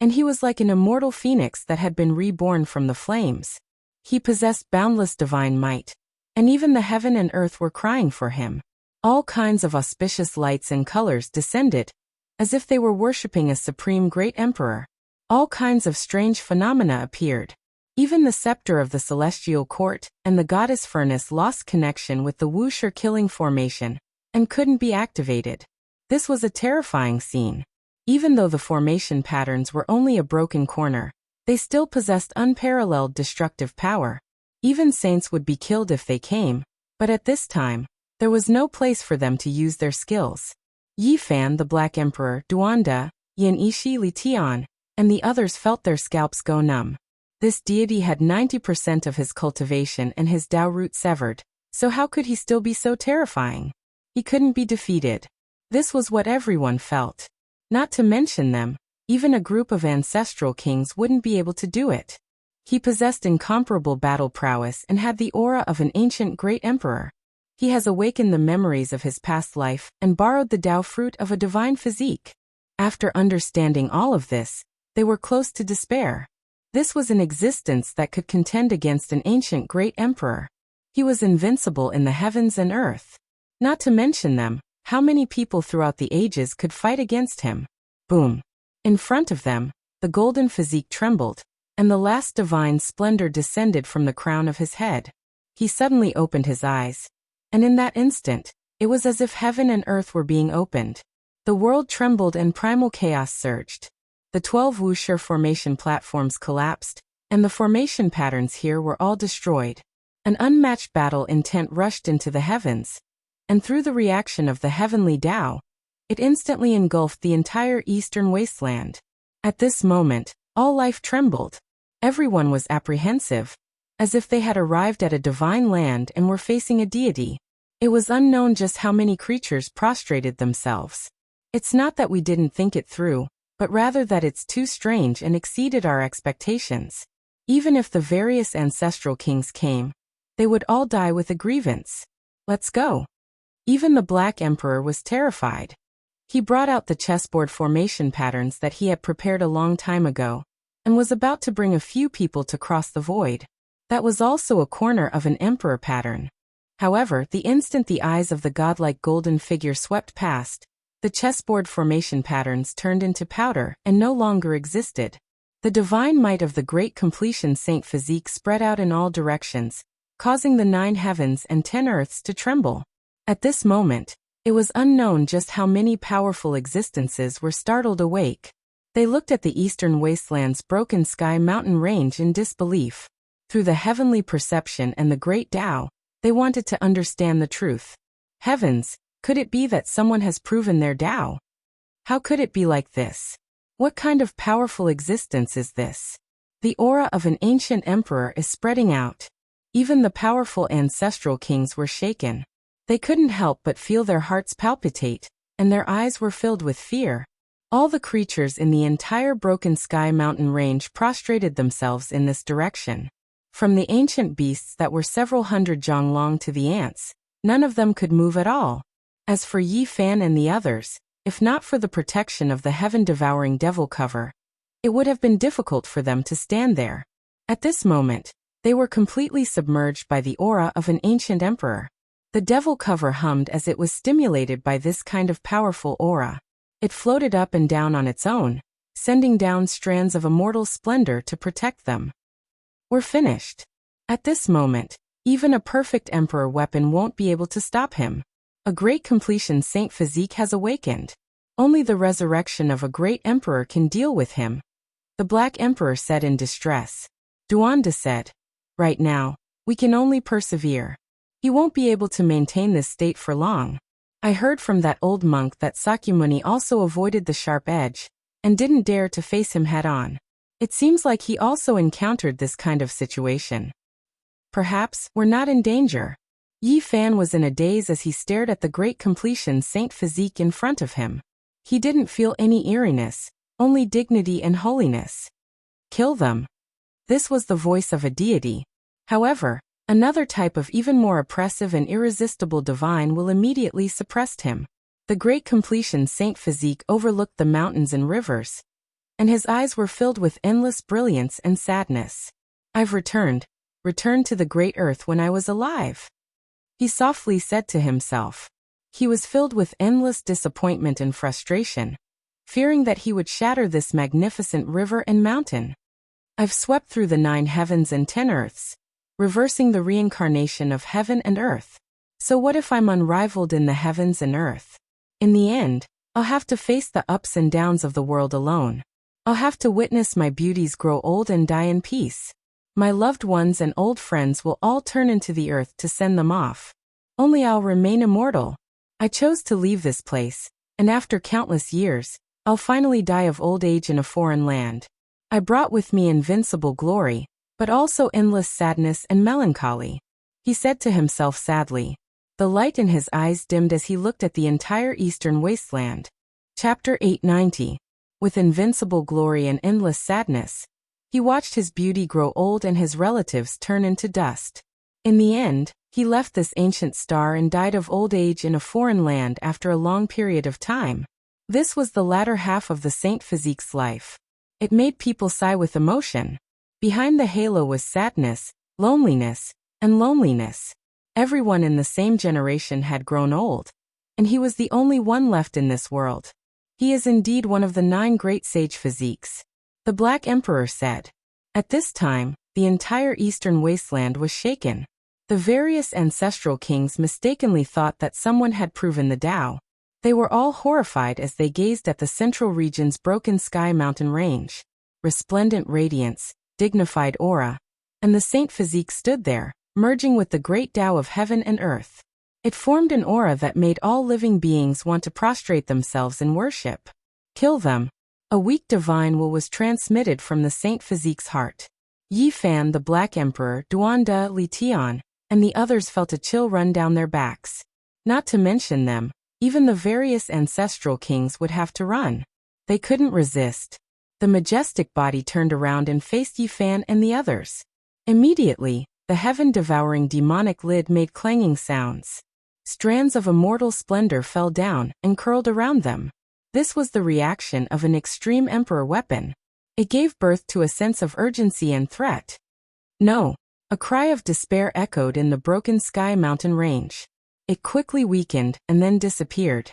and he was like an immortal phoenix that had been reborn from the flames. He possessed boundless divine might, and even the heaven and earth were crying for him. All kinds of auspicious lights and colors descended, as if they were worshipping a supreme great emperor. All kinds of strange phenomena appeared. Even the scepter of the celestial court and the goddess furnace lost connection with the Wuxia killing formation, and couldn't be activated. This was a terrifying scene. Even though the formation patterns were only a broken corner, they still possessed unparalleled destructive power. Even saints would be killed if they came, but at this time, there was no place for them to use their skills. Yi Fan, the Black Emperor, Duanda, Yin Ishi Li Tian, and the others felt their scalps go numb. This deity had 90% of his cultivation and his Tao root severed, so how could he still be so terrifying? He couldn't be defeated. This was what everyone felt. Not to mention them, even a group of ancestral kings wouldn't be able to do it. He possessed incomparable battle prowess and had the aura of an ancient great emperor. He has awakened the memories of his past life and borrowed the Tao fruit of a divine physique. After understanding all of this, they were close to despair. This was an existence that could contend against an ancient great emperor. He was invincible in the heavens and earth. Not to mention them, how many people throughout the ages could fight against him? Boom! In front of them, the golden physique trembled, and the last divine splendor descended from the crown of his head. He suddenly opened his eyes, and in that instant, it was as if heaven and earth were being opened. The world trembled and primal chaos surged. The 12 Wuxia formation platforms collapsed, and the formation patterns here were all destroyed. An unmatched battle intent rushed into the heavens, and through the reaction of the heavenly Tao, it instantly engulfed the entire eastern wasteland. At this moment, all life trembled. Everyone was apprehensive, as if they had arrived at a divine land and were facing a deity. It was unknown just how many creatures prostrated themselves. It's not that we didn't think it through, but rather that it's too strange and exceeded our expectations. Even if the various ancestral kings came, they would all die with a grievance. Let's go. Even the Black Emperor was terrified. He brought out the chessboard formation patterns that he had prepared a long time ago, and was about to bring a few people to cross the void. That was also a corner of an emperor pattern. However, the instant the eyes of the godlike golden figure swept past, The chessboard formation patterns turned into powder and no longer existed. The divine might of the great completion Saint Physique spread out in all directions, causing the 9 heavens and 10 earths to tremble. At this moment, it was unknown just how many powerful existences were startled awake. They looked at the eastern wasteland's broken sky mountain range in disbelief. Through the heavenly perception and the great Tao, they wanted to understand the truth. Heavens, could it be that someone has proven their Tao? How could it be like this? What kind of powerful existence is this? The aura of an ancient emperor is spreading out. Even the powerful ancestral kings were shaken. They couldn't help but feel their hearts palpitate, and their eyes were filled with fear. All the creatures in the entire broken sky mountain range prostrated themselves in this direction. From the ancient beasts that were several hundred zhang long to the ants, none of them could move at all. As for Yi Fan and the others, if not for the protection of the heaven-devouring devil cover, it would have been difficult for them to stand there. At this moment, they were completely submerged by the aura of an ancient emperor. The devil cover hummed as it was stimulated by this kind of powerful aura. It floated up and down on its own, sending down strands of immortal splendor to protect them. We're finished. At this moment, even a perfect emperor weapon won't be able to stop him. A great completion Saint Physique has awakened. Only the resurrection of a great emperor can deal with him. The Black Emperor said in distress. Duanda said, right now, we can only persevere. He won't be able to maintain this state for long. I heard from that old monk that Sakyamuni also avoided the sharp edge, and didn't dare to face him head-on. It seems like he also encountered this kind of situation. Perhaps we're not in danger. Yi Fan was in a daze as he stared at the great completion Saint Physique in front of him. He didn't feel any eeriness, only dignity and holiness. Kill them. This was the voice of a deity. However, another type of even more oppressive and irresistible divine will immediately suppress him. The great completion Saint Physique overlooked the mountains and rivers, and his eyes were filled with endless brilliance and sadness. I've returned to the great earth when I was alive. He softly said to himself. He was filled with endless disappointment and frustration, fearing that he would shatter this magnificent river and mountain. I've swept through the 9 heavens and 10 earths, reversing the reincarnation of heaven and earth. So what if I'm unrivaled in the heavens and earth? In the end, I'll have to face the ups and downs of the world alone. I'll have to witness my beauties grow old and die in peace. My loved ones and old friends will all turn into the earth to send them off. Only I'll remain immortal. I chose to leave this place, and after countless years, I'll finally die of old age in a foreign land. I brought with me invincible glory, but also endless sadness and melancholy. He said to himself sadly. The light in his eyes dimmed as he looked at the entire eastern wasteland. Chapter 890. With invincible glory and endless sadness, he watched his beauty grow old and his relatives turn into dust. In the end, he left this ancient star and died of old age in a foreign land after a long period of time. This was the latter half of the Saint Physique's life. It made people sigh with emotion. Behind the halo was sadness, loneliness, and loneliness. Everyone in the same generation had grown old, and he was the only one left in this world. He is indeed one of the 9 great sage physiques, the Black Emperor said. At this time, the entire eastern wasteland was shaken. The various ancestral kings mistakenly thought that someone had proven the Tao. They were all horrified as they gazed at the central region's broken sky mountain range. Resplendent radiance, dignified aura, and the Saint Physique stood there, merging with the great Tao of heaven and earth. It formed an aura that made all living beings want to prostrate themselves in worship. Kill them. A weak divine will was transmitted from the Saint Physique's heart. Yi Fan, the Black Emperor, Duanda, Li Tian, and the others felt a chill run down their backs. Not to mention them, even the various ancestral kings would have to run. They couldn't resist. The majestic body turned around and faced Yi Fan and the others. Immediately, the heaven-devouring demonic lid made clanging sounds. Strands of immortal splendor fell down and curled around them. This was the reaction of an extreme emperor weapon. It gave birth to a sense of urgency and threat. No! A cry of despair echoed in the broken sky mountain range. It quickly weakened and then disappeared.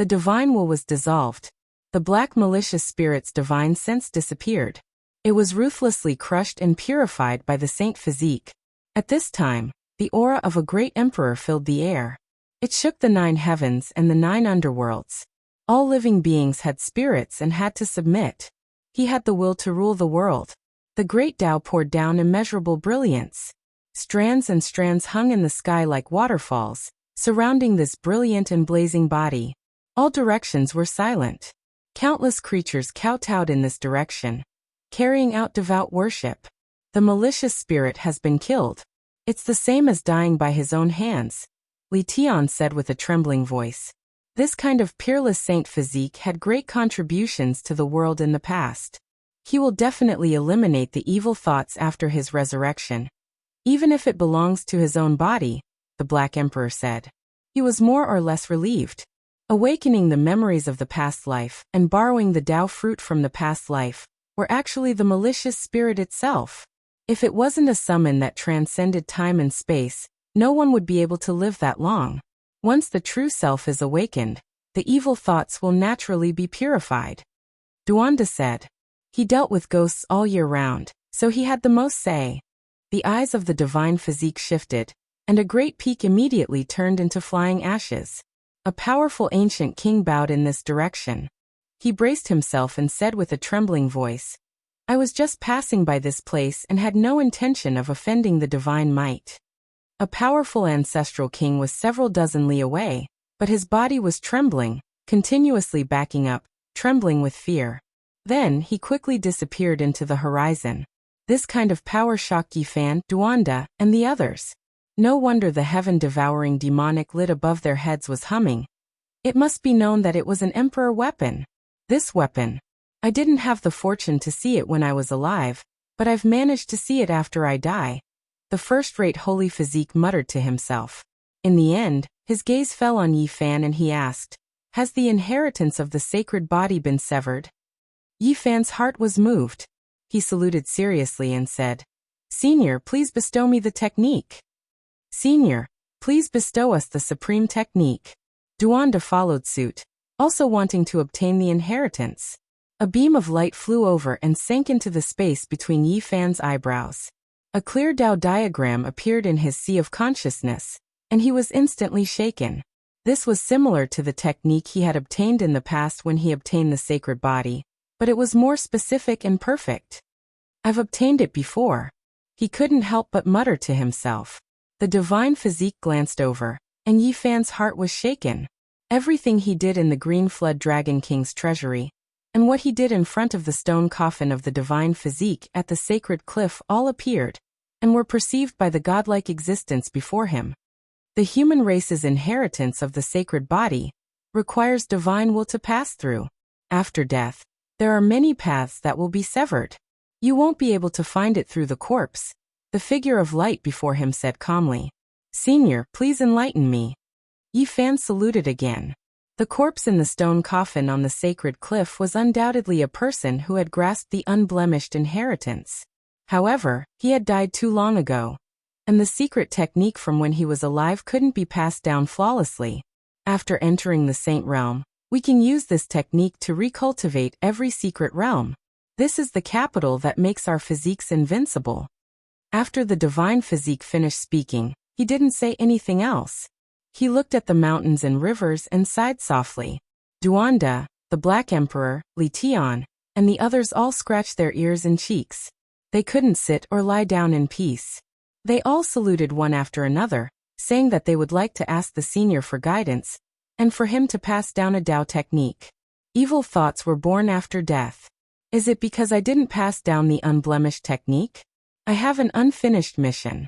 The divine will was dissolved. The black malicious spirit's divine sense disappeared. It was ruthlessly crushed and purified by the saint physique. At this time, the aura of a great emperor filled the air. It shook the 9 heavens and the 9 underworlds. All living beings had spirits and had to submit. He had the will to rule the world. The great Tao poured down immeasurable brilliance. Strands and strands hung in the sky like waterfalls, surrounding this brilliant and blazing body. All directions were silent. Countless creatures kowtowed in this direction, carrying out devout worship. The malicious spirit has been killed. It's the same as dying by his own hands, Li Tian said with a trembling voice. This kind of peerless saint physique had great contributions to the world in the past. He will definitely eliminate the evil thoughts after his resurrection. Even if it belongs to his own body, the Black Emperor said. He was more or less relieved. Awakening the memories of the past life and borrowing the Tao fruit from the past life were actually the malicious spirit itself. If it wasn't a summon that transcended time and space, no one would be able to live that long. Once the true self is awakened, the evil thoughts will naturally be purified. Duanda said. He dealt with ghosts all year round, so he had the most say. The eyes of the divine physique shifted, and a great peak immediately turned into flying ashes. A powerful ancient king bowed in this direction. He braced himself and said with a trembling voice, I was just passing by this place and had no intention of offending the divine might. A powerful ancestral king was several dozen li away, but his body was trembling, continuously backing up, trembling with fear. Then he quickly disappeared into the horizon. This kind of power shocked Yifan, Duanda, and the others. No wonder the heaven-devouring demonic lid above their heads was humming. It must be known that it was an emperor weapon. This weapon. I didn't have the fortune to see it when I was alive, but I've managed to see it after I die. The first-rate holy physique muttered to himself. In the end, his gaze fell on Yifan and he asked, Has the inheritance of the sacred body been severed? Yifan's heart was moved. He saluted seriously and said, Senior, please bestow me the technique. Senior, please bestow us the supreme technique. Duanda followed suit, also wanting to obtain the inheritance. A beam of light flew over and sank into the space between Yifan's eyebrows. A clear Tao diagram appeared in his sea of consciousness, and he was instantly shaken. This was similar to the technique he had obtained in the past when he obtained the sacred body, but it was more specific and perfect. I've obtained it before. He couldn't help but mutter to himself. The divine physique glanced over, and Yifan's heart was shaken. Everything he did in the Green Flood Dragon King's treasury, and what he did in front of the stone coffin of the divine physique at the sacred cliff all appeared, and were perceived by the godlike existence before him. The human race's inheritance of the sacred body requires divine will to pass through. After death, there are many paths that will be severed. You won't be able to find it through the corpse. The figure of light before him said calmly, Senior, please enlighten me. Yifan saluted again. The corpse in the stone coffin on the sacred cliff was undoubtedly a person who had grasped the unblemished inheritance. However, he had died too long ago, and the secret technique from when he was alive couldn't be passed down flawlessly. After entering the saint realm, we can use this technique to recultivate every secret realm. This is the capital that makes our physiques invincible. After the divine physique finished speaking, he didn't say anything else. He looked at the mountains and rivers and sighed softly. Duanda, the Black Emperor, Li Tian, and the others all scratched their ears and cheeks. They couldn't sit or lie down in peace. They all saluted one after another, saying that they would like to ask the senior for guidance, and for him to pass down a Tao technique. Evil thoughts were born after death. Is it because I didn't pass down the unblemished technique? I have an unfinished mission.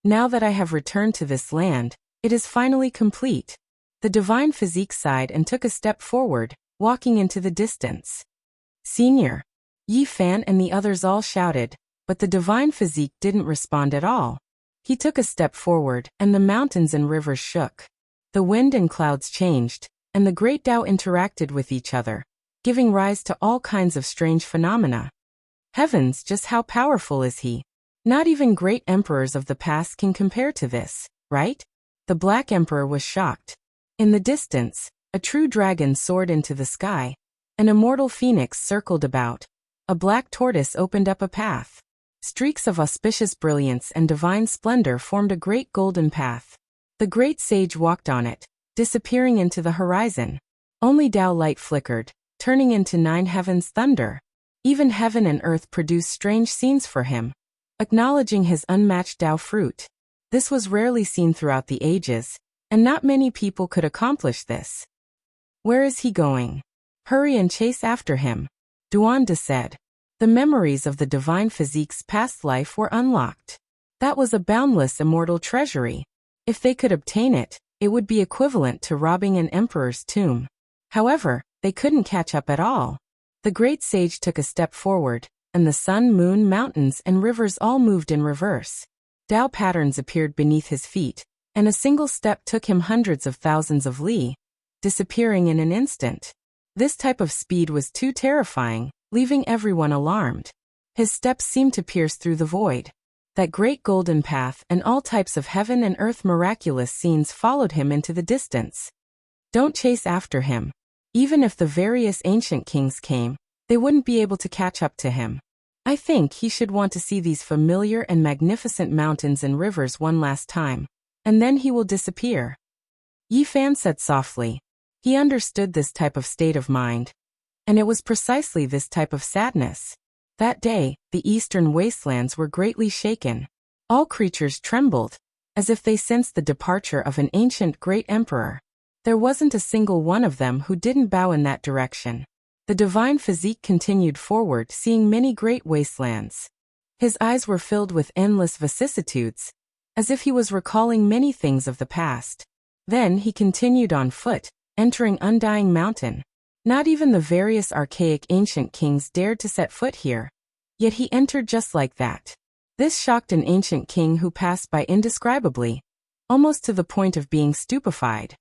Now that I have returned to this land, it is finally complete. The divine physique sighed and took a step forward, walking into the distance. Senior. Yifan and the others all shouted, but the divine physique didn't respond at all. He took a step forward, and the mountains and rivers shook. The wind and clouds changed, and the great Tao interacted with each other, giving rise to all kinds of strange phenomena. Heavens, just how powerful is he? Not even great emperors of the past can compare to this, right? The Black Emperor was shocked. In the distance, A true dragon soared into the sky. An immortal phoenix circled about. A black tortoise opened up a path. Streaks of auspicious brilliance and divine splendor formed a great golden path. The great sage walked on it, disappearing into the horizon. Only Tao light flickered, turning into 9 heavens' thunder. Even heaven and earth produced strange scenes for him, acknowledging his unmatched Tao fruit. This was rarely seen throughout the ages, and not many people could accomplish this. Where is he going? Hurry and chase after him, Duanda said. The memories of the divine physique's past life were unlocked. That was a boundless immortal treasury. If they could obtain it, it would be equivalent to robbing an emperor's tomb. However, they couldn't catch up at all. The great sage took a step forward, and the sun, moon, mountains, and rivers all moved in reverse. Tao patterns appeared beneath his feet, and a single step took him hundreds of thousands of li, disappearing in an instant. This type of speed was too terrifying, leaving everyone alarmed. His steps seemed to pierce through the void. That great golden path and all types of heaven and earth miraculous scenes followed him into the distance. Don't chase after him. Even if the various ancient kings came, they wouldn't be able to catch up to him. I think he should want to see these familiar and magnificent mountains and rivers one last time, and then he will disappear. Yi Fan said softly. He understood this type of state of mind. And it was precisely this type of sadness. That day, the eastern wastelands were greatly shaken. All creatures trembled, as if they sensed the departure of an ancient great emperor. There wasn't a single one of them who didn't bow in that direction. The divine physique continued forward, seeing many great wastelands. His eyes were filled with endless vicissitudes, as if he was recalling many things of the past. Then he continued on foot, entering Undying Mountain. Not even the various archaic ancient kings dared to set foot here. Yet he entered just like that. This shocked an ancient king who passed by indescribably, almost to the point of being stupefied.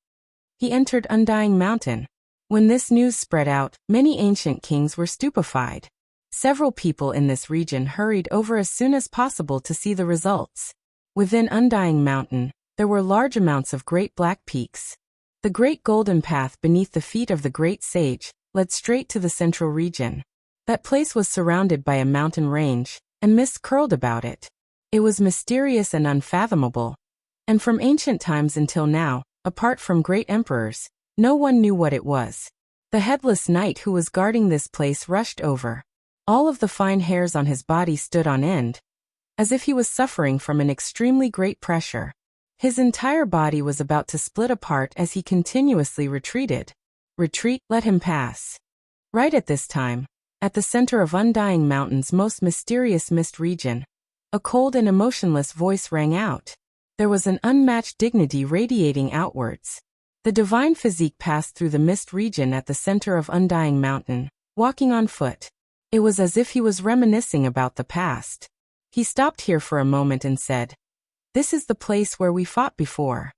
He entered Undying Mountain. When this news spread out, many ancient kings were stupefied. Several people in this region hurried over as soon as possible to see the results. Within Undying Mountain, there were large amounts of great black peaks. The great golden path beneath the feet of the great sage led straight to the central region. That place was surrounded by a mountain range, and mist curled about it. It was mysterious and unfathomable. And from ancient times until now, apart from great emperors, no one knew what it was. The headless knight who was guarding this place rushed over. All of the fine hairs on his body stood on end, as if he was suffering from an extremely great pressure. His entire body was about to split apart as he continuously retreated. Retreat, let him pass. Right at this time, at the center of Undying Mountain's most mysterious mist region, a cold and emotionless voice rang out. There was an unmatched dignity radiating outwards. The divine physique passed through the mist region at the center of Undying Mountain, walking on foot. It was as if he was reminiscing about the past. He stopped here for a moment and said, "This is the place where we fought before."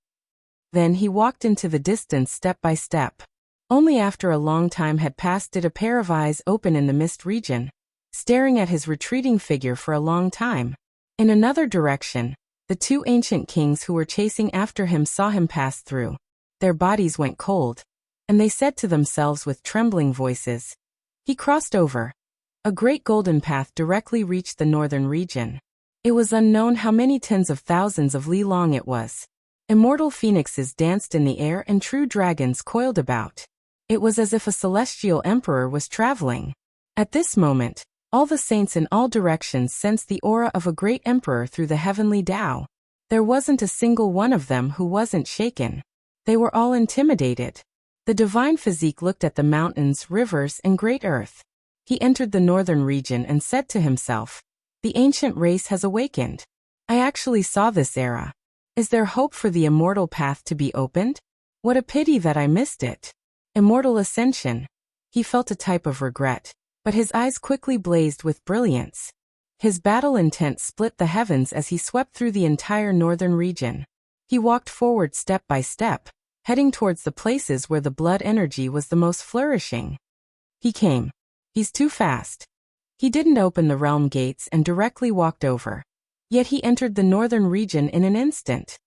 Then he walked into the distance step by step. Only after a long time had passed did a pair of eyes open in the mist region, staring at his retreating figure for a long time. In another direction, the 2 ancient kings who were chasing after him saw him pass through. Their bodies went cold, and they said to themselves with trembling voices, "He crossed over." A great golden path directly reached the northern region. It was unknown how many tens of thousands of li long it was. Immortal phoenixes danced in the air and true dragons coiled about. It was as if a celestial emperor was traveling. At this moment, all the saints in all directions sensed the aura of a great emperor through the heavenly Tao. There wasn't a single one of them who wasn't shaken. They were all intimidated. The divine physique looked at the mountains, rivers, and great earth. He entered the northern region and said to himself, "The ancient race has awakened. I actually saw this era. Is there hope for the immortal path to be opened? What a pity that I missed it." Immortal ascension. He felt a type of regret, but his eyes quickly blazed with brilliance. His battle intent split the heavens as he swept through the entire northern region. He walked forward step by step, heading towards the places where the blood energy was the most flourishing. He came. He's too fast. He didn't open the realm gates and directly walked over. Yet he entered the northern region in an instant.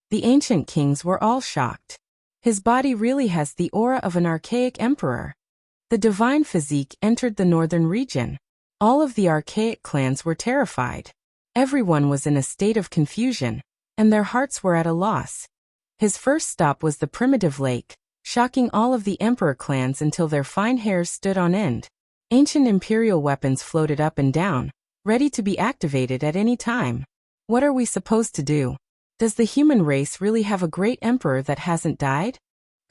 The ancient kings were all shocked. His body really has the aura of an archaic emperor. The divine physique entered the northern region. All of the archaic clans were terrified. Everyone was in a state of confusion, and their hearts were at a loss. His first stop was the primitive lake, shocking all of the emperor clans until their fine hairs stood on end. Ancient imperial weapons floated up and down, ready to be activated at any time. What are we supposed to do? Does the human race really have a great emperor that hasn't died?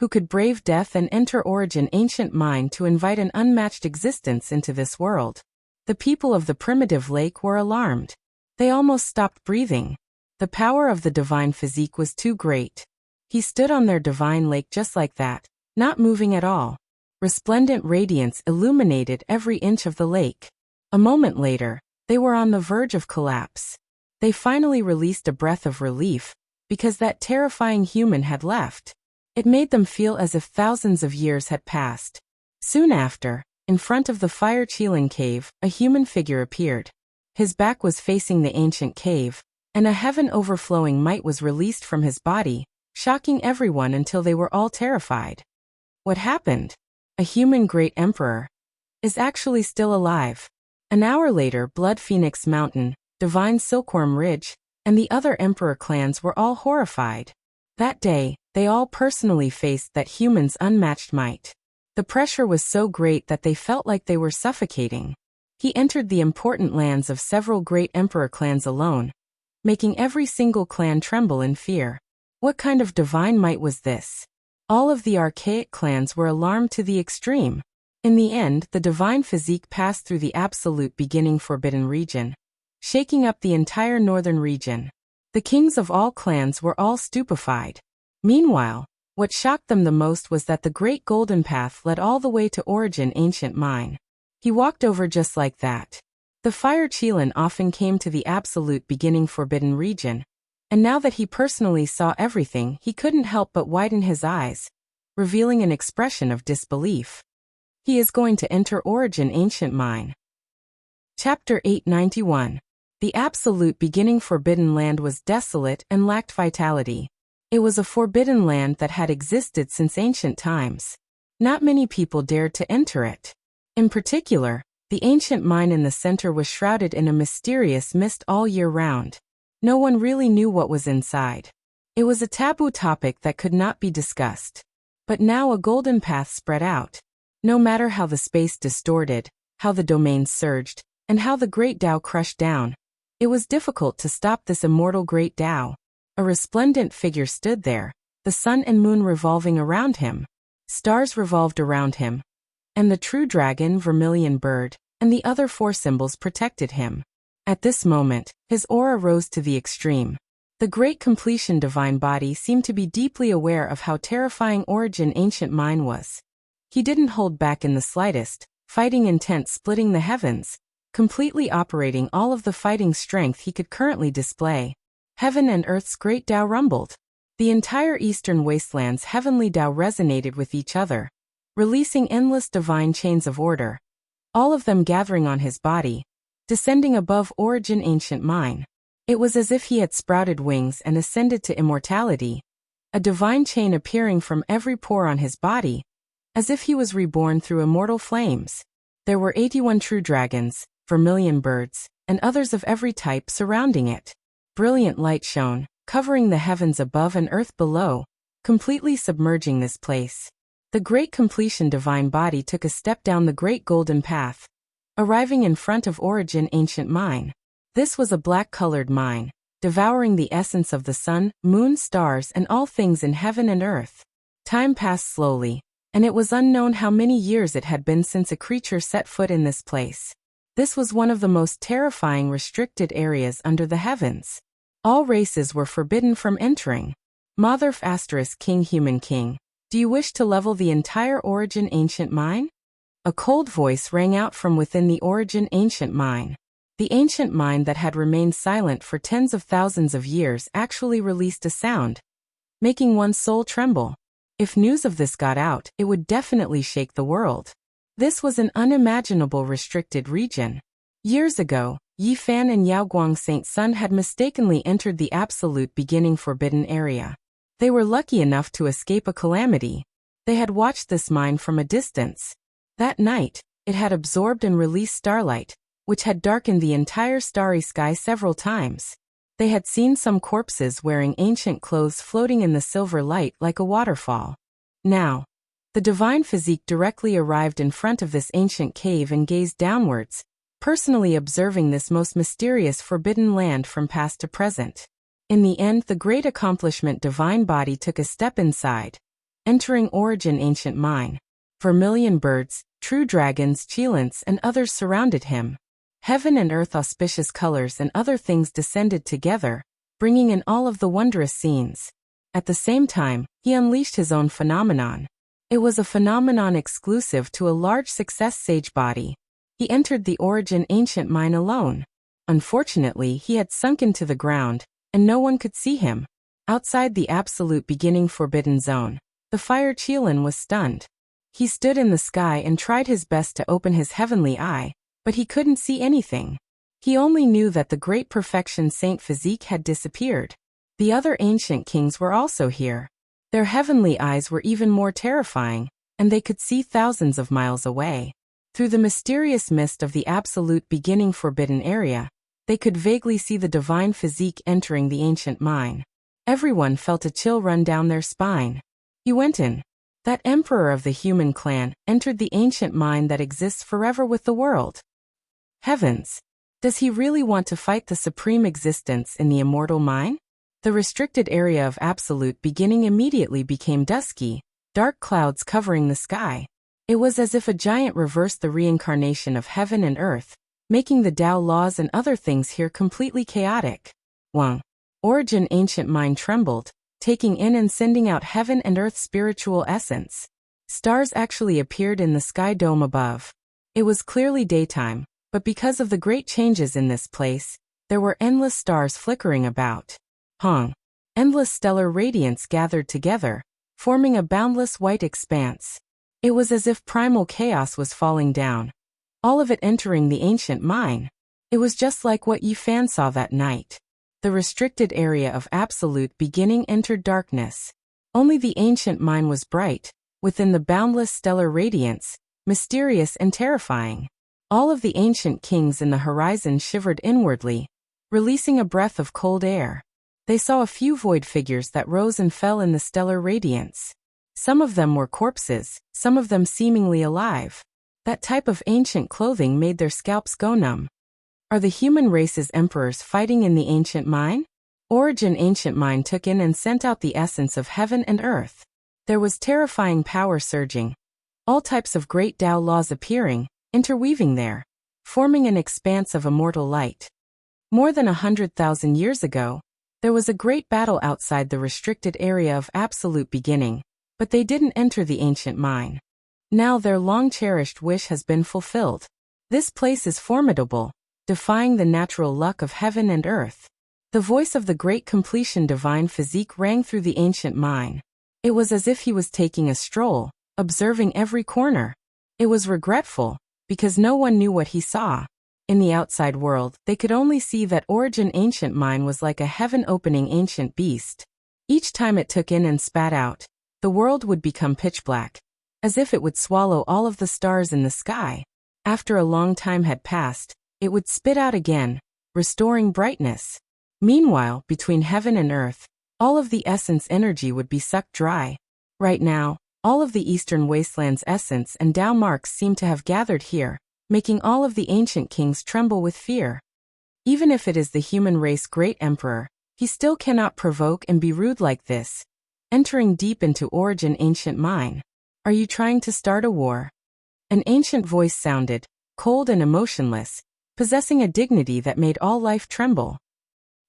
Who could brave death and enter Origin Ancient Mind to invite an unmatched existence into this world? The people of the primitive lake were alarmed. They almost stopped breathing. The power of the divine physique was too great. He stood on their divine lake just like that, not moving at all. Resplendent radiance illuminated every inch of the lake. A moment later, they were on the verge of collapse. They finally released a breath of relief, because that terrifying human had left. It made them feel as if thousands of years had passed. Soon after, in front of the fire-Qilin cave, a human figure appeared. His back was facing the ancient cave, and a heaven-overflowing might was released from his body, shocking everyone until they were all terrified. What happened? A human great emperor is actually still alive. An hour later, Blood Phoenix Mountain, Divine Silkworm Ridge, and the other emperor clans were all horrified. That day, they all personally faced that human's unmatched might. The pressure was so great that they felt like they were suffocating. He entered the important lands of several great emperor clans alone, making every single clan tremble in fear. What kind of divine might was this? All of the archaic clans were alarmed to the extreme. In the end, the divine physique passed through the absolute beginning forbidden region, shaking up the entire northern region. The kings of all clans were all stupefied. Meanwhile, what shocked them the most was that the great golden path led all the way to Origin Ancient Mine. He walked over just like that. The fire-Qilin often came to the absolute beginning forbidden region, and now that he personally saw everything, he couldn't help but widen his eyes, revealing an expression of disbelief. He is going to enter Origin Ancient Mine. Chapter 891. The absolute beginning forbidden land was desolate and lacked vitality. It was a forbidden land that had existed since ancient times. Not many people dared to enter it. In particular, the ancient mine in the center was shrouded in a mysterious mist all year round. No one really knew what was inside. It was a taboo topic that could not be discussed. But now a golden path spread out. No matter how the space distorted, how the domains surged, and how the great Tao crushed down, it was difficult to stop this immortal great Tao. A resplendent figure stood there, the sun and moon revolving around him. Stars revolved around him, and the true dragon, vermilion bird, and the other four symbols protected him. At this moment, his aura rose to the extreme. The great completion divine body seemed to be deeply aware of how terrifying Origin Ancient Mine was. He didn't hold back in the slightest, fighting intent splitting the heavens, completely operating all of the fighting strength he could currently display. Heaven and Earth's great Tao rumbled. The entire eastern wasteland's heavenly Tao resonated with each other, releasing endless divine chains of order, all of them gathering on his body, descending above Origin Ancient Mine. It was as if he had sprouted wings and ascended to immortality, a divine chain appearing from every pore on his body, as if he was reborn through immortal flames. There were 81 true dragons, vermilion birds, and others of every type surrounding it. Brilliant light shone, covering the heavens above and earth below, completely submerging this place. The great completion divine body took a step down the great golden path, arriving in front of Origin Ancient Mine. This was a black-colored mine, devouring the essence of the sun, moon, stars, and all things in heaven and earth. Time passed slowly, and it was unknown how many years it had been since a creature set foot in this place. This was one of the most terrifying restricted areas under the heavens. All races were forbidden from entering. Motherf * King Human King, do you wish to level the entire Origin Ancient Mine? A cold voice rang out from within the Origin Ancient Mine. The ancient mine that had remained silent for tens of thousands of years actually released a sound, making one's soul tremble. If news of this got out, it would definitely shake the world. This was an unimaginable restricted region. Years ago, Yi Fan and Yao Guang Saint Sun had mistakenly entered the absolute beginning forbidden area. They were lucky enough to escape a calamity. They had watched this mine from a distance. That night, it had absorbed and released starlight, which had darkened the entire starry sky several times. They had seen some corpses wearing ancient clothes floating in the silver light like a waterfall. Now, the divine physique directly arrived in front of this ancient cave and gazed downwards, personally observing this most mysterious forbidden land from past to present. In the end, the great accomplishment divine body took a step inside, entering origin ancient mine. Vermilion birds, true dragons, cheilants, and others surrounded him. Heaven and earth auspicious colors and other things descended together, bringing in all of the wondrous scenes. At the same time, he unleashed his own phenomenon. It was a phenomenon exclusive to a large success sage body. He entered the origin ancient mine alone. Unfortunately, he had sunk into the ground, and no one could see him. Outside the absolute beginning forbidden zone, the fire Cheilin was stunned. He stood in the sky and tried his best to open his heavenly eye, but he couldn't see anything. He only knew that the great perfection saint physique had disappeared. The other ancient kings were also here. Their heavenly eyes were even more terrifying, and they could see thousands of miles away. Through the mysterious mist of the absolute beginning forbidden area, they could vaguely see the divine physique entering the ancient mine. Everyone felt a chill run down their spine. He went in. That emperor of the human clan entered the ancient mine that exists forever with the world. Heavens! Does he really want to fight the supreme existence in the immortal mine? The restricted area of absolute beginning immediately became dusky, dark clouds covering the sky. It was as if a giant reversed the reincarnation of heaven and earth, making the Tao laws and other things here completely chaotic. Wang. Origin ancient mind trembled, taking in and sending out heaven and earth's spiritual essence. Stars actually appeared in the sky dome above. It was clearly daytime, but because of the great changes in this place, there were endless stars flickering about. Endless stellar radiance gathered together, forming a boundless white expanse. It was as if primal chaos was falling down, all of it entering the ancient mine. It was just like what Yi Fan saw that night. The restricted area of absolute beginning entered darkness. Only the ancient mine was bright, within the boundless stellar radiance, mysterious and terrifying. All of the ancient kings in the horizon shivered inwardly, releasing a breath of cold air. They saw a few void figures that rose and fell in the stellar radiance. Some of them were corpses, some of them seemingly alive. That type of ancient clothing made their scalps go numb. Are the human race's emperors fighting in the ancient mine? Origin ancient mine took in and sent out the essence of heaven and earth. There was terrifying power surging. All types of great Tao laws appearing, interweaving there, forming an expanse of immortal light. More than 100,000 years ago, there was a great battle outside the restricted area of absolute beginning, but they didn't enter the ancient mine. Now their long-cherished wish has been fulfilled. This place is formidable, defying the natural luck of heaven and earth. The voice of the great completion divine physique rang through the ancient mine. It was as if he was taking a stroll, observing every corner. It was regretful, because no one knew what he saw. In the outside world, they could only see that origin ancient mine was like a heaven-opening ancient beast. Each time it took in and spat out, the world would become pitch black, as if it would swallow all of the stars in the sky. After a long time had passed, it would spit out again, restoring brightness. Meanwhile, between heaven and earth, all of the essence energy would be sucked dry. Right now, all of the eastern wasteland's essence and Tao marks seem to have gathered here, making all of the ancient kings tremble with fear. Even if it is the human race great emperor, he still cannot provoke and be rude like this. Entering deep into origin ancient mine. Are you trying to start a war? An ancient voice sounded, cold and emotionless, possessing a dignity that made all life tremble.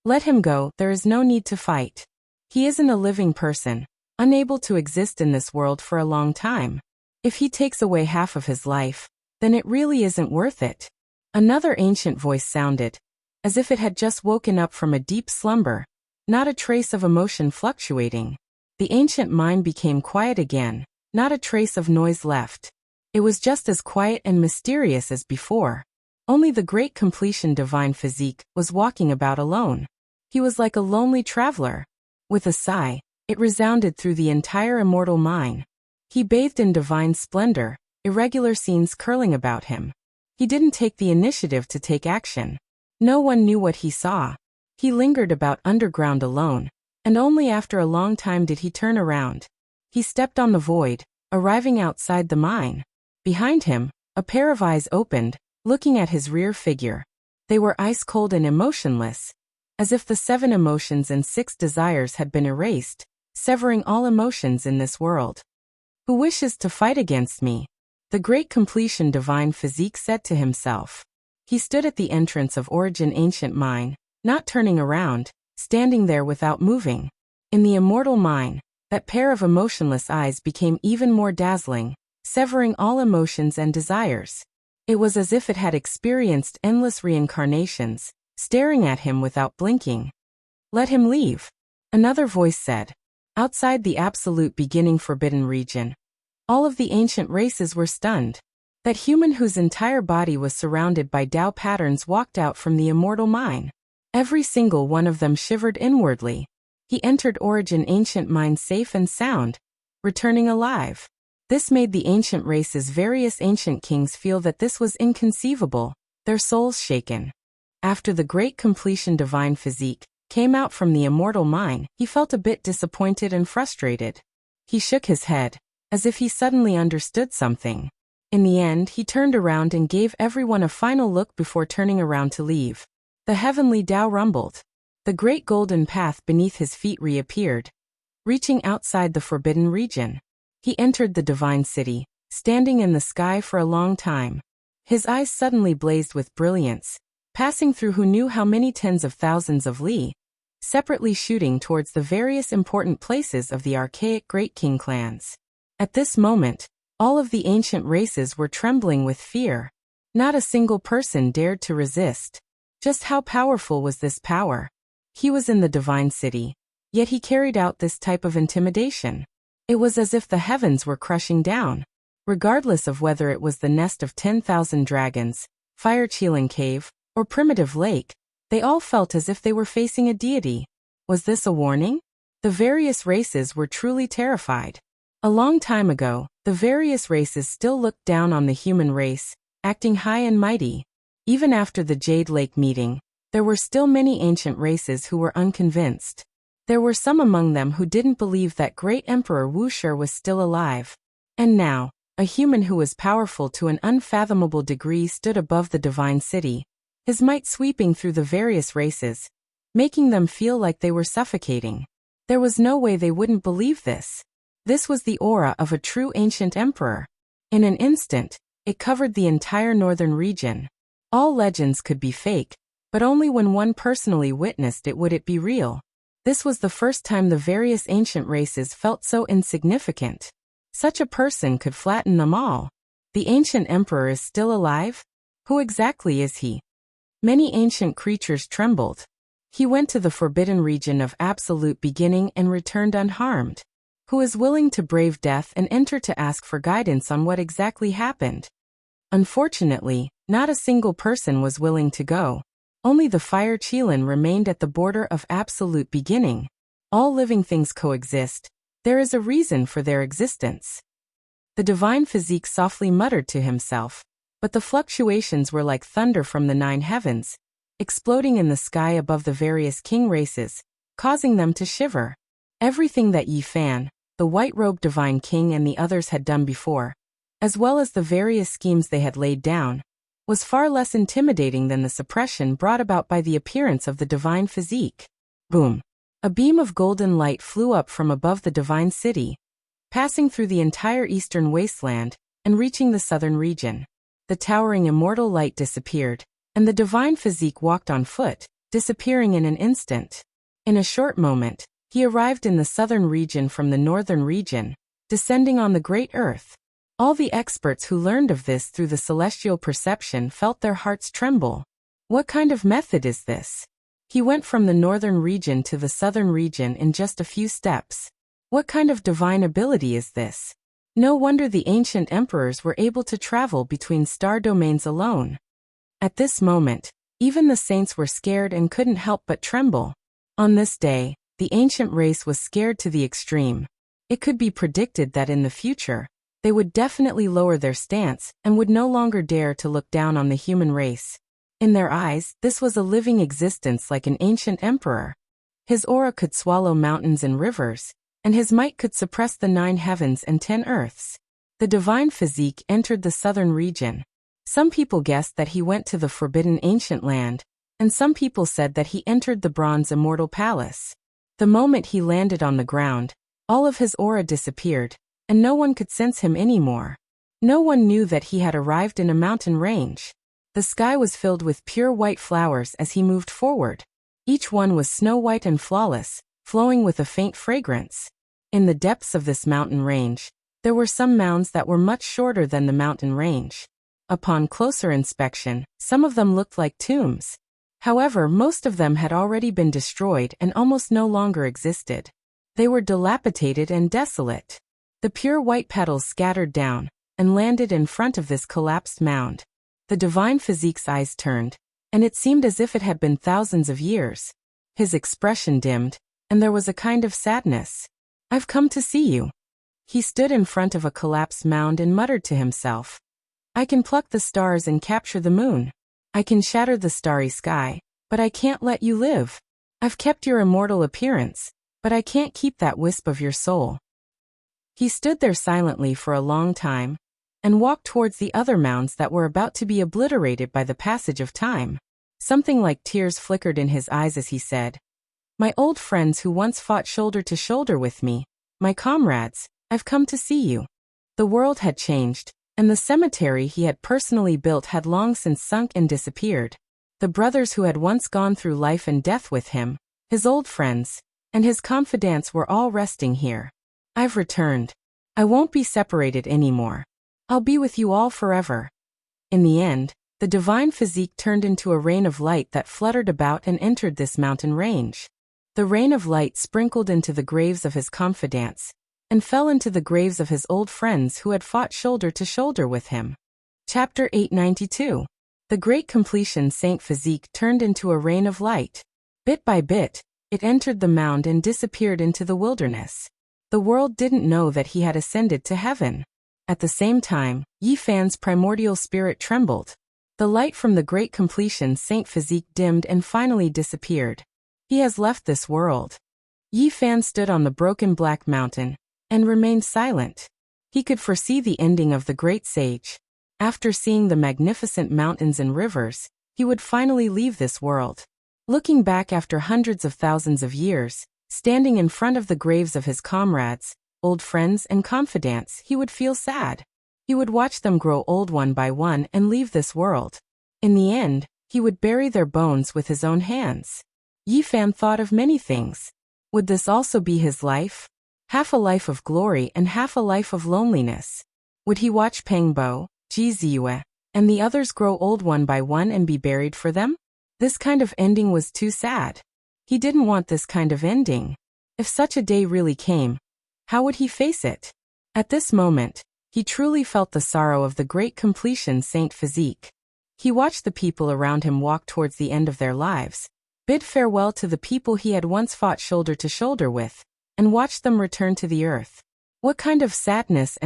Let him go, there is no need to fight. He isn't a living person, unable to exist in this world for a long time. If he takes away half of his life, then it really isn't worth it. Another ancient voice sounded, as if it had just woken up from a deep slumber, not a trace of emotion fluctuating. The ancient mind became quiet again, not a trace of noise left. It was just as quiet and mysterious as before. Only the great completion divine physique was walking about alone. He was like a lonely traveler. With a sigh, It resounded through the entire immortal mine. He bathed in divine splendor, irregular scenes curling about him. He didn't take the initiative to take action. No one knew what he saw. He lingered about underground alone, and only after a long time did he turn around. He stepped on the void, arriving outside the mine. Behind him, a pair of eyes opened, looking at his rear figure. They were ice-cold and emotionless, as if the 7 emotions and 6 desires had been erased, severing all emotions in this world. Who wishes to fight against me? The great completion divine physique said to himself. He stood at the entrance of Origin Ancient Mine, not turning around, standing there without moving. In the immortal mine, that pair of emotionless eyes became even more dazzling, severing all emotions and desires. It was as if it had experienced endless reincarnations, staring at him without blinking. Let him leave. Another voice said. Outside the absolute beginning forbidden region, all of the ancient races were stunned. That human whose entire body was surrounded by Tao patterns walked out from the immortal mine. Every single one of them shivered inwardly. He entered Origin Ancient Mine safe and sound, returning alive. This made the ancient race's various ancient kings feel that this was inconceivable, their souls shaken. After the great completion divine physique came out from the immortal mine, he felt a bit disappointed and frustrated. He shook his head, as if he suddenly understood something. In the end, he turned around and gave everyone a final look before turning around to leave. The heavenly Tao rumbled. The great golden path beneath his feet reappeared, reaching outside the forbidden region. He entered the divine city, standing in the sky for a long time. His eyes suddenly blazed with brilliance, passing through who knew how many tens of thousands of li, separately shooting towards the various important places of the archaic Great King clans. At this moment, all of the ancient races were trembling with fear. Not a single person dared to resist. Just how powerful was this power? He was in the divine city, yet he carried out this type of intimidation. It was as if the heavens were crushing down. Regardless of whether it was the nest of 10,000 dragons, Fire Chelan Cave, or primitive lake, they all felt as if they were facing a deity. Was this a warning? The various races were truly terrified. A long time ago, the various races still looked down on the human race, acting high and mighty. Even after the Jade Lake meeting, there were still many ancient races who were unconvinced. There were some among them who didn't believe that great Emperor Wuxia was still alive. And now, a human who was powerful to an unfathomable degree stood above the divine city, his might sweeping through the various races, making them feel like they were suffocating. There was no way they wouldn't believe this. This was the aura of a true ancient emperor. In an instant, it covered the entire northern region. All legends could be fake, but only when one personally witnessed it would it be real. This was the first time the various ancient races felt so insignificant. Such a person could flatten them all. The ancient emperor is still alive? Who exactly is he? Many ancient creatures trembled. He went to the forbidden region of absolute beginning and returned unharmed. Who is willing to brave death and enter to ask for guidance on what exactly happened? Unfortunately, not a single person was willing to go. Only the Fire Chelan remained at the border of absolute beginning. All living things coexist. There is a reason for their existence. The divine physique softly muttered to himself, but the fluctuations were like thunder from the 9 heavens, exploding in the sky above the various king races, causing them to shiver. Everything that Yi Fan, the white-robed divine king and the others had done before, as well as the various schemes they had laid down, was far less intimidating than the suppression brought about by the appearance of the divine physique. Boom! A beam of golden light flew up from above the divine city, passing through the entire eastern wasteland and reaching the southern region. The towering immortal light disappeared, and the divine physique walked on foot, disappearing in an instant. In a short moment, he arrived in the southern region from the northern region, descending on the great earth. All the experts who learned of this through the celestial perception felt their hearts tremble. What kind of method is this? He went from the northern region to the southern region in just a few steps. What kind of divine ability is this? No wonder the ancient emperors were able to travel between star domains alone. At this moment, even the saints were scared and couldn't help but tremble. On this day, the ancient race was scared to the extreme. It could be predicted that in the future, they would definitely lower their stance and would no longer dare to look down on the human race. In their eyes, this was a living existence like an ancient emperor. His aura could swallow mountains and rivers, and his might could suppress the 9 heavens and 10 earths. The divine physique entered the southern region. Some people guessed that he went to the forbidden ancient land, and some people said that he entered the bronze immortal palace. The moment he landed on the ground, all of his aura disappeared, and no one could sense him anymore. No one knew that he had arrived in a mountain range. The sky was filled with pure white flowers as he moved forward. Each one was snow-white and flawless, flowing with a faint fragrance. In the depths of this mountain range, there were some mounds that were much shorter than the mountain range. Upon closer inspection, some of them looked like tombs. However, most of them had already been destroyed and almost no longer existed. They were dilapidated and desolate. The pure white petals scattered down and landed in front of this collapsed mound. The divine physique's eyes turned, and it seemed as if it had been thousands of years. His expression dimmed, and there was a kind of sadness. "I've come to see you." He stood in front of a collapsed mound and muttered to himself. "I can pluck the stars and capture the moon. I can shatter the starry sky, but I can't let you live. I've kept your immortal appearance, but I can't keep that wisp of your soul." He stood there silently for a long time, and walked towards the other mounds that were about to be obliterated by the passage of time. Something like tears flickered in his eyes as he said, "My old friends who once fought shoulder to shoulder with me, my comrades, I've come to see you." The world had changed, and the cemetery he had personally built had long since sunk and disappeared. The brothers who had once gone through life and death with him, his old friends, and his confidants were all resting here. "I've returned. I won't be separated anymore. I'll be with you all forever." In the end, the divine physique turned into a rain of light that fluttered about and entered this mountain range. The rain of light sprinkled into the graves of his confidants, and fell into the graves of his old friends who had fought shoulder to shoulder with him. Chapter 892. The Great Completion Saint Physique turned into a rain of light. Bit by bit, it entered the mound and disappeared into the wilderness. The world didn't know that he had ascended to heaven. At the same time, Yi Fan's primordial spirit trembled. The light from the Great Completion Saint Physique dimmed and finally disappeared. He has left this world. Yi Fan stood on the broken black mountain, and remained silent. He could foresee the ending of the great sage. After seeing the magnificent mountains and rivers, he would finally leave this world. Looking back after hundreds of thousands of years, standing in front of the graves of his comrades, old friends and confidants, he would feel sad. He would watch them grow old one by one and leave this world. In the end, he would bury their bones with his own hands. Yi Fan thought of many things. Would this also be his life? Half a life of glory and half a life of loneliness. Would he watch Peng Bo, Ji Ziyue, and the others grow old one by one and be buried for them? This kind of ending was too sad. He didn't want this kind of ending. If such a day really came, how would he face it? At this moment, he truly felt the sorrow of the Great Completion Saint Physique. He watched the people around him walk towards the end of their lives, bid farewell to the people he had once fought shoulder to shoulder with, and watched them return to the earth. What kind of sadness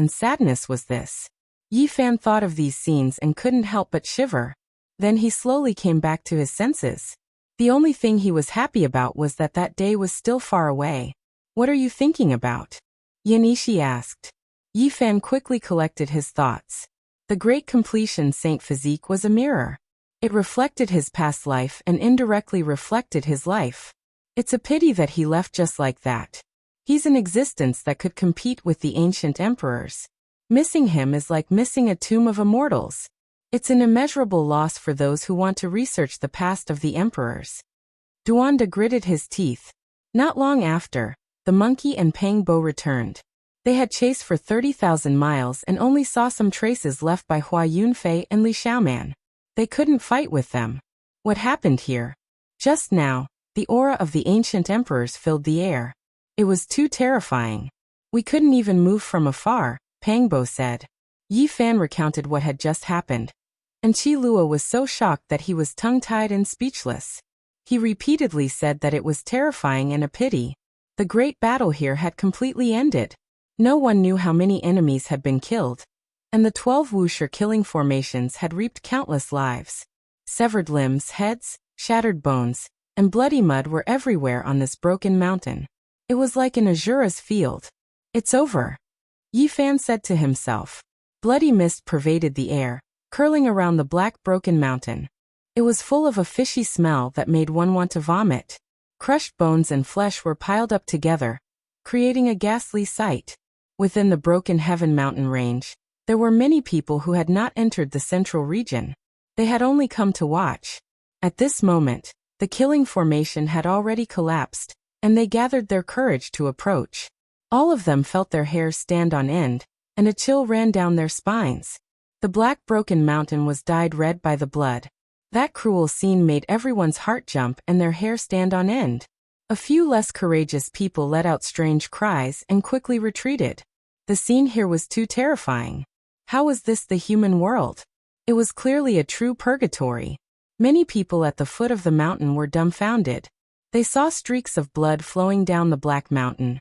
was this? Yi Fan thought of these scenes and couldn't help but shiver. Then he slowly came back to his senses. The only thing he was happy about was that that day was still far away. "What are you thinking about?" Yanishi asked. Yi Fan quickly collected his thoughts. The Great Completion Saint Physique was a mirror. It reflected his past life and indirectly reflected his life. It's a pity that he left just like that. He's an existence that could compete with the ancient emperors. Missing him is like missing a tomb of immortals. It's an immeasurable loss for those who want to research the past of the emperors. Duanda gritted his teeth. Not long after, the monkey and Peng Bo returned. They had chased for 30,000 miles and only saw some traces left by Hua Yunfei and Li Xiaoman. They couldn't fight with them. What happened here? Just now, the aura of the ancient emperors filled the air. It was too terrifying. "We couldn't even move from afar," Peng Bo said. Yi Fan recounted what had just happened, and Qi Lua was so shocked that he was tongue-tied and speechless. He repeatedly said that it was terrifying and a pity. The great battle here had completely ended. No one knew how many enemies had been killed, and the 12 Wuxia killing formations had reaped countless lives. Severed limbs, heads, shattered bones, and bloody mud were everywhere on this broken mountain. It was like an Azura's field. It's over, Yi Fan said to himself. Bloody mist pervaded the air, curling around the black broken mountain. It was full of a fishy smell that made one want to vomit. Crushed bones and flesh were piled up together, creating a ghastly sight. Within the broken Heaven Mountain range, there were many people who had not entered the central region. They had only come to watch. At this moment, the killing formation had already collapsed, and they gathered their courage to approach. All of them felt their hair stand on end, and a chill ran down their spines. The black broken mountain was dyed red by the blood. That cruel scene made everyone's heart jump and their hair stand on end. A few less courageous people let out strange cries and quickly retreated. The scene here was too terrifying. How was this the human world? It was clearly a true purgatory. Many people at the foot of the mountain were dumbfounded. They saw streaks of blood flowing down the black mountain,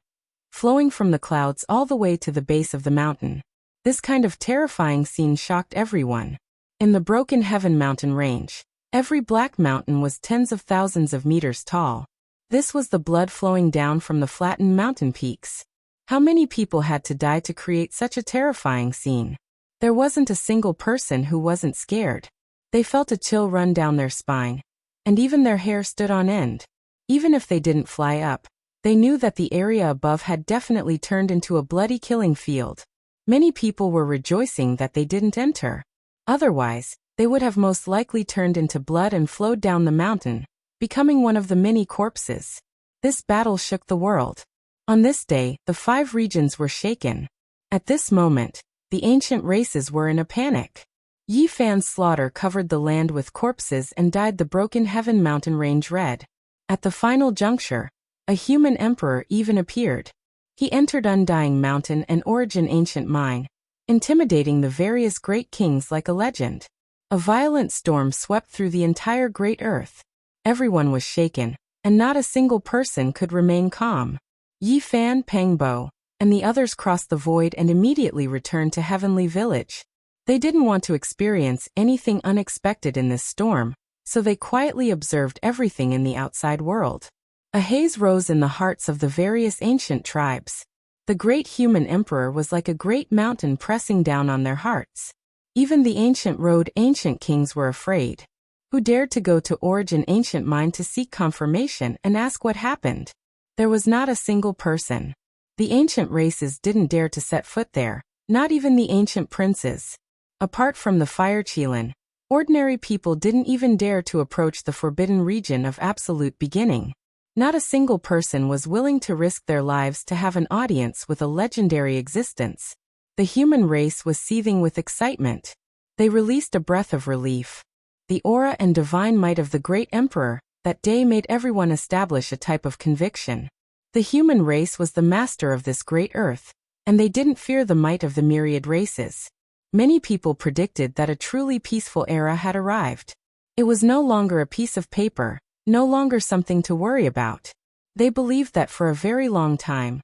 flowing from the clouds all the way to the base of the mountain. This kind of terrifying scene shocked everyone. In the broken Heaven Mountain range, every black mountain was tens of thousands of meters tall. This was the blood flowing down from the flattened mountain peaks. How many people had to die to create such a terrifying scene? There wasn't a single person who wasn't scared. They felt a chill run down their spine, and even their hair stood on end. Even if they didn't fly up, they knew that the area above had definitely turned into a bloody killing field. Many people were rejoicing that they didn't enter. Otherwise, they would have most likely turned into blood and flowed down the mountain, becoming one of the many corpses. This battle shook the world. On this day, the 5 regions were shaken. At this moment, the ancient races were in a panic. Yi Fan's slaughter covered the land with corpses and dyed the broken Heaven Mountain range red. At the final juncture, a human emperor even appeared. He entered Undying Mountain and Origin Ancient Mine, intimidating the various great kings like a legend. A violent storm swept through the entire great earth. Everyone was shaken, and not a single person could remain calm. Yi Fan, Peng Bo, and the others crossed the void and immediately returned to Heavenly Village. They didn't want to experience anything unexpected in this storm, so they quietly observed everything in the outside world. A haze rose in the hearts of the various ancient tribes. The great human emperor was like a great mountain pressing down on their hearts. Even the ancient road ancient kings were afraid. Who dared to go to Origin Ancient Mine to seek confirmation and ask what happened? There was not a single person. The ancient races didn't dare to set foot there, not even the ancient princes. Apart from the Fire Qilin, ordinary people didn't even dare to approach the forbidden region of absolute beginning. Not a single person was willing to risk their lives to have an audience with a legendary existence. The human race was seething with excitement. They released a breath of relief. The aura and divine might of the great emperor that day made everyone establish a type of conviction. The human race was the master of this great earth, and they didn't fear the might of the myriad races. Many people predicted that a truly peaceful era had arrived. It was no longer a piece of paper, no longer something to worry about. They believed that for a very long time,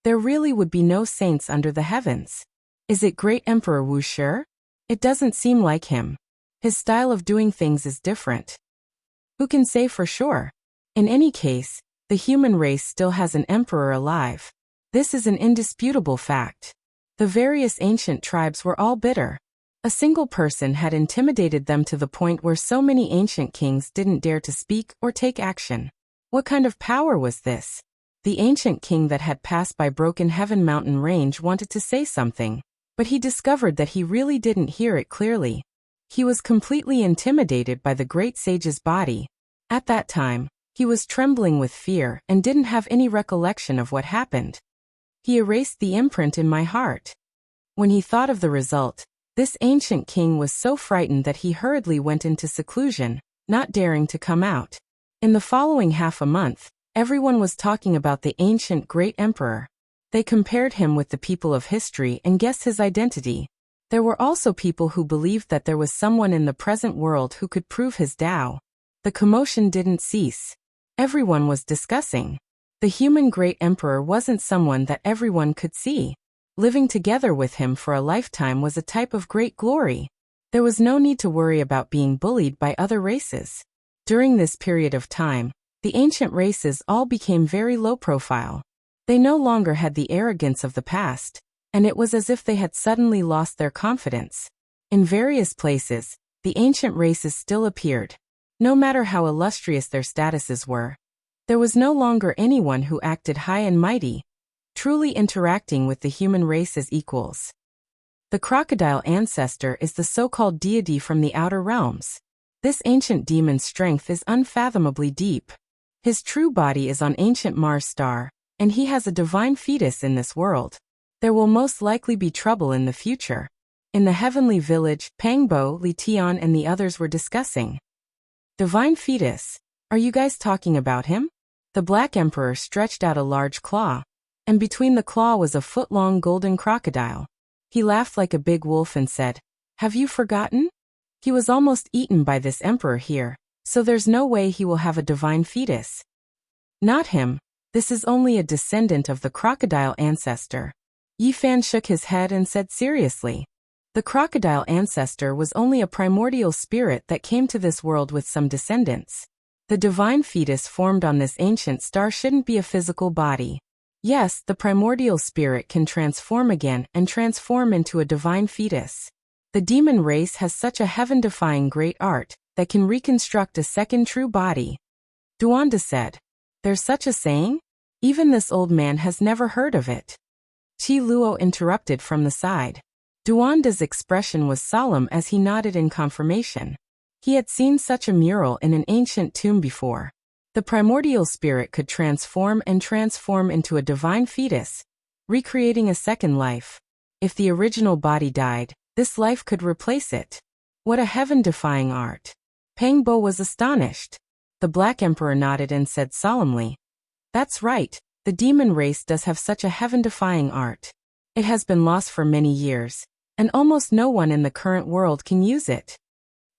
there really would be no saints under the heavens. Is it Great Emperor Wuxia? It doesn't seem like him. His style of doing things is different. Who can say for sure? In any case, the human race still has an emperor alive. This is an indisputable fact. The various ancient tribes were all bitter. A single person had intimidated them to the point where so many ancient kings didn't dare to speak or take action. What kind of power was this? The ancient king that had passed by Broken Heaven Mountain Range wanted to say something, but he discovered that he really didn't hear it clearly. He was completely intimidated by the great sage's body. At that time, he was trembling with fear and didn't have any recollection of what happened. He erased the imprint in my heart. When he thought of the result, this ancient king was so frightened that he hurriedly went into seclusion, not daring to come out. In the following half a month, everyone was talking about the ancient great emperor. They compared him with the people of history and guessed his identity. There were also people who believed that there was someone in the present world who could prove his Tao. The commotion didn't cease. Everyone was discussing. The human great emperor wasn't someone that everyone could see. Living together with him for a lifetime was a type of great glory. There was no need to worry about being bullied by other races. During this period of time, the ancient races all became very low profile. They no longer had the arrogance of the past, and it was as if they had suddenly lost their confidence. In various places, the ancient races still appeared. No matter how illustrious their statuses were, there was no longer anyone who acted high and mighty, truly interacting with the human race as equals. The crocodile ancestor is the so-called deity from the outer realms. This ancient demon's strength is unfathomably deep. His true body is on ancient Mars star, and he has a divine fetus in this world. There will most likely be trouble in the future. In the heavenly village, Pangbo, Li Tian and the others were discussing. Divine fetus, are you guys talking about him? The Black Emperor stretched out a large claw, and between the claw was a foot-long golden crocodile. He laughed like a big wolf and said, "Have you forgotten? He was almost eaten by this emperor here, so there's no way he will have a divine fetus." Not him. This is only a descendant of the crocodile ancestor. Yi Fan shook his head and said seriously, "The crocodile ancestor was only a primordial spirit that came to this world with some descendants. The divine fetus formed on this ancient star shouldn't be a physical body. Yes, the primordial spirit can transform again and transform into a divine fetus. The demon race has such a heaven-defying great art that can reconstruct a second true body." Duanda said, "There's such a saying? Even this old man has never heard of it." Qi Luo interrupted from the side. Duanda's expression was solemn as he nodded in confirmation. He had seen such a mural in an ancient tomb before. The primordial spirit could transform and transform into a divine fetus, recreating a second life. If the original body died, this life could replace it. What a heaven-defying art. Pangbo was astonished. The Black Emperor nodded and said solemnly, "That's right, the demon race does have such a heaven-defying art. It has been lost for many years, and almost no one in the current world can use it.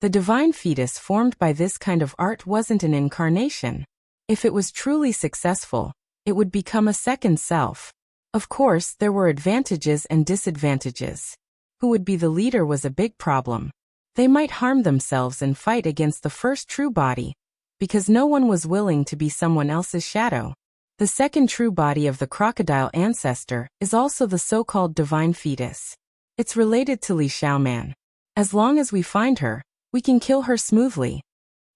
The divine fetus formed by this kind of art wasn't an incarnation. If it was truly successful, it would become a second self. Of course, there were advantages and disadvantages. Who would be the leader was a big problem. They might harm themselves and fight against the first true body, because no one was willing to be someone else's shadow. The second true body of the crocodile ancestor is also the so-called divine fetus. It's related to Li Xiaoman. As long as we find her, we can kill her smoothly."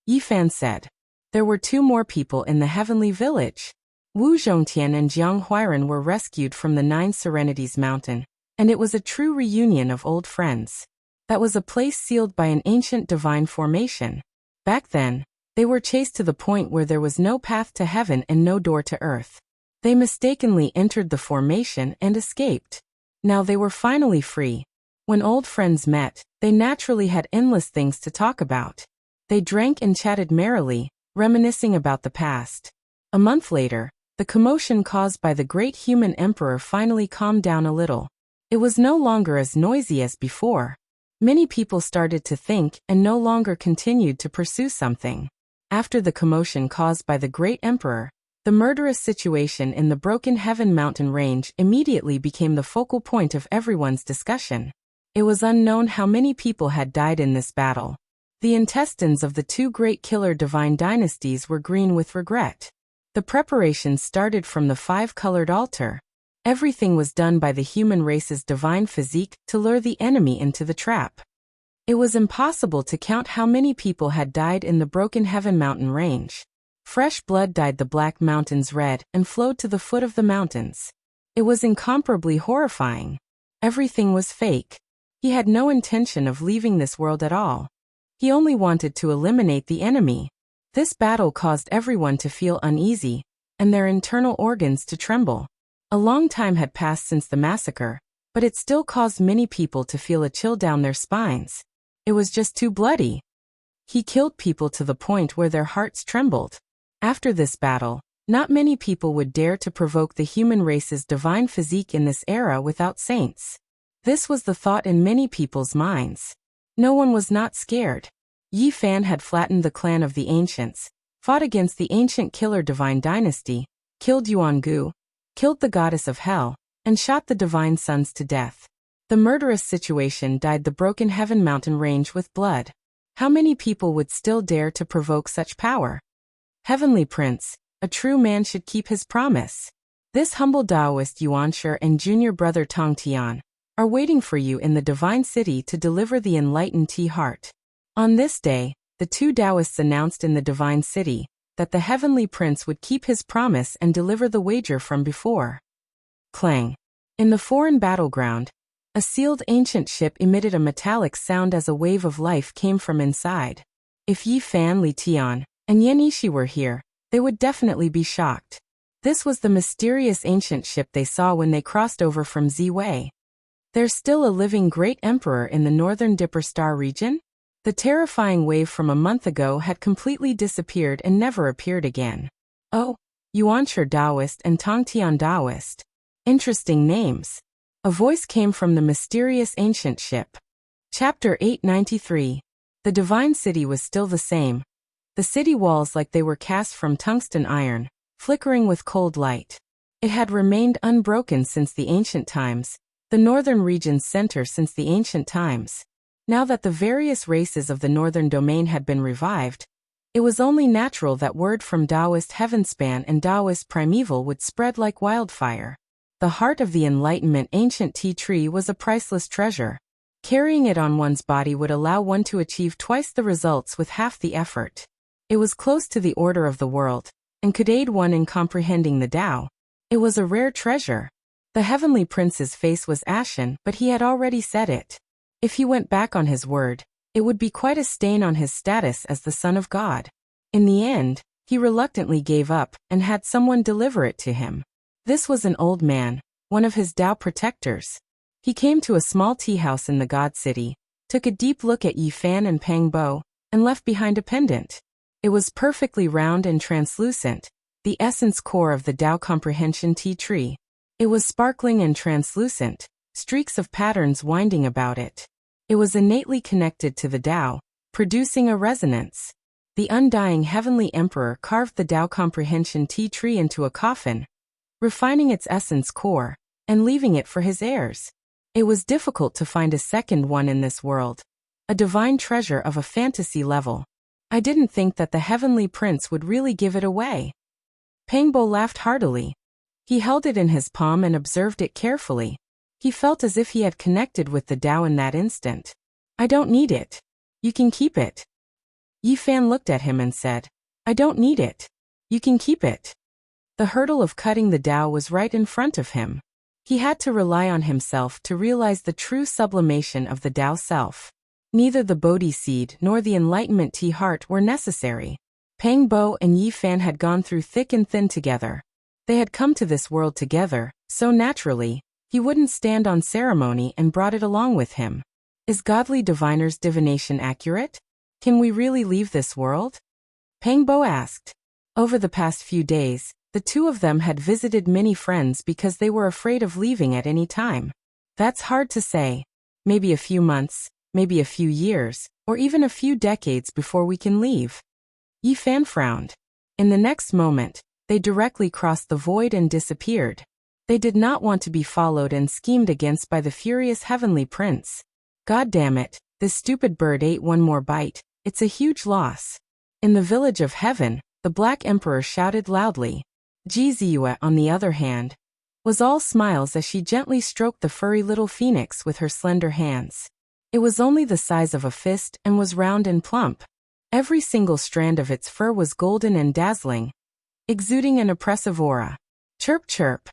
Yi Fan said. There were two more people in the heavenly village. Wu Zhongtian and Jiang Huairan were rescued from the Nine Serenities Mountain, and it was a true reunion of old friends. That was a place sealed by an ancient divine formation. Back then, they were chased to the point where there was no path to heaven and no door to earth. They mistakenly entered the formation and escaped. Now they were finally free. When old friends met, they naturally had endless things to talk about. They drank and chatted merrily, reminiscing about the past. A month later, the commotion caused by the great human emperor finally calmed down a little. It was no longer as noisy as before. Many people started to think and no longer continued to pursue something. After the commotion caused by the great emperor, the murderous situation in the Broken Heaven mountain range immediately became the focal point of everyone's discussion. It was unknown how many people had died in this battle. The intestines of the two great killer divine dynasties were green with regret. The preparations started from the five-colored altar. Everything was done by the human race's divine physique to lure the enemy into the trap. It was impossible to count how many people had died in the Broken Heaven mountain range. Fresh blood dyed the black mountains red and flowed to the foot of the mountains. It was incomparably horrifying. Everything was fake. He had no intention of leaving this world at all. He only wanted to eliminate the enemy. This battle caused everyone to feel uneasy, and their internal organs to tremble. A long time had passed since the massacre, but it still caused many people to feel a chill down their spines. It was just too bloody. He killed people to the point where their hearts trembled. After this battle, not many people would dare to provoke the human race's divine physique in this era without saints. This was the thought in many people's minds. No one was not scared. Yi Fan had flattened the clan of the ancients, fought against the ancient killer divine dynasty, killed Yuan Gu, killed the goddess of hell, and shot the divine sons to death. The murderous situation dyed the broken heaven mountain range with blood. How many people would still dare to provoke such power? Heavenly Prince, a true man should keep his promise. This humble Taoist Yuan Shi and junior brother Tong Tian are waiting for you in the divine city to deliver the enlightened tea heart. On this day, the two Taoists announced in the divine city that the heavenly prince would keep his promise and deliver the wager from before. Clang. In the foreign battleground, a sealed ancient ship emitted a metallic sound as a wave of life came from inside. If Yi Fan, Li Tian, and Yan Yishi were here, they would definitely be shocked. This was the mysterious ancient ship they saw when they crossed over from Ziwei. There's still a living great emperor in the northern Dipper Star region? The terrifying wave from a month ago had completely disappeared and never appeared again. Oh, Yuan Shi Taoist and Tong Tian Taoist. Interesting names. A voice came from the mysterious ancient ship. Chapter 893. The divine city was still the same. The city walls like they were cast from tungsten iron, flickering with cold light. It had remained unbroken since the ancient times, the northern region's center since the ancient times. Now that the various races of the northern domain had been revived, it was only natural that word from Taoist Heavenspan and Taoist Primeval would spread like wildfire. The heart of the Enlightenment ancient tea tree was a priceless treasure. Carrying it on one's body would allow one to achieve twice the results with half the effort. It was close to the order of the world, and could aid one in comprehending the Tao. It was a rare treasure. The heavenly prince's face was ashen, but he had already said it. If he went back on his word, it would be quite a stain on his status as the son of God. In the end, he reluctantly gave up and had someone deliver it to him. This was an old man, one of his Tao protectors. He came to a small tea house in the God City, took a deep look at Yi Fan and Pang Bo, and left behind a pendant. It was perfectly round and translucent, the essence core of the Tao comprehension tea tree. It was sparkling and translucent, streaks of patterns winding about it. It was innately connected to the Tao, producing a resonance. The undying heavenly emperor carved the Tao comprehension tea tree into a coffin, refining its essence core, and leaving it for his heirs. It was difficult to find a second one in this world, a divine treasure of a fantasy level. I didn't think that the heavenly prince would really give it away. Pangbo laughed heartily. He held it in his palm and observed it carefully. He felt as if he had connected with the Tao in that instant. I don't need it. You can keep it. Yi Fan looked at him and said, I don't need it. You can keep it. The hurdle of cutting the Tao was right in front of him. He had to rely on himself to realize the true sublimation of the Tao self. Neither the Bodhi seed nor the enlightenment tea heart were necessary. Pang Bo and Yi Fan had gone through thick and thin together. They had come to this world together, so naturally, he wouldn't stand on ceremony and brought it along with him. Is godly diviner's divination accurate? Can we really leave this world? Pang Bo asked. Over the past few days, the two of them had visited many friends because they were afraid of leaving at any time. That's hard to say. Maybe a few months, maybe a few years, or even a few decades before we can leave. Yi Fan frowned. In the next moment, they directly crossed the void and disappeared. They did not want to be followed and schemed against by the furious heavenly prince. God damn it, this stupid bird ate one more bite. It's a huge loss. In the village of heaven, the Black Emperor shouted loudly. Ji Ziyue, on the other hand, was all smiles as she gently stroked the furry little phoenix with her slender hands. It was only the size of a fist and was round and plump. Every single strand of its fur was golden and dazzling, exuding an oppressive aura. Chirp chirp.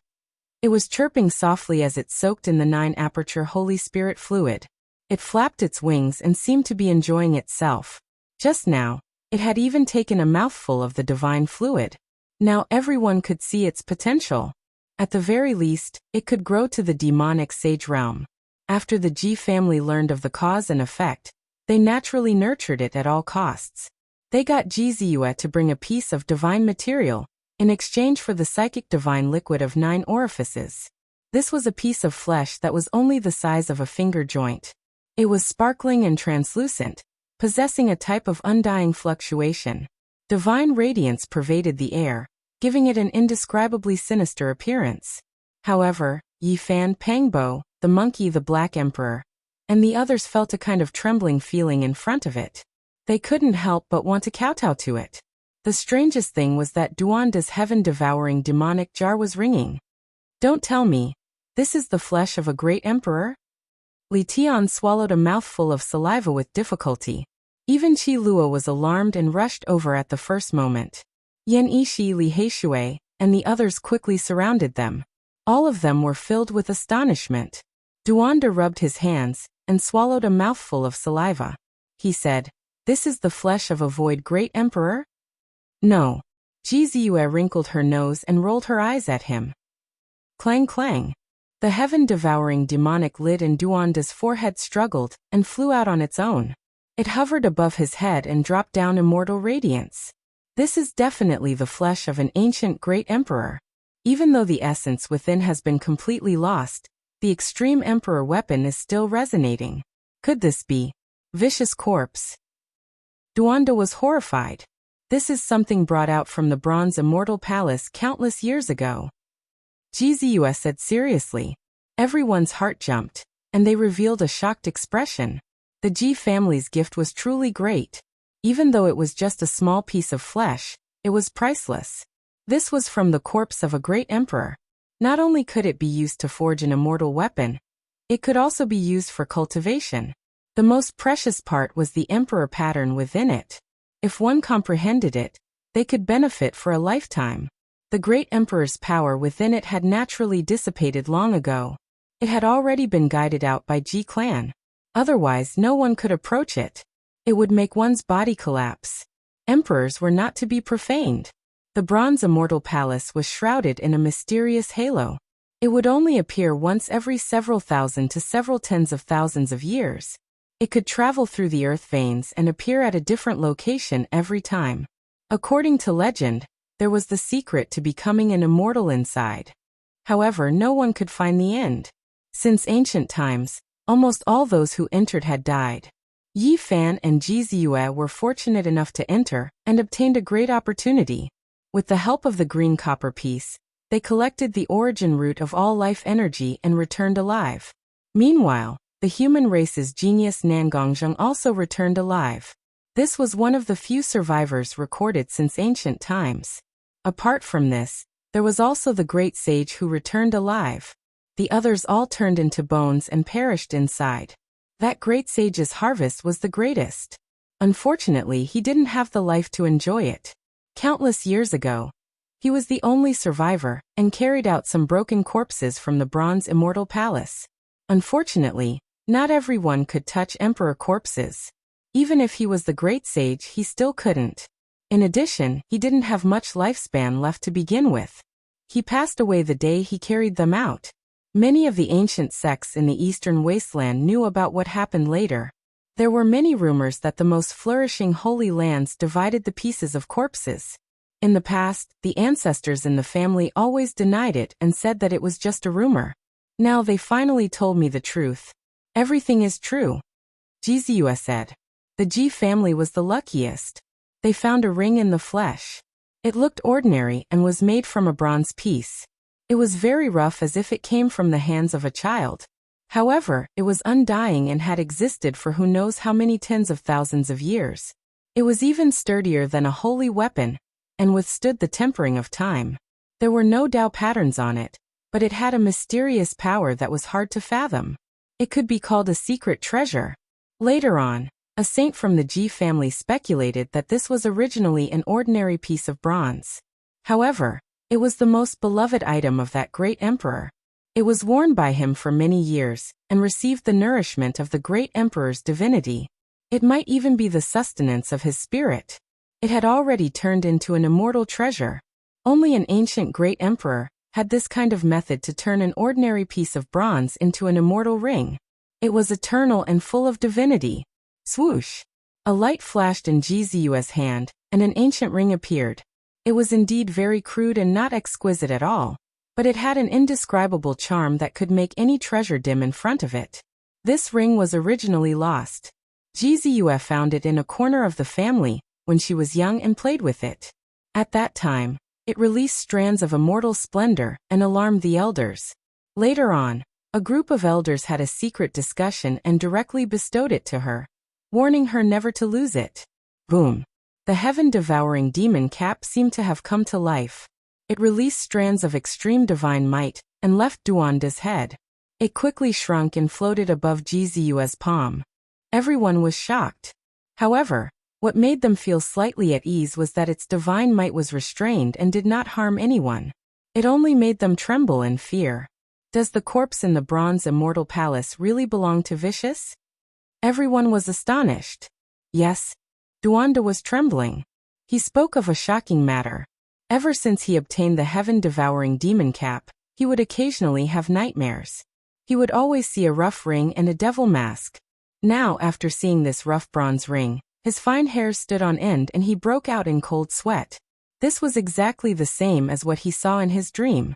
It was chirping softly as it soaked in the 9-aperture Holy Spirit fluid. It flapped its wings and seemed to be enjoying itself. Just now, it had even taken a mouthful of the divine fluid. Now everyone could see its potential. At the very least, it could grow to the demonic sage realm. After the Ji family learned of the cause and effect, they naturally nurtured it at all costs. They got Ji Ziyue to bring a piece of divine material, in exchange for the psychic divine liquid of 9 orifices. This was a piece of flesh that was only the size of a finger joint. It was sparkling and translucent, possessing a type of undying fluctuation. Divine radiance pervaded the air, giving it an indescribably sinister appearance. However, Yi Fan Pangbo, the monkey, the Black Emperor, and the others felt a kind of trembling feeling in front of it. They couldn't help but want to kowtow to it. The strangest thing was that Duanda's heaven-devouring demonic jar was ringing. Don't tell me, this is the flesh of a great emperor? Li Tian swallowed a mouthful of saliva with difficulty. Even Qi Luo was alarmed and rushed over at the first moment. Yan Yishi, Li Heishui, and the others quickly surrounded them. All of them were filled with astonishment. Duanda rubbed his hands and swallowed a mouthful of saliva. He said, "This is the flesh of a void great emperor?" "No." Ji Ziyue wrinkled her nose and rolled her eyes at him. Clang clang. The heaven-devouring demonic lid in Duanda's forehead struggled and flew out on its own. It hovered above his head and dropped down immortal radiance. This is definitely the flesh of an ancient great emperor. Even though the essence within has been completely lost, the extreme emperor weapon is still resonating. Could this be vicious corpse? Duanda was horrified. This is something brought out from the bronze immortal palace countless years ago. Ji Ziyue said seriously. Everyone's heart jumped, and they revealed a shocked expression. The Ji family's gift was truly great. Even though it was just a small piece of flesh, it was priceless. This was from the corpse of a great emperor. Not only could it be used to forge an immortal weapon, it could also be used for cultivation. The most precious part was the emperor pattern within it. If one comprehended it, they could benefit for a lifetime. The great emperor's power within it had naturally dissipated long ago. It had already been guided out by Ji clan. Otherwise, no one could approach it. It would make one's body collapse. Emperors were not to be profaned. The bronze immortal palace was shrouded in a mysterious halo. It would only appear once every several thousand to several tens of thousands of years. It could travel through the earth veins and appear at a different location every time. According to legend, there was the secret to becoming an immortal inside. However, no one could find the end. Since ancient times, almost all those who entered had died. Yi Fan and Ji Ziyue were fortunate enough to enter and obtained a great opportunity. With the help of the green copper piece, they collected the origin root of all life energy and returned alive. Meanwhile, the human race's genius Nangongzheng also returned alive. This was one of the few survivors recorded since ancient times. Apart from this, there was also the great sage who returned alive. The others all turned into bones and perished inside. That great sage's harvest was the greatest. Unfortunately, he didn't have the life to enjoy it. Countless years ago, he was the only survivor and carried out some broken corpses from the bronze immortal palace. Unfortunately, not everyone could touch emperor corpses. Even if he was the great sage, he still couldn't. In addition, he didn't have much lifespan left to begin with. He passed away the day he carried them out. Many of the ancient sects in the eastern wasteland knew about what happened later. There were many rumors that the most flourishing holy lands divided the pieces of corpses. In the past, the ancestors in the family always denied it and said that it was just a rumor. Now they finally told me the truth. Everything is true. Ji Ziyue said. The Ji family was the luckiest. They found a ring in the flesh. It looked ordinary and was made from a bronze piece. It was very rough, as if it came from the hands of a child. However, it was undying and had existed for who knows how many tens of thousands of years. It was even sturdier than a holy weapon, and withstood the tempering of time. There were no Tao patterns on it, but it had a mysterious power that was hard to fathom. It could be called a secret treasure. Later on, a saint from the Ji family speculated that this was originally an ordinary piece of bronze. However, it was the most beloved item of that great emperor. It was worn by him for many years, and received the nourishment of the great emperor's divinity. It might even be the sustenance of his spirit. It had already turned into an immortal treasure. Only an ancient great emperor had this kind of method to turn an ordinary piece of bronze into an immortal ring. It was eternal and full of divinity. Swoosh! A light flashed in Ji Ziyue's hand, and an ancient ring appeared. It was indeed very crude and not exquisite at all, but it had an indescribable charm that could make any treasure dim in front of it. This ring was originally lost. Ji Ziyue found it in a corner of the family when she was young and played with it. At that time, It released strands of immortal splendor and alarmed the elders. Later on, a group of elders had a secret discussion and directly bestowed it to her, warning her never to lose it. Boom! The heaven-devouring demon cap seemed to have come to life. It released strands of extreme divine might and left Duanda's head. It quickly shrunk and floated above Jizu's palm. Everyone was shocked. However, what made them feel slightly at ease was that its divine might was restrained and did not harm anyone. It only made them tremble in fear. Does the corpse in the bronze immortal palace really belong to Vicious? Everyone was astonished. Yes. Duanda was trembling. He spoke of a shocking matter. Ever since he obtained the heaven-devouring demon cap, he would occasionally have nightmares. He would always see a rough ring and a devil mask. Now, after seeing this rough bronze ring, his fine hairs stood on end and he broke out in cold sweat. This was exactly the same as what he saw in his dream.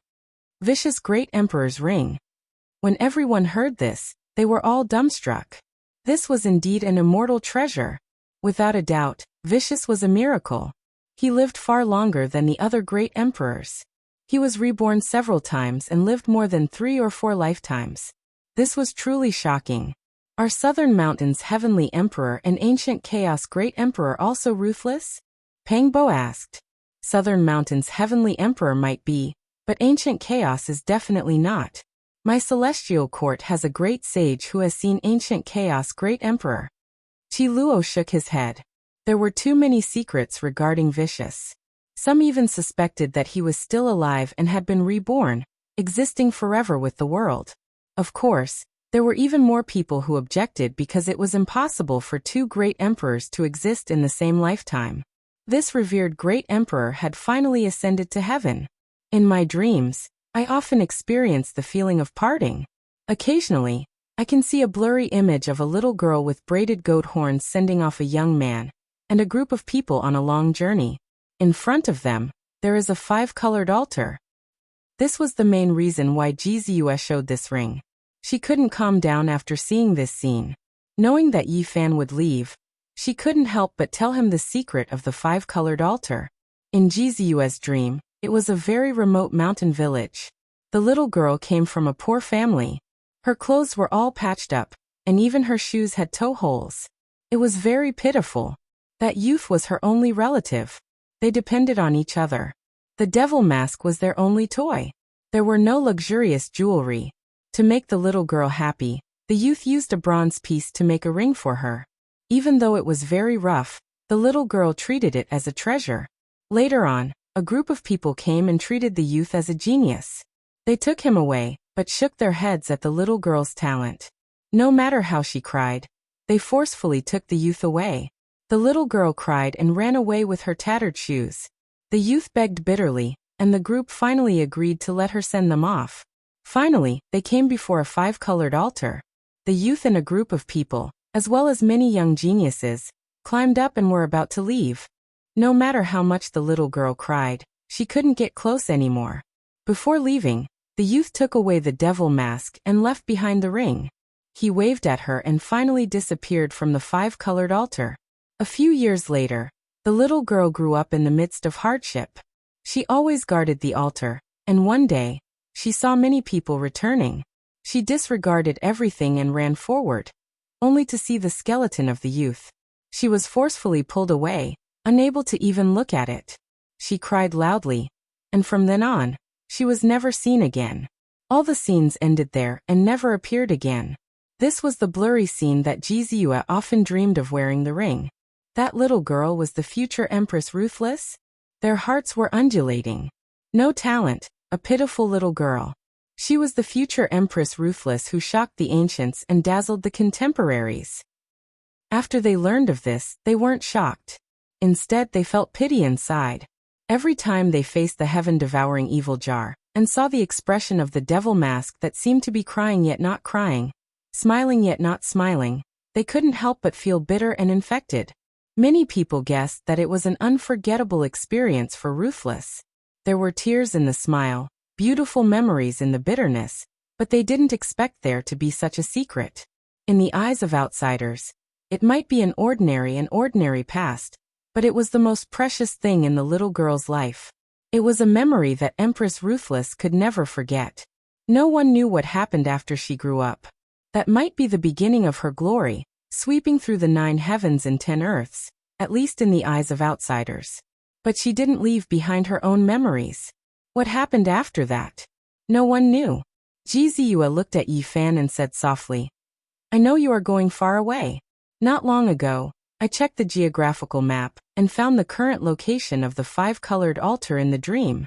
Vicious Great Emperor's ring. When everyone heard this, they were all dumbstruck. This was indeed an immortal treasure. Without a doubt, Vicious was a miracle. He lived far longer than the other great emperors. He was reborn several times and lived more than 3 or 4 lifetimes. This was truly shocking. Are Southern Mountain's Heavenly Emperor and Ancient Chaos Great Emperor also ruthless? Pangbo asked. Southern Mountain's Heavenly Emperor might be, but Ancient Chaos is definitely not. My celestial court has a great sage who has seen Ancient Chaos Great Emperor. Qi Luo shook his head. There were too many secrets regarding Vicious. Some even suspected that he was still alive and had been reborn, existing forever with the world. Of course, there were even more people who objected because it was impossible for 2 great emperors to exist in the same lifetime. This revered great emperor had finally ascended to heaven. In my dreams, I often experience the feeling of parting. Occasionally, I can see a blurry image of a little girl with braided goat horns sending off a young man, and a group of people on a long journey. In front of them, there is a 5-colored altar. This was the main reason why Jizuo showed this ring. She couldn't calm down after seeing this scene. Knowing that Yi Fan would leave, she couldn't help but tell him the secret of the 5-colored altar. In Jizuo's dream, it was a very remote mountain village. The little girl came from a poor family. Her clothes were all patched up, and even her shoes had toe holes. It was very pitiful. That youth was her only relative. They depended on each other. The devil mask was their only toy. There were no luxurious jewelry. To make the little girl happy, the youth used a bronze piece to make a ring for her. Even though it was very rough, the little girl treated it as a treasure. Later on, a group of people came and treated the youth as a genius. They took him away, but shook their heads at the little girl's talent. No matter how she cried, they forcefully took the youth away. The little girl cried and ran away with her tattered shoes. The youth begged bitterly, and the group finally agreed to let her send them off. Finally, they came before a 5-colored altar. The youth and a group of people, as well as many young geniuses, climbed up and were about to leave. No matter how much the little girl cried, she couldn't get close anymore. Before leaving, the youth took away the devil mask and left behind the ring. He waved at her and finally disappeared from the 5-colored altar. A few years later, the little girl grew up in the midst of hardship. She always guarded the altar, and one day, she saw many people returning. She disregarded everything and ran forward, only to see the skeleton of the youth. She was forcefully pulled away, unable to even look at it. She cried loudly, and from then on, she was never seen again. All the scenes ended there and never appeared again. This was the blurry scene that Jizuo often dreamed of wearing the ring. That little girl was the future Empress Ruthless? Their hearts were undulating. No talent, a pitiful little girl. She was the future Empress Ruthless who shocked the ancients and dazzled the contemporaries. After they learned of this, they weren't shocked. Instead, they felt pity inside. Every time they faced the heaven-devouring evil jar, and saw the expression of the devil mask that seemed to be crying yet not crying, smiling yet not smiling, they couldn't help but feel bitter and infected. Many people guessed that it was an unforgettable experience for Ruthless. There were tears in the smile, beautiful memories in the bitterness, but they didn't expect there to be such a secret. In the eyes of outsiders, it might be an ordinary past, but it was the most precious thing in the little girl's life. It was a memory that Empress Ruthless could never forget. No one knew what happened after she grew up. That might be the beginning of her glory, sweeping through the 9 heavens and 10 earths, at least in the eyes of outsiders. But she didn't leave behind her own memories. What happened after that? No one knew. Ji Ziyue looked at Yi Fan and said softly, I know you are going far away. Not long ago, I checked the geographical map and found the current location of the 5-colored altar in the dream.